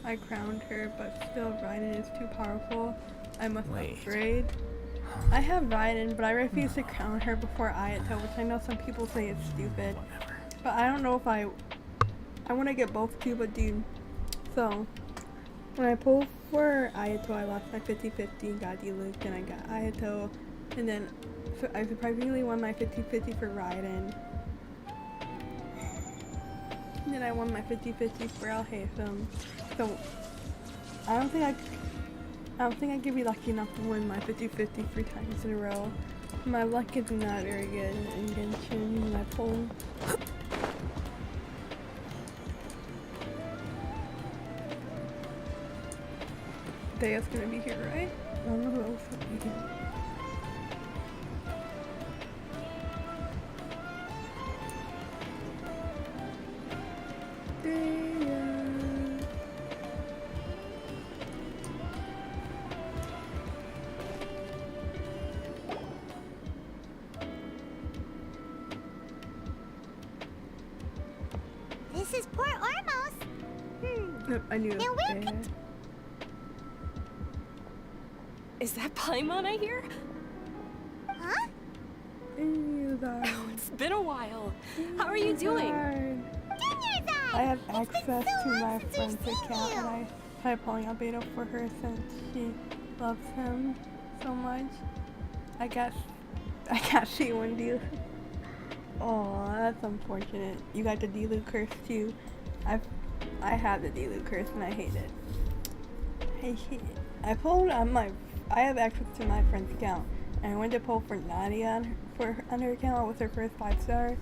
I crowned her, but still Raiden is too powerful. I must upgrade. I have Raiden, but I refuse to crown her before Ayato, which I know some people say is stupid. But I don't know if I want to get both too, but dude. So, when I pulled for Ayato, I lost my 50-50, got Luke, and I got Ayato. And then I surprisingly won my 50-50 for Raiden. And then I won my 50-50 for Alhaithem. So, I don't think I could be lucky enough to win my 50-50 3 times in a row. My luck is not very good in Genshin when I pull. Deyha's gonna be here, right? I don't know who else will be here. This is Port Ormos. Yep, I knew it. Now where could... Is that Paimon I hear? Huh? Oh, it's been a while. How are you doing? I have access to my friend's account and I tried pulling out beta for her since she loves him so much. I got C1 deal. Oh, that's unfortunate. You got the Diluc curse too. I have the Diluc curse and I hate it. I hate it. I pulled on I have access to my friend's account and I went to pull for Nadia on her account with her first 5-star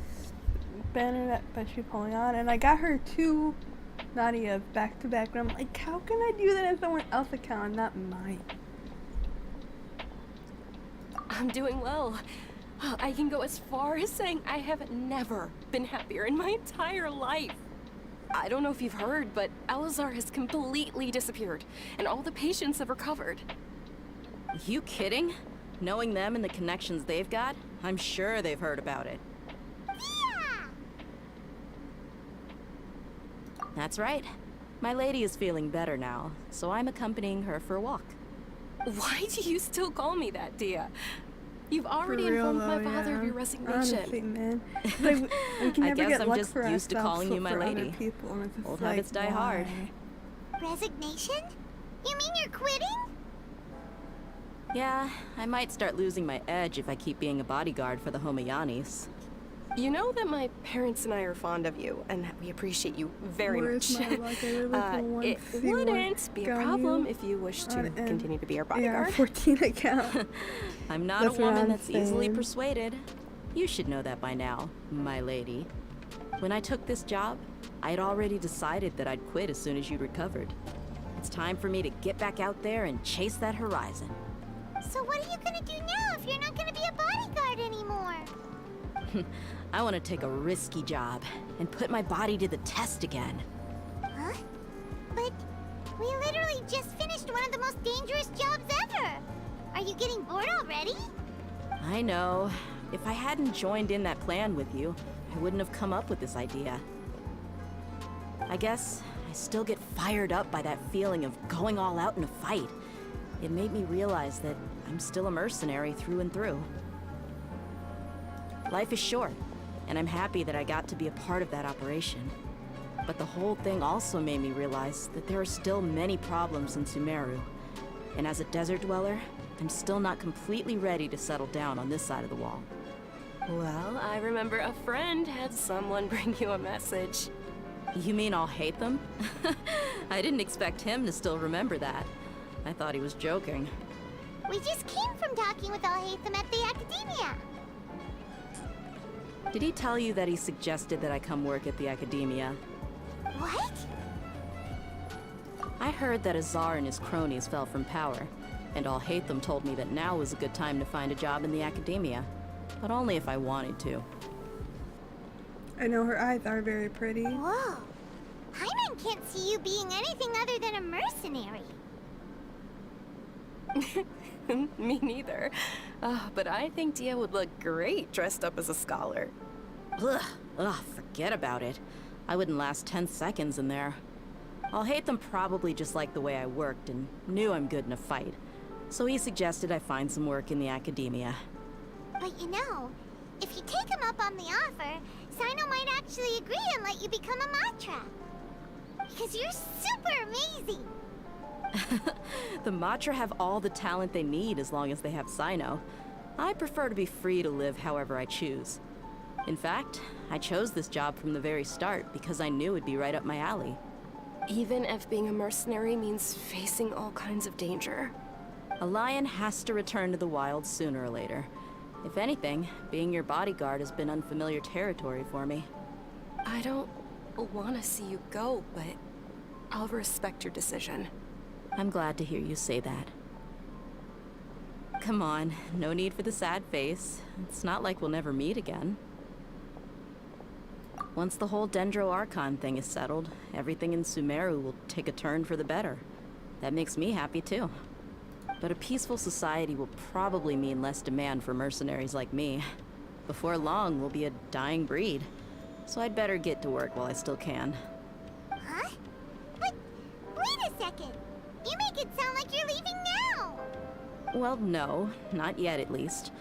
banner that she's pulling on, and I got her 2 Nadias back to back, and I'm like, how can I do that on someone else's account and not mine? I'm doing well. I can go as far as saying I have never been happier in my entire life. I don't know if you've heard, but Alazar has completely disappeared, and all the patients have recovered. You kidding? Knowing them and the connections they've got, I'm sure they've heard about it. Yeah! That's right. My lady is feeling better now, so I'm accompanying her for a walk. Why do you still call me that, Deyha? You've already For real, informed my though, father yeah. of your resignation. Honestly, man. Like, we can I never guess get I'm luck just for used to ourselves, calling but you my for other lady. people, and it's just Old like, habits die hard. why? Resignation? You mean you're quitting? Yeah, I might start losing my edge if I keep being a bodyguard for the Homayanis. You know that my parents and I are fond of you, and that we appreciate you very Where's much. my luck? I really want It to see wouldn't be a gun problem you if you wish to on an continue to be our bodyguard. AR-14 account. I'm not That's a what woman I'm that's easily saying. persuaded. You should know that by now, my lady. When I took this job, I had already decided that I'd quit as soon as you'd recovered. It's time for me to get back out there and chase that horizon. So what are you gonna do now if you're not gonna be a bodyguard anymore? I want to take a risky job and put my body to the test again. Huh? But we literally just finished one of the most dangerous jobs ever. Are you getting bored already? I know. If I hadn't joined in that plan with you, I wouldn't have come up with this idea. I guess I still get fired up by that feeling of going all out in a fight. It made me realize that I'm still a mercenary through and through. Life is short, and I'm happy that I got to be a part of that operation. But the whole thing also made me realize that there are still many problems in Sumeru. And as a desert dweller, I'm still not completely ready to settle down on this side of the wall. Well, I remember a friend had someone bring you a message. You mean Alhaithem? I didn't expect him to still remember that. I thought he was joking. We just came from talking with Alhaithem at the Academia. Did he tell you that he suggested that I come work at the Academia? What? I heard that Azar and his cronies fell from power, and Alhaithem told me that now was a good time to find a job in the Academia, but only if I wanted to. I know her eyes are very pretty. Whoa. Paimon can't see you being anything other than a mercenary. Me neither. But I think Deyha would look great dressed up as a scholar. Ugh, forget about it. I wouldn't last 10 seconds in there. Alhaithem probably just liked the way I worked and knew I'm good in a fight. So he suggested I find some work in the Academia. But you know, if you take him up on the offer, Sino might actually agree and let you become a Matra. Because you're super amazing. The Matra have all the talent they need as long as they have Sino. I prefer to be free to live however I choose. In fact, I chose this job from the very start because I knew it'd be right up my alley. Even if being a mercenary means facing all kinds of danger. A lion has to return to the wild sooner or later. If anything, being your bodyguard has been unfamiliar territory for me. I don't want to see you go, but I'll respect your decision. I'm glad to hear you say that. Come on, no need for the sad face. It's not like we'll never meet again. Once the whole Dendro Archon thing is settled, everything in Sumeru will take a turn for the better. That makes me happy too. But a peaceful society will probably mean less demand for mercenaries like me. Before long, we'll be a dying breed. So I'd better get to work while I still can. Huh? But wait a second. You make it sound like you're leaving now. Well, no, not yet at least.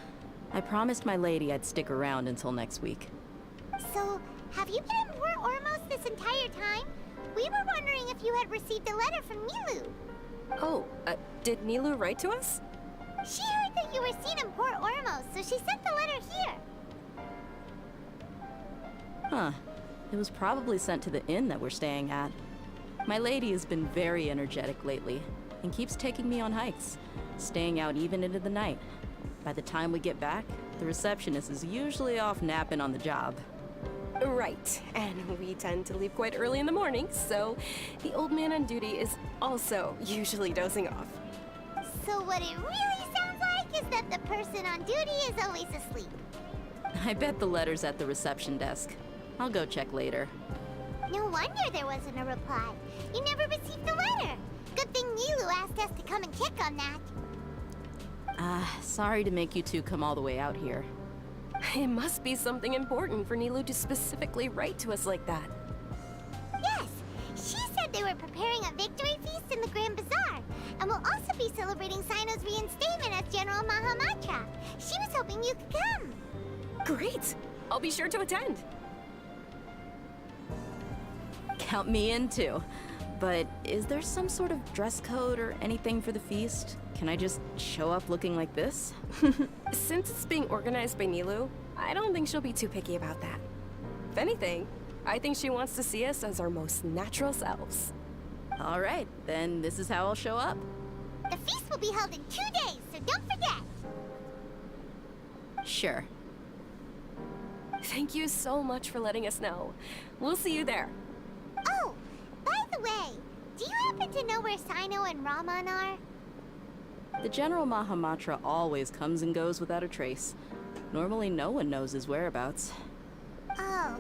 I promised my lady I'd stick around until next week. So, have you been in Port Ormos this entire time? We were wondering if you had received a letter from Nilu. Oh, did Nilu write to us? She heard that you were seen in Port Ormos, so she sent the letter here. Huh. It was probably sent to the inn that we're staying at. My lady has been very energetic lately, and keeps taking me on hikes, staying out even into the night. By the time we get back, the receptionist is usually off napping on the job. Right, and we tend to leave quite early in the morning, so the old man on duty is also usually dozing off. So what it really sounds like is that the person on duty is always asleep. I bet the letter's at the reception desk. I'll go check later. No wonder there wasn't a reply. You never received the letter. Good thing Nilu asked us to come and check on that. Sorry to make you two come all the way out here. It must be something important for Nilu to specifically write to us like that. Yes, she said they were preparing a victory feast in the Grand Bazaar, and will also be celebrating Sino's reinstatement as General Mahamatra. She was hoping you could come. Great! I'll be sure to attend. Count me in too. But is there some sort of dress code or anything for the feast? Can I just show up looking like this? Since it's being organized by Nilu, I don't think she'll be too picky about that. If anything, I think she wants to see us as our most natural selves. All right, then this is how I'll show up. The feast will be held in 2 days, so don't forget. Sure. Thank you so much for letting us know. We'll see you there. Oh, by the way, do you happen to know where Sino and Raman are? The General Mahamatra always comes and goes without a trace. Normally no one knows his whereabouts. Oh.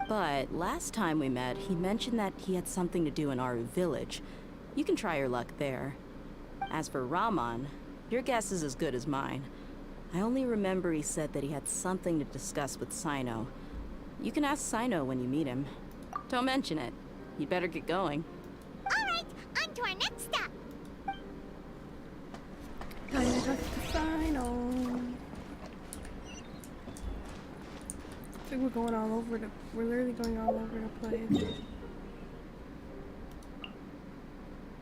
But last time we met, he mentioned that he had something to do in Aru village. You can try your luck there. As for Raman, your guess is as good as mine. I only remember he said that he had something to discuss with Sino. You can ask Sino when you meet him. Don't mention it. You'd better get going. All right, on to our next stop. Time to talk to Sino. I think we're going all over the. We're literally going all over the place.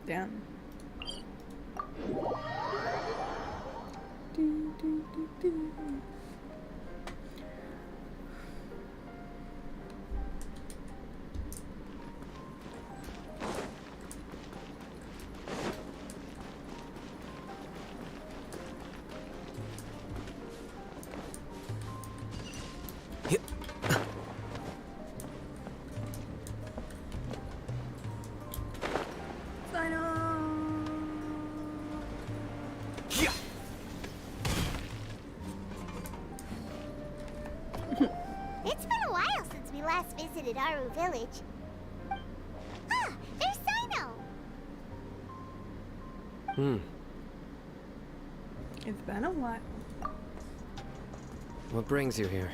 Damn. Do, do, do, do. It's been a while since we last visited Aru village. Ah, there's Sino! It's been a while. What brings you here?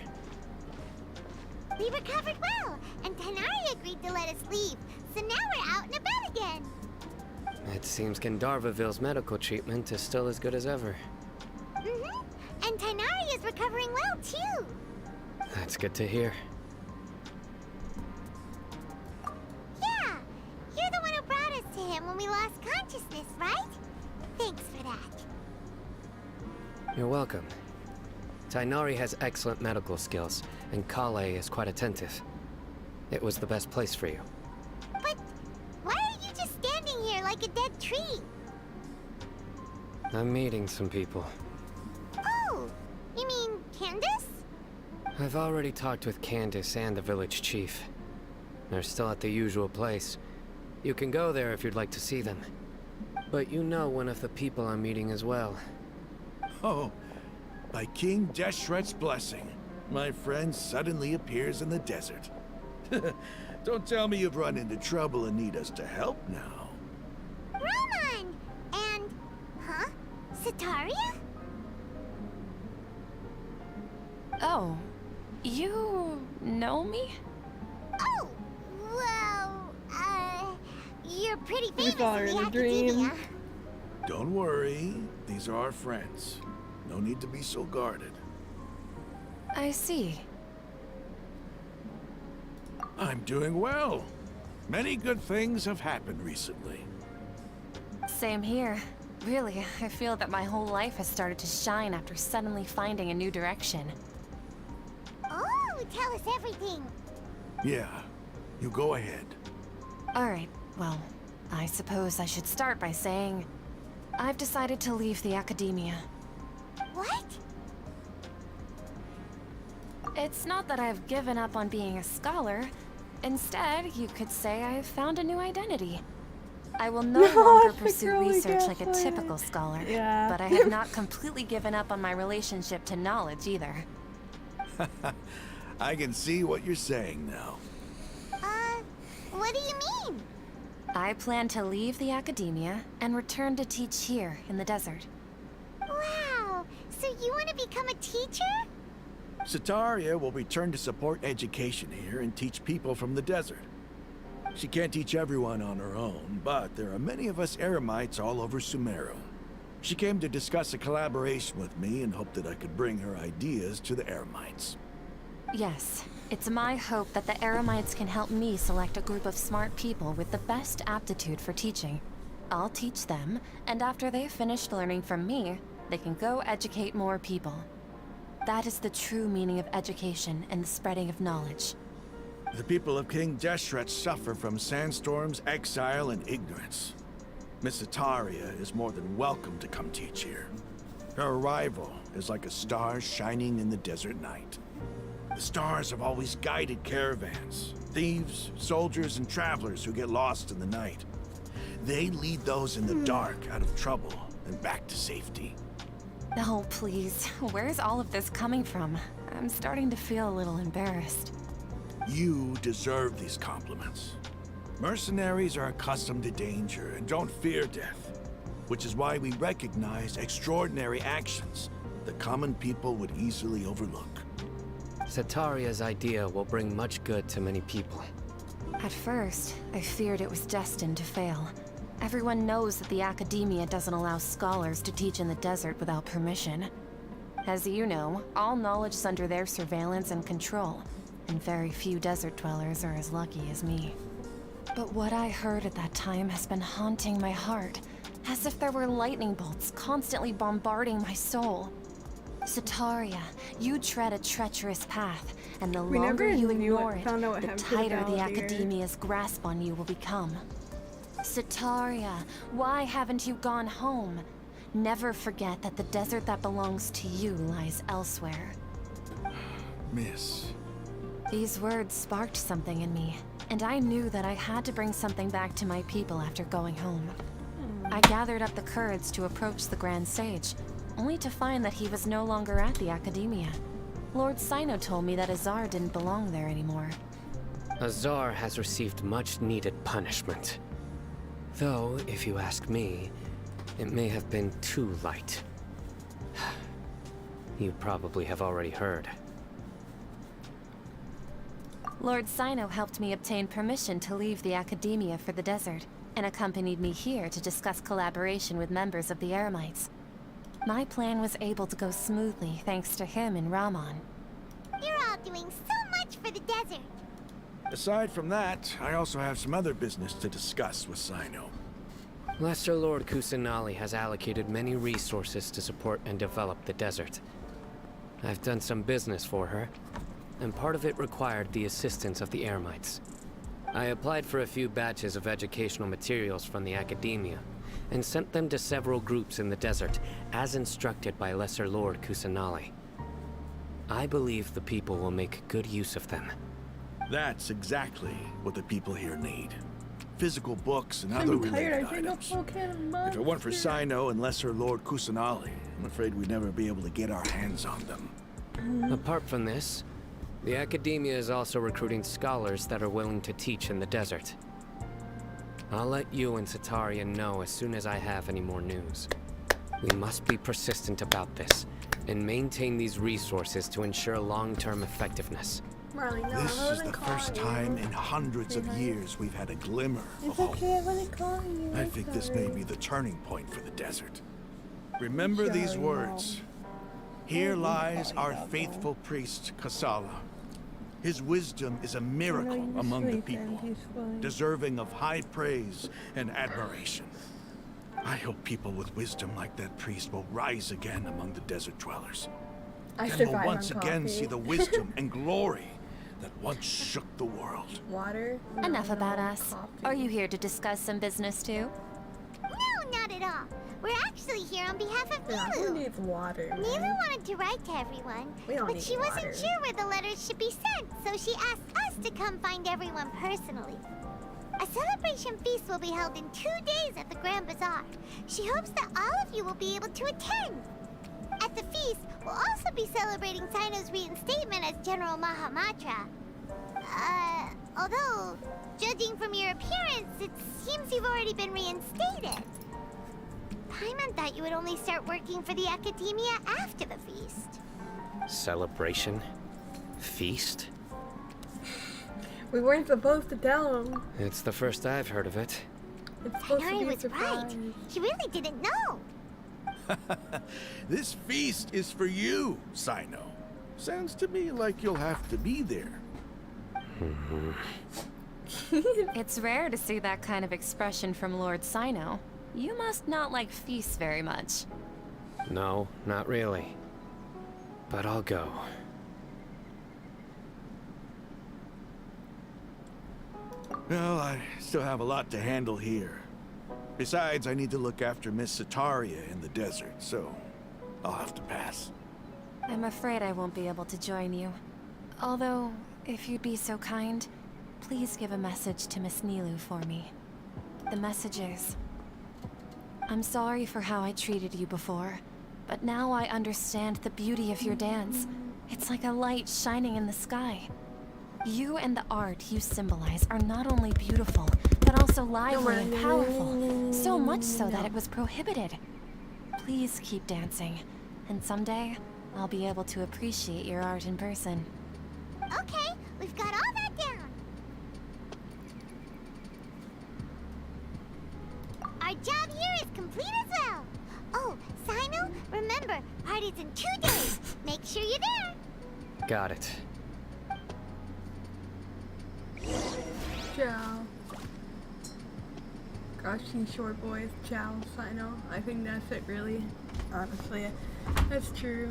We recovered well, and Tanari agreed to let us leave, so now we're out and about again. It seems Gandharvaville's medical treatment is still as good as ever. Mm-hmm. And Tanari is recovering well, too. That's good to hear. Yeah, you're the one who brought us to him when we lost consciousness, right? Thanks for that. You're welcome. Tainari has excellent medical skills, and Kale is quite attentive. It was the best place for you. But why are you just standing here like a dead tree? I'm meeting some people. Oh, you mean Candace? I've already talked with Candace and the village chief. They're still at the usual place. You can go there if you'd like to see them. But you know one of the people I'm meeting as well. Oh, by King Deshret's blessing, my friend suddenly appears in the desert. Don't tell me you've run into trouble and need us to help now. Raman! And... huh? Sataria? Oh, you know me? Oh, well, you're pretty We famous saw her in the in a dream. academia. Don't worry, these are our friends. No need to be so guarded. I see. I'm doing well. Many good things have happened recently. Same here. Really, I feel that my whole life has started to shine after suddenly finding a new direction. Oh, tell us everything. Yeah, you go ahead. Alright, well, I suppose I should start by saying I've decided to leave the academia. What? It's not that I've given up on being a scholar. Instead, you could say I've found a new identity. I will no No, longer it's the pursue girly research like a gaslighter. typical scholar. Yeah. But I have not completely given up on my relationship to knowledge either. I can see what you're saying now. What do you mean? I plan to leave the academia and return to teach here in the desert. Wow, so you want to become a teacher? Sataria will return to support education here and teach people from the desert. She can't teach everyone on her own, but there are many of us Eremites all over Sumeru. She came to discuss a collaboration with me and hoped that I could bring her ideas to the Eremites. Yes, it's my hope that the Eremites can help me select a group of smart people with the best aptitude for teaching. I'll teach them, and after they've finished learning from me, they can go educate more people. That is the true meaning of education and the spreading of knowledge. The people of King Deshret suffer from sandstorms, exile, and ignorance. Miss Sataria is more than welcome to come teach here. Her arrival is like a star shining in the desert night. The stars have always guided caravans, thieves, soldiers, and travelers who get lost in the night. They lead those in the dark out of trouble and back to safety. Oh, please. Where's all of this coming from? I'm starting to feel a little embarrassed. You deserve these compliments. Mercenaries are accustomed to danger and don't fear death, which is why we recognize extraordinary actions that common people would easily overlook. Sataria's idea will bring much good to many people. At first, I feared it was destined to fail. Everyone knows that the academia doesn't allow scholars to teach in the desert without permission. As you know, all knowledge is under their surveillance and control, and very few desert dwellers are as lucky as me. But what I heard at that time has been haunting my heart, as if there were lightning bolts constantly bombarding my soul. Sataria, you tread a treacherous path, and the We longer never you knew ignore it, it, found out what the happened to the tighter the Valdir. academia's grasp on you will become. Sataria, why haven't you gone home? Never forget that the desert that belongs to you lies elsewhere. Miss. These words sparked something in me, and I knew that I had to bring something back to my people after going home. I gathered up the courage to approach the Grand Sage, only to find that he was no longer at the Academia. Lord Sino told me that Azar didn't belong there anymore. Azar has received much-needed punishment. Though, if you ask me, it may have been too light. You probably have already heard. Lord Sino helped me obtain permission to leave the Academia for the desert, and accompanied me here to discuss collaboration with members of the Eremites. My plan was able to go smoothly thanks to him and Rahman. You're all doing so much for the desert. Aside from that, I also have some other business to discuss with Sino. Lesser Lord Kusanali has allocated many resources to support and develop the desert. I've done some business for her, and part of it required the assistance of the Eremites. I applied for a few batches of educational materials from the Academia, and sent them to several groups in the desert, as instructed by Lesser Lord Kusanali. I believe the people will make good use of them. That's exactly what the people here need. Physical books and other related items. If it weren't for Sino and Lesser Lord Kusanali, I'm afraid we'd never be able to get our hands on them. Apart from this, the Academia is also recruiting scholars that are willing to teach in the desert. I'll let you and Sataria know as soon as I have any more news. We must be persistent about this, and maintain these resources to ensure long-term effectiveness. Marley, no, This I is the first time in hundreds of years we've had a glimmer of It's hope. okay, I wasn't calling you. I I'm think this sorry. may be the turning point for the desert. Remember these Sorry, words. Here lies our faithful priest, Kasala. His wisdom is a miracle among the people, deserving of high praise and admiration. I hope people with wisdom like that priest will rise again among the desert dwellers. I And will survived once on again coffee. see the wisdom and glory that once shook the world. Water? Enough about us. Are you here to discuss some business too? No, not at all. We're actually here on behalf of Yeah, Milu. who needs water, man? Milu wanted to write to everyone, We don't but need she wasn't water. sure where the letters should be sent, so she asked us to come find everyone personally. A celebration feast will be held in 2 days at the Grand Bazaar. She hopes that all of you will be able to attend. At the feast, we'll also be celebrating Sino's reinstatement as General Mahamatra. Although, judging from your appearance, it seems you've already been reinstated. Paimon thought you would only start working for the Academia after the feast. Celebration? Feast? We weren't supposed to tell him. It's the first I've heard of it. It's supposed to He be a was surprise. right. He really didn't know. This feast is for you, Sino. Sounds to me like you'll have to be there. It's rare to see that kind of expression from Lord Sino. You must not like feasts very much. No, not really. But I'll go. Well, I still have a lot to handle here. Besides, I need to look after Miss Sataria in the desert, so I'll have to pass. I'm afraid I won't be able to join you. Although, if you'd be so kind, please give a message to Miss Nilu for me. The message is, I'm sorry for how I treated you before, but now I understand the beauty of your dance. It's like a light shining in the sky. You and the art you symbolize are not only beautiful, but also lively and powerful. So much so that it was prohibited. Please keep dancing, and someday I'll be able to appreciate your art in person. Okay, we've got all that down. Our job here is complete as well. Oh, Sino, remember, party's in 2 days. Make sure you're there. Got it. Ciao. Gosh, you short boys. Ciao, Sino. I think that's it, really. Honestly, that's true.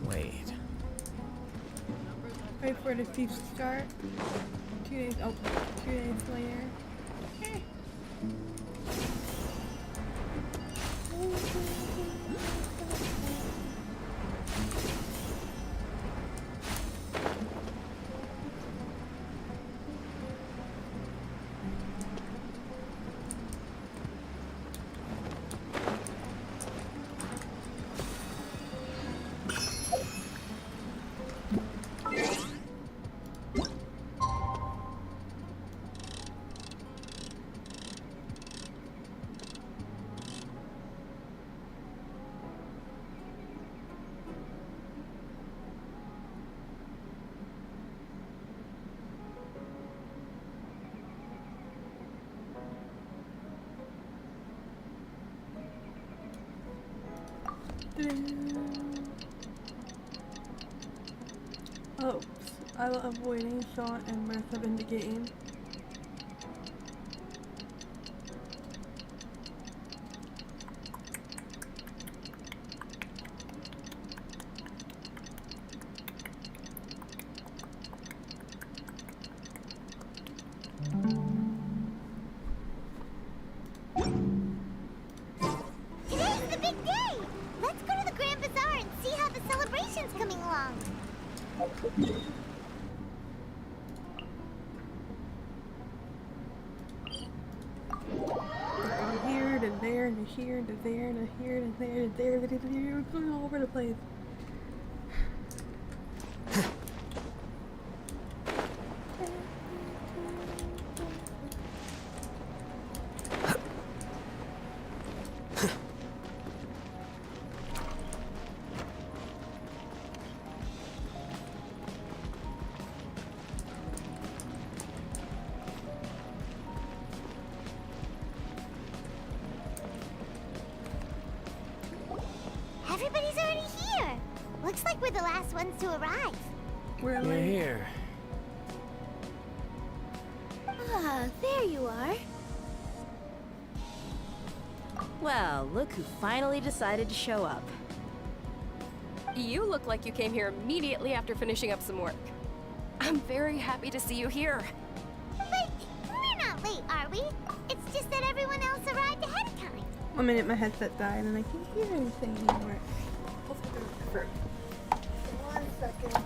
Wait. Wait for the feast to start. 2 days. Oh, 2 days later. Oh, I love waiting Sean and Mirth in the game. Today's the big day. Let's go to the Grand Bazaar and see how the celebration's coming along. Here to there to here to there to here to there to there to there. It's going all over the place. Everybody's already here. Looks like we're the last ones to arrive. We're here. Ah, there you are. Well, look who finally decided to show up. You look like you came here immediately after finishing up some work. I'm very happy to see you here. But we're not late, are we? It's just that everyone else arrived ahead of time. 1 minute, my headset died and I can't hear anything anymore. For 1 second.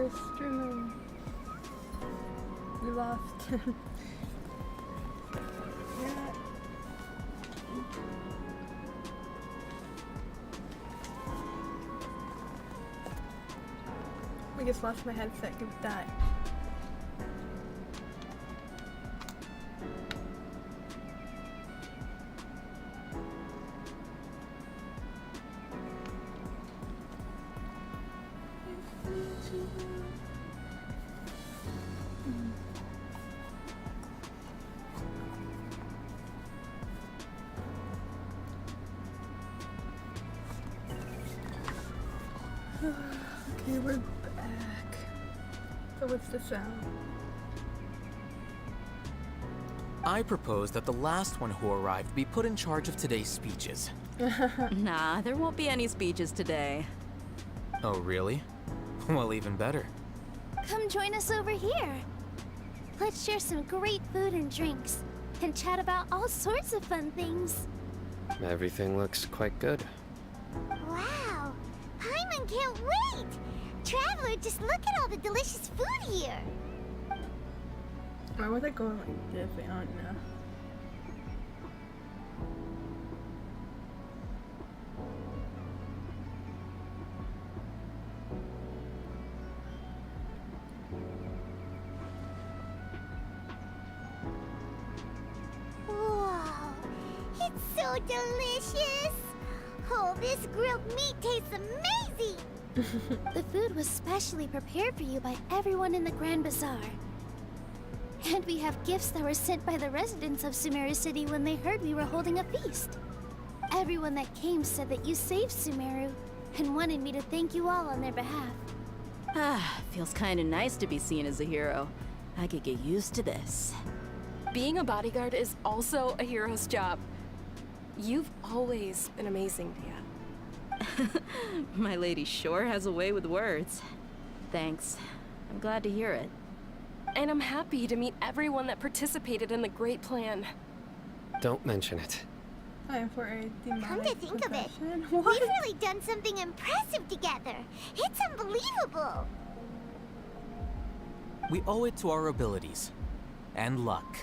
streaming. We lost. Yeah. I just lost my headset. Give it that. Okay, we're back. So what's the sound? I propose that the last one who arrived be put in charge of today's speeches. Nah, there won't be any speeches today. Oh, really? Well, even better. Come join us over here. Let's share some great food and drinks, and chat about all sorts of fun things. Everything looks quite good. Wow! Paimon can't wait! Traveler, just look at all the delicious food here! Why was I going like this? I don't know. Wow! It's so delicious! Oh, this grilled meat tastes amazing! The food was specially prepared for you by everyone in the Grand Bazaar. And we have gifts that were sent by the residents of Sumeru City when they heard we were holding a feast. Everyone that came said that you saved Sumeru and wanted me to thank you all on their behalf. Ah, feels kinda nice to be seen as a hero. I could get used to this. Being a bodyguard is also a hero's job. You've always been amazing, Deyha. My lady sure has a way with words. Thanks. I'm glad to hear it. And I'm happy to meet everyone that participated in the great plan. Don't mention it. Time for a demonic Come to think of it, possession? we've What? really done something impressive together. It's unbelievable! We owe it to our abilities. And luck.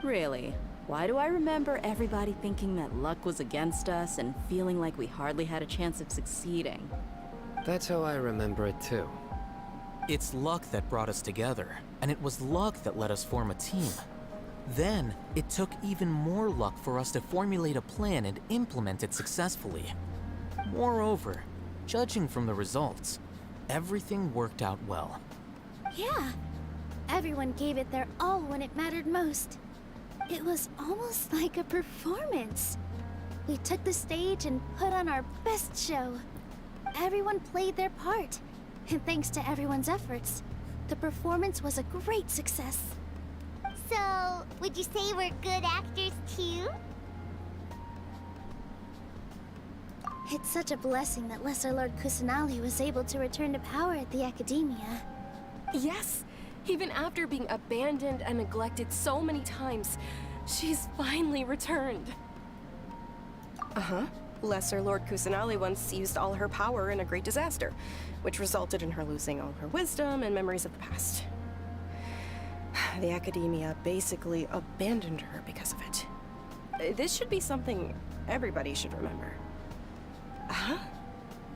Really? Why do I remember everybody thinking that luck was against us and feeling like we hardly had a chance of succeeding? That's how I remember it too. It's luck that brought us together, and it was luck that let us form a team. Then, it took even more luck for us to formulate a plan and implement it successfully. Moreover, judging from the results, everything worked out well. Yeah, everyone gave it their all when it mattered most. It was almost like a performance. We took the stage and put on our best show. Everyone played their part, and thanks to everyone's efforts, the performance was a great success. So, would you say we're good actors too? It's such a blessing that Lesser Lord Kusanali was able to return to power at the Academia. Yes, even after being abandoned and neglected so many times, she's finally returned. Uh-huh. Lesser Lord Kusanali once used all her power in a great disaster, which resulted in her losing all her wisdom and memories of the past. The Academia basically abandoned her because of it. This should be something everybody should remember. Huh?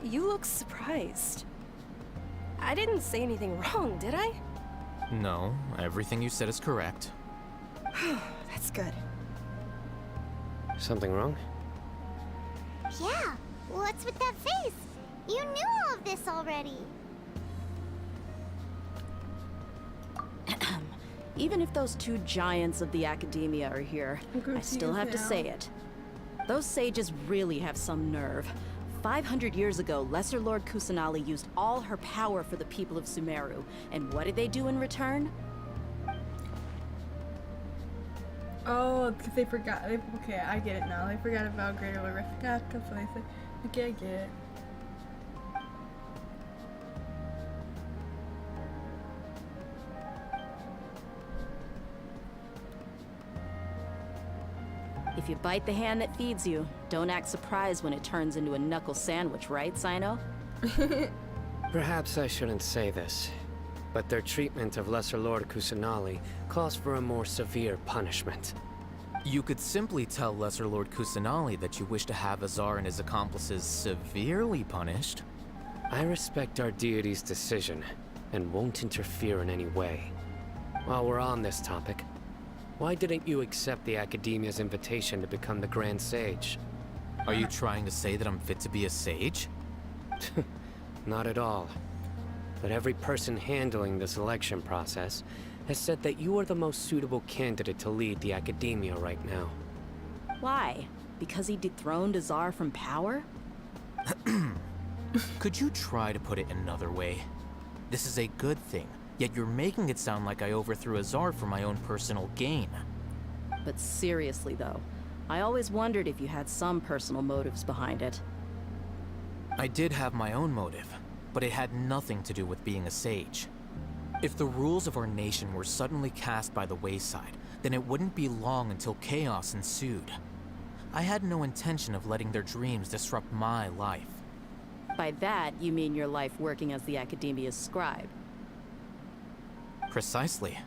You look surprised. I didn't say anything wrong, did I? No, everything you said is correct. That's good. Something wrong? Yeah, what's with that face? You knew all of this already. Even if those two giants of the Academia are here, I still have to say it. Those sages really have some nerve. 500 years ago, Lesser Lord Kusanali used all her power for the people of Sumeru. And what did they do in return? Oh, because they forgot. Okay, I get it now. They forgot about Greater Lord Rescata, so they said, okay, I get it. If you bite the hand that feeds you, don't act surprised when it turns into a knuckle sandwich, right, Sino? Perhaps I shouldn't say this, but their treatment of Lesser Lord Kusanali calls for a more severe punishment. You could simply tell Lesser Lord Kusanali that you wish to have Azar and his accomplices severely punished. I respect our deity's decision, and won't interfere in any way. While we're on this topic, why didn't you accept the Academia's invitation to become the Grand Sage? Are you trying to say that I'm fit to be a sage? Not at all. But every person handling the selection process has said that you are the most suitable candidate to lead the Academia right now. Why? Because he dethroned Azar from power? Could you try to put it another way? This is a good thing, yet you're making it sound like I overthrew Azar for my own personal gain. But seriously though, I always wondered if you had some personal motives behind it. I did have my own motive, but it had nothing to do with being a sage. If the rules of our nation were suddenly cast by the wayside, then it wouldn't be long until chaos ensued. I had no intention of letting their dreams disrupt my life. By that, you mean your life working as the Academia's scribe? Precisely.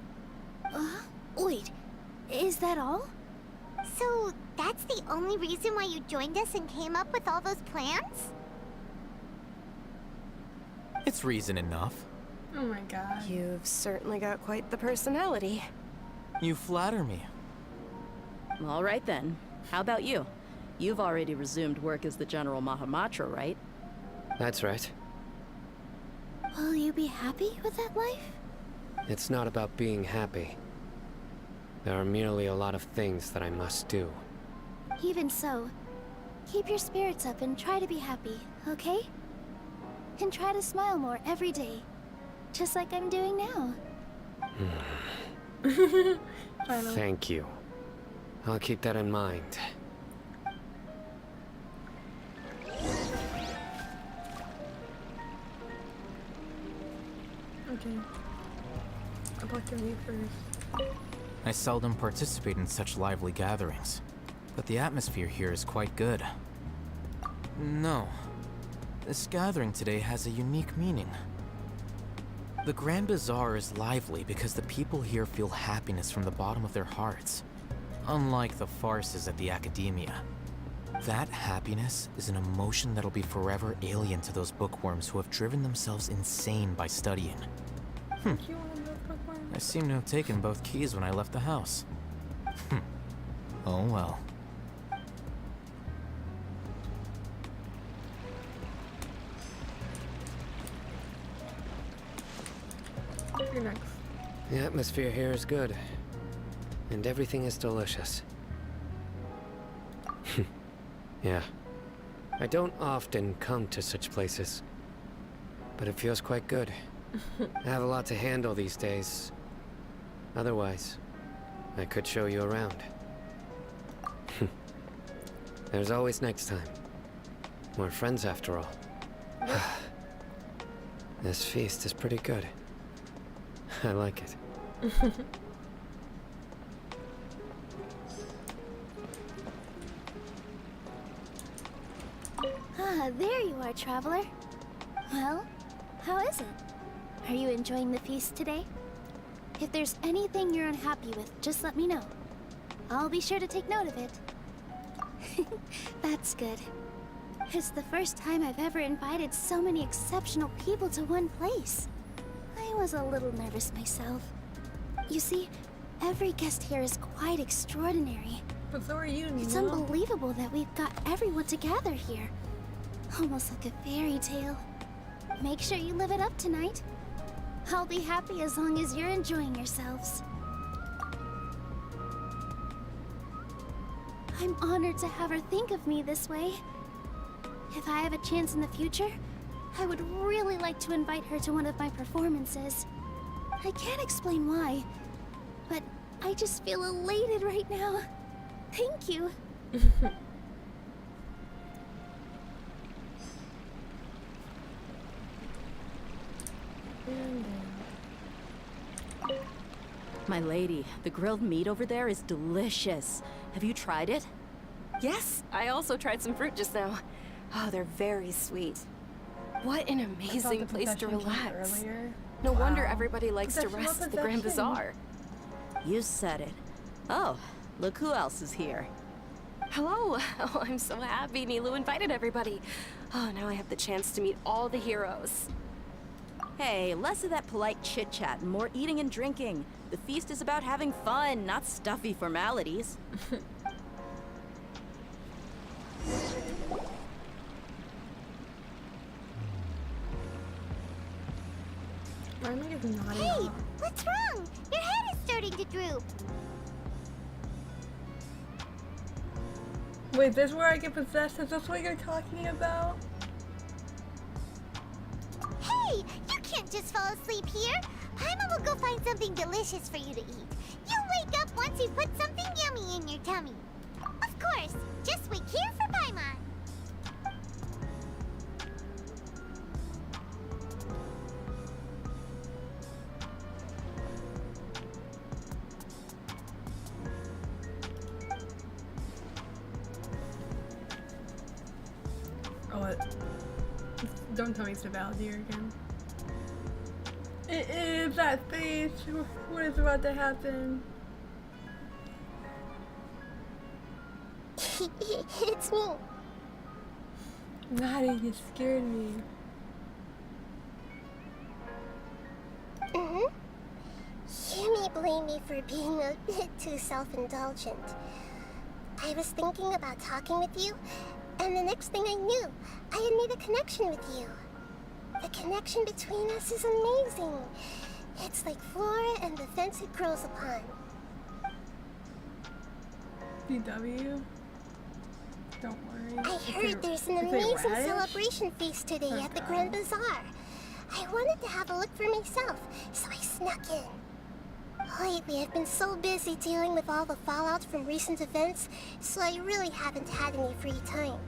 Wait, is that all? So, that's the only reason why you joined us and came up with all those plans? It's reason enough. Oh my god. You've certainly got quite the personality. You flatter me. All right then. How about you? You've already resumed work as the General Mahamatra, right? That's right. Will you be happy with that life? It's not about being happy. There are merely a lot of things that I must do. Even so, keep your spirits up and try to be happy, okay? And try to smile more every day. Just like I'm doing now. Thank you. I'll keep that in mind. Okay. I'll talk to you first. I seldom participate in such lively gatherings, but the atmosphere here is quite good. No. This gathering today has a unique meaning. The Grand Bazaar is lively because the people here feel happiness from the bottom of their hearts, unlike the farces at the Academia. That happiness is an emotion that'll be forever alien to those bookworms who have driven themselves insane by studying. I seem to have taken both keys when I left the house. Oh well. You're next. The atmosphere here is good, and everything is delicious. Yeah. I don't often come to such places, but it feels quite good. I have a lot to handle these days. Otherwise, I could show you around. There's always next time. We're friends after all. This feast is pretty good. I like it. Ah, there you are, traveler. Well, how is it? Are you enjoying the feast today? If there's anything you're unhappy with, just let me know. I'll be sure to take note of it. That's good. It's the first time I've ever invited so many exceptional people to one place. I was a little nervous myself. You see, every guest here is quite extraordinary. But so are you, Nemo. It's unbelievable that we've got everyone together here. Almost like a fairy tale. Make sure you live it up tonight. I'll be happy as long as you're enjoying yourselves. I'm honored to have her think of me this way. If I have a chance in the future, I would really like to invite her to one of my performances. I can't explain why, but I just feel elated right now. Thank you. My lady, the grilled meat over there is delicious. Have you tried it? Yes, I also tried some fruit just now. Oh, they're very sweet. What an amazing place to relax. Earlier. No wonder everybody likes to Possession, rest what at the Grand possession? Bazaar. You said it. Oh, look who else is here. Hello. Oh, I'm so happy Nilu invited everybody. Oh, now I have the chance to meet all the heroes. Hey, less of that polite chit-chat and more eating and drinking. The feast is about having fun, not stuffy formalities. Hey, what's wrong? Your head is starting to droop. Wait, this is where I get possessed? Is this what you're talking about? Hey, you can't just fall asleep here. Paimon will go find something delicious for you to eat. You'll wake up once you put something yummy in your tummy. Of course, just wait here for Paimon. Oh, don't tell me it's a Valdir again. It is that face. What is about to happen? It's me. Maddie, you scared me. You may blame me for being a bit too self-indulgent. I was thinking about talking with you, and the next thing I knew, I had made a connection with you. The connection between us is amazing. It's like flora and the fence it grows upon. DW? Don't worry. I heard there's an is it amazing radish? celebration feast today at the Grand Bazaar. I wanted to have a look for myself, so I snuck in. Lately, I've been so busy dealing with all the fallout from recent events, so I really haven't had any free time.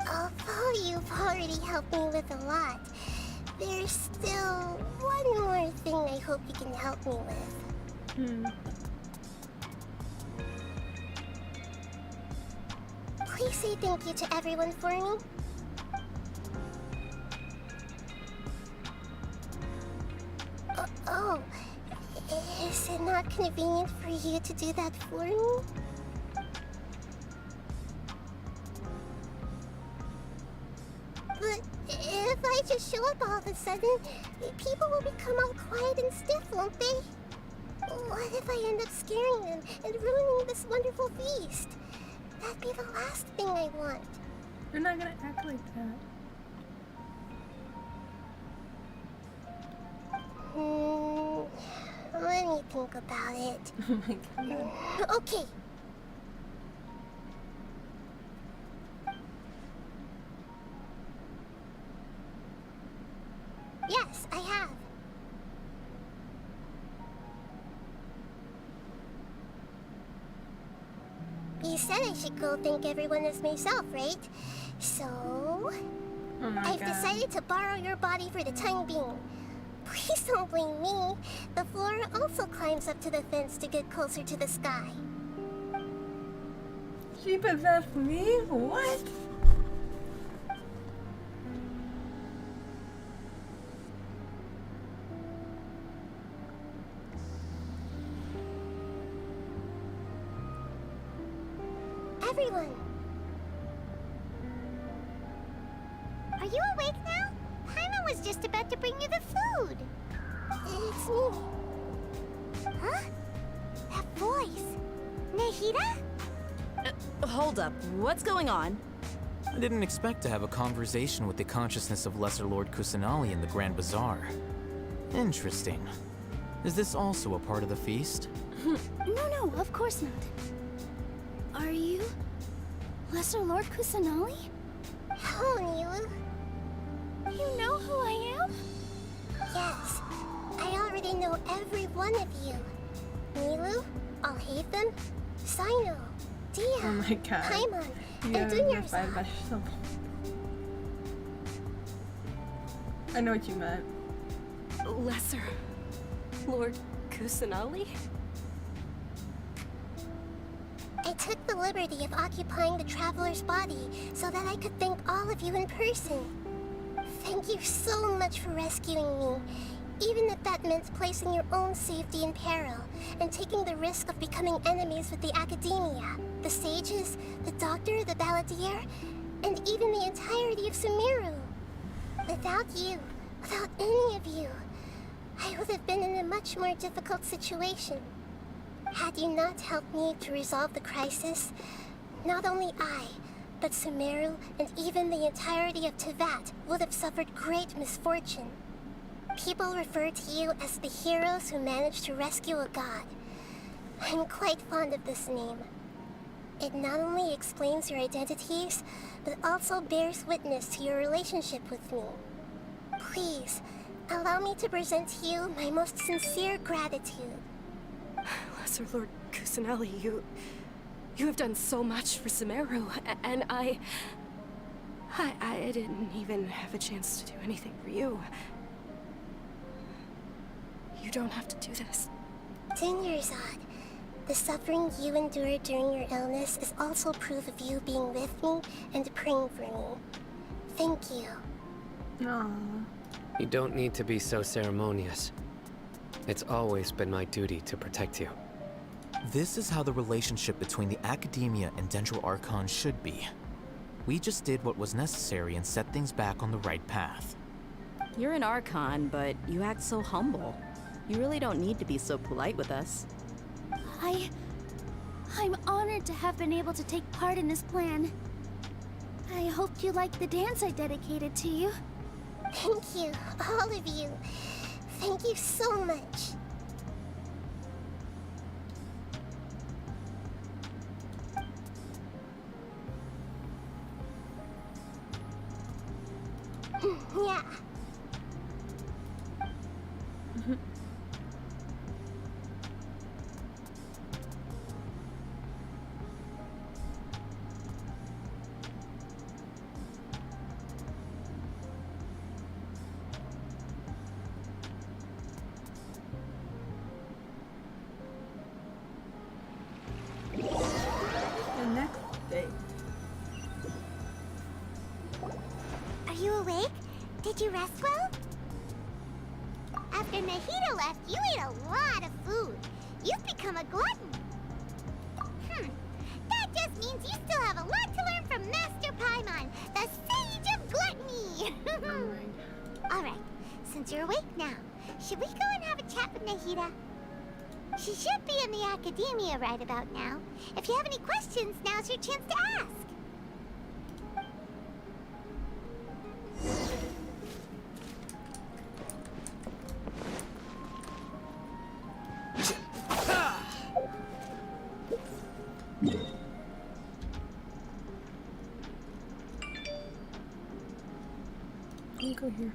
Although you've already helped me with a lot, there's still one more thing I hope you can help me with. Please say thank you to everyone for me. Oh, is it not convenient for you to do that for me? But if I just show up all of a sudden, people will become all quiet and stiff, won't they? What if I end up scaring them and ruining this wonderful feast? That'd be the last thing I want. You're not gonna act like that. Let me think about it. Oh my god. Okay. Yes, I have. You said I should go thank everyone as myself, right? So... Oh my I've god. decided to borrow your body for the time being. Please don't blame me. The flora also climbs up to the fence to get closer to the sky. She possessed me? What? Everyone! Are you awake now? Paimon was just about to bring you the food. It's me. Huh? That voice. Nahida? Hold up, what's going on? I didn't expect to have a conversation with the consciousness of Lesser Lord Kusanali in the Grand Bazaar. Interesting. Is this also a part of the feast? No, of course not. Are you Lesser Lord Kusanali? Hello, Nilu. You know who I am? Yes. I already know every one of you. Nilu, Alhaithem, Sino, Deyha, Oh my god. Paimon, You and have Dunyar's. defied myself. I know what you meant. Lesser Lord Kusanali? I took the liberty of occupying the traveler's body so that I could thank all of you in person. Thank you so much for rescuing me. Even if that meant placing your own safety in peril and taking the risk of becoming enemies with the Academia, the sages, the doctor, the balladeer, and even the entirety of Sumeru. Without you, without any of you, I would have been in a much more difficult situation. Had you not helped me to resolve the crisis, not only I, but Sumeru and even the entirety of Teyvat would have suffered great misfortune. People refer to you as the heroes who managed to rescue a god. I'm quite fond of this name. It not only explains your identities, but also bears witness to your relationship with me. Please, allow me to present to you my most sincere gratitude. Lesser Lord Kusanali, you have done so much for Sumeru, and I didn't even have a chance to do anything for you. You don't have to do this. Dingerzad, the suffering you endured during your illness is also proof of you being with me and praying for me. Thank you. Aww. You don't need to be so ceremonious. It's always been my duty to protect you. This is how the relationship between the Academia and Dendro Archon should be. We just did what was necessary and set things back on the right path. You're an Archon, but you act so humble. You really don't need to be so polite with us. I'm honored to have been able to take part in this plan. I hoped you liked the dance I dedicated to you. Thank you, all of you. Thank you so much. Yeah. The next day. Are you awake? Did you rest well? After Nahida left, you ate a lot of food. You've become a glutton. That just means you still have a lot to learn from Master Paimon, the Sage of Gluttony. Alright, since you're awake now, should we go and have a chat with Nahida? She should be in the Academia right about now. If you have any questions, now's your chance to ask. I'll go here.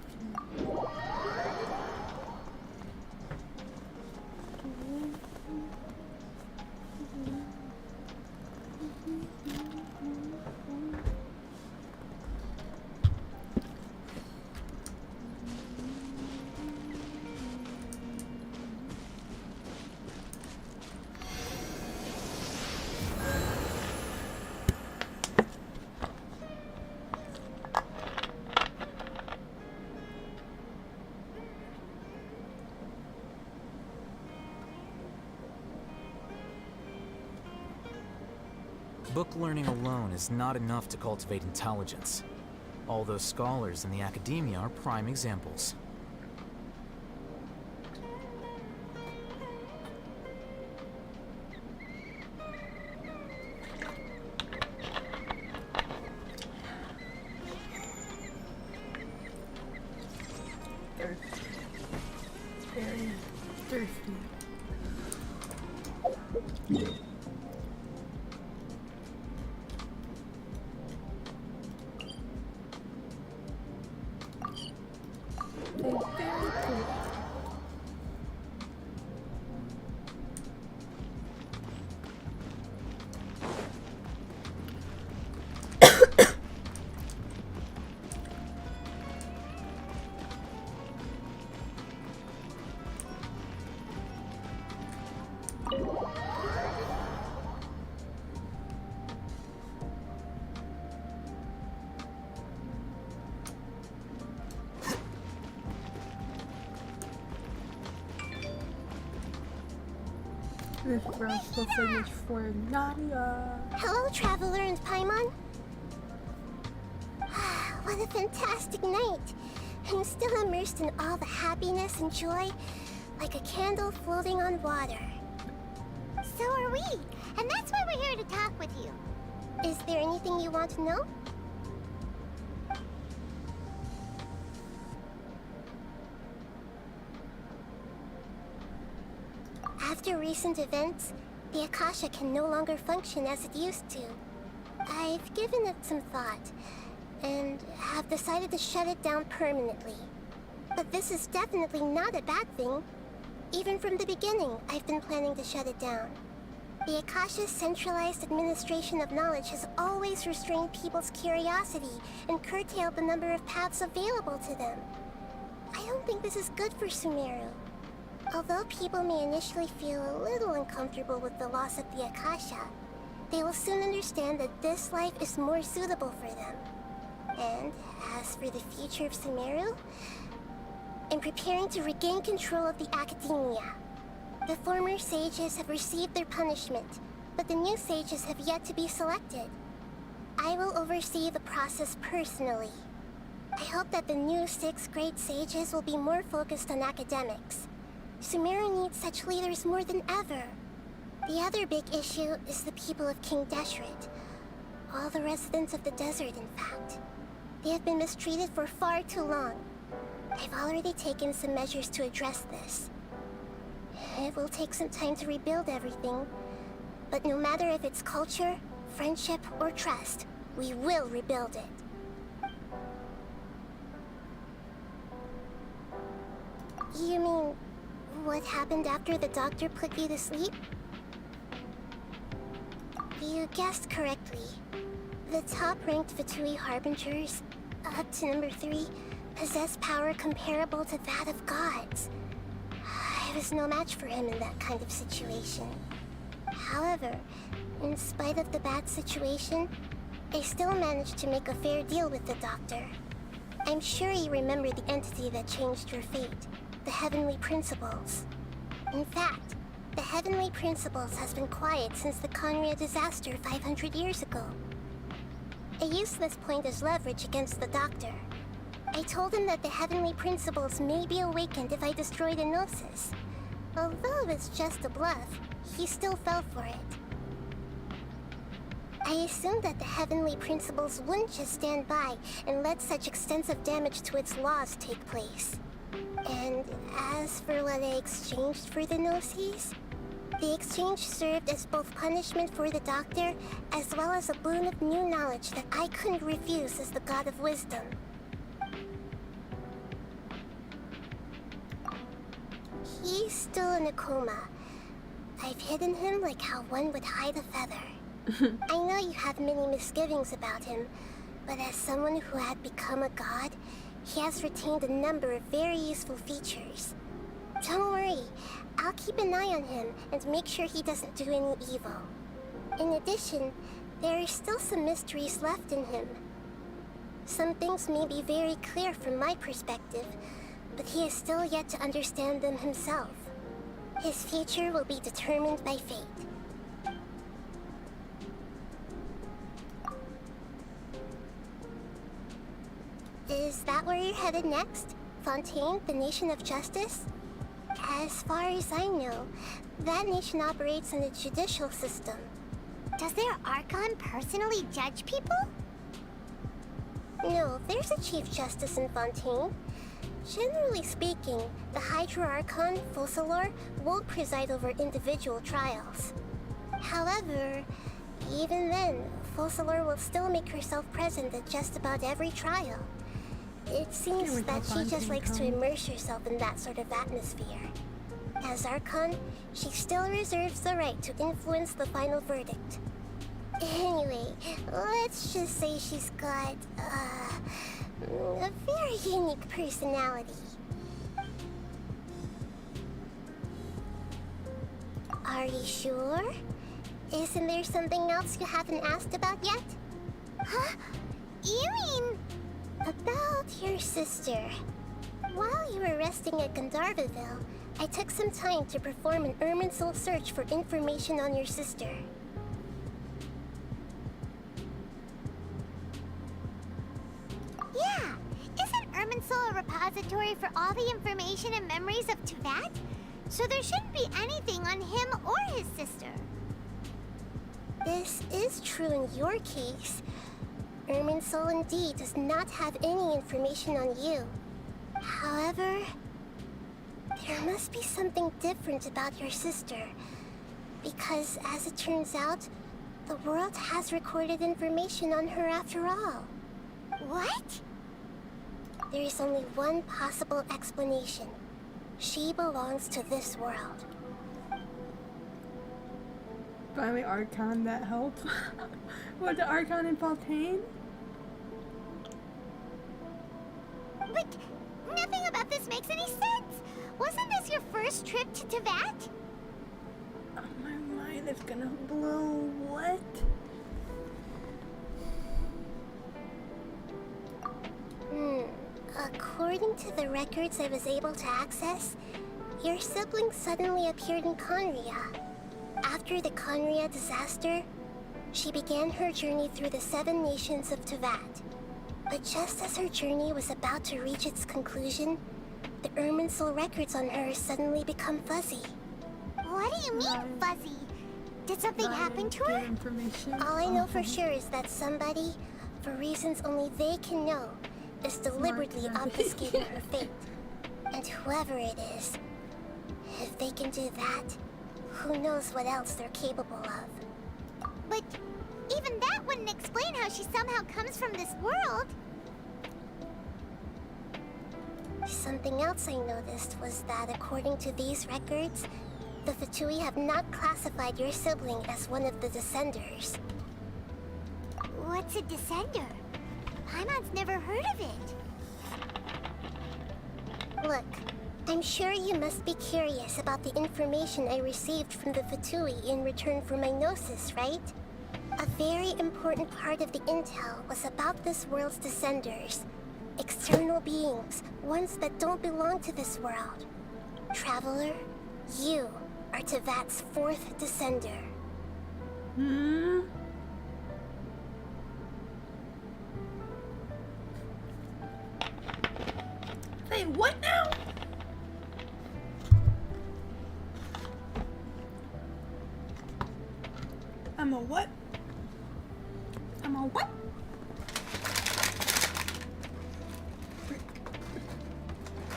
Book learning alone is not enough to cultivate intelligence. All those scholars in the Academia are prime examples. Very thirsty. Fifth round skill segment for Nadia. Hello, Traveler and Paimon. What a fantastic night. I'm still immersed in all the happiness and joy, like a candle floating on water. So are we, and that's why we're here to talk with you. Is there anything you want to know? After recent events, the Akasha can no longer function as it used to. I've given it some thought, and have decided to shut it down permanently. But this is definitely not a bad thing. Even from the beginning, I've been planning to shut it down. The Akasha's centralized administration of knowledge has always restrained people's curiosity and curtailed the number of paths available to them. I don't think this is good for Sumeru. Although people may initially feel a little uncomfortable with the loss of the Akasha, they will soon understand that this life is more suitable for them. And as for the future of Sumeru, I'm preparing to regain control of the Academia. The former sages have received their punishment, but the new sages have yet to be selected. I will oversee the process personally. I hope that the new 6th grade sages will be more focused on academics. Sumeru needs such leaders more than ever. The other big issue is the people of King Deshret. All the residents of the desert, in fact. They have been mistreated for far too long. I've already taken some measures to address this. It will take some time to rebuild everything, but no matter if it's culture, friendship, or trust, we will rebuild it. You mean, what happened after the doctor put you to sleep? You guessed correctly. The top-ranked Fatui Harbingers, up to number 3, possess power comparable to that of gods. I was no match for him in that kind of situation. However, in spite of the bad situation, I still managed to make a fair deal with the doctor. I'm sure you remember the entity that changed your fate, the Heavenly Principles. In fact, the Heavenly Principles has been quiet since the Conria disaster 500 years ago. I used this point as leverage against the doctor. I told him that the Heavenly Principles may be awakened if I destroy the Gnosis. Although it's just a bluff, he still fell for it. I assumed that the Heavenly Principles wouldn't just stand by and let such extensive damage to its laws take place. And as for what I exchanged for the Gnosis, the exchange served as both punishment for the doctor, as well as a boon of new knowledge that I couldn't refuse as the God of Wisdom. He's still in a coma. I've hidden him like how one would hide a feather. I know you have many misgivings about him, but as someone who had become a god, he has retained a number of very useful features. Don't worry, I'll keep an eye on him and make sure he doesn't do any evil. In addition, there are still some mysteries left in him. Some things may be very clear from my perspective, but he is still yet to understand them himself. His future will be determined by fate. Is that where you're headed next? Fontaine, the Nation of Justice? As far as I know, that nation operates in a judicial system. Does their Archon personally judge people? No, there's a Chief Justice in Fontaine. Generally speaking, the Hydra Archon, Focalor, won't preside over individual trials. However, even then, Focalor will still make herself present at just about every trial. It seems that she just likes to immerse herself in that sort of atmosphere. As Archon, she still reserves the right to influence the final verdict. Anyway, let's just say she's got, a very unique personality. Are you sure? Isn't there something else you haven't asked about yet? Huh? You mean... About your sister. While you were resting at Gandharvaville, I took some time to perform an Irminsul search for information on your sister. Yeah! Isn't Irminsul a repository for all the information and memories of Teyvat? So there shouldn't be anything on him or his sister. This is true in your case. Irminsul indeed does not have any information on you. However, there must be something different about your sister. Because as it turns out, the world has recorded information on her after all. What? There is only one possible explanation. She belongs to this world. Finally, Archon, that helped. What, the Archon in Fontaine? But nothing about this makes any sense! Wasn't this your first trip to Teyvat? Oh, my mind is gonna blow. What? According to the records I was able to access, your sibling suddenly appeared in Conria. After the Conria disaster, she began her journey through the 7 nations of Teyvat. But just as her journey was about to reach its conclusion, the Irminsul records on her suddenly become fuzzy. What do you mean, fuzzy? Did something happen to her? All I know for sure is that somebody, for reasons only they can know, is deliberately obfuscating her fate. And whoever it is, if they can do that, who knows what else they're capable of. But even that wouldn't explain how she somehow comes from this world. Something else I noticed was that according to these records, the Fatui have not classified your sibling as one of the Descenders. What's a Descender? Paimon's never heard of it. Look, I'm sure you must be curious about the information I received from the Fatui in return for my gnosis, right? A very important part of the intel was about this world's Descenders. External beings, ones that don't belong to this world. Traveler, you are Teyvat's 4th Descender. Say what now? I'm a what? I'm a what?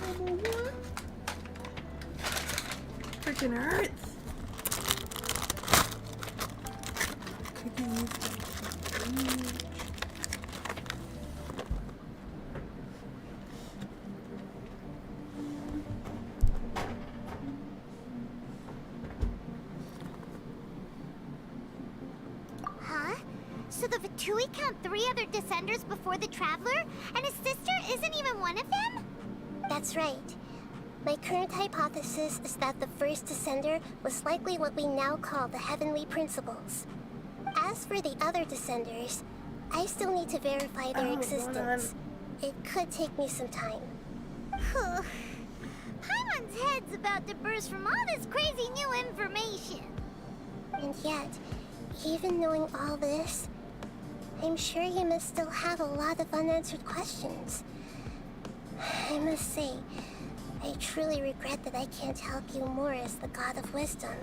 I'm a what? Freaking hurts. Cookies. So the Fatui count 3 other Descenders before the Traveler, and his sister isn't even one of them? That's right. My current hypothesis is that the first Descender was likely what we now call the Heavenly Principles. As for the other Descenders, I still need to verify their existence. It could take me some time. Paimon's head's about to burst from all this crazy new information. And yet, even knowing all this, I'm sure you must still have a lot of unanswered questions. I must say, I truly regret that I can't help you more as the God of Wisdom.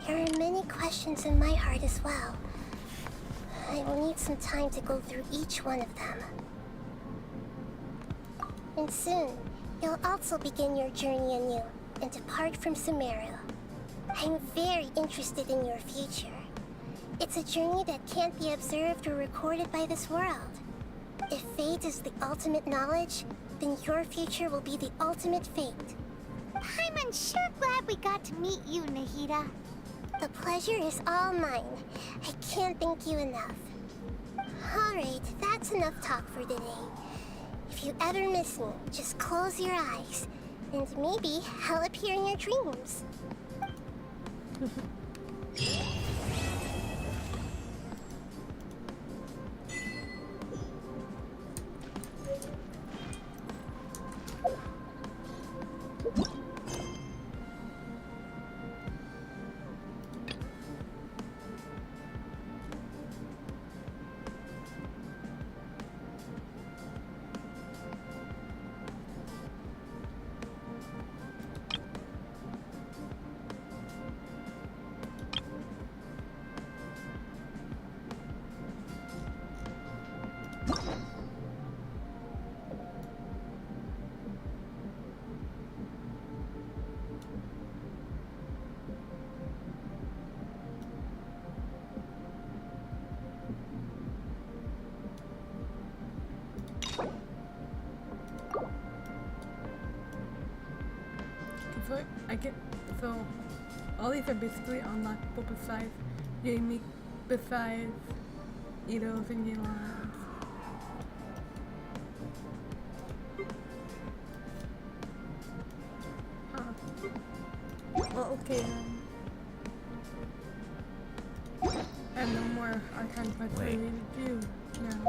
There are many questions in my heart as well. I will need some time to go through each one of them. And soon, you'll also begin your journey anew and depart from Sumeru. I'm very interested in your future. It's a journey that can't be observed or recorded by this world. If fate is the ultimate knowledge, then your future will be the ultimate fate. I'm sure glad we got to meet you, Nahida. The pleasure is all mine. I can't thank you enough. Alright, that's enough talk for today. If you ever miss me, just close your eyes, and maybe I'll appear in your dreams. So I get, so all these are basically unlockable besides Jamie, besides Idos and Yelans. Huh. Well, okay then. I have no more Archon quests for me to do now.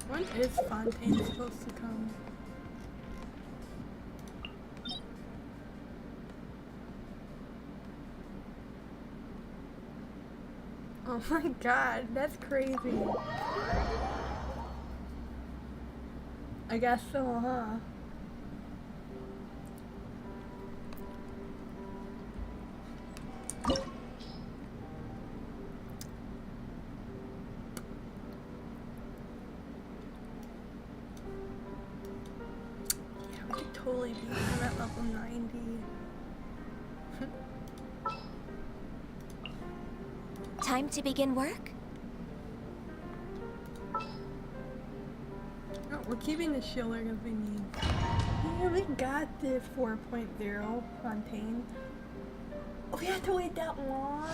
When is Fontaine supposed to come? Oh my god, that's crazy. I guess so, huh? Yeah, we could totally beat him at level 90. Time to begin work? Oh, we're keeping the shielder because we need. Yeah, we got this 4.0 Fontaine. Oh, we have to wait that long?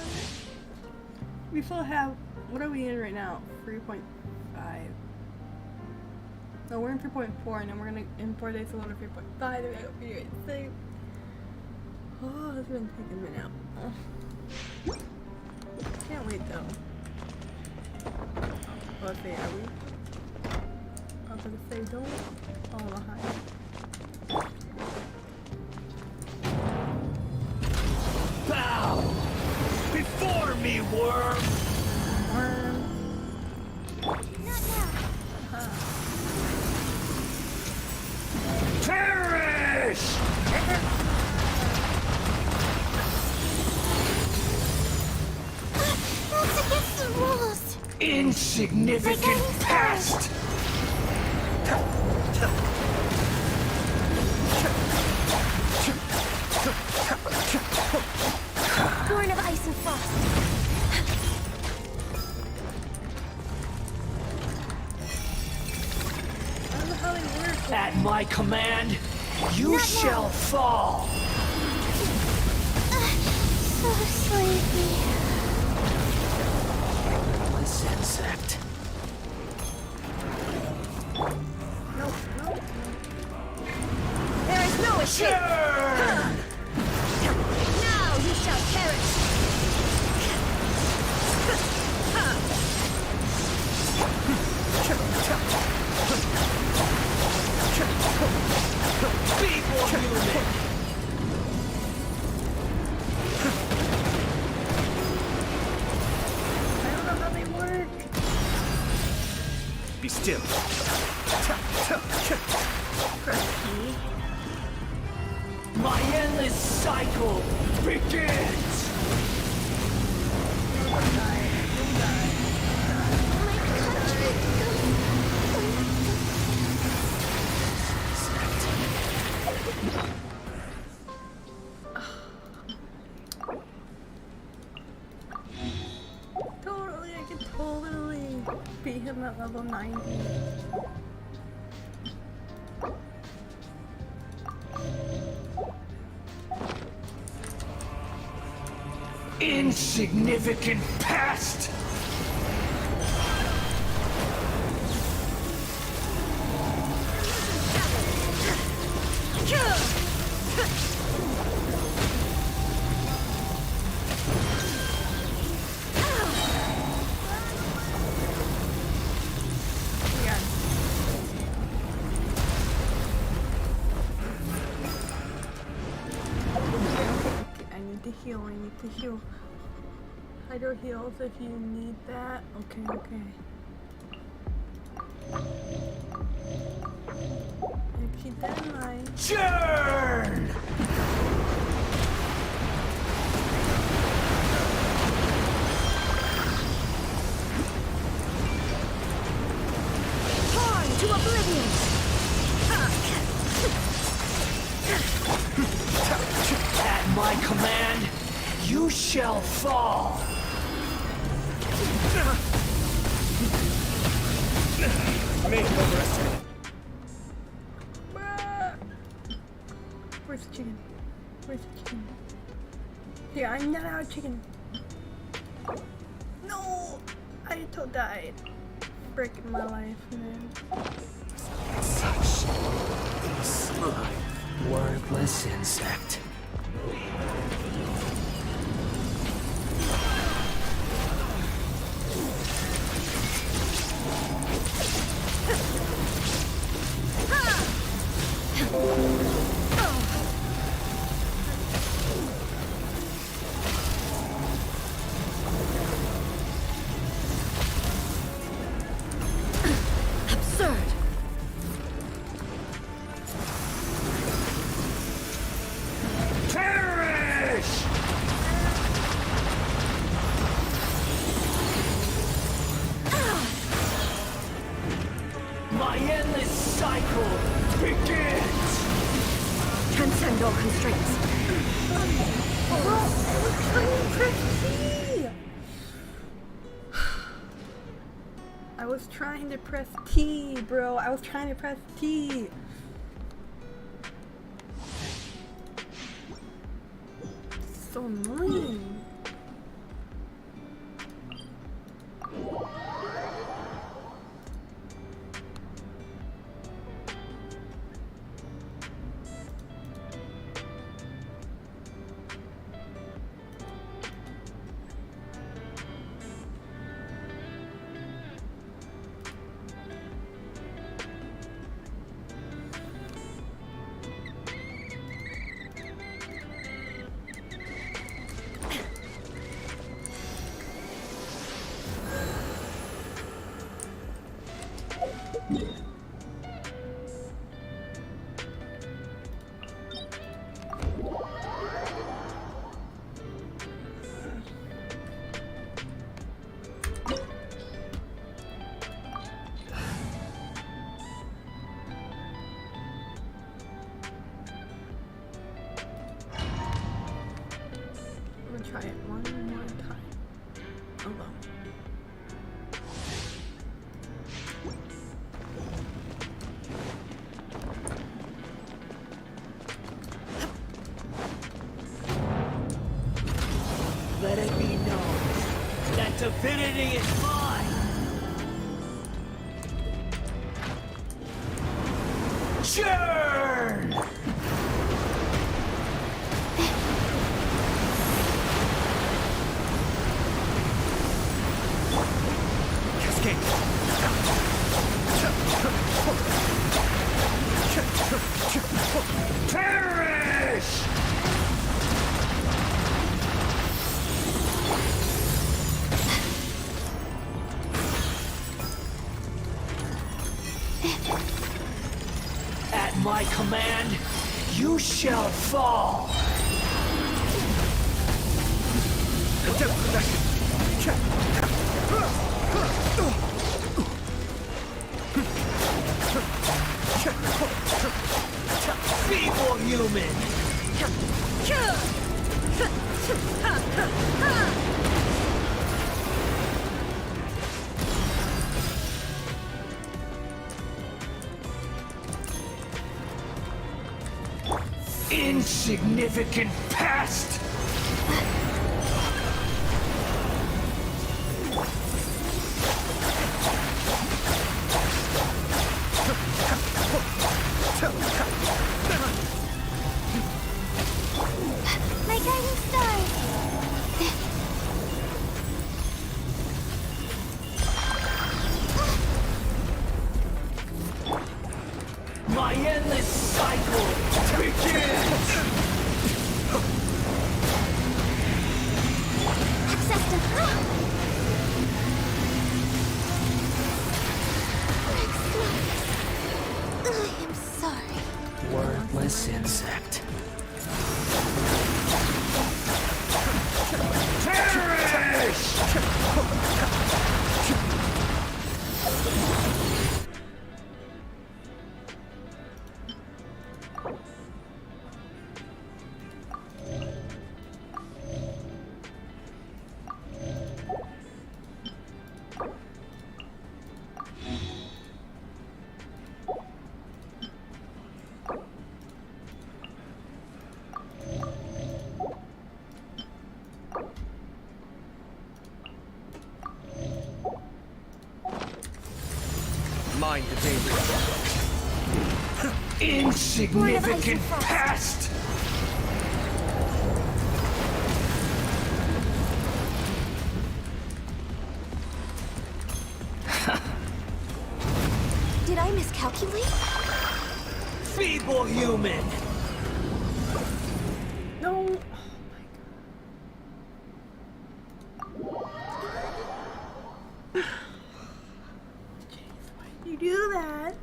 We still have. What are we in right now? 3.5. No, we're in 3.4, and then we're gonna in 4 days load to 3.5. Then we gotta go figure it out. Oh, it's gonna take a minute. Oh. Can't wait though. Let's see, are we? I was gonna say, don't fall behind. Bow before me, worm. Worm. Perish! That's against the rules. Insignificant past! Born of ice and frost. I don't know how they work. At my command, you shall fall! So sleepy. This insect. Nope, nope. There is no escape. Now you shall perish. People human! I don't know how they work. Be still. Press E. My endless cycle begins! Don't die. Don't die. My country. Totally, I can totally beat him at level 90. Insignificant past! I need to heal. Hydro heals if you need that. Okay. If she doesn't mind. Churn! Torn to oblivion. At my command, you shall fall! May have overestimated. Where's the chicken? Where's the chicken? Here, I'm not out of chicken. No! I told died. Breaking my life, man. Such a smug, wordless insect. Absurd! Perish! My endless cycle begins! Transcend all constraints. I was trying to press T, bro. I was trying to press T. So annoying. I'm gonna try it one more time. Alone. Let it be known that divinity is mine! Churn! Perish! At my command, you shall fall! Feeble human! Insignificant pest! My guiding stars! My endless cycle begins! Access to... I am sorry. find the danger. Insignificant pest! Did I miscalculate? Feeble human! No. You do that?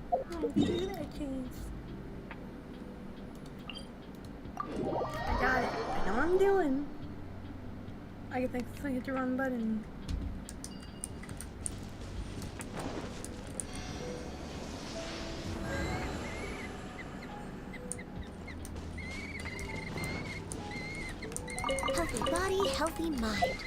Why'd you do that, Chase? I got it. I know what I'm doing. I think I hit the wrong button. Healthy body, healthy mind.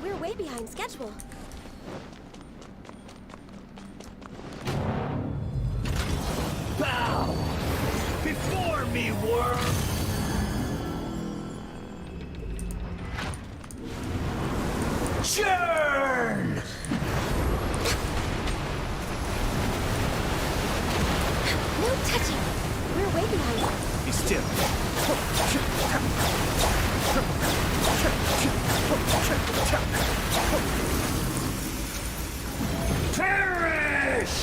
We're way behind schedule. Bow before me, worm! Churn! No touching. We're way behind. Be still. Perish!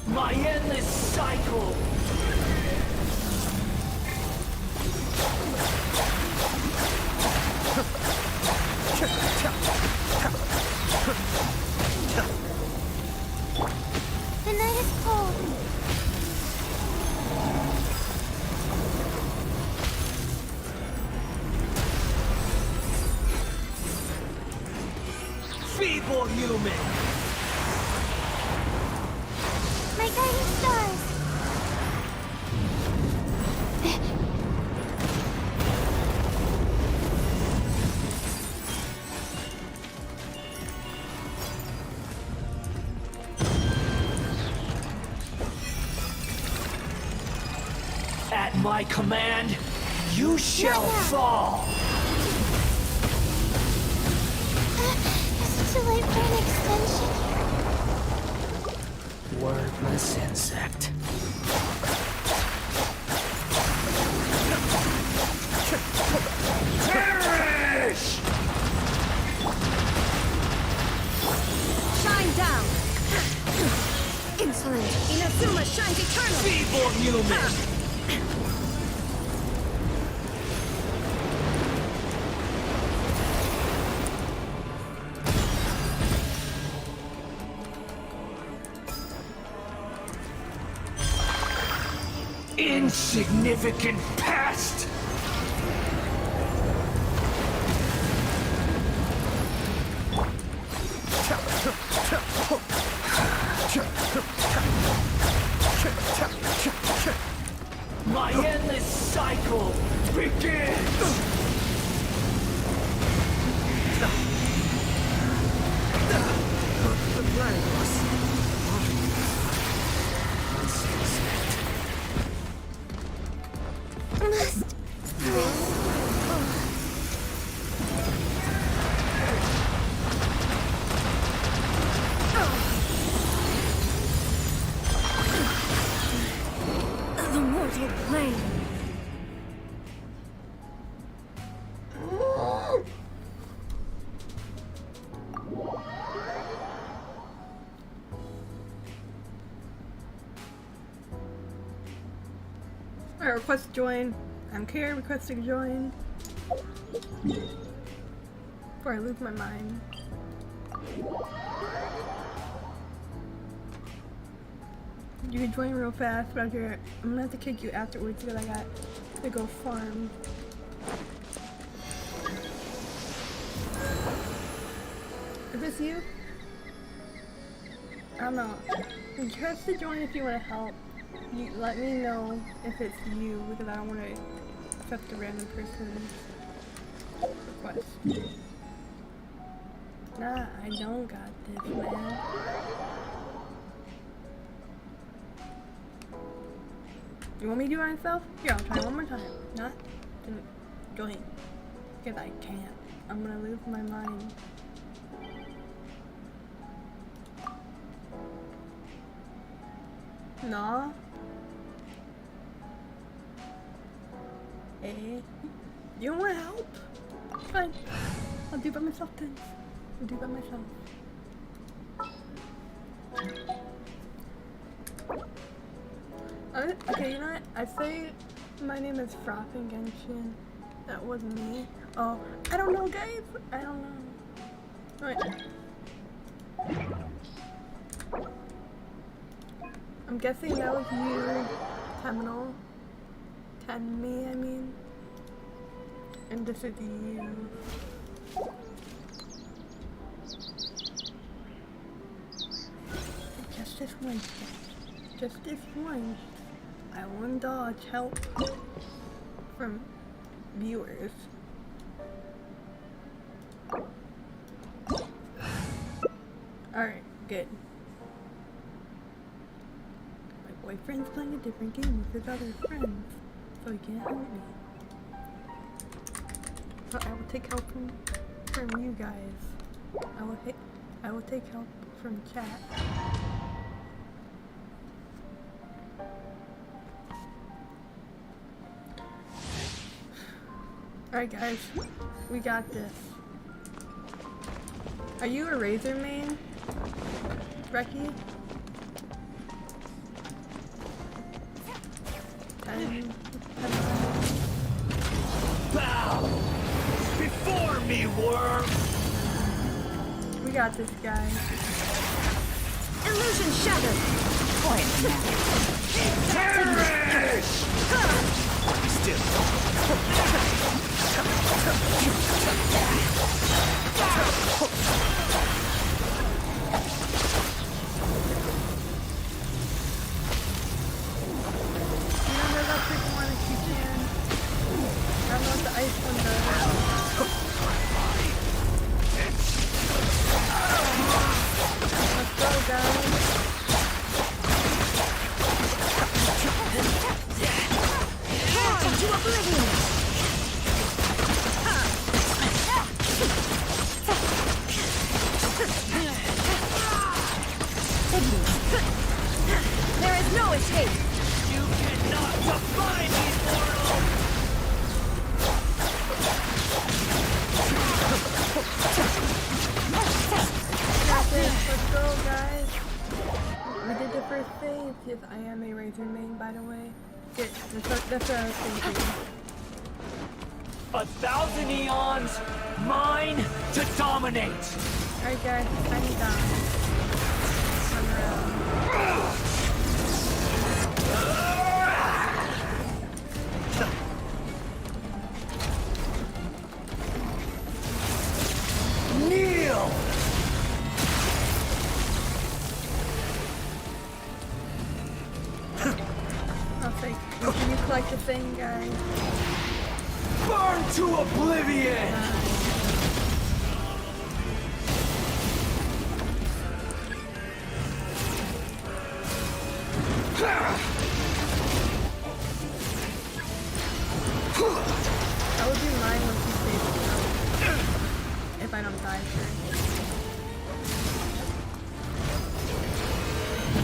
My endless cycle! The night is cold. Feeble human! My guiding stars. At my command, you shall fall! Is it too late for an extension? Wordless insect. Perish! Shine down. Insolent. Inazuma shines eternal. Feeble human! Insignificant pest! My endless cycle begins! The plan was... Must The mortal plane. Alright, request join. I'm Kara requesting join. Before I lose my mind. You can join real fast, Roger. I'm gonna have to kick you afterwards because I got to go farm. Is this you? I don't know. You have to join if you want to help. You let me know if it's you because I don't want to accept a random person's request. Nah, I don't got this, man. You want me to do it myself? Here, I'll try one more time. Not join. Because I can't. I'm gonna lose my mind. Nah. Hey. You don't want to help? Fine. I'll do it by myself then. I'll do it by myself. Okay, you know what? I say my name is Froth in Genshin. That wasn't me. Oh, I don't know, guys. I don't know. Wait. I'm guessing that was you, Terminal. Tenmi, I mean. And this is you. Just this one. Just this one. I won't dodge help from viewers. Alright, good. My boyfriend's playing a different game with his other friends, so he can't help me. So I will take help from you guys. I will take help from chat. Alright guys, we got this. Are you a Razor main, Reki? Bow before me, worm! We got this guy. Illusion shattered! Quiet now. Perish! Still. Remember that freaking one if you can. I don't know what the ice one does. Let's go, guys. Into oblivion! There is no escape! You cannot defy me, mortal! Got this. Let's go, guys. We did the first phase. Yes, I am a Razor main, by the way. Good. That's what I was thinking. 1,000 eons, mine to dominate! Alright guys, I'm down. Run around. Kneel! I'll take. Can you collect the thing, guys? Burn to oblivion! I will do mine once you save it. If I don't die first.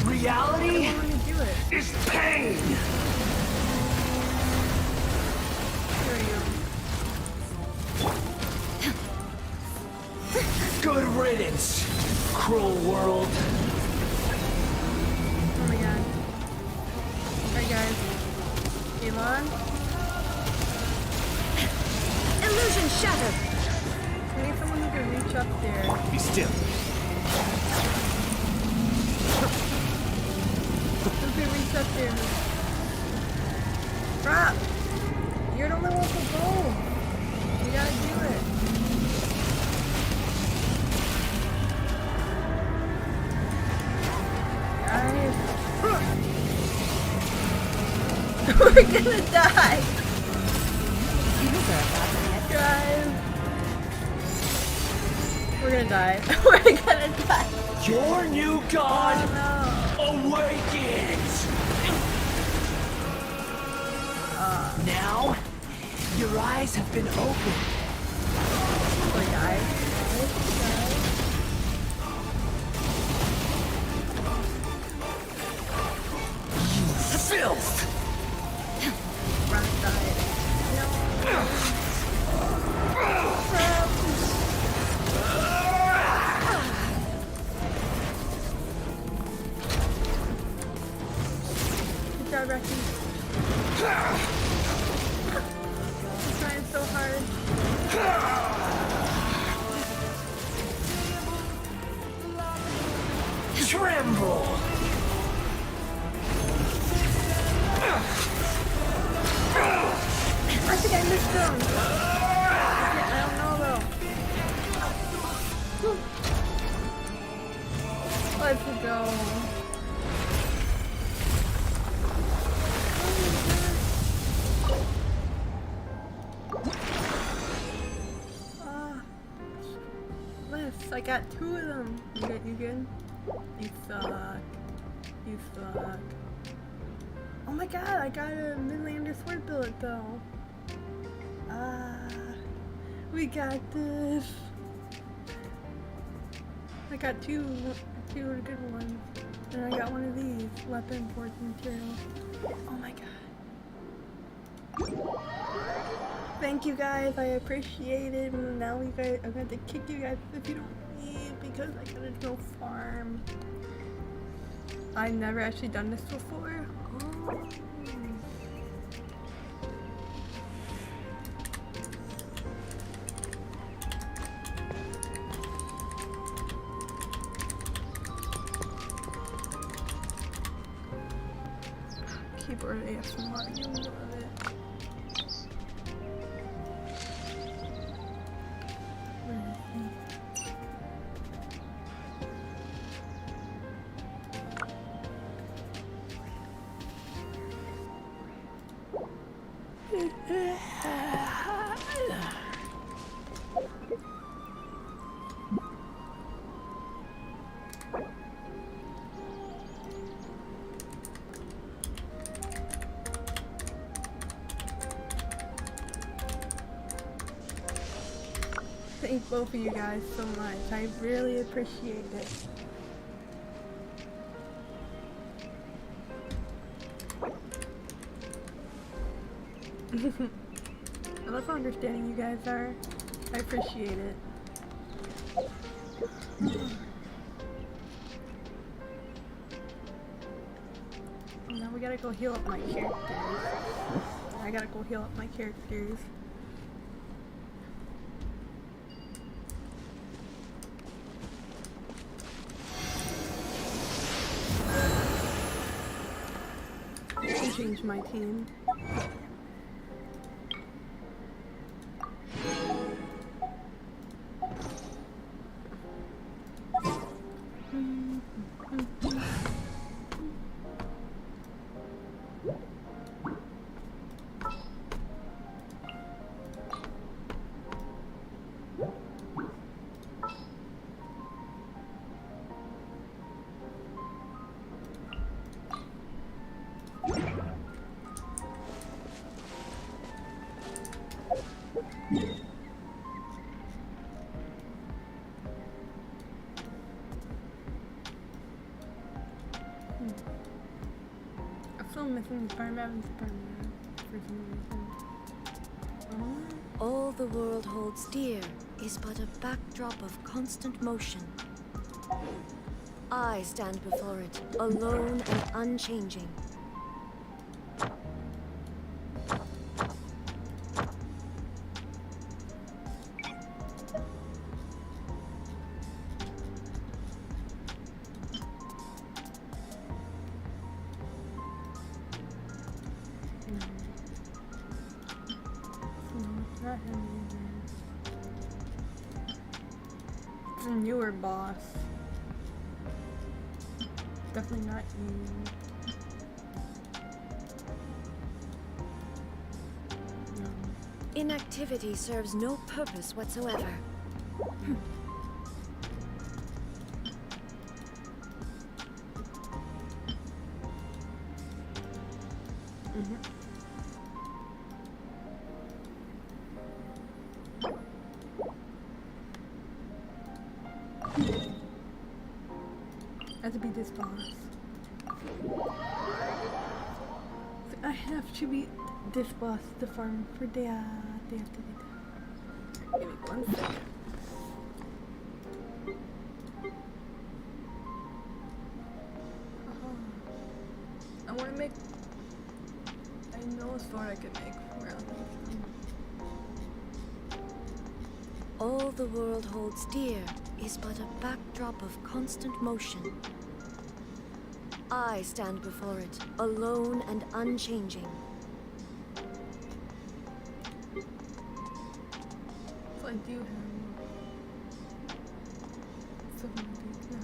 Reality I don't want to do it. is pain! Here we go. Good riddance, cruel world. Oh my god. Alright guys. Elon? Illusion shattered! We need someone who can reach up there. Be still. stupid reception. Crap! You're the only one for both. You gotta do it. Guys. We're gonna die. Guys. We're gonna die. We're gonna die. Your new god Oh, awakens! Now, your eyes have been opened. Poor guy. Filth! Run died. Good job, Rocky. I'm trying so hard. Tremble! I think I missed him. I don't know though. Let's go. I got 2 of them. You good? You good? You suck. You suck. Oh my god, I got a Midlander sword billet though. We got this. I got two good ones. And I got one of these. Weapon force material. Oh my god. Thank you guys, I appreciate it. And now you guys, I'm going to kick you guys if you don't leave because I gotta go farm. I've never actually done this before. Oh. Keyboard ASMR, you love it. Thank both of you guys so much. I really appreciate it. I love how understanding you guys are. I appreciate it. Now we gotta go heal up my characters. I gotta go heal up my characters. Change my team. I'm still missing Spider-Man for some reason. All the world holds dear is but a backdrop of constant motion. I stand before it, alone and unchanging. not him either. You were boss. Definitely not you. No. Inactivity serves no purpose whatsoever. I have to be this boss. I have to be this boss to farm for Deyha. Give me 1 second. I want to make. I know a sword I could make around this. All the world holds dear is but a backdrop of constant motion. I stand before it, alone and unchanging. So I do have so many things now.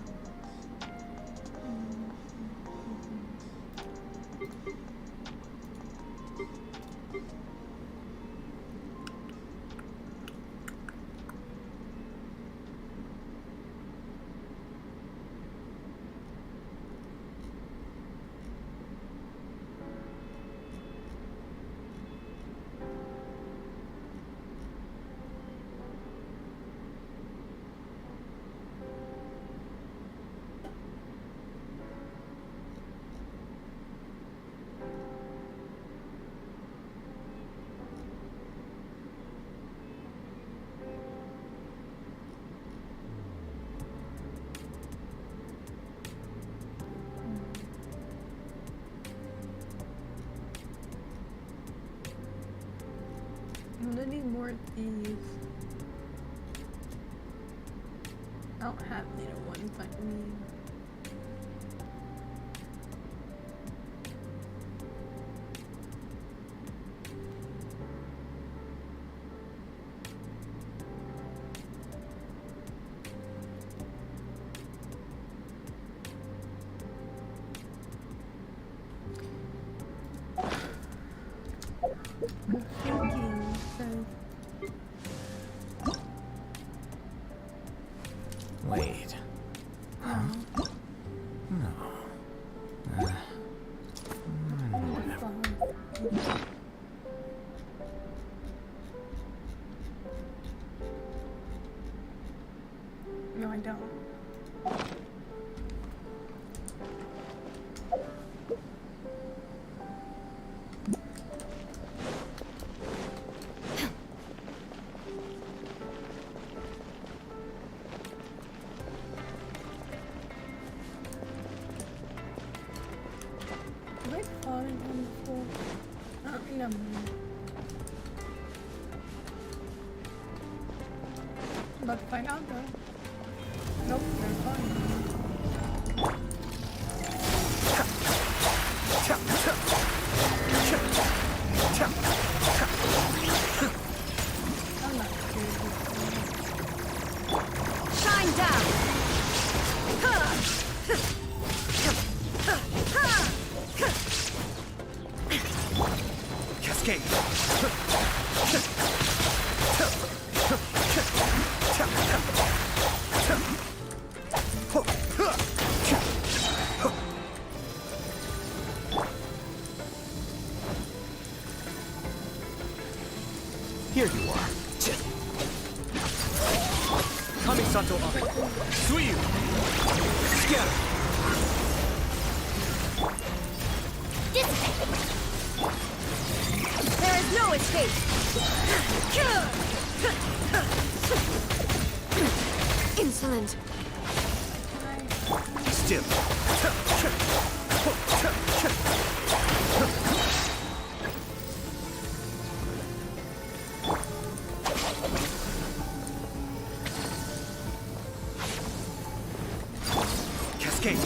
I'm gonna need more of these. I don't have little ones I need. Wait. Huh? No. No, I don't. Am I falling on the floor? I don't remember. About to find out though. Nope, they're fine. I'm not scared of this. Shine down! Cascade! Here you are. Kamisato up. Suiyu! Scatter! There is no escape! Insolent! Still. Cascade.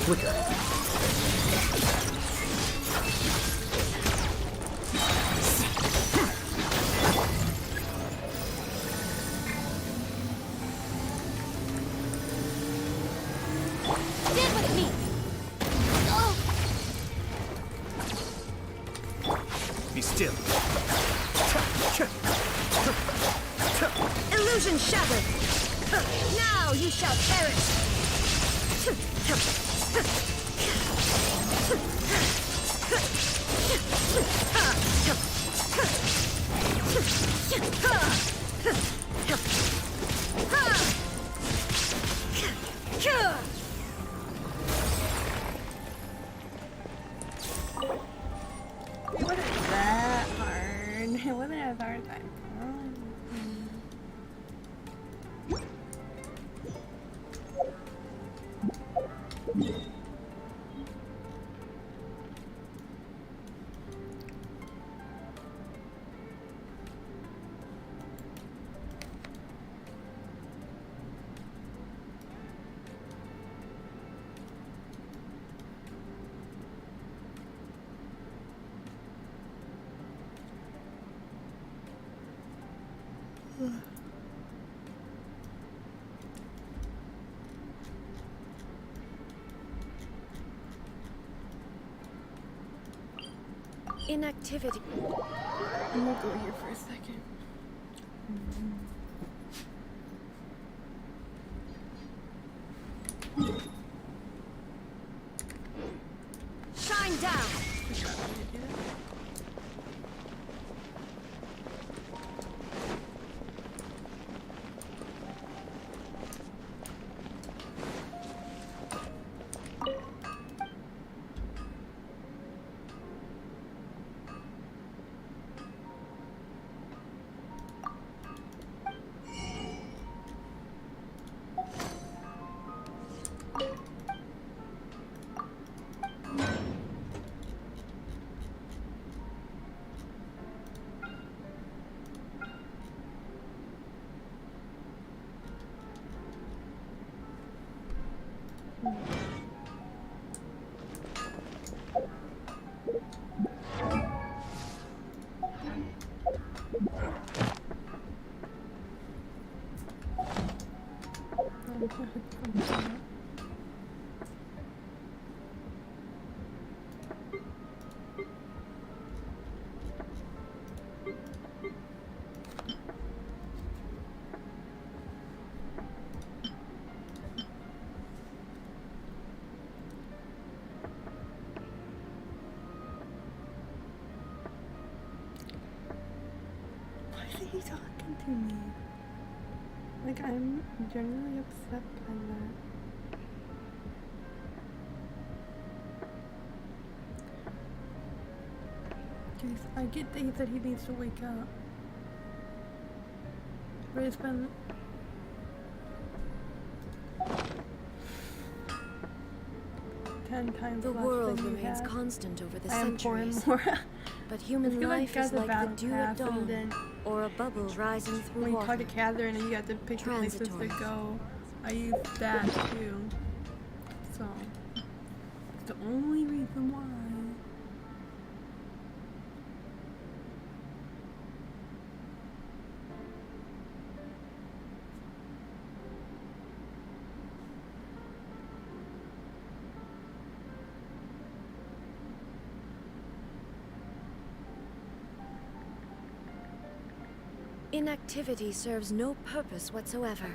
flicker. Stand with me! Be still. Illusion shattered! Now you shall perish! It wasn't that hard. It wasn't as hard as I thought. Inactivity. I'm gonna go here for a second. Shine down! Why is he talking to me? Like, I'm genuinely upset by that. Guys, I get that he said he needs to wake up. But it's been... The world remains constant over the centuries. More. But human life is like the dew at dawn, then or a bubble rising through when you water. talk to Catherine and you have to pick the places to Transitory. go, I use that too. So, it's the only reason why. Inactivity serves no purpose whatsoever.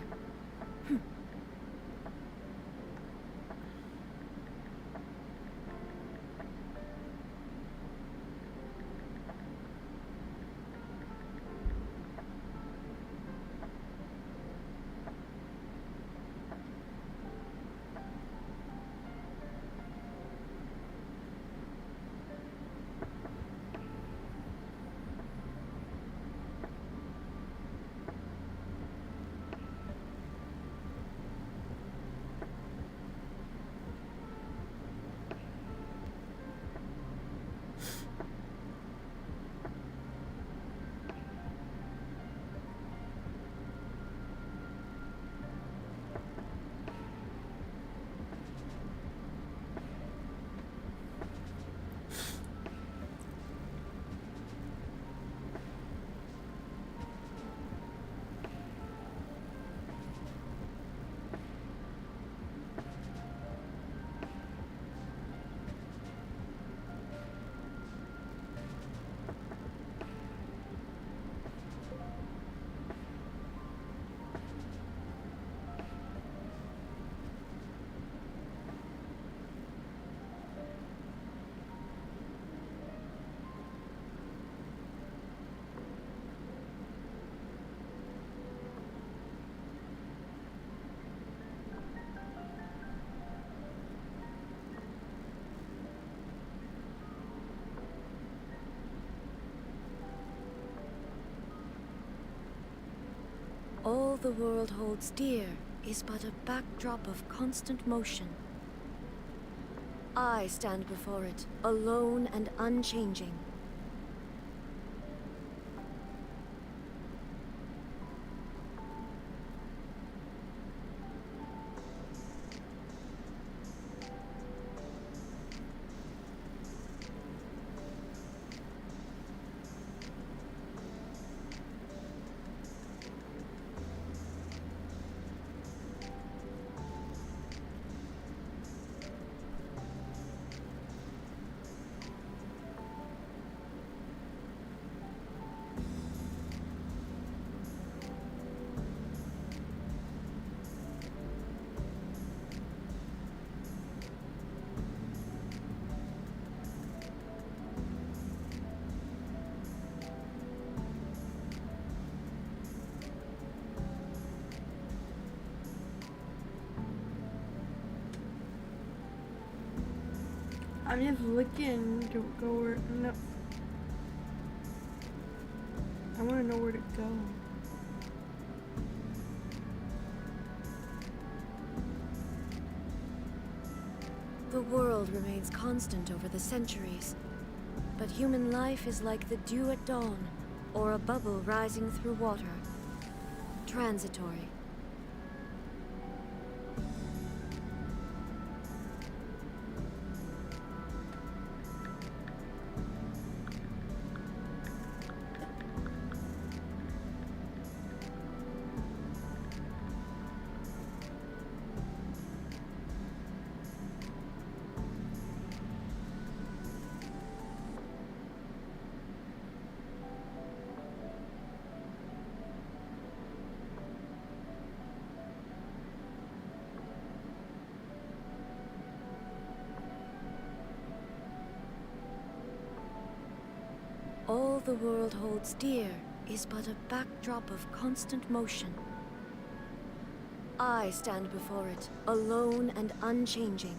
All the world holds dear is but a backdrop of constant motion. I stand before it, alone and unchanging. I'm just looking to go where. No. I want to know where to go. The world remains constant over the centuries, but human life is like the dew at dawn, or a bubble rising through water. Transitory. All the world holds dear is but a backdrop of constant motion. I stand before it, alone and unchanging.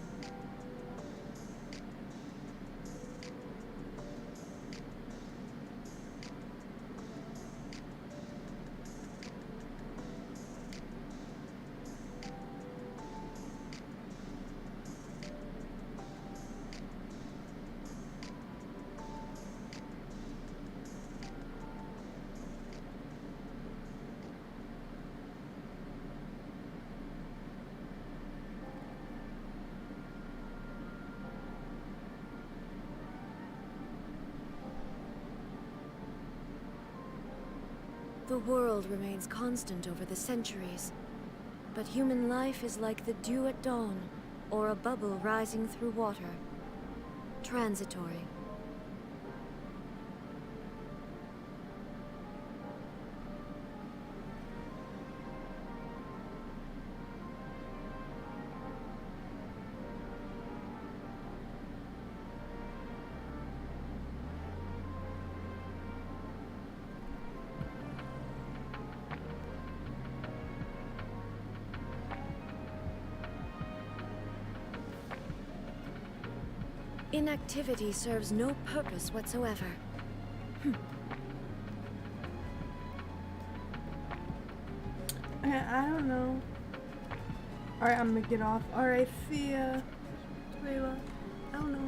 The world remains constant over the centuries, but human life is like the dew at dawn, or a bubble rising through water. Transitory. Inactivity serves no purpose whatsoever. I don't know. Alright, I'm gonna get off. Alright, see ya. Layla. I don't know.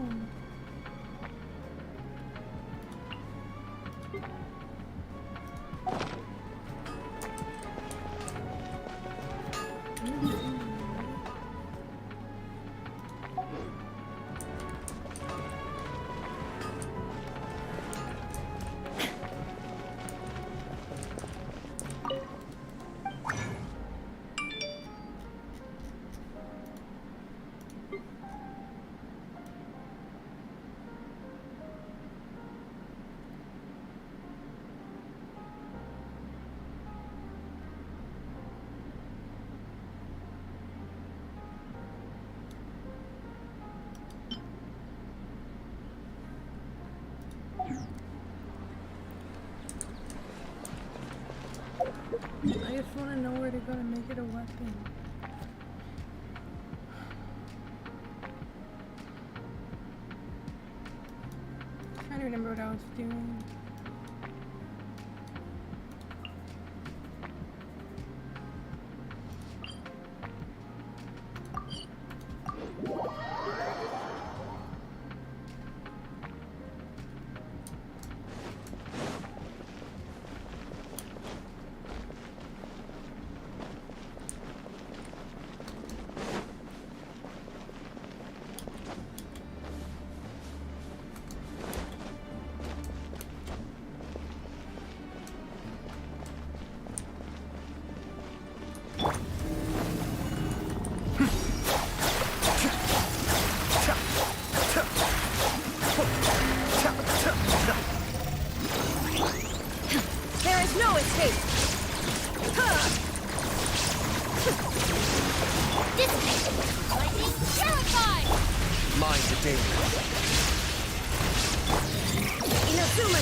I just want to know where to go to make it a weapon. I'm trying to remember what I was doing.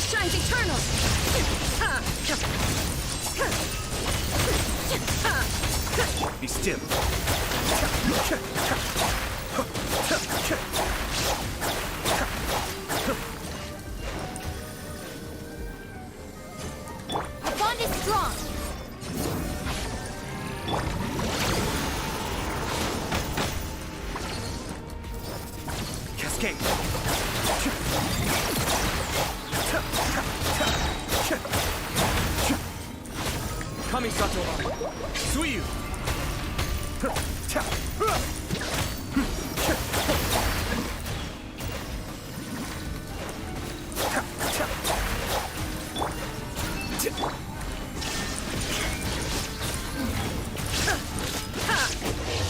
shines eternal! Be still. Our bond is strong. Cascade. Kamisato, Suiyu.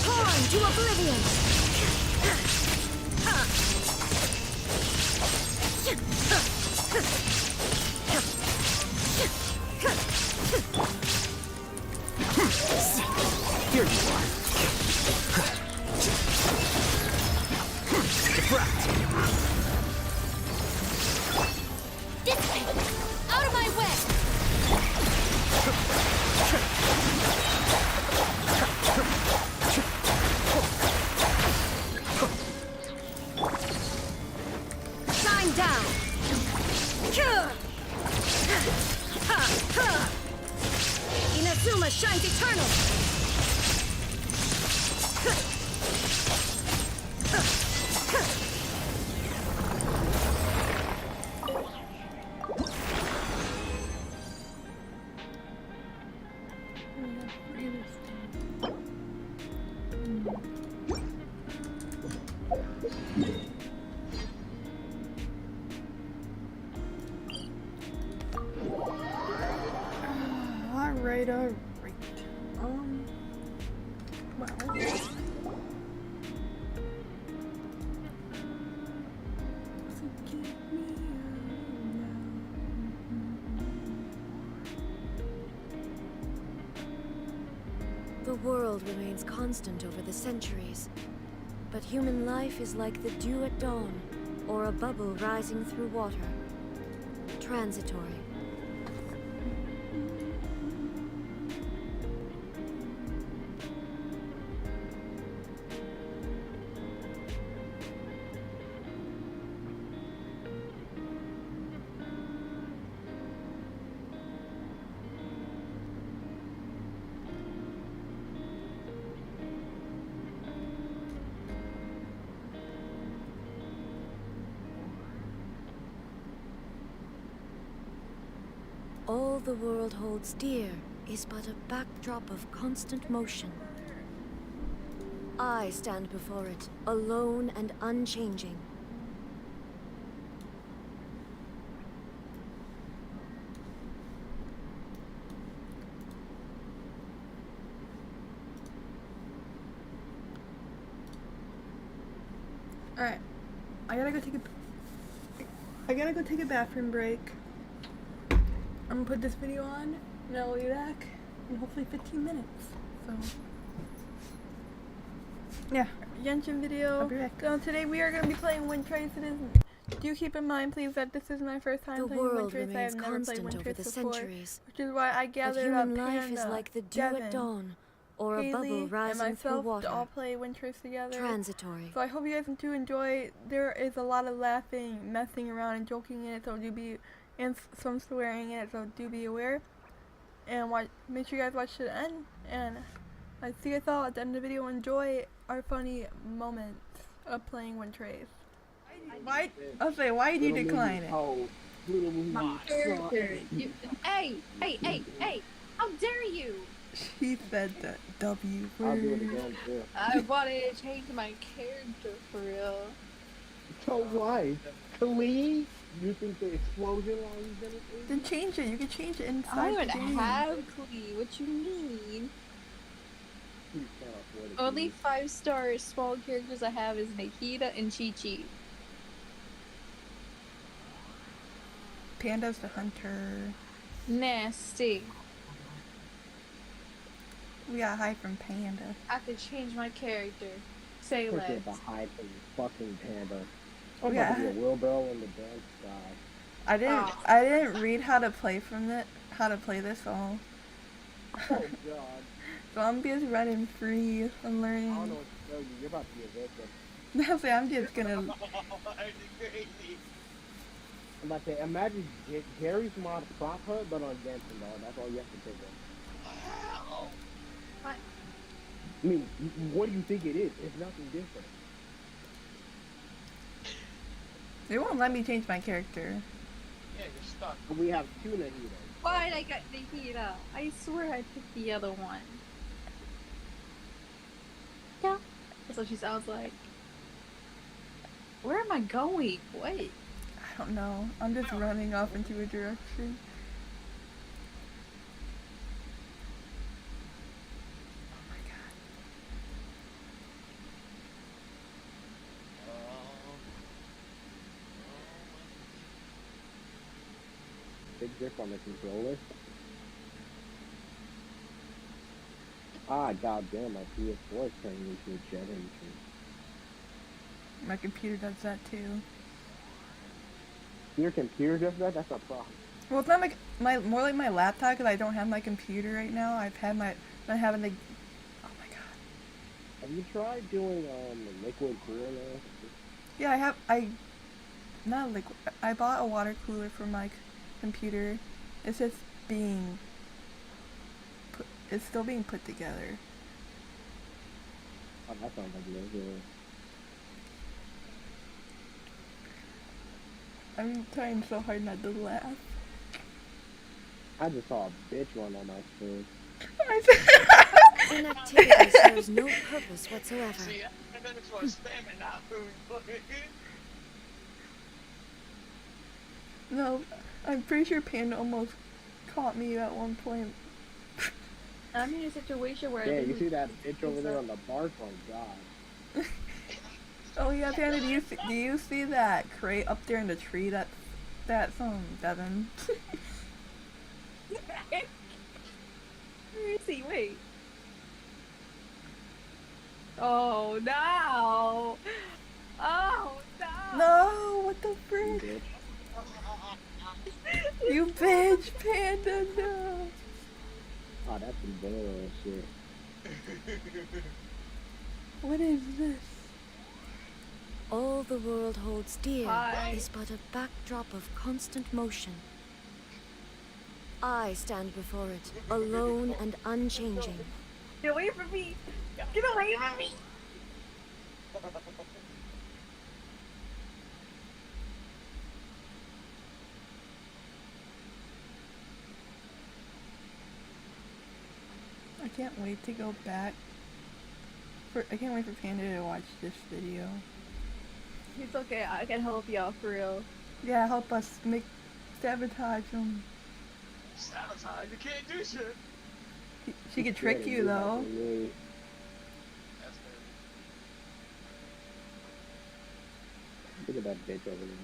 Torn to oblivion! Here you are. Dissipate! Out of my way! Shine down! Inazuma shines eternal! Alright. Well. The world remains constant over the centuries, but human life is like the dew at dawn, or a bubble rising through water. Transitory. All the world holds dear is but a backdrop of constant motion. I stand before it, alone and unchanging. Alright. I gotta go take a bathroom break. I'm gonna put this video on, and I'll be back in hopefully 15 minutes. So, yeah, Genshin video. I'll be back. So today we are gonna be playing Wind Trace. Do keep in mind, please, that this is my first time playing Wind Trace. I have never played Wind Trace before, which is why I gathered up life is like the dew at dawn, or a bubble rising through water. To all play Wind Trace together. Transitory. So I hope you guys do enjoy. There is a lot of laughing, messing around, and joking in it. So and some swearing in it, so do be aware. And make sure you guys watch to the end. And I see you guys all at the end of the video. Enjoy our funny moments of playing Wind Trace. Why did you decline it? My character. Hey! How dare you? She said the W word. I'll do it again too. I wanted to change my character for real. So why? Klee? You think the explosion line is gonna be? Then change it. You can change it inside I don't the game. have Klee. What you mean? Only 5-star small characters I have is Nikita and Chi-Chi. Panda's the hunter. Nasty. We got hide from Panda. I could change my character. Say less. The hide from fucking Panda. Oh yeah. Be a wheelbarrow in the damn sky. I didn't read how to play this, so Oh god. so I'm just running free and learning. I don't know what to tell you. You're about to be a victim. That's I'm just gonna. I'm about to say, imagine Gary's mod prop her, but on Genshin, dog. That's all you have to think of. What? I mean, what do you think it is? It's nothing different. They won't let me change my character. Yeah, you're stuck. We have two Nahitas. Why'd I get Nahida? I swear I picked the other one. Yeah. That's what she sounds like. Where am I going? Wait. I don't know. I'm just running off into a direction. Big grip on the controller. Ah, goddamn, my PS4 is turning into a jet engine. My computer does that too. Your computer does that? That's a problem. Well, it's not like more like my laptop because I don't have my computer right now. I'm having the. Oh my god. Have you tried doing liquid cooler? Yeah, not liquid. I bought a water cooler for my computer. It's just it's still being put together. Oh, that sounds like a good. I'm trying so hard not to laugh. I just saw a bitch run on my screen. Inactivity serves no purpose whatsoever. See, I'm gonna throw spamming now. No, I'm pretty sure Panda almost caught me at one point. I'm in a situation where Yeah, you see that bitch over there on the bark? Oh god. Oh yeah, Panda, do you see that crate up there in the tree? That's Devin. Where is he? Wait. Oh no! Oh no! No, what the frick? You bitch, Panda, no! Oh, that's some bull shit. What is this? All the world holds dear Hi. is but a backdrop of constant motion. I stand before it, alone and unchanging. Get away from me! Get away from me! I can't wait to go back. I can't wait for Panda to watch this video. It's okay, I can help y'all for real. Yeah, help us sabotage him. Sabotage? You can't do shit. She could trick you though. Look at that bitch over there.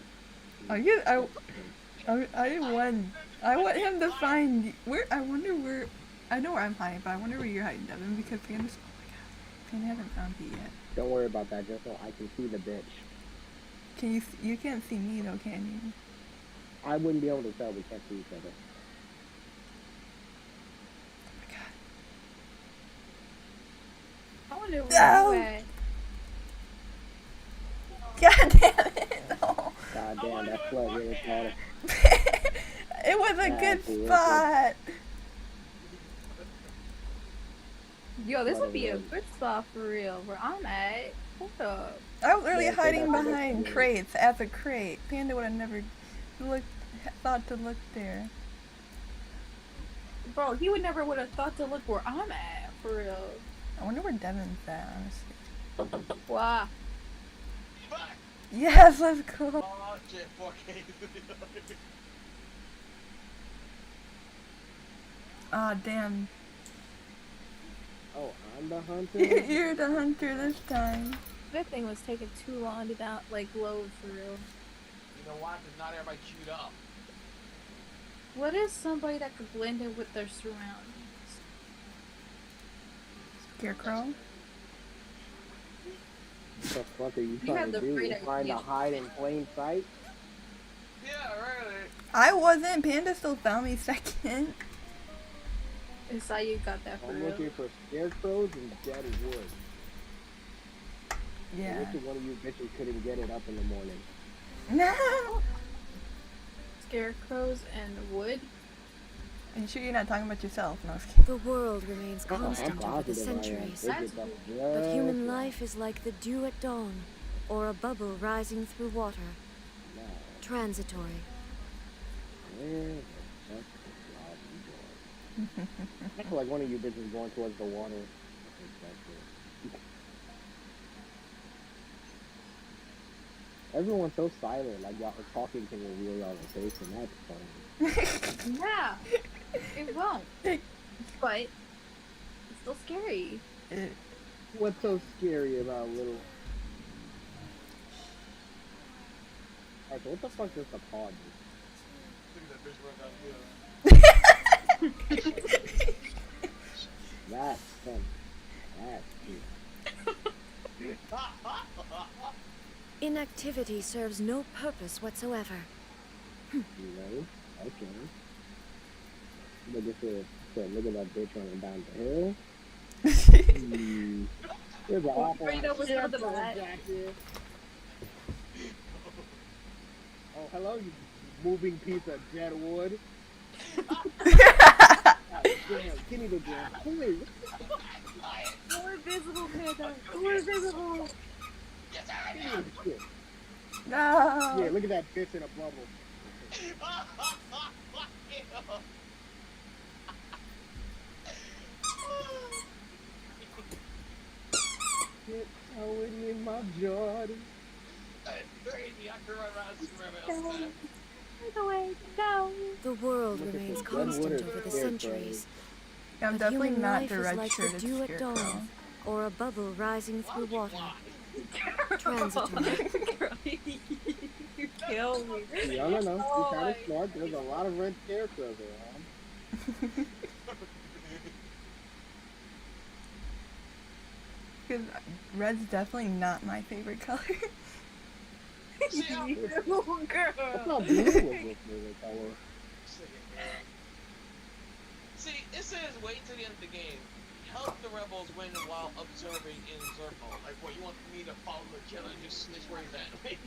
I want him to find where. I wonder where. I know where I'm hiding, but I wonder where you're hiding, Devin, because Panda's. Oh my god, Panda hasn't found you yet. Don't worry about that, just so I can see the bitch. Can you? You can't see me though, can you? I wouldn't be able to tell. We can't see each other. I wonder where No! you at. God damn it! No. God damn, that flood really started. It was a good spot. Yo, this would be a good spot for real. Where I'm at. Hold up. I was literally hiding behind crates as a crate. Panda would have never thought to look there. Bro, he would never would have thought to look where I'm at, for real. I wonder where Devin's at, honestly. Wow. Yes, let's go. Oh shit, 4K. Ah, damn. Oh, I'm the hunter? You're the hunter this time. That thing was taking too long to load for real. You know why? Because not everybody queued up. What is somebody that could blend in with their surroundings? Scarecrow? What the fuck are you You trying have to the do? freedom You're trying to to- hide in plain sight? Yeah, really. I wasn't. Panda still found me second. I saw you got that for I'm real. looking for scarecrows and dead wood. Yeah. I wish one of you bitches couldn't get it up in the morning. No. Scarecrows and wood. Are you sure you're not talking about yourself? No. The world remains constant over the centuries, but human life is like the dew at dawn, or a bubble rising through water. Transitory. I feel like one of you bitches going towards the water. Everyone's so silent, like y'all are talking can reveal y'all's face, and that's funny. Yeah, it won't. But it's still scary. What's so scary about little? Alright, so what the fuck does the pod do? Look at that bitch run down here. That's fun. That's cute. Inactivity serves no purpose whatsoever. You ready? Okay. Look at this. Look at that bitch running down the hill. There's an awful Right over there, the back here. Oh, hello, you moving piece of dead wood. Damn, give me the damn. Please. More visible, Panda. More visible. No. Yeah, look at that bitch in a bubble. Get towing in my Jordan. Crazy, I can run around somewhere else. The way to go. The world remains constant over the centuries. I'm but definitely human not life the is red like the shirted dew at scarecrow. dawn, or a bubble rising through water. Transitory. You kill me. Yeah, no. You're Oh kind my- of smart. There's a lot of red scarecrows around. Because red's definitely not my favorite color. See, Girl. I thought blue was your favorite color. See, it says wait till the end of the game. Help the rebels win while observing in circle. Like, what, you want me to follow the killer and just snitch where he's at?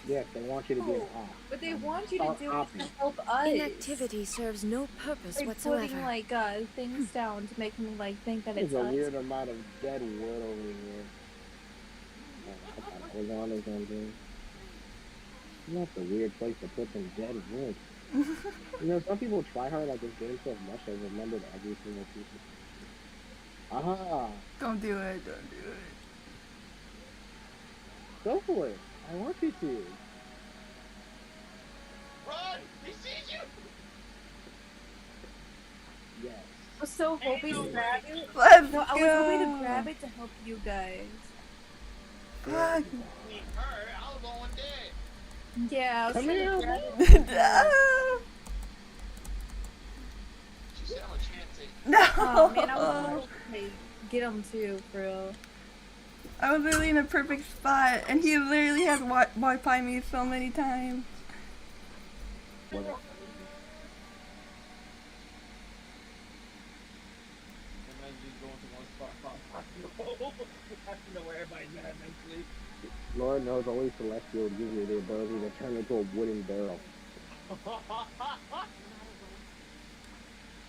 Yes, they want you to get off. But they want you to Stop do it hopping. to help us. Inactivity serves no purpose Like whatsoever. putting like things down to make them like think that There's it's a us. weird amount of dead wood over here. Oh, I thought I was on or something. That's a weird place to put some dead wood. You know, some people try hard at this game so much they remembered every single piece of. Aha! Don't do it. Don't do it. Go for it. I want you to. Run! He sees you! Yes. I was so hoping to grab it. Let's No, I was hoping to grab it to help you guys. Fuck. Her, I was on dead. Yeah, I was Come trying here. to grab it. No. She said I'm a chance. No. Oh man, I was hoping to get him too, for real. I was literally in a perfect spot, and he literally has walked by me so many times. What? Lord knows only Celestial gives you the ability to turn into a wooden barrel.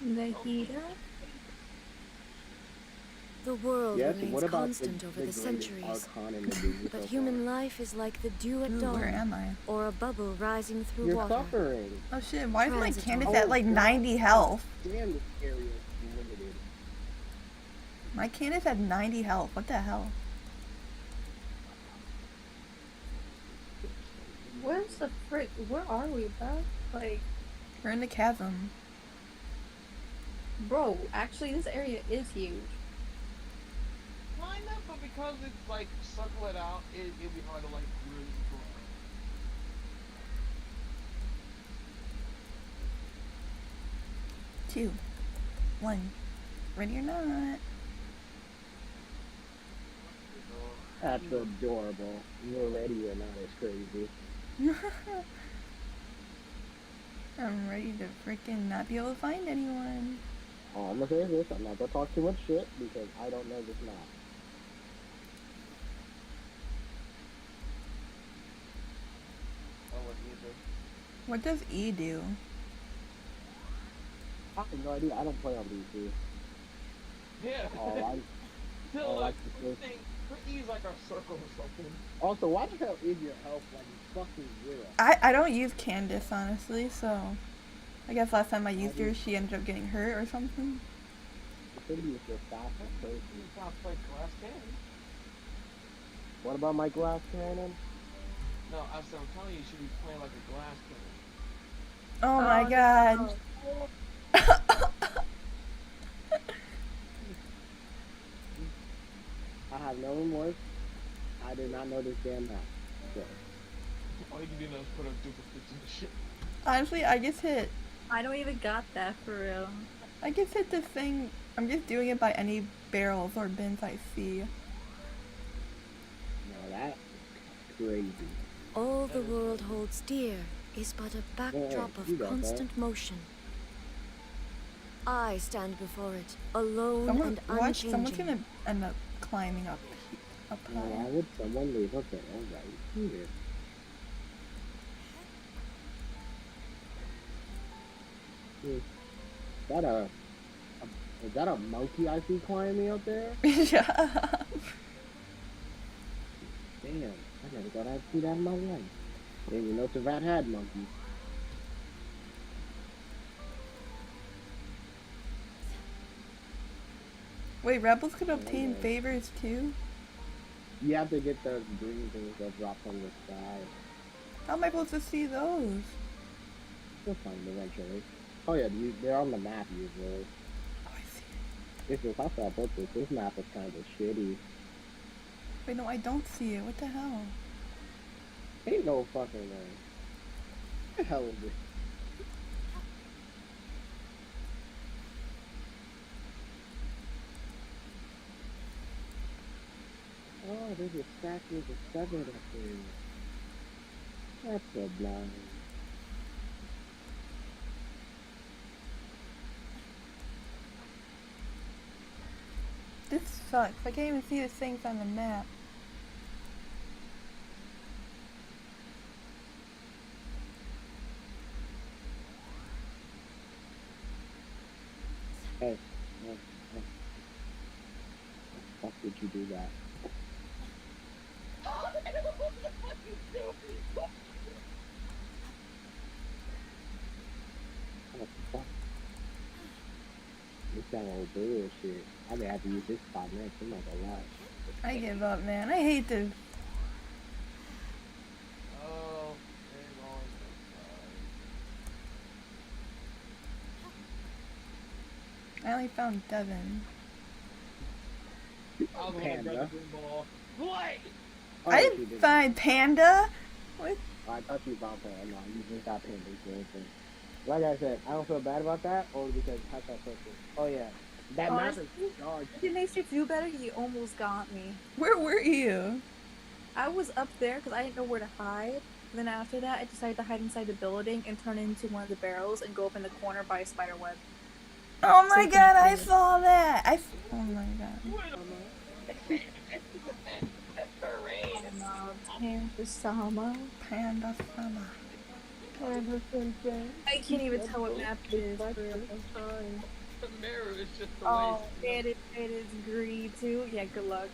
The heater? The world Yes, remains what about constant over the greatest centuries. archon in the movie But so human life is like the dew at Ooh, dawn, where am I? or a bubble rising through You're water. suffering. Oh shit, why is my Transitory. Candace at like 90 health? Damn, this area is limited. My Candace had 90 health. What the hell? Where's the frick? Where are we, bro? Like, We're in the chasm. bro, actually, this area is huge. Kind of, but because it's like circle it out, it'd be hard to like really control. 2, 1. Ready or not? That's adorable. You're ready or not, it's crazy. I'm ready to freaking not be able to find anyone. Oh, I'm gonna say this. I'm not gonna talk too much shit because I don't know this map. Oh, what do you do? What does E do? I have no idea. I don't play on PC. Yeah. Oh, Still, oh, like, I I think E's like our circle or something. Also, why the hell is your health like fucking zero? I don't use Candace, honestly, so... I guess last time I used her, she ended up getting hurt or something. The city is just fast and crazy. Sounds like glass cannon. What about my glass cannon? No, I'm telling you, you should be playing like a glass cannon. Oh my god. I have no remorse. I did not know this damn map. So. All you can do now is put up duplicates in the shit. Honestly, I just hit... I don't even got that for real. I just hit this thing... I'm just doing it by any barrels or bins I see. No, that's crazy. All the world holds dear is but a backdrop of constant motion. I stand before it, alone and unchanging. Someone's gonna end up climbing up high. Why would someone leave a barrel right here? Is that a monkey I see climbing up there? Yeah. Damn, I never thought I'd see that in my life. Didn't even know Savat had monkeys. Wait, rebels can obtain favors too? You have to get those green things that drop from the sky. How am I supposed to see those? You'll find them eventually. Oh yeah, they're on the map usually. Oh, I see. This is, I thought about this. This map is kind of shitty. Wait, no, I don't see it. What the hell? Ain't no fucking way. What the hell is this? Oh, there's a statue of a seven up there. That's so blind. This sucks. I can't even see the things on the map. Hey, fuck did you do that? What the fuck? This sound old bullshit. I may have to use this spot next, I'm not gonna lie. I give up, man. I hate this. Oh, I only found Devin. Panda. What? Oh, I didn't find Panda? What? I thought you found Panda. No, you just got Panda. Like I said, I don't feel bad about that, only because how's that person? Oh yeah. That map is dark. If it makes you feel better, he almost got me. Where were you? I was up there because I didn't know where to hide. And then after that, I decided to hide inside the building and turn into one of the barrels and go up in the corner by a spider web. Oh my god, I saw that! Oh my god. Panda Sama. Panda Sama. I can't even tell what map it is. The mirror is just the Oh, it is green too. Yeah, good luck.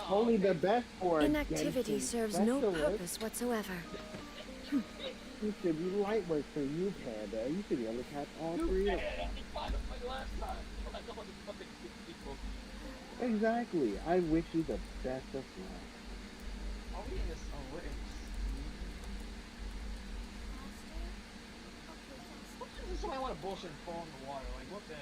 Only the best for Inactivity serves no purpose whatsoever. It should be light work for you, Panda. You should be able to catch all three of them. Exactly. I wish you the best of luck. Are we in this? Oh, we're in this. Sometimes somebody want to bullshit and fall in the water. Like, what the?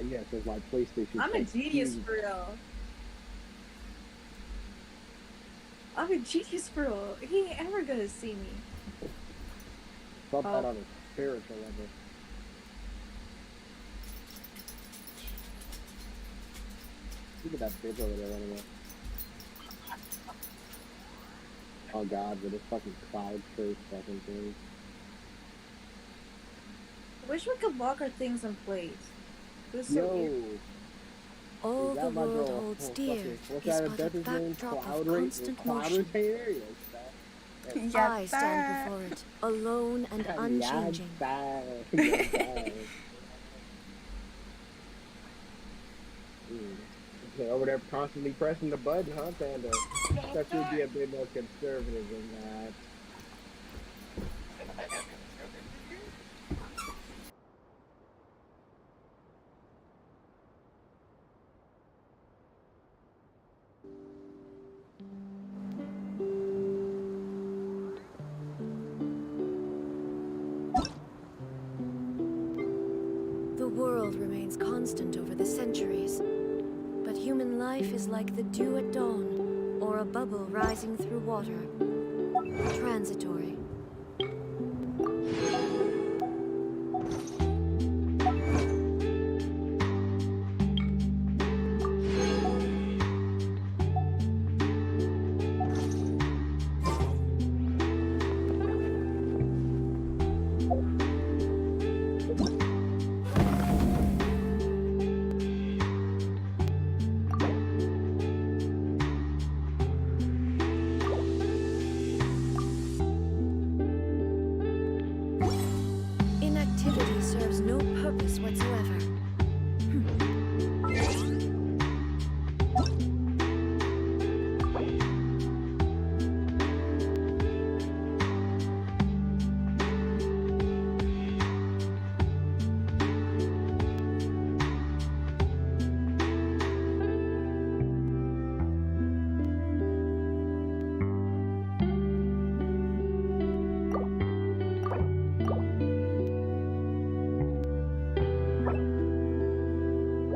yes, it's like PlayStation. I'm a takes genius huge- for real. I'm a genius for real. He ain't ever gonna see me. Felt that on a spiritual level. Look at that bitch over there running away. Oh god, with this fucking cloud curse fucking thing. Wish we could lock our things in place. This is so Yo! weird. All Is the that my world girl? holds Oh, dear what's is that but a Death's name? backdrop Cloud of Rate? constant Cloud motion. Retainer? Yes, I stand before it, alone and unchanging. Over there constantly pressing the button, huh, Panda? Thought you'd be a bit more conservative than that. The world remains constant over the centuries, but human life is like the dew at dawn, or a bubble rising through water. Transitory. Inactivity serves no purpose whatsoever.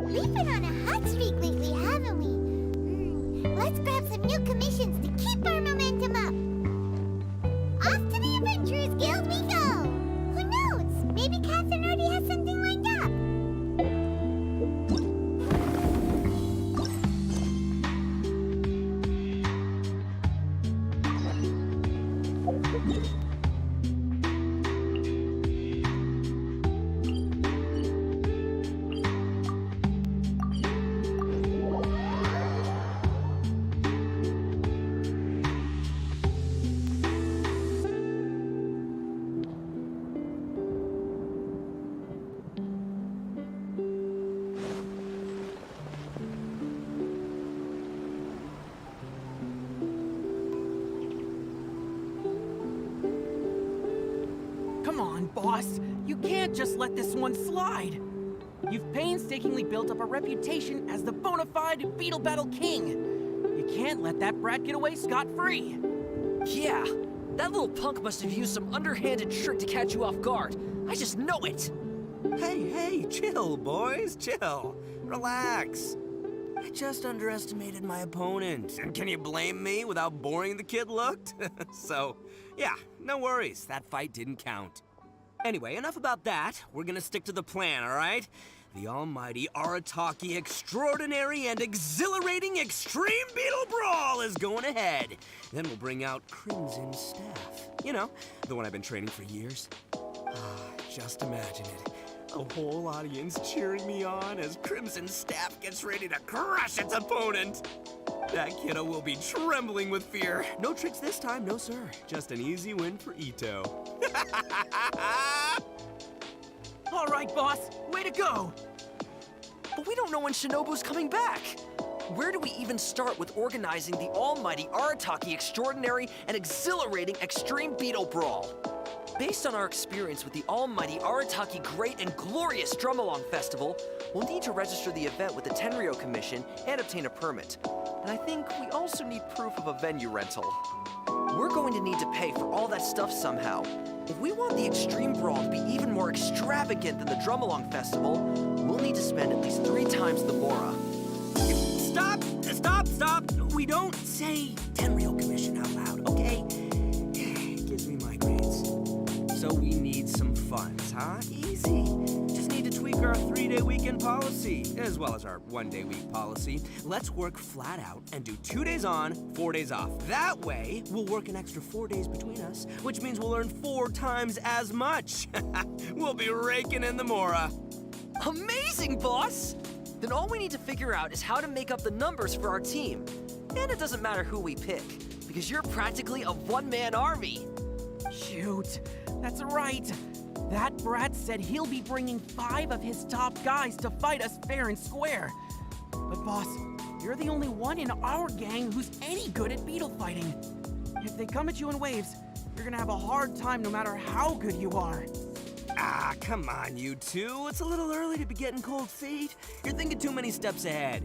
We've been on a hot streak lately, haven't we? Let's grab some new commissions to keep our momentum up. Off to the Adventurers Guild we go! Who knows? Maybe Catherine already has something lined up. Come on, boss. You can't just let this one slide. You've painstakingly built up a reputation as the bona fide Beetle Battle King. You can't let that brat get away scot-free. Yeah, that little punk must have used some underhanded trick to catch you off guard. I just know it. Hey, chill, boys, chill. Relax. I just underestimated my opponent, and can you blame me with how boring the kid looked? So, yeah, no worries, that fight didn't count. Anyway, enough about that. We're gonna stick to the plan, all right? The almighty Arataki extraordinary and exhilarating Extreme Beetle Brawl is going ahead. Then we'll bring out Crimson Staff. You know, the one I've been training for years. Just imagine it. A whole audience cheering me on as Crimson Staff gets ready to crush its opponent. That kiddo will be trembling with fear. No tricks this time, no sir. Just an easy win for Ito. All right, boss. Way to go. But we don't know when Shinobu's coming back. Where do we even start with organizing the almighty Arataki extraordinary and exhilarating Extreme Beetle Brawl? Based on our experience with the almighty Arataki Great and Glorious Drum-Along Festival, we'll need to register the event with the Tenryo Commission and obtain a permit. And I think we also need proof of a venue rental. We're going to need to pay pay for all that stuff somehow. If we want the Extreme Brawl to be even more extravagant than the Drumalong Festival, we'll need to spend at least 3 times the Mora. Stop! Stop! Stop! We don't say Tenryou Commission out loud, okay? Gives me migraines. So we need some funds, huh? Easy. Just need to tweak our 3-day weekend policy, as well as our 1-day week policy. Let's work flat out and do 2 days on, 4 days off. That way, we'll work an extra 4 days between us, which means we'll earn 4 times as much. We'll be raking in the Mora. Amazing, boss! Then all we need to figure out is how to make up the numbers for our team. And it doesn't matter who we pick, because you're practically a one-man army. Shoot, that's right. That brat said he'll be bringing 5 of his top guys to fight us fair and square. But boss, you're the only one in our gang who's any good at beetle fighting. If they come at you in waves, you're gonna have a hard time no matter how good you are. Ah, come on, you two. It's a little early to be getting cold feet. You're thinking too many steps ahead.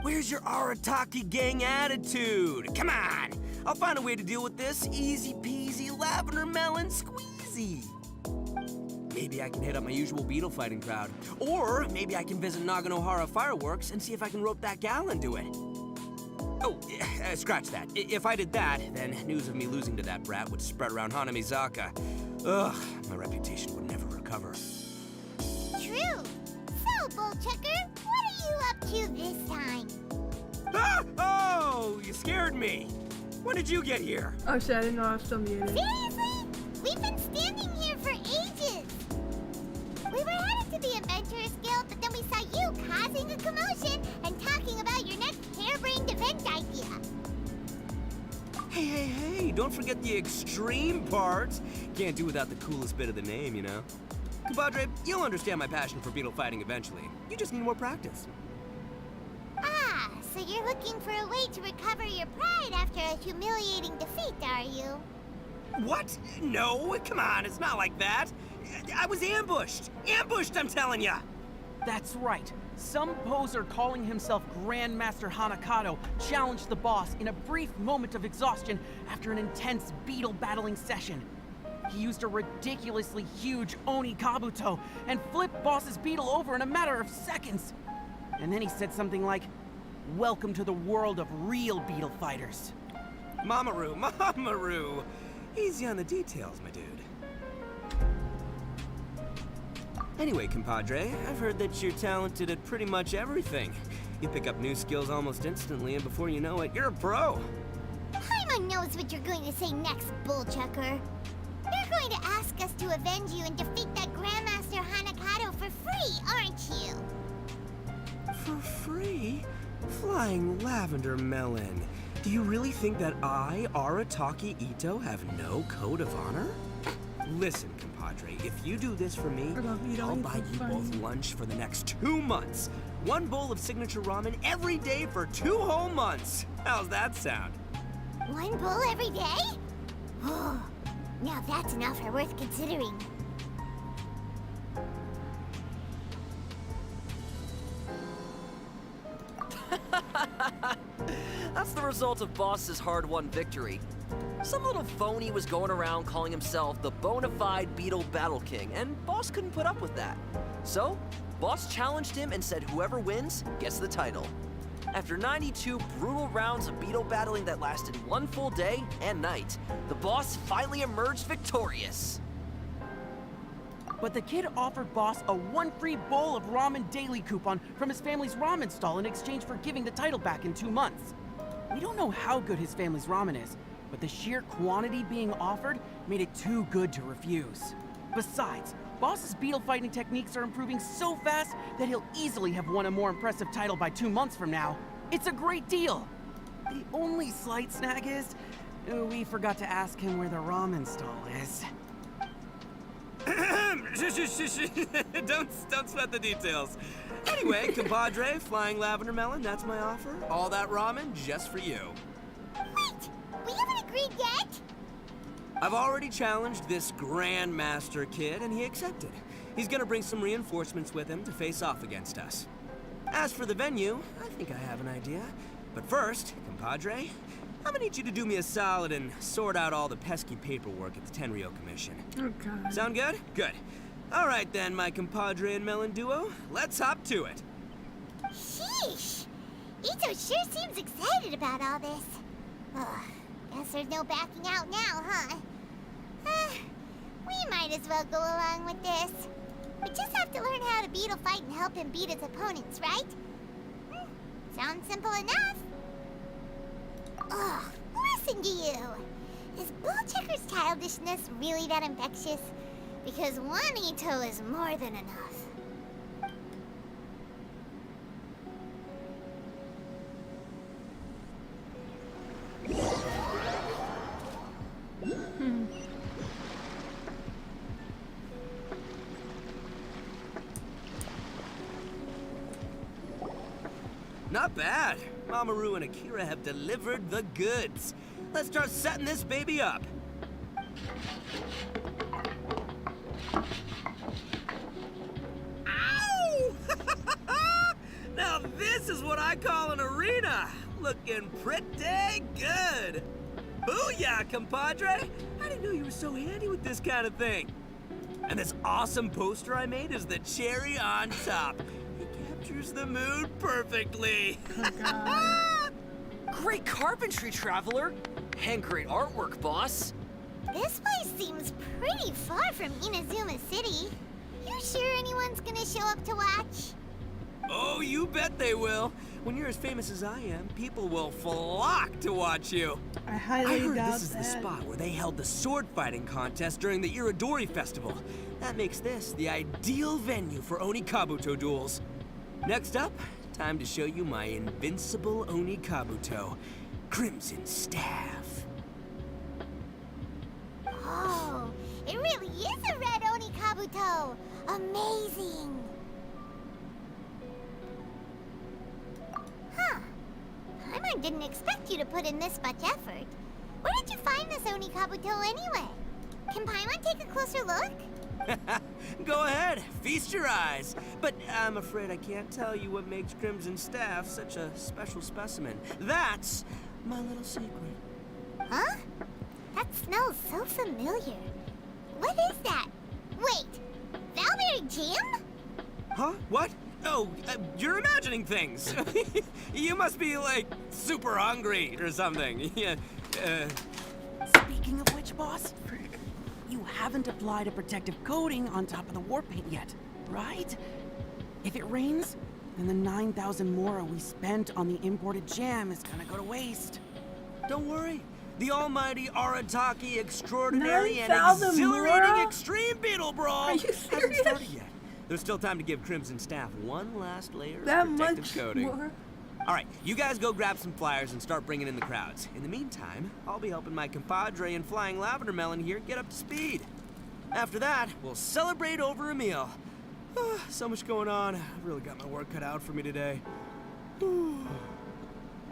Where's your Arataki gang attitude? Come on! I'll find a way to deal with this. Easy peasy, lavender melon squeezy. Maybe I can hit up my usual beetle fighting crowd. Or maybe I can visit Naganohara Fireworks and see if I can rope that gal into it. Oh, scratch that. If I did that, then news of me losing to that brat would spread around Hanamizaka. Ugh, my reputation would never recover. True. So, Bullchucker, what are you up to this time? Ah! Oh, you scared me. When did you get here? Oh shit, I didn't know I was still muted. Seriously? We've been standing here for ages. We were headed to the Adventurers Guild, but then we saw you causing a commotion and talking about your next harebrained event idea. Hey, don't forget the extreme part. Can't do without the coolest bit of the name, you know? Compadre, you'll understand my passion for beetle fighting eventually. You just need more practice. Ah, so you're looking for a way to recover your pride after a humiliating defeat, are you? What? No, come on, it's not like that. I was ambushed. Ambushed, I'm telling ya. That's right. Some poser calling himself Grandmaster Hanakato challenged the boss in a brief moment of exhaustion after an intense beetle battling session. He used a ridiculously huge Oni Kabuto and flipped boss's beetle over in a matter of seconds. And then he said something like, "Welcome to the world of real beetle fighters." Mamaru. Easy on the details, my dude. Anyway, compadre, I've heard that you're talented at pretty much everything. You pick up new skills almost instantly, and before you know it, you're a pro. Paimon knows what you're going to say next, Bullchucker. You're going to ask us to avenge you and defeat that Grandmaster Hanakato for free, aren't you? For free? Flying lavender melon. Do you really think that I, Arataki Ito, have no code of honor? Listen, compadre, if you do this for me, I'll buy you both lunch for the next 2 months. 1 bowl of signature ramen every day for 2 whole months. How's that sound? 1 bowl every day? Oh, now that's an offer worth considering. That's the result of Boss's hard-won victory. Some little phony was going around calling himself the bona fide Beetle Battle King, and Boss couldn't put up with that. So, Boss challenged him and said whoever wins gets the title. After 92 brutal rounds of beetle battling that lasted 1 full day and night, the Boss finally emerged victorious. But the kid offered Boss a 1 free bowl of ramen daily coupon from his family's ramen stall in exchange for giving the title back in 2 months. We don't know how good his family's ramen is, but the sheer quantity being offered made it too good to refuse. Besides, Boss's beetle fighting techniques are improving so fast that he'll easily have won a more impressive title by 2 months from now. It's a great deal! The only slight snag is, we forgot to ask him where the ramen stall is. Don't sweat the details. Anyway, compadre, flying lavender melon, that's my offer. All that ramen just for you. Wait! We haven't agreed yet? I've already challenged this Grandmaster kid, and he accepted. He's gonna bring some reinforcements with him to face off against us. As for the venue, I think I have an idea. But first, compadre, I'm gonna need you to do me a solid and sort out all the pesky paperwork at the Tenryo Commission. Oh, God. Sound good? Good. All right then, my compadre and melon duo. Let's hop to it. Sheesh! Ito sure seems excited about all this. Ugh, guess there's no backing out now, huh? We might as well go along with this. We just have to learn how to beetle fight and help him beat his opponents, right? Sounds simple enough. Ugh, listen to you. Is Bullchecker's childishness really that infectious? Because one Ito is more than enough. Not bad. Mamoru and Akira have delivered the goods. Let's start setting this baby up. Ow! Now this is what I call an arena. Looking pretty good. Booyah, compadre! I didn't know you were so handy with this kind of thing. And this awesome poster I made is the cherry on top. It captures the mood perfectly. Great carpentry, Traveler! And great artwork, boss. This place seems pretty far from Inazuma City. You sure anyone's gonna show up to watch? Oh, you bet they will. When you're as famous as I am, people will flock to watch you. I highly heard doubt this is that. the spot where they held the sword fighting contest during the Iridori Festival. That makes this the ideal venue for Oni Kabuto duels. Next up, time to show you my invincible Oni Kabuto, Crimson Staff. Oh, it really is a red Oni Kabuto! Amazing! Huh. Paimon didn't expect you to put in this much effort. Where did you find this Oni Kabuto anyway? Can Paimon take a closer look? Go ahead, feast your eyes. But I'm afraid I can't tell you what makes Crimson Staff such a special specimen. That's my little secret. Huh? That smells so familiar. What is that? Wait, Valberry Jam? Huh? What? Oh, you're imagining things. You must be, like, super hungry or something. Yeah. Speaking of which, boss, you haven't applied a protective coating on top of the war paint yet, right? If it rains, then the 9,000 mora we spent on the imported jam is gonna go to waste. Don't worry. The almighty Arataki extraordinary and 9,000 exhilarating mora? extreme beetle brawl Are you hasn't serious? started yet. There's still time to give Crimson Staff one last layer That of protective much coating. more? All right, you guys go grab some flyers and start bringing in the crowds. In the meantime, I'll be helping my compadre and Flying Lavender Melon here get up to speed. After that, we'll celebrate over a meal. So much going on. I've really got my work cut out for me today.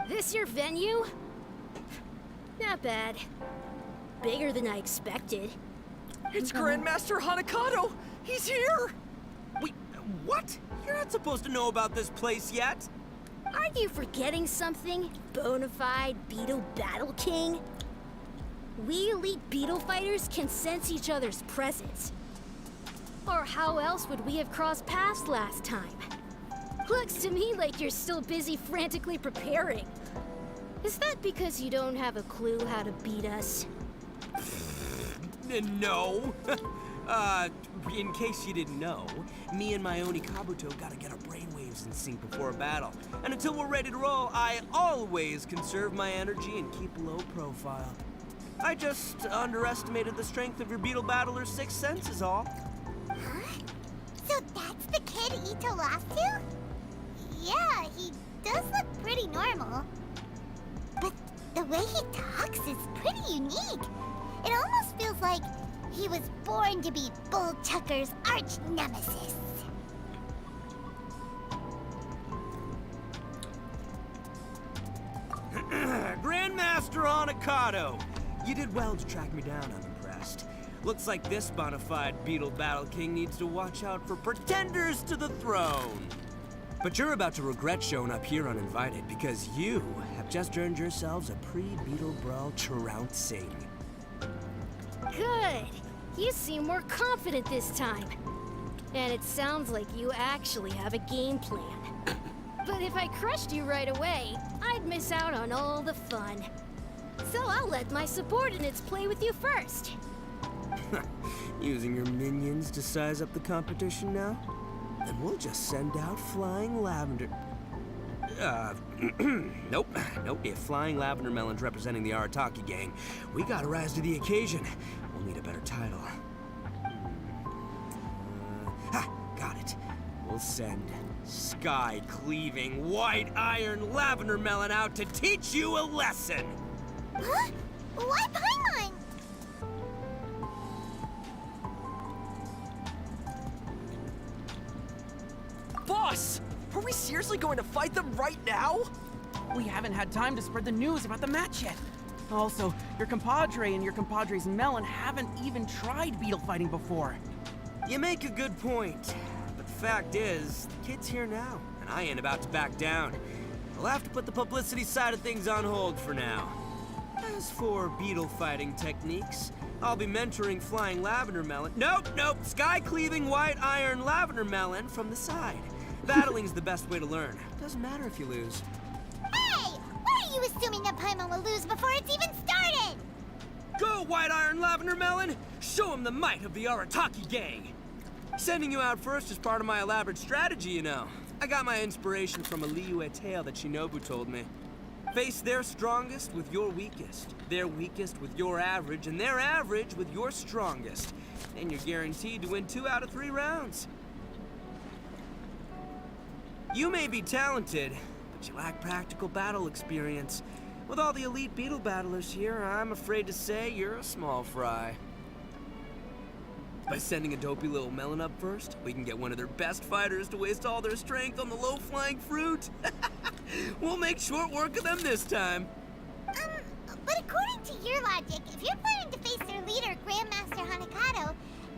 This your venue? Not bad. Bigger than I expected. It's Grandmaster Hanakato! He's here! Wait, what? You're not supposed to know about this place yet. Aren't you forgetting something? Bonafide Beetle Battle King? We elite beetle fighters can sense each other's presence. Or how else would we have crossed paths last time? Looks to me like you're still busy frantically preparing. Is that because you don't have a clue how to beat us? No. In case you didn't know, me and my Oni Kabuto gotta get our brainwaves in sync before a battle. And until we're ready to roll, I always conserve my energy and keep low profile. I just underestimated the strength of your beetle battler's sixth sense is all. Huh? So that's the kid Ito lost to? Yeah, he does look pretty normal. But the way he talks is pretty unique. It almost feels like he was born to be Bullchucker's arch nemesis. Grandmaster Hanakato! You did well to track me down, I'm impressed. Looks like this bona fide Beetle Battle King needs to watch out for pretenders to the throne. But you're about to regret showing up here uninvited because you have just earned yourselves a pre-Beetle Brawl trouncing. Good. You seem more confident this time. And it sounds like you actually have a game plan. But if I crushed you right away, I'd miss out on all the fun. So I'll let my subordinates play with you first. Using your minions to size up the competition now? Then we'll just send out Flying Lavender. Nope. If Flying Lavender Melon's representing the Arataki gang, we gotta rise to the occasion. We'll need a better title. Got it. We'll send Sky-Cleaving White Iron Lavender Melon out to teach you a lesson! Huh? Why Paimon? Boss! Are we seriously going to fight them right now? We haven't had time to spread the news about the match yet. Also, your compadre and your compadre's Melon haven't even tried beetle fighting before. You make a good point. But the fact is, the kid's here now, and I ain't about to back down. I'll have to put the publicity side of things on hold for now. As for beetle fighting techniques, I'll be mentoring Flying Lavender Melon. Nope. Sky-Cleaving White Iron Lavender Melon from the side. Battling's the best way to learn. Doesn't matter if you lose. Hey! Why are you assuming that Paimon will lose before it's even started? Go, White Iron Lavender Melon! Show him the might of the Arataki gang! Sending you out first is part of my elaborate strategy, you know. I got my inspiration from a Liyue tale that Shinobu told me. Face their strongest with your weakest, their weakest with your average, and their average with your strongest. And you're guaranteed to win 2 out of 3 rounds. You may be talented, but you lack practical battle experience. With all the elite beetle battlers here, I'm afraid to say you're a small fry. By sending a dopey little melon up first, we can get one of their best fighters to waste all their strength on the low-flying fruit. We'll make short work of them this time. But according to your logic, if you're planning to face their leader, Grandmaster Hanakato,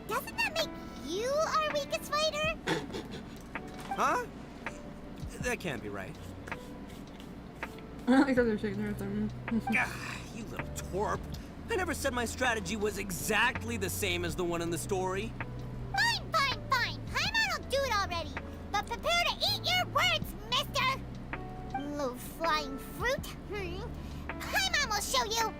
doesn't that make you our weakest fighter? Huh? That can't be right. I thought they were shaking their heads. You little twerp. I never said my strategy was exactly the same as the one in the story. Fine. Paimon will do it already. But prepare to eat your words, mister! Low-flying fruit? Paimon will show you!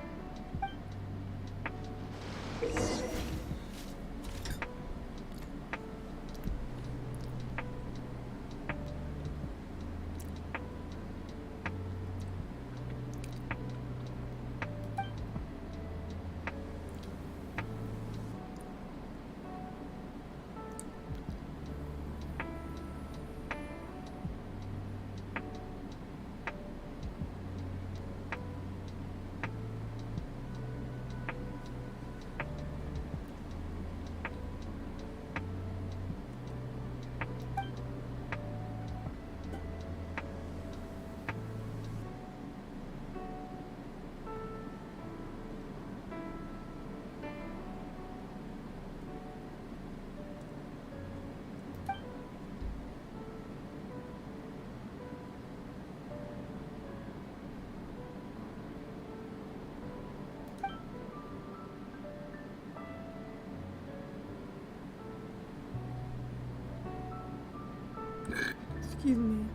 Excuse me.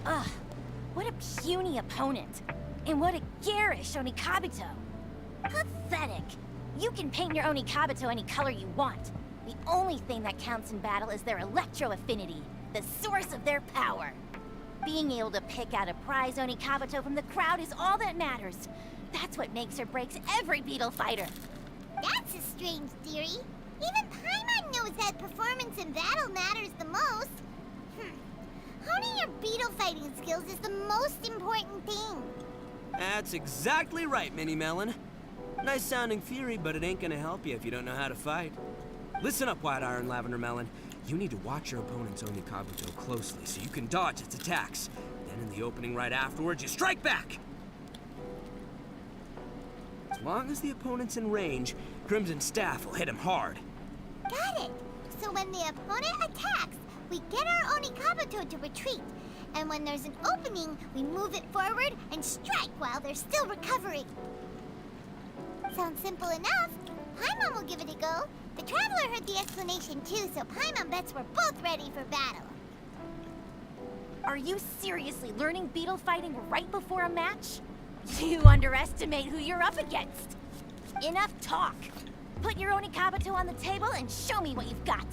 Ugh, what a puny opponent. And what a garish Onikabuto. Pathetic. You can paint your Onikabuto any color you want. The only thing that counts in battle is their electro affinity, the source of their power. Being able to pick out a prize Onikabuto from the crowd is all that matters. That's what makes or breaks every beetle fighter. That's a strange theory. Even Paimon knows that performance in battle matters the most. Honing your beetle fighting skills is the most important thing. That's exactly right, Mini Melon. Nice sounding theory, but it ain't gonna help you if you don't know how to fight. Listen up, White Iron Lavender Melon. You need to watch your opponent's Onikabuto closely so you can dodge its attacks. Then in the opening right afterwards, you strike back! As long as the opponent's in range, Crimson Staff will hit him hard. Got it. So when the opponent attacks, we get our Onikabuto to retreat. And when there's an opening, we move it forward and strike while they're still recovering. Sounds simple enough. Paimon will give it a go. The Traveler heard the explanation too, so Paimon bets we're both ready for battle. Are you seriously learning beetle fighting right before a match? You underestimate who you're up against. Enough talk. Put your Onikabuto on the table and show me what you've got.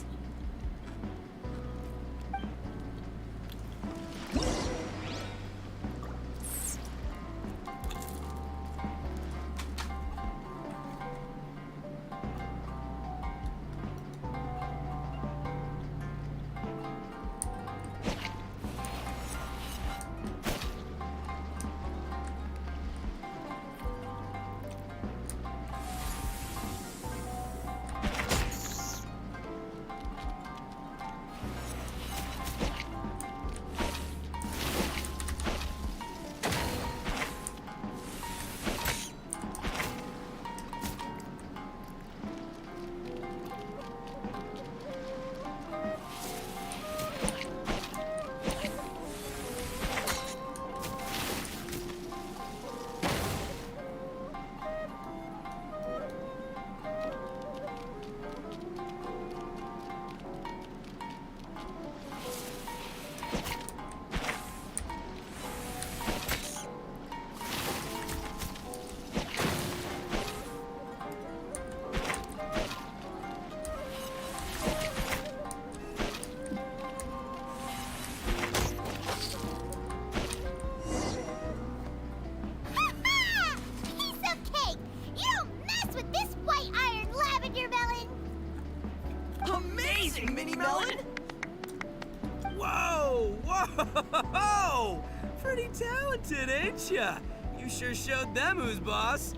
Whoa! Pretty talented, ain't ya? You sure showed them who's boss.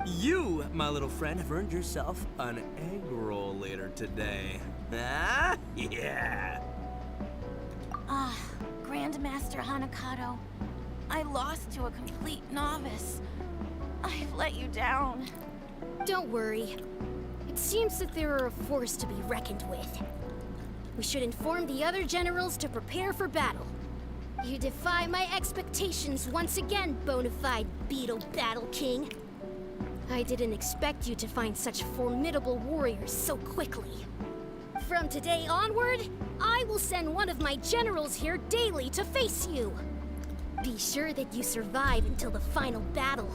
You, my little friend, have earned yourself an egg roll later today. Huh? Yeah. Grandmaster Hanakato, I lost to a complete novice. I've let you down. Don't worry. It seems that there are a force to be reckoned with. We should inform the other generals to prepare for battle. You defy my expectations once again, bona fide Beetle Battle King. I didn't expect you to find such formidable warriors so quickly. From today onward, I will send one of my generals here daily to face you. Be sure that you survive until the final battle.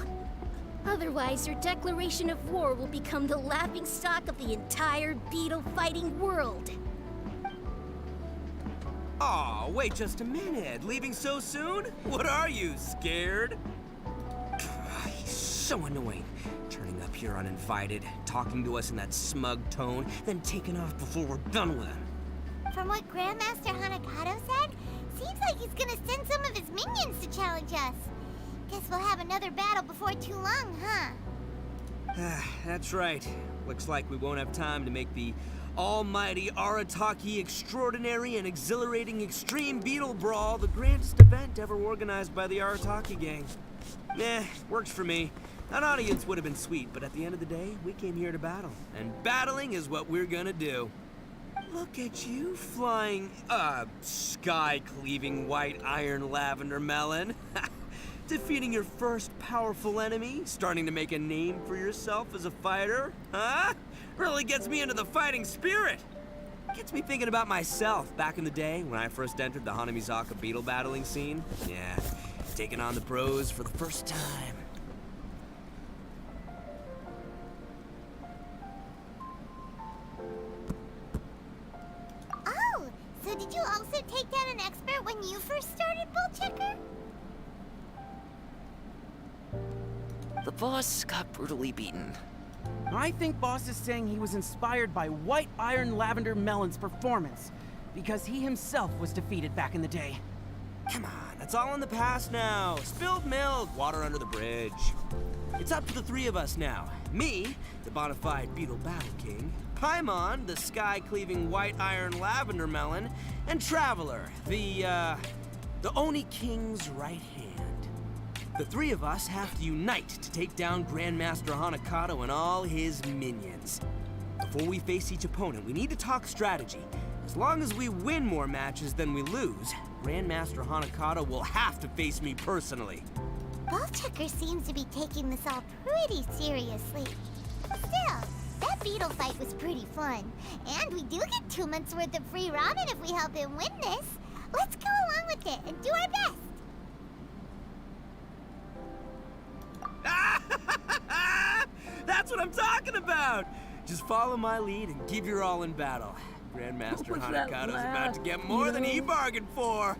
Otherwise, your declaration of war will become the laughingstock of the entire beetle fighting world. Aw, wait just a minute. Leaving so soon? What are you, scared? He's so annoying. Turning up here uninvited, talking to us in that smug tone, then taking off before we're done with him. From what Grandmaster Hanakato said, seems like he's gonna send some of his minions to challenge us. Guess we'll have another battle before too long, huh? That's right. Looks like we won't have time to make the almighty Arataki extraordinary and exhilarating extreme beetle brawl the grandest event ever organized by the Arataki gang. Works for me. An audience would have been sweet, but at the end of the day, we came here to battle. And battling is what we're gonna do. Look at you flying, sky-cleaving white iron lavender melon. Defeating your first powerful enemy, starting to make a name for yourself as a fighter, huh? Really gets me into the fighting spirit. Gets me thinking about myself back in the day when I first entered the Hanamizaka beetle battling scene. Yeah, taking on the pros for the first time. Oh, so did you also take down an expert when you first started, Bullchecker? The boss got brutally beaten. I think Boss is saying he was inspired by White Iron Lavender Melon's performance. because he himself was defeated back in the day. Come on, it's all in the past now. Spilled milk, water under the bridge. It's up to the three of us now. Me, the bona fide Beetle Battle King, Paimon, the sky-cleaving white iron lavender melon, and Traveler, the Oni King's right hand. The three of us have to unite to take down Grandmaster Hanakato and all his minions. Before we face each opponent, we need to talk strategy. As long as we win more matches than we lose, Grandmaster Hanakato will have to face me personally. Ballchecker seems to be taking this all pretty seriously. Still, that beetle fight was pretty fun. And we do get 2 months worth of free ramen if we help him win this. Let's go along with it and do our best. That's what I'm talking about! Just follow my lead and give your all in battle. Grandmaster Hanakato's about to get more than he bargained for!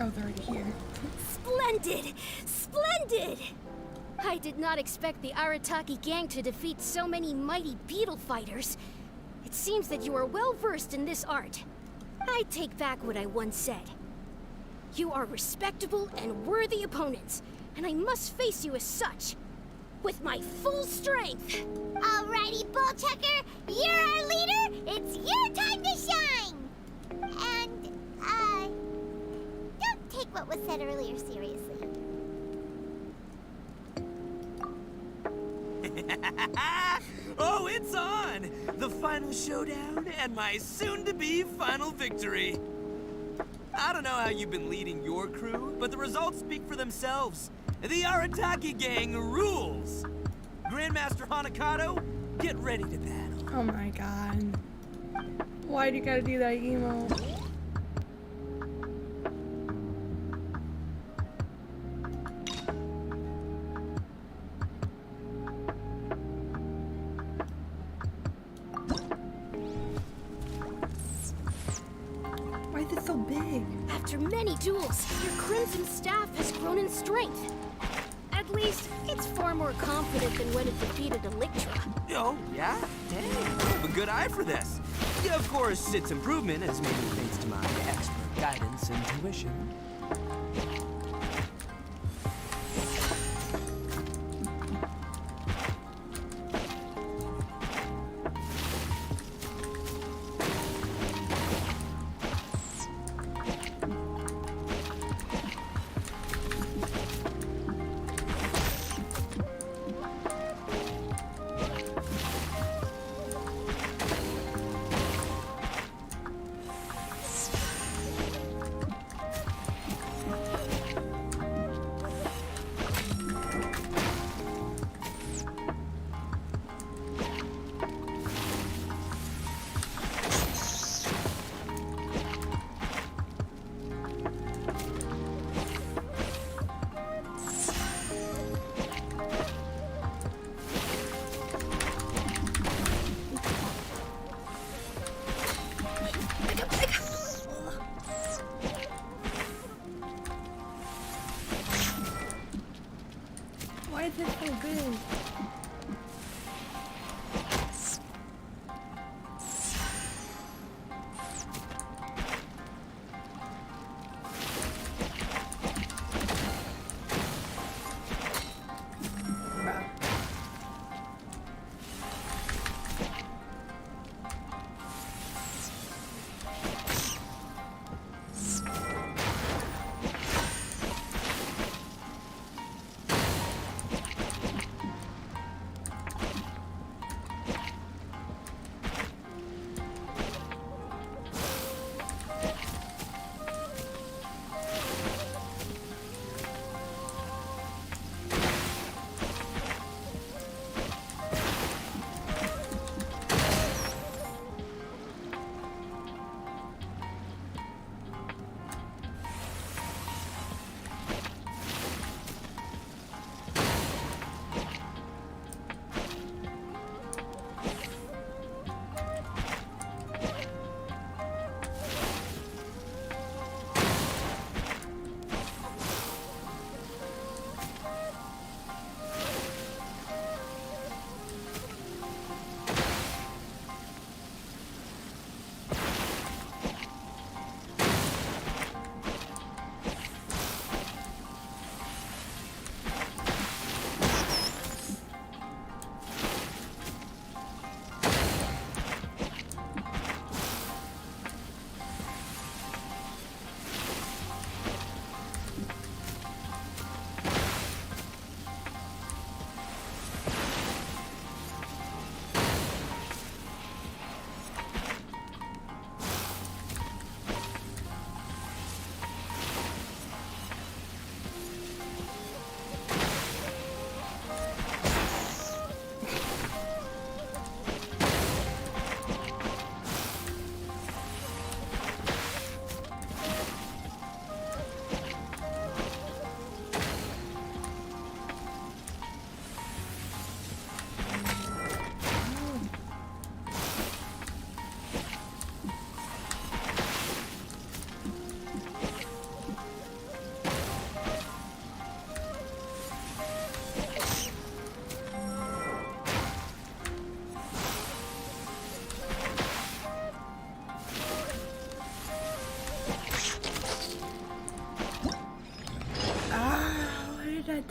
Oh, they're already here. Splendid! Splendid! I did not expect the Arataki gang to defeat so many mighty beetle fighters. It seems that you are well versed in this art. I take back what I once said. You are respectable and worthy opponents, and I must face you as such, with my full strength. Alrighty, Ballchecker, you're our leader. It's your time to shine. And, don't take what was said earlier seriously. Oh, it's on! The final showdown and my soon-to-be final victory. I don't know how you've been leading your crew, but the results speak for themselves. The Arataki gang rules! Grandmaster Hanakato, get ready to battle. Oh my god. Why do you gotta do that emo? Why is it so big? After many duels, your Crimson Staff has grown in strength. At least, it's far more confident than when it defeated Electra. Oh, yeah? Dang, you have a good eye for this. Yeah, of course, its improvement is mainly thanks to my expert guidance and tuition. Why is it so big?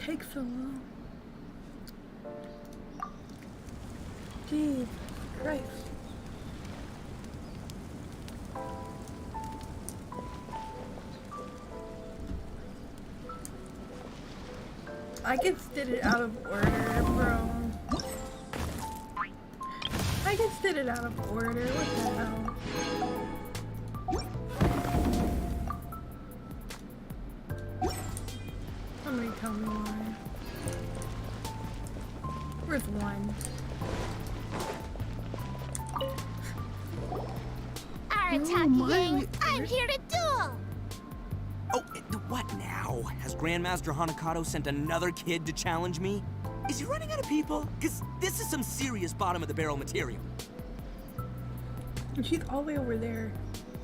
take so long? Jesus Christ. I just did it out of order, bro. I just did it out of order. What the hell? Somebody tell me why. Where's one? Arataki gang, I'm here to duel! Oh, what now? Has Grandmaster Hanakato sent another kid to challenge me? Is he running out of people? Because this is some serious bottom-of-the-barrel material. She's all the way over there.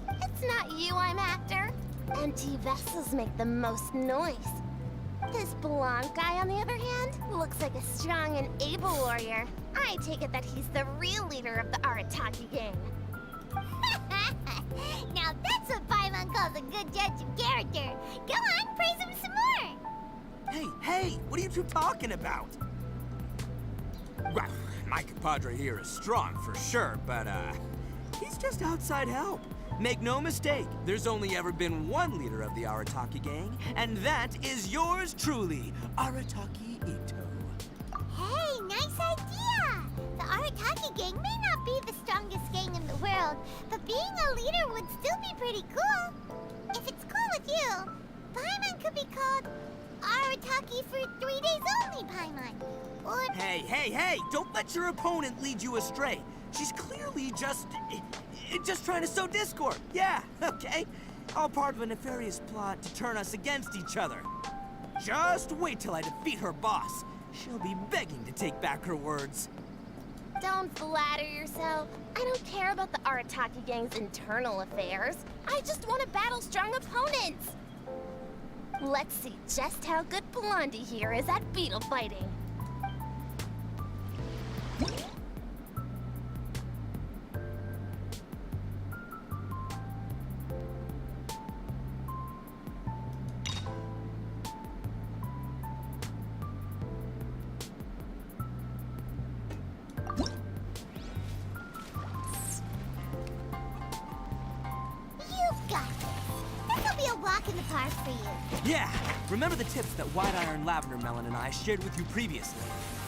It's not you I'm after. Empty vessels make the most noise. This blonde guy, on the other hand, looks like a strong and able warrior. I take it that he's the real leader of the Arataki gang. Now that's what Paimon calls a good judge of character. Go on, praise him some more. Hey, what are you two talking about? Well, my compadre here is strong for sure, but he's just outside help. Make no mistake, there's only ever been one leader of the Arataki gang, and that is yours truly, Arataki Ito. Hey, nice idea! The Arataki gang may not be the strongest gang in the world, but being a leader would still be pretty cool. If it's cool with you, Paimon could be called Arataki for 3 days only, Paimon. Or... Hey, don't let your opponent lead you astray. She's clearly just trying to sow discord. Yeah, okay. All part of a nefarious plot to turn us against each other. Just wait till I defeat her boss. She'll be begging to take back her words. Don't flatter yourself. I don't care about the Arataki gang's internal affairs. I just want to battle strong opponents. Let's see just how good Blondie here is at beetle fighting. Yeah, remember the tips that White Iron, Lavender Melon, and I shared with you previously.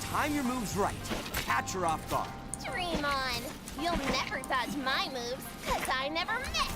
Time your moves right. Catch her off guard. Dream on. You'll never dodge my moves, cause I never miss.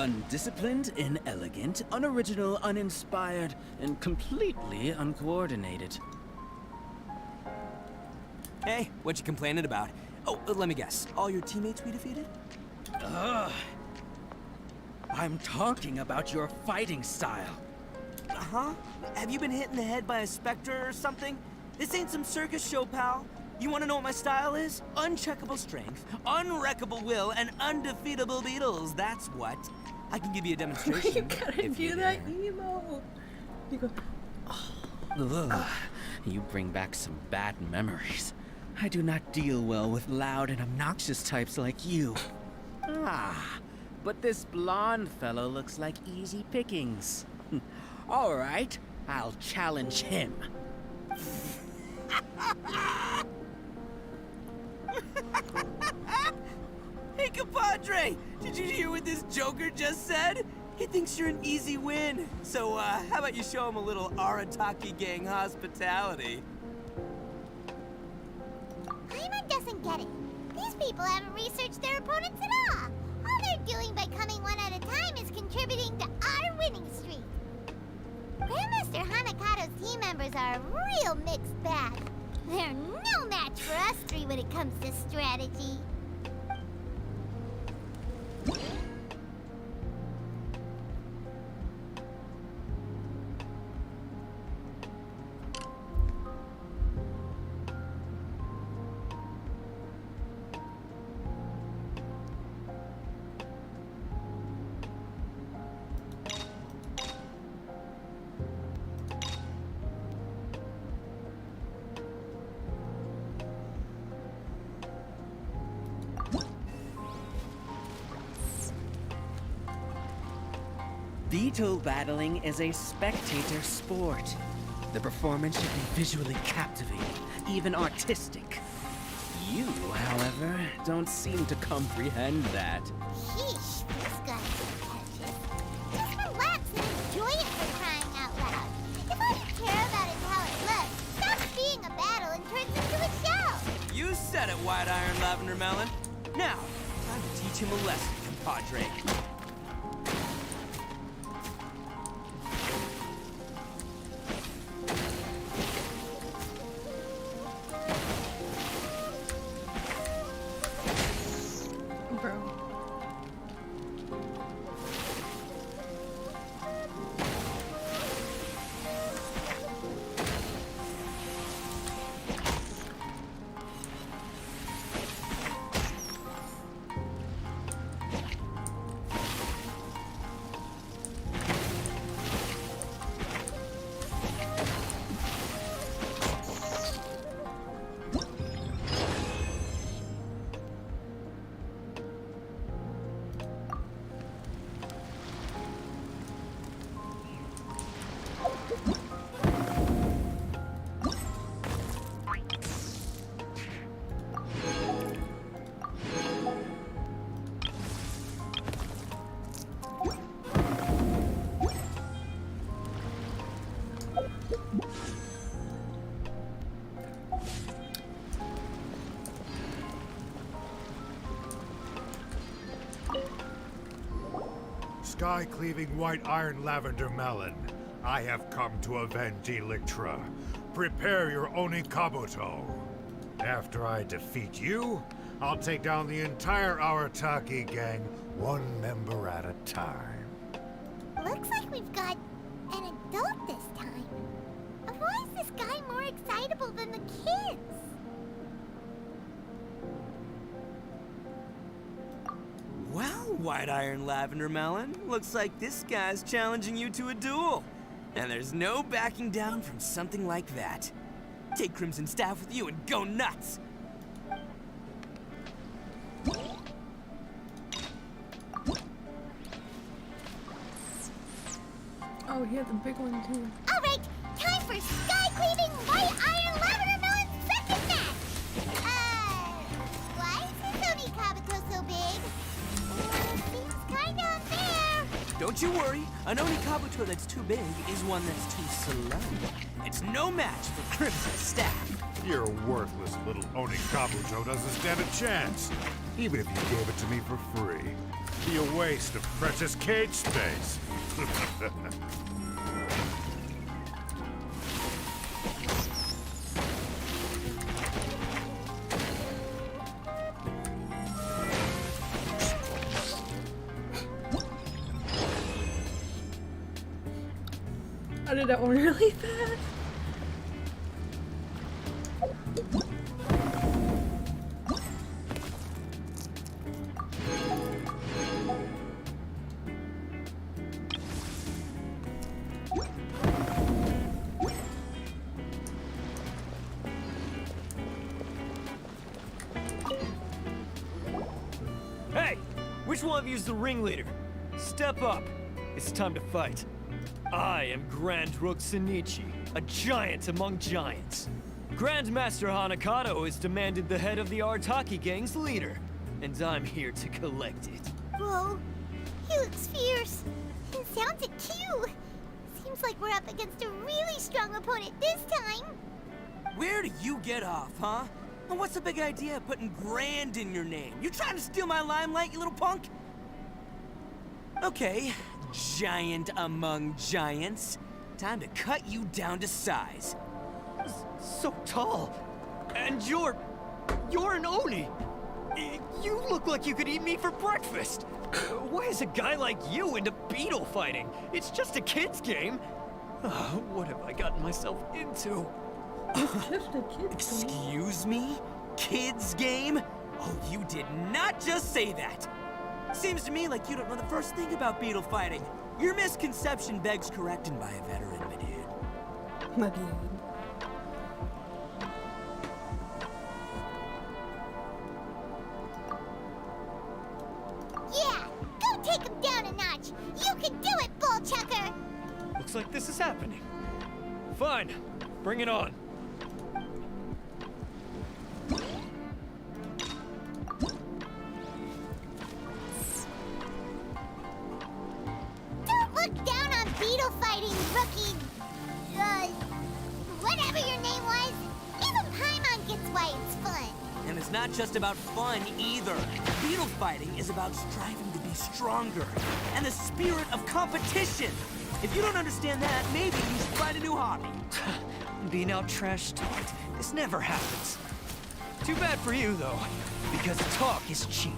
Undisciplined, inelegant, unoriginal, uninspired, and completely uncoordinated. Hey, what you complaining about? Oh, let me guess. All your teammates we defeated? Ugh. I'm talking about your fighting style. Huh? Have you been hit in the head by a specter or something? This ain't some circus show, pal. You wanna know what my style is? Uncheckable strength, unwreckable will, and undefeatable beetles. That's what. I can give you a demonstration. You gotta do that emo. You go. Ugh. You bring back some bad memories. I do not deal well with loud and obnoxious types like you. Ah, but this blonde fellow looks like easy pickings. All right, I'll challenge him. Hey, compadre! Did you hear what this joker just said? He thinks you're an easy win. So, how about you show him a little Arataki gang hospitality? Paimon doesn't get it. These people haven't researched their opponents at all. All they're doing by coming one at a time is contributing to our winning streak. Grandmaster Hanakado's team members are a real mixed bag. They're no match for us three when it comes to strategy. Beetle battling is a spectator sport. The performance should be visually captivating, even artistic. You, however, don't seem to comprehend that. Sheesh, this guy's pretentious. Just relax and enjoy it for crying out loud. If all you care about is how it looks, stop being a battle and turns into a show. You said it, White Iron Lavender Melon. Now, time to teach him a lesson, compadre. Sky-cleaving white iron lavender melon, I have come to avenge Electra. Prepare your Onikabuto. After I defeat you, I'll take down the entire Arataki gang, one member at a time. Looks like we've got an adult this time. Why is this guy more excitable than the kids? Well, White Iron Lavender Melon, looks like this guy's challenging you to a duel. And there's no backing down from something like that. Take Crimson Staff with you and go nuts! Oh, he has a big one too. Alright, time for sky-cleaving white iron lavender melon second match! Why is his Onikabuto so big? Seems kinda unfair. Don't you worry, an Onikabuto that's too big is one that's too slow. It's no match for Crimson Staff. Your worthless little Onikabuto doesn't stand a chance, even if you gave it to me for free. Be a waste of precious cage space. I did that one really fast. Hey! Which one of you is the ringleader? Step up. It's time to fight. I am Grand Rook Senichi, a giant among giants. Grandmaster Hanakato has demanded the head of the Artaki gang's leader, and I'm here to collect it. Whoa, he looks fierce and sounds it too. Seems like we're up against a really strong opponent this time. Where do you get off, huh? And what's the big idea of putting Grand in your name? You trying to steal my limelight, you little punk? Okay, giant among giants. Time to cut you down to size. So tall. And you're an Oni. You look like you could eat me for breakfast. Why is a guy like you into beetle fighting? It's just a kid's game. What have I gotten myself into? Excuse me? Kids game? Oh, you did not just say that. Seems to me like you don't know the first thing about beetle fighting. Your misconception begs correcting by a veteran, my dude. My dude. Yeah, go take him down a notch. You can do it, Bull Chucker. Looks like this is happening. Fine, bring it on. Don't look down on beetle fighting, rookie. Whatever your name was. Even Paimon gets why it's fun. And it's not just about fun either. Beetle fighting is about striving to be stronger and the spirit of competition. If you don't understand that, maybe you should find a new hobby. Being out trash talked. This never happens. Too bad for you, though, because talk is cheap.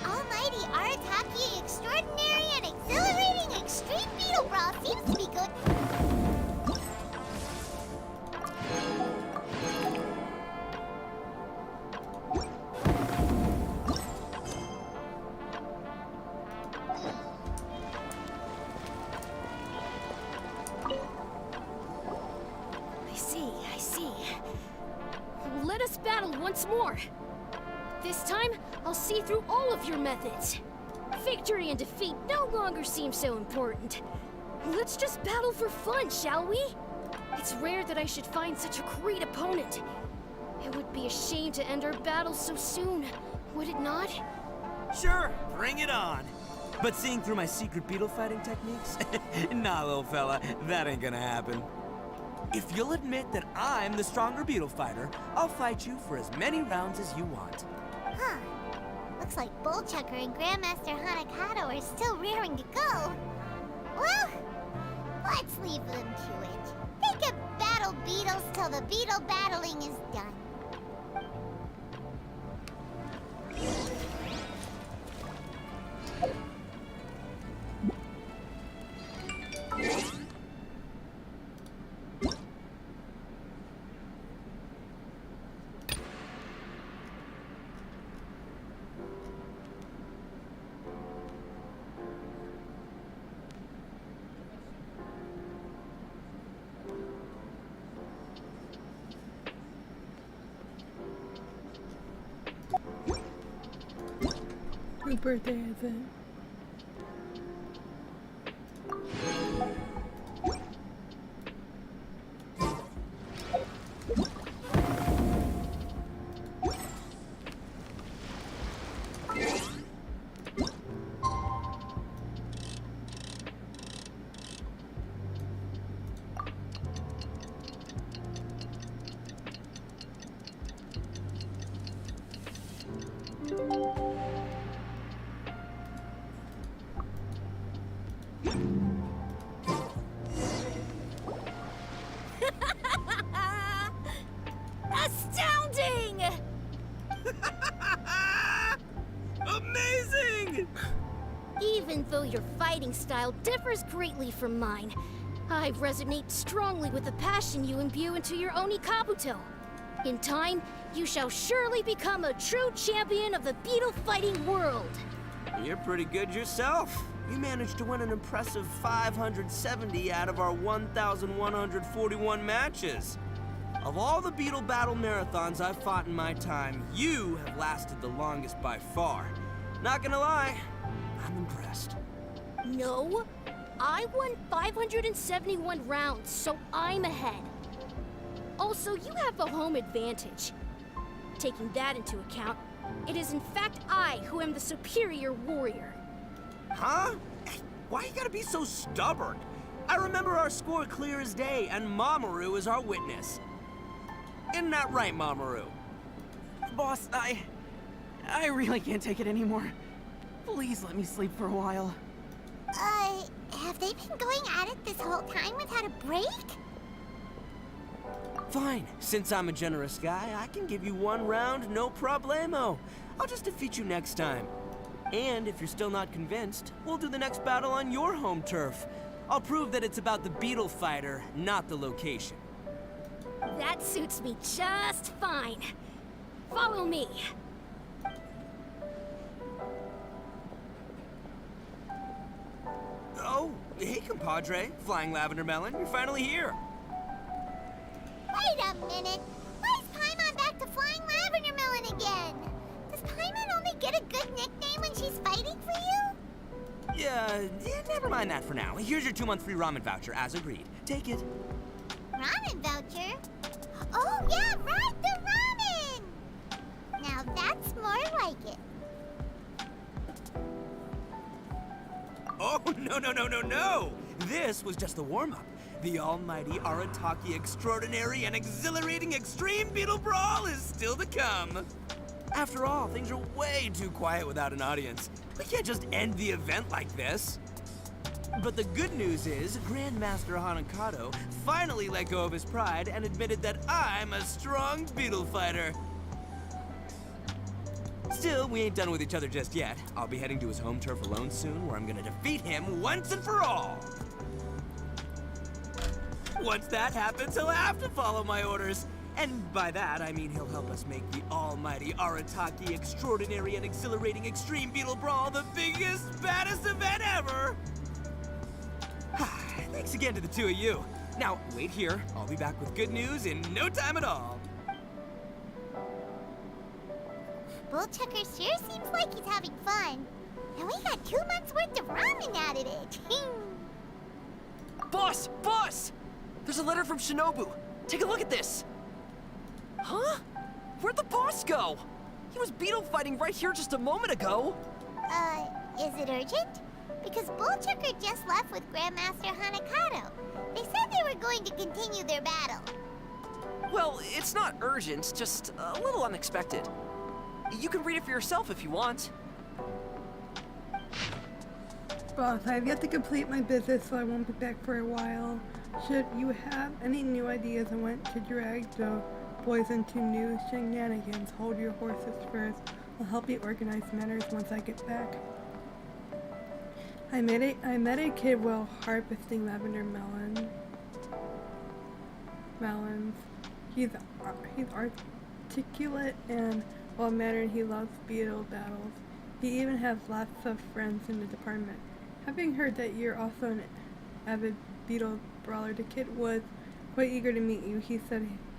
Almighty Arataki Extraordinary and Exhilarating Extreme Beetle Brawl seems to be good. I see. Let us battle once more. This time, I'll see through all of your methods. Victory and defeat no longer seem so important. Let's just battle for fun, shall we? It's rare that I should find such a great opponent. It would be a shame to end our battle so soon, would it not? Sure, bring it on. But seeing through my secret beetle fighting techniques? Nah, little fella, that ain't gonna happen. If you'll admit that I'm the stronger beetle fighter, I'll fight you for as many rounds as you want. Huh. Looks like Bullchucker and Grandmaster Hanakato are still raring to go. Well, let's leave them to it. They can battle beetles till the beetle battling is done. Whose birthday is it? fighting style differs greatly from mine. I resonate strongly with the passion you imbue into your Oni Kabuto. In time, you shall surely become a true champion of the beetle fighting world. You're pretty good yourself. You managed to win an impressive 570 out of our 1,141 matches. Of all the beetle battle marathons I've fought in my time, you have lasted the longest by far. Not gonna lie, I'm impressed. No, I won 571 rounds, so I'm ahead. Also, you have a home advantage. Taking that into account, it is in fact I who am the superior warrior. Huh? Why you gotta be so stubborn? I remember our score clear as day, and Mamoru is our witness. Isn't that right, Mamoru? Boss, I really can't take it anymore. Please let me sleep for a while. Have they been going at it this whole time without a break? Fine. Since I'm a generous guy, I can give you 1 round, no problemo. I'll just defeat you next time. And if you're still not convinced, we'll do the next battle on your home turf. I'll prove that it's about the beetle fighter, not the location. That suits me just fine. Follow me. Oh, hey, compadre. Flying Lavender Melon, you're finally here. Wait a minute! Why is Paimon back to Flying Lavender Melon again? Does Paimon only get a good nickname when she's fighting for you? Yeah, never mind that for now. Here's your 2-month free ramen voucher, as agreed. Take it. Ramen voucher? Oh yeah, right, the ramen! Now that's more like it. Oh, no. This was just the warm-up. The almighty Arataki extraordinary and exhilarating extreme beetle brawl is still to come. After all, things are way too quiet without an audience. We can't just end the event like this. But the good news is, Grandmaster Hanakato finally let go of his pride and admitted that I'm a strong beetle fighter. Still, we ain't done with each other just yet. I'll be heading to his home turf alone soon, where I'm gonna defeat him once and for all. Once that happens, he'll have to follow my orders. And by that, I mean he'll help us make the almighty Arataki extraordinary and exhilarating extreme beetle brawl the biggest, baddest event ever! Thanks again to the two of you. Now, wait here. I'll be back with good news in no time at all. Bullchucker sure seems like he's having fun. And we got 2 months worth of ramen out of it. Boss! Boss! There's a letter from Shinobu. Take a look at this. Huh? Where'd the boss go? He was beetle fighting right here just a moment ago. Is it urgent? Because Bullchucker just left with Grandmaster Hanakato. They said they were going to continue their battle. Well, it's not urgent, just a little unexpected. You can read it for yourself if you want. Boss, I have yet to complete my business, so I won't be back for a while. Should you have any new ideas on what to drag the boys into new shenanigans, hold your horses first. I'll help you organize matters once I get back. I met a kid while harvesting lavender melons. He's articulate and well-mannered. He loves beetle battles. He even has lots of friends in the department. Having heard that you're also an avid beetle brawler, the kid was quite eager to meet you. He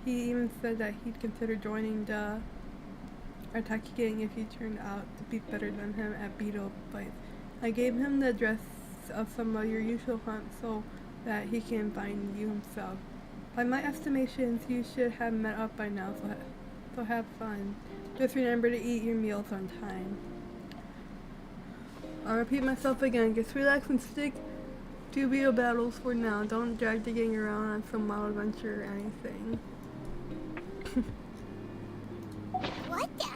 even said that he'd consider joining the Artaki gang if you turned out to be better than him at beetle fights. I gave him the address of some of your usual hunts so that he can find you himself. By my estimations, you should have met up by now, so have fun. Just remember to eat your meals on time. I'll repeat myself again. Just relax and stick to beetle battles for now. Don't drag the gang around on some wild adventure or anything. What the?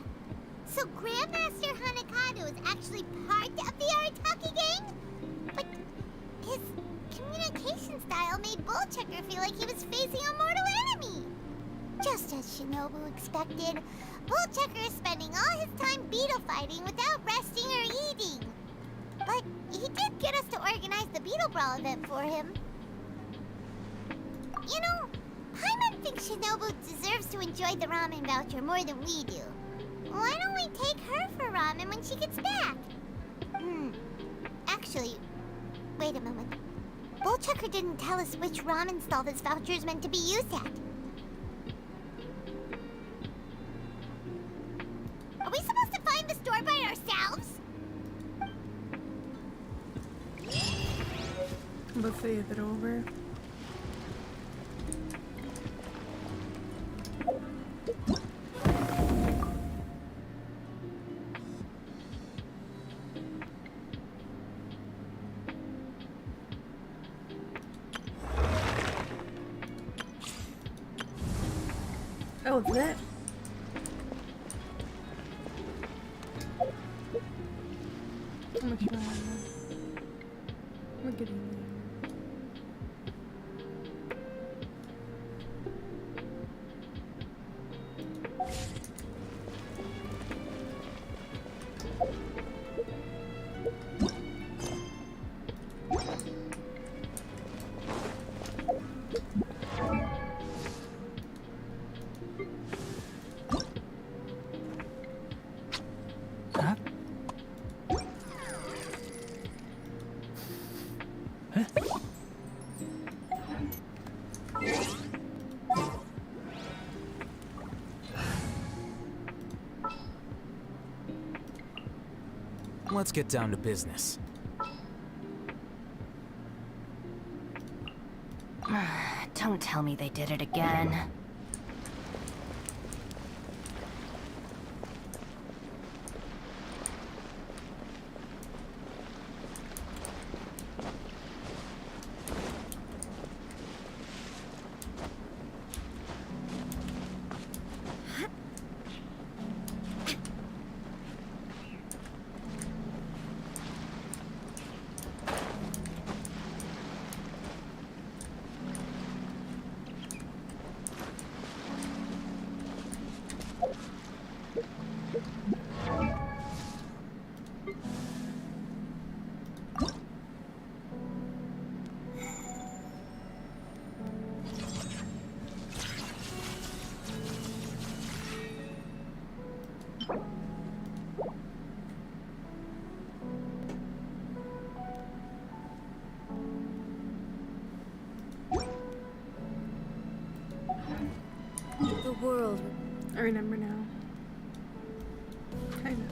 So Grandmaster Hanakato is actually part of the Arataki gang? But his communication style made Bullchucker feel like he was facing a mortal enemy. Just as Shinobu expected, Bullchucker is spending all his time beetle fighting without resting or eating. But he did get us to organize the Beetle Brawl event for him. You know, Paimon thinks Shinobu deserves to enjoy the ramen voucher more than we do. Why don't we take her for ramen when she gets back? Actually, wait a moment. Bullchucker didn't tell us which ramen stall this voucher is meant to be used at. Are we supposed to find the store by ourselves? Let's see, is it over? Oh, is that? How much do I have? We're getting there. Let's get down to business. Don't tell me they did it again. The world. I remember now. Kinda.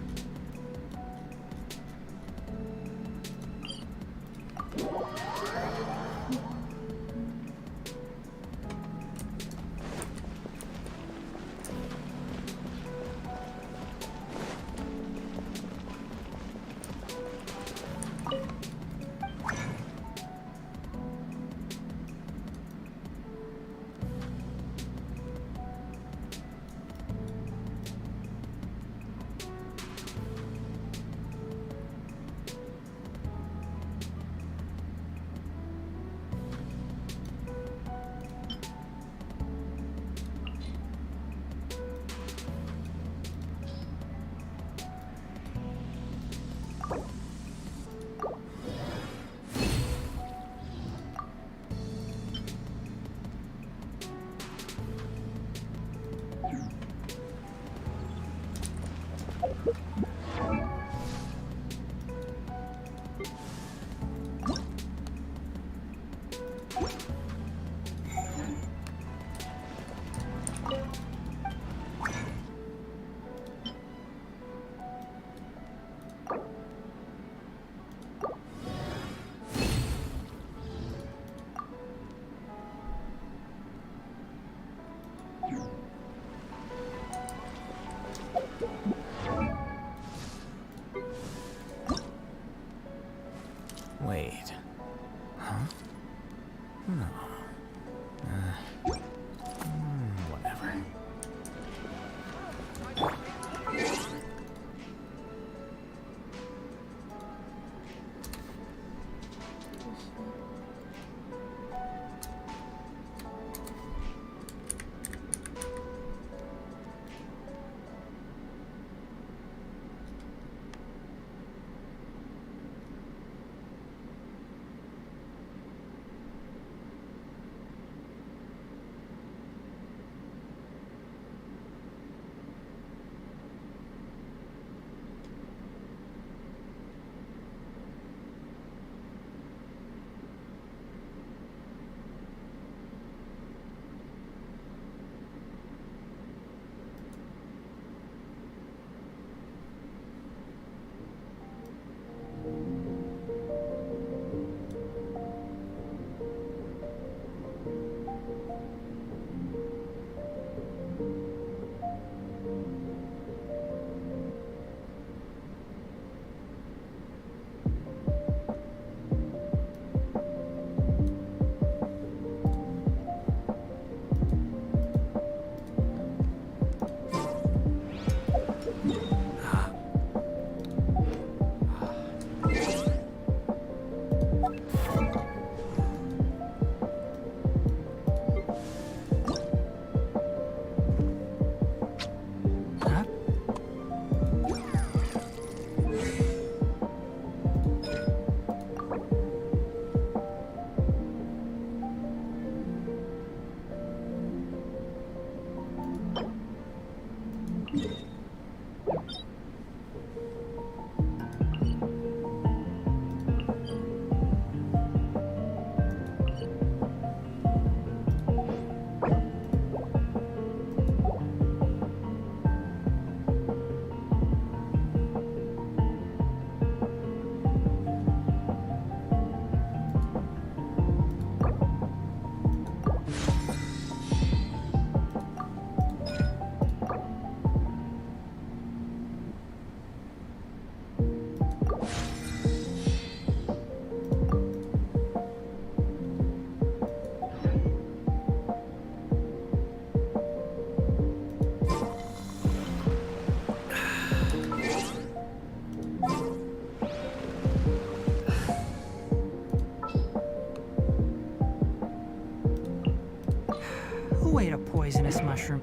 Who ate a poisonous mushroom?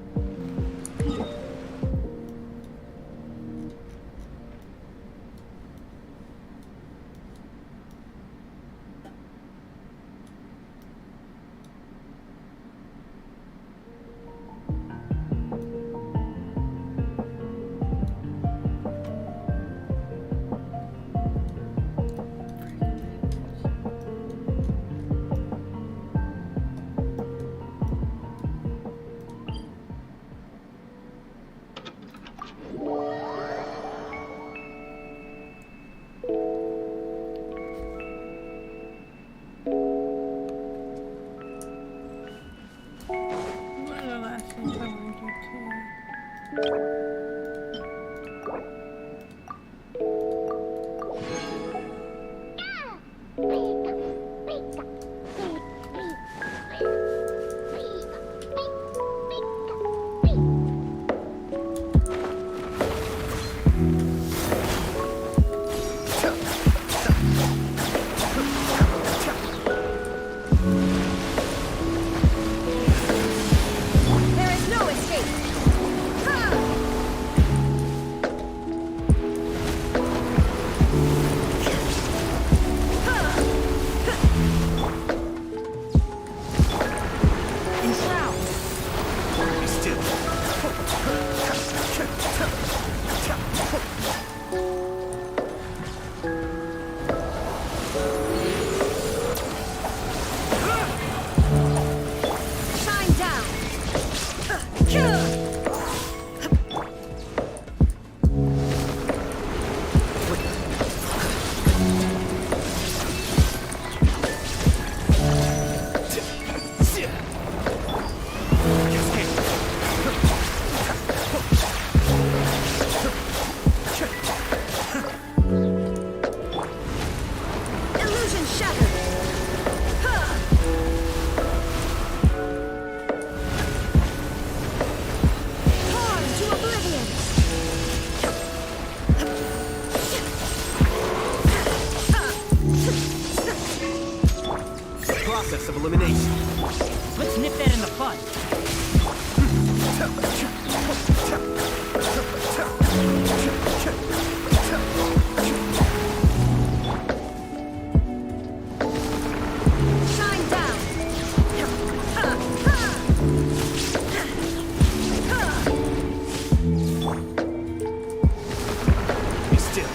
What are the last things I want to do too? There is no escape! Be still. Shine down! Illusion shattered! Torn to oblivion! Process of elimination. Let's nip that in the bud. Shine down! Be still.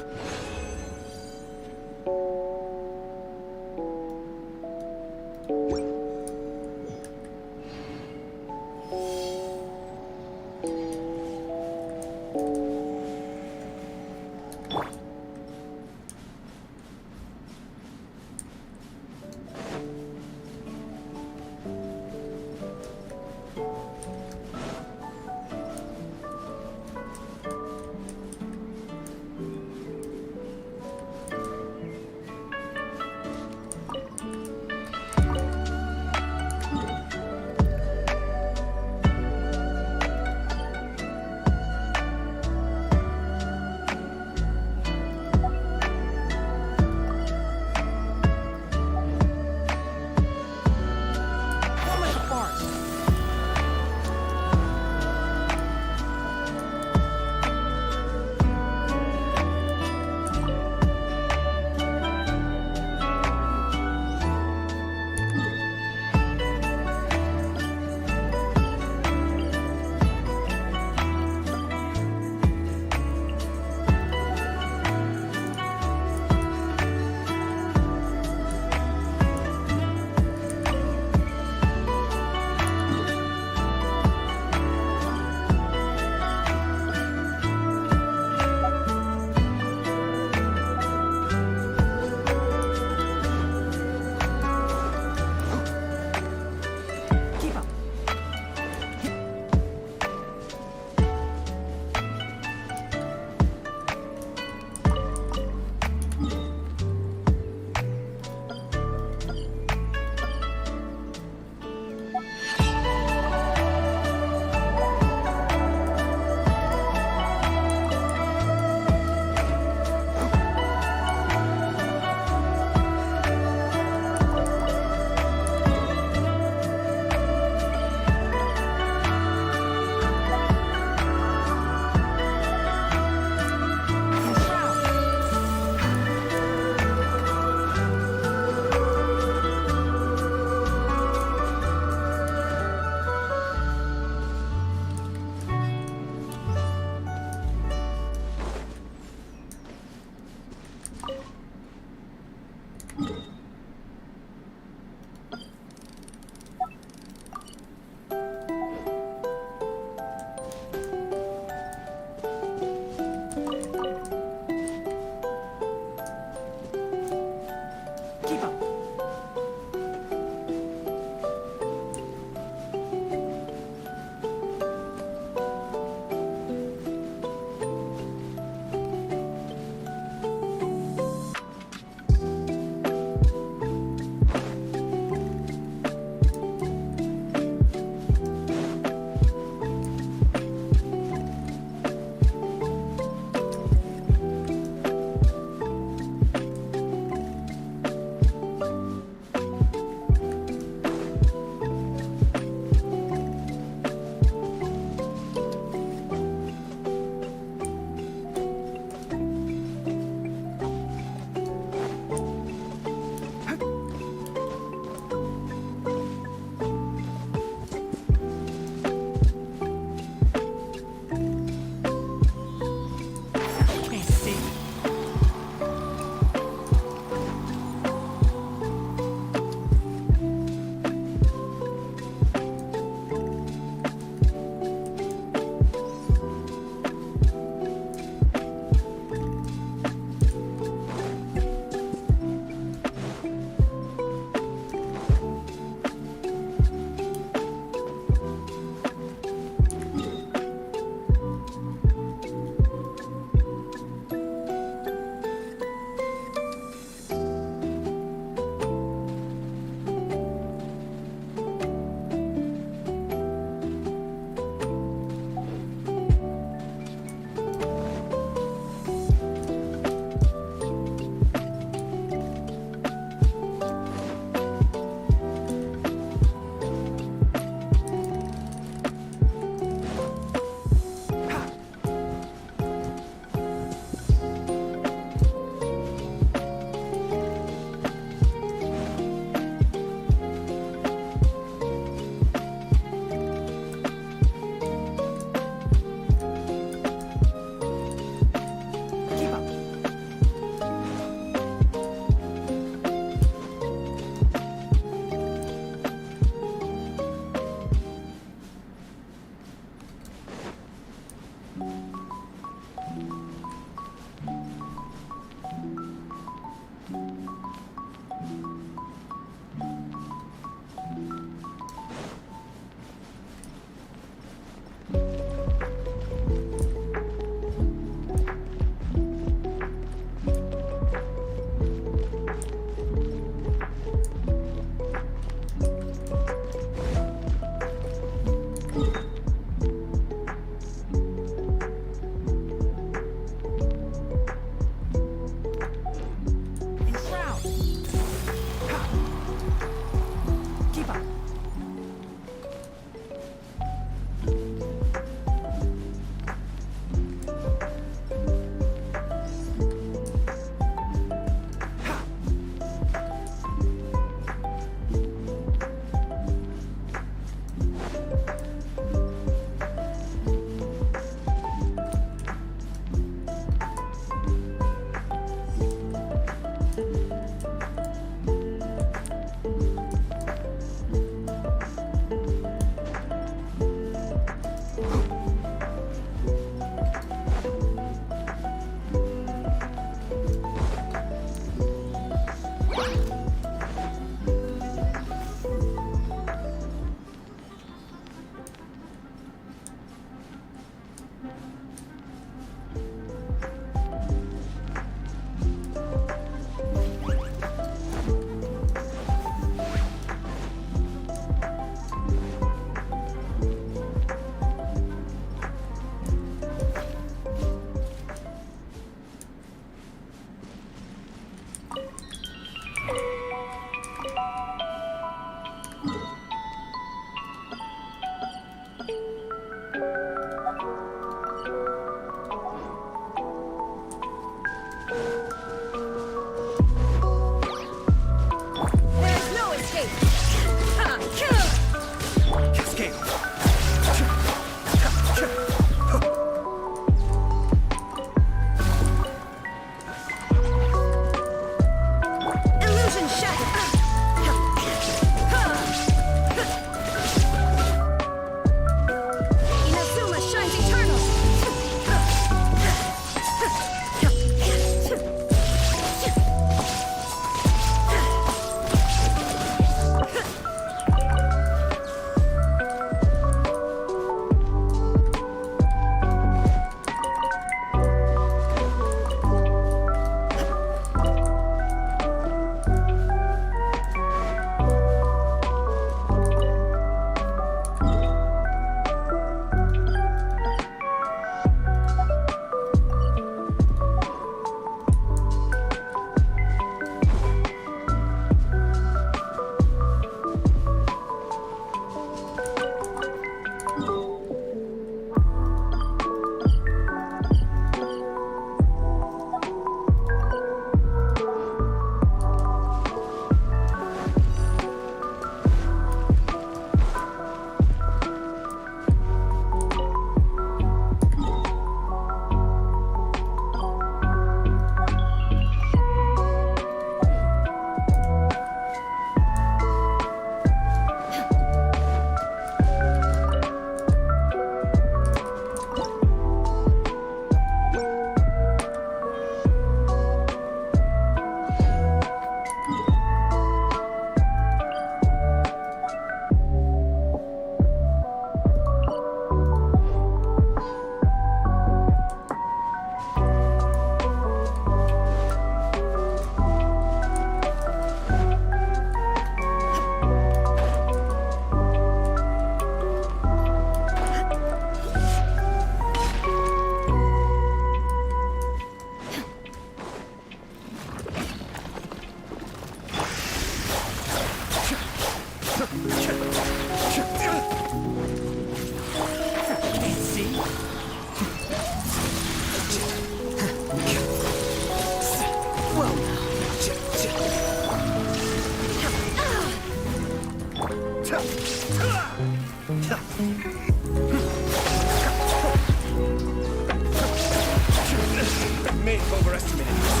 underestimated this.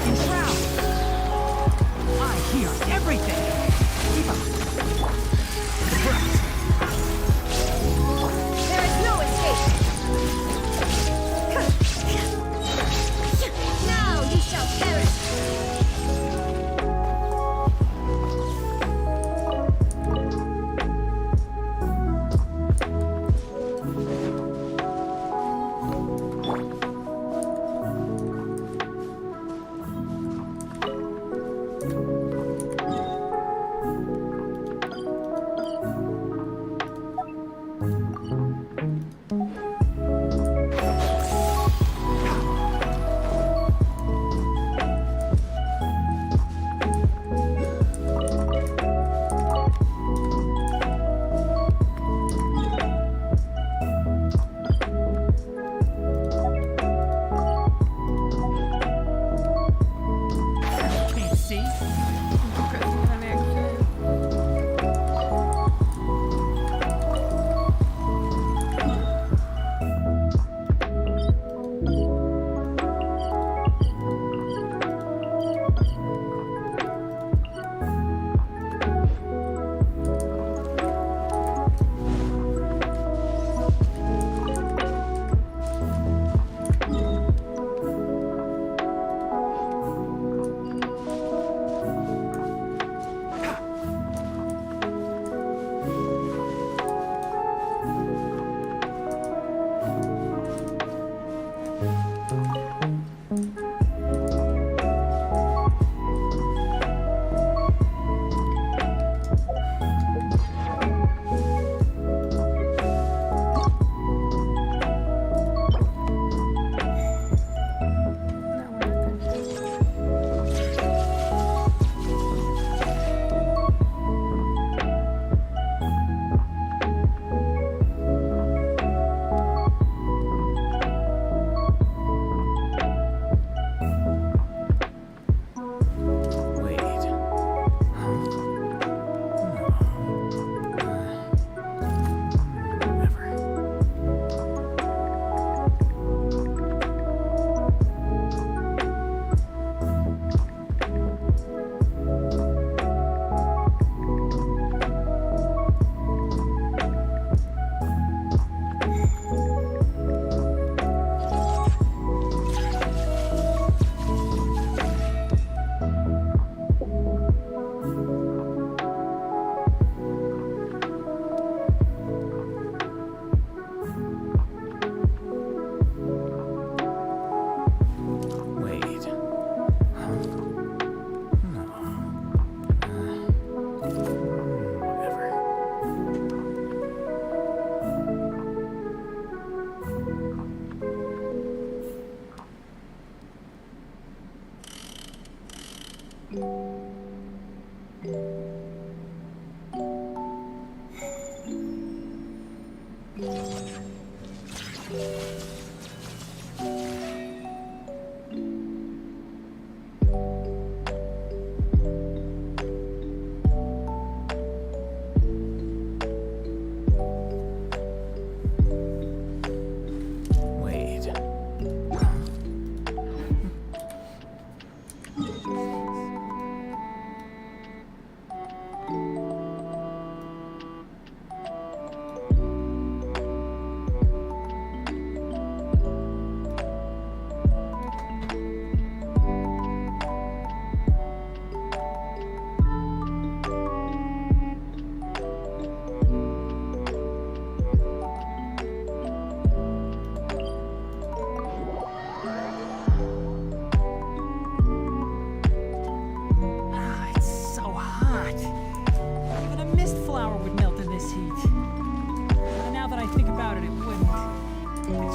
Enshroud! I hear everything! Keep up! There is no escape! Now you shall perish! Can't see?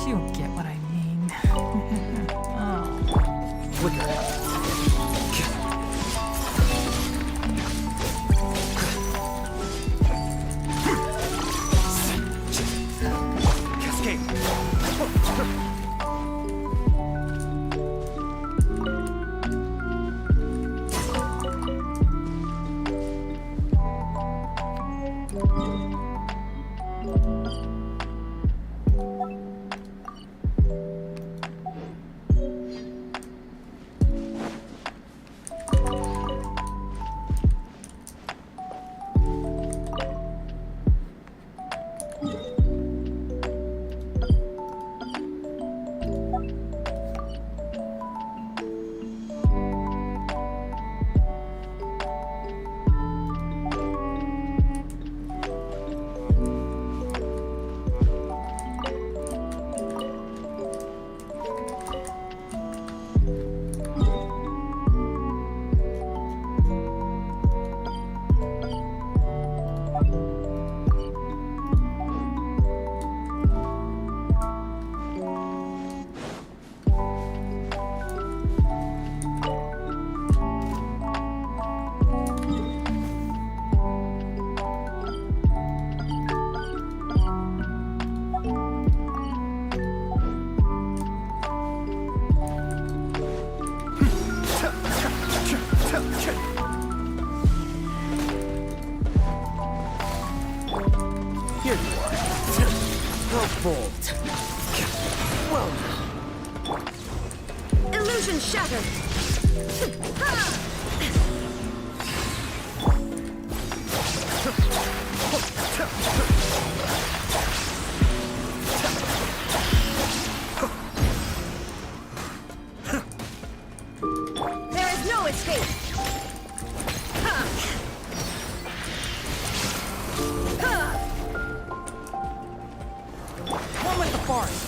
You get what I mean. Oh. Whoa. Illusion shattered. There is no escape. One with the forest.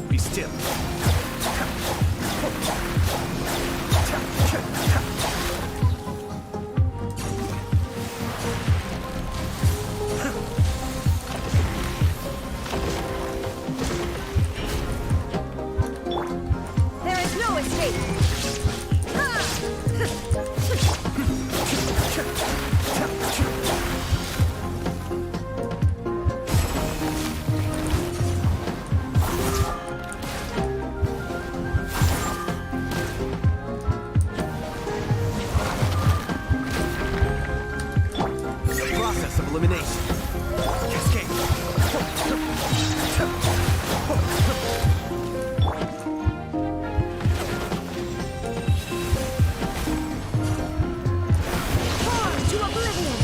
Be still. There is no escape. Process of elimination. Cascade. To oblivion.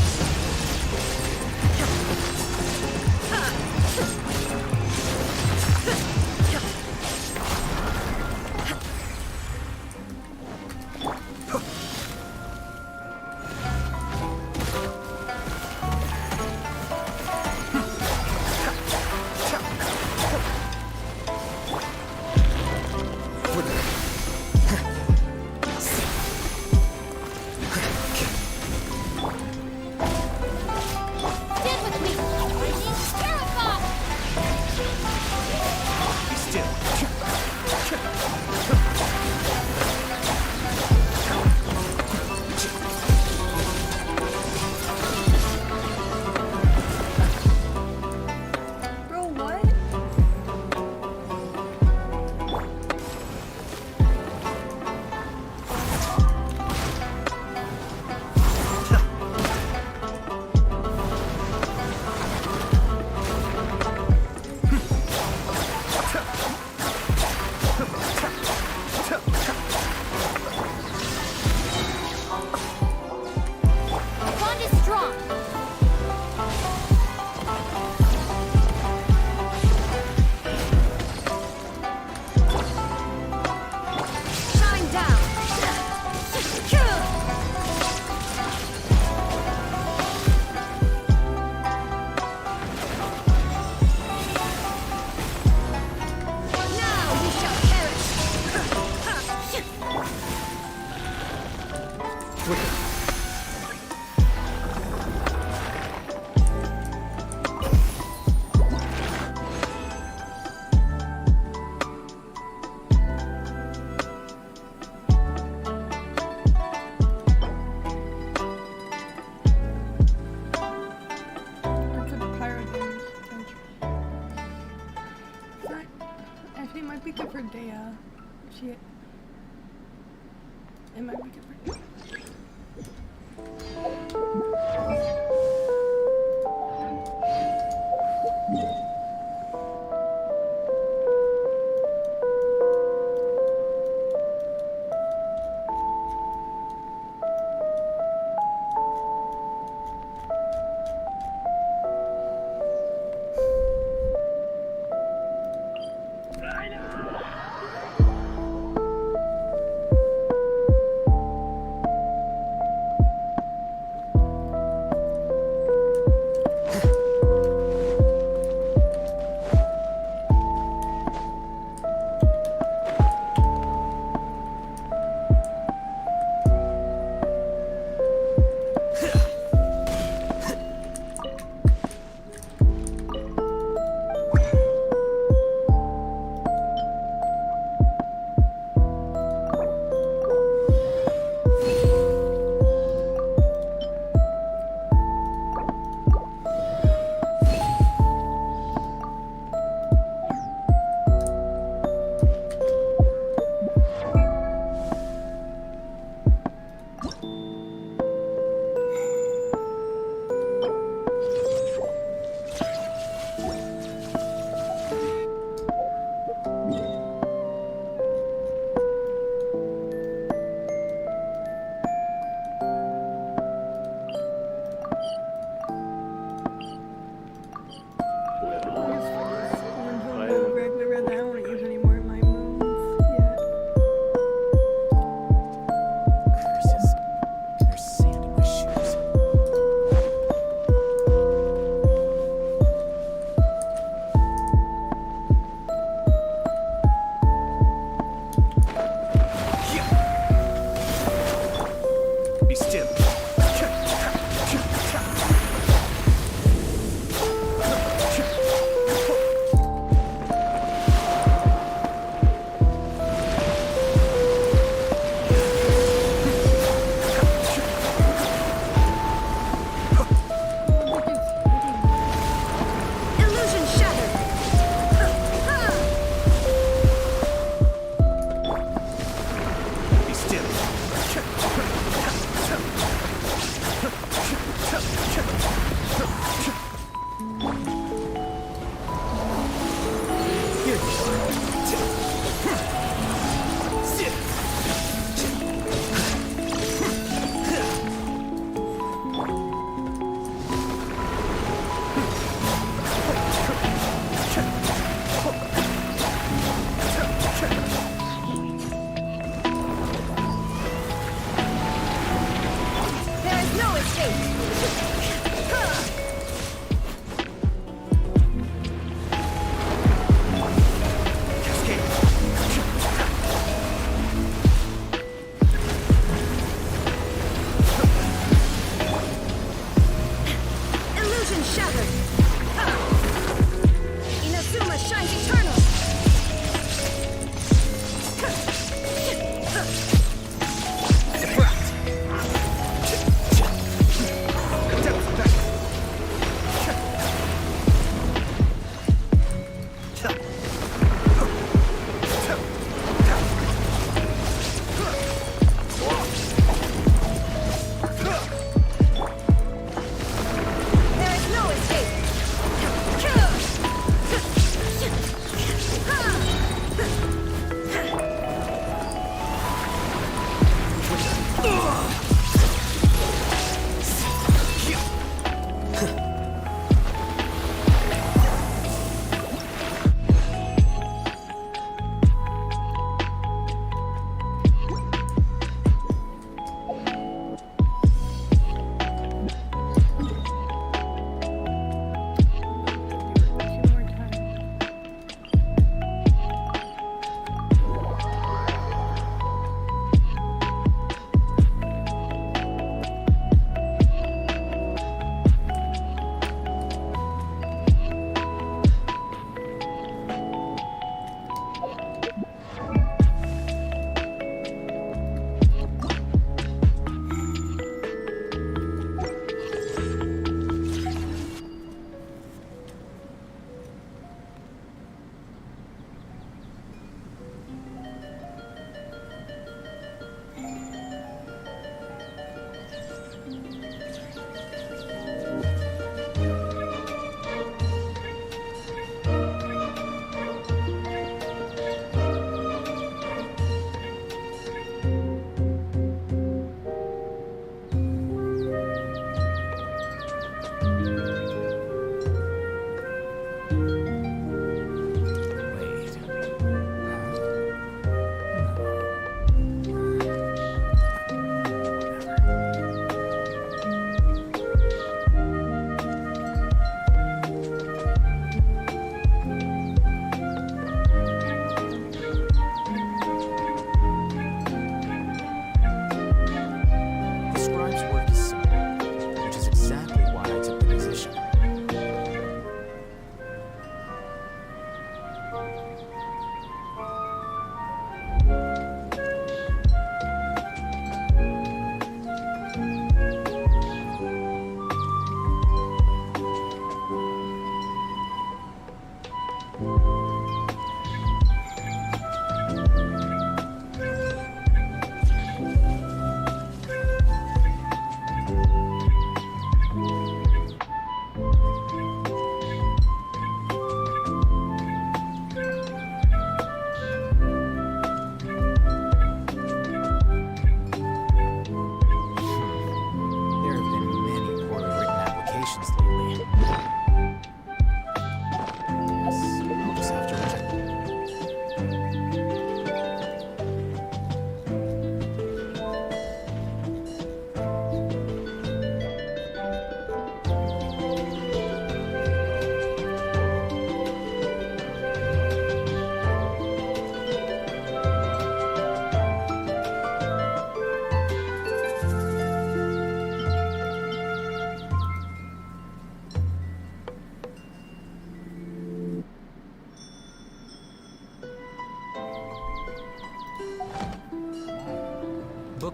Stand with me. Lightning Spirit Bomb. Be still. Bro, what? Bond is strong. Shine down. Now you shall perish. It's a pirate game. Actually, it might be good for Deyha. Shit. It might be good for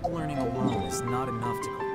book learning alone is not enough to...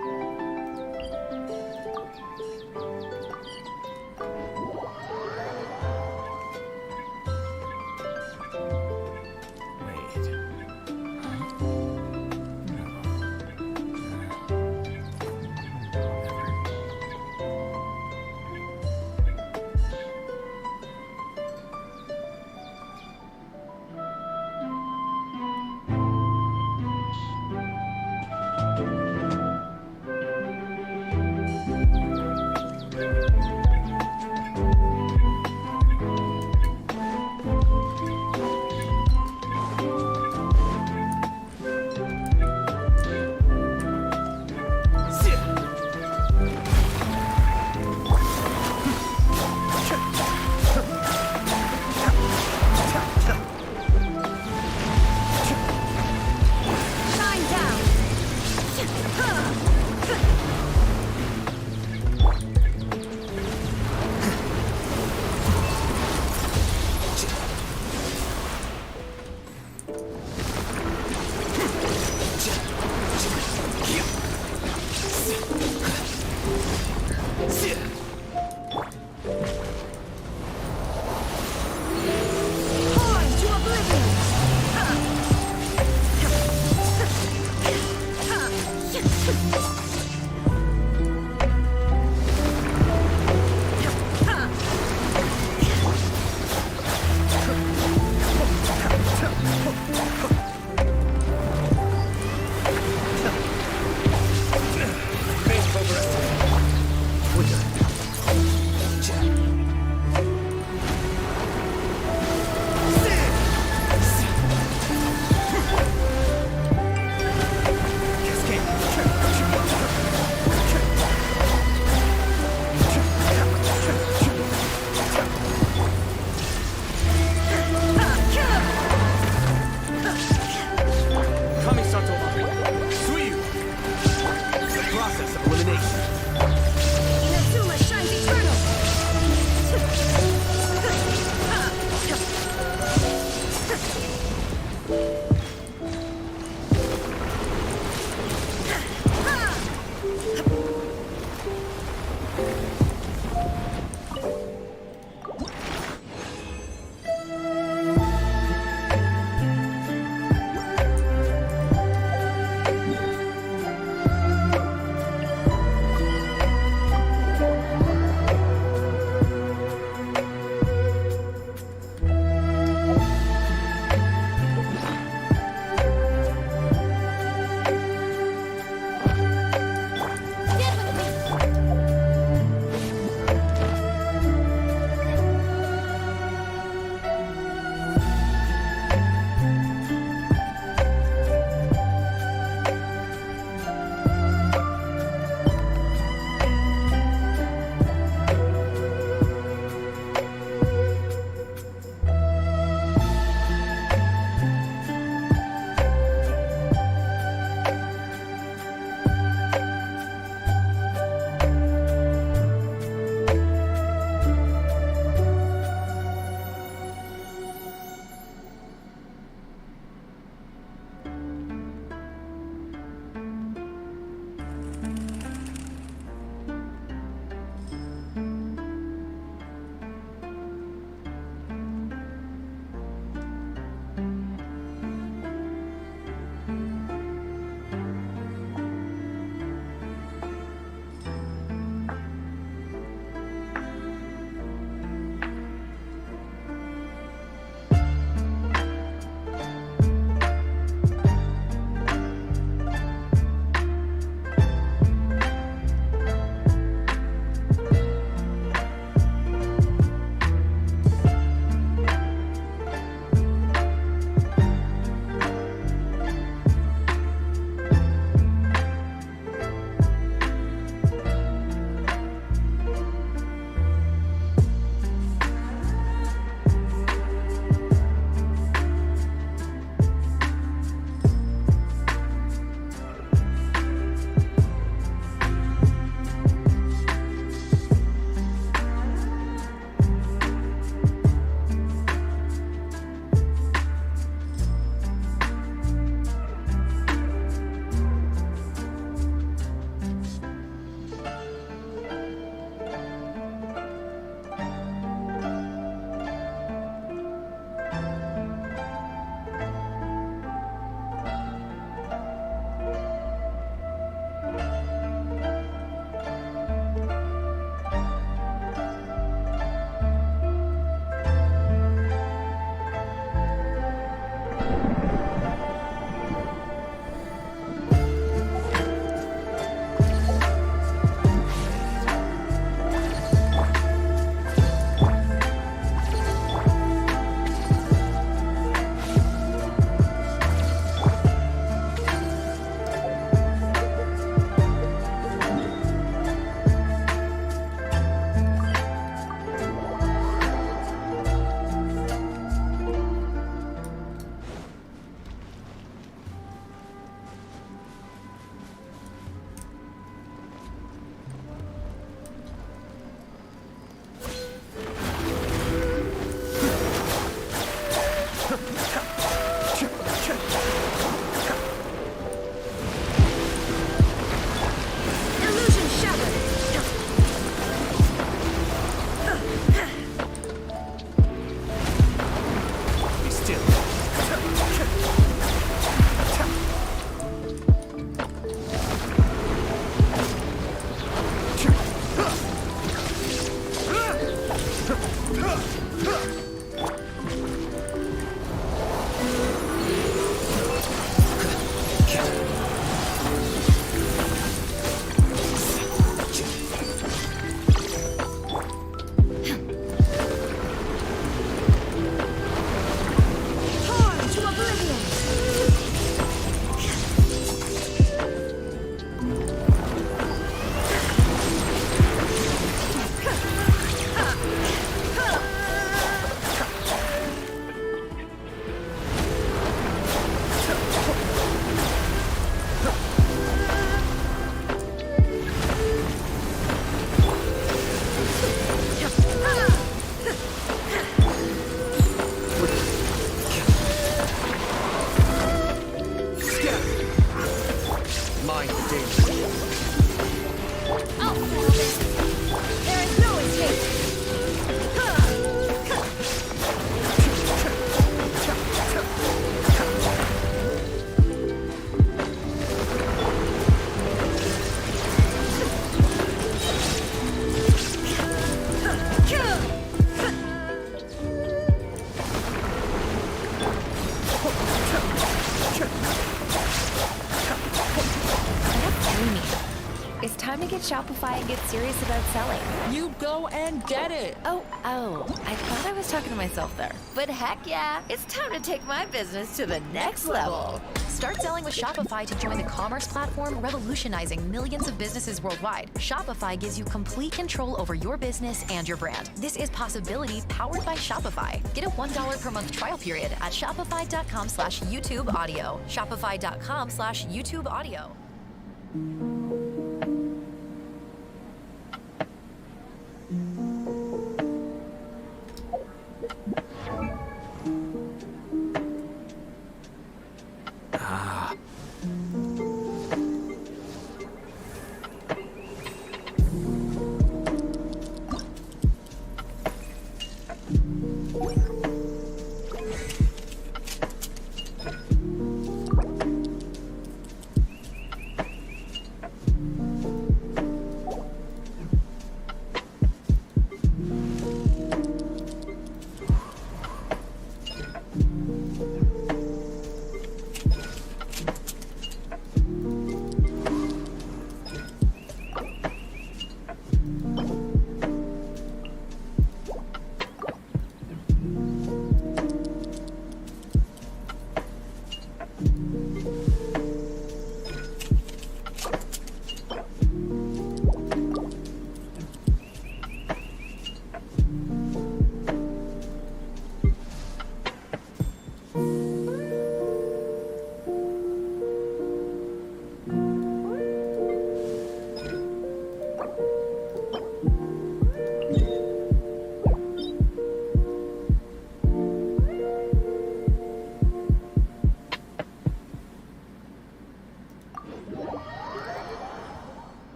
Shopify and get serious about selling. You go and get it. Oh, I thought I was talking to myself there. But heck yeah, it's time to take my business to the next level. Start selling with Shopify to join the commerce platform revolutionizing millions of businesses worldwide. Shopify gives you complete control over your business and your brand. This is possibility powered by Shopify. Get a $1 per month trial period at shopify.com/YouTube audio. Shopify.com/YouTube audio.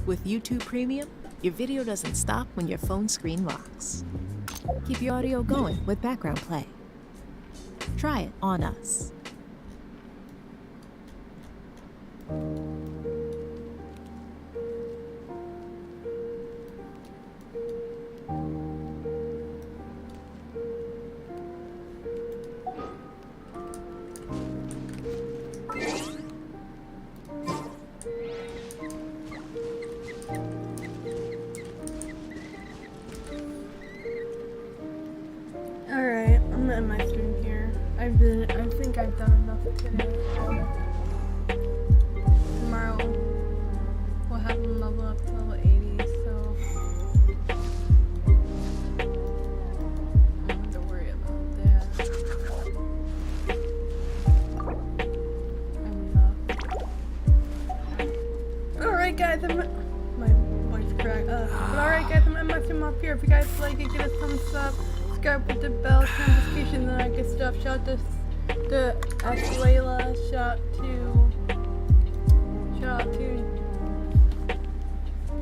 With YouTube Premium, your video doesn't stop when your phone screen locks. Keep your audio going with background play. Try it on us. Alright, I'm gonna end my stream here. I think I've done enough today. Tomorrow we'll have them level up to level 80, so I don't have to worry about that. Alright guys, my voice cracked. But alright guys, I'm gonna end my stream off here. If you guys like it, give us a thumbs up. Subscribe with the bell notifications and that good stuff. Shout out to Layla. Shout out to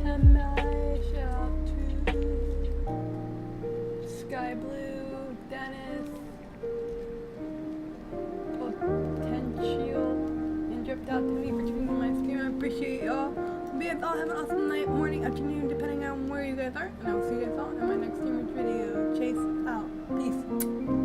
Temai. Shout out to Sky Blue, Dennis, Potential, and Drift Out to me for tuning in my stream. I appreciate y'all. Hope you guys all have an awesome night, morning, afternoon, depending on where you guys are. And I'll see you guys all in my next stream video. Chase out. Peace.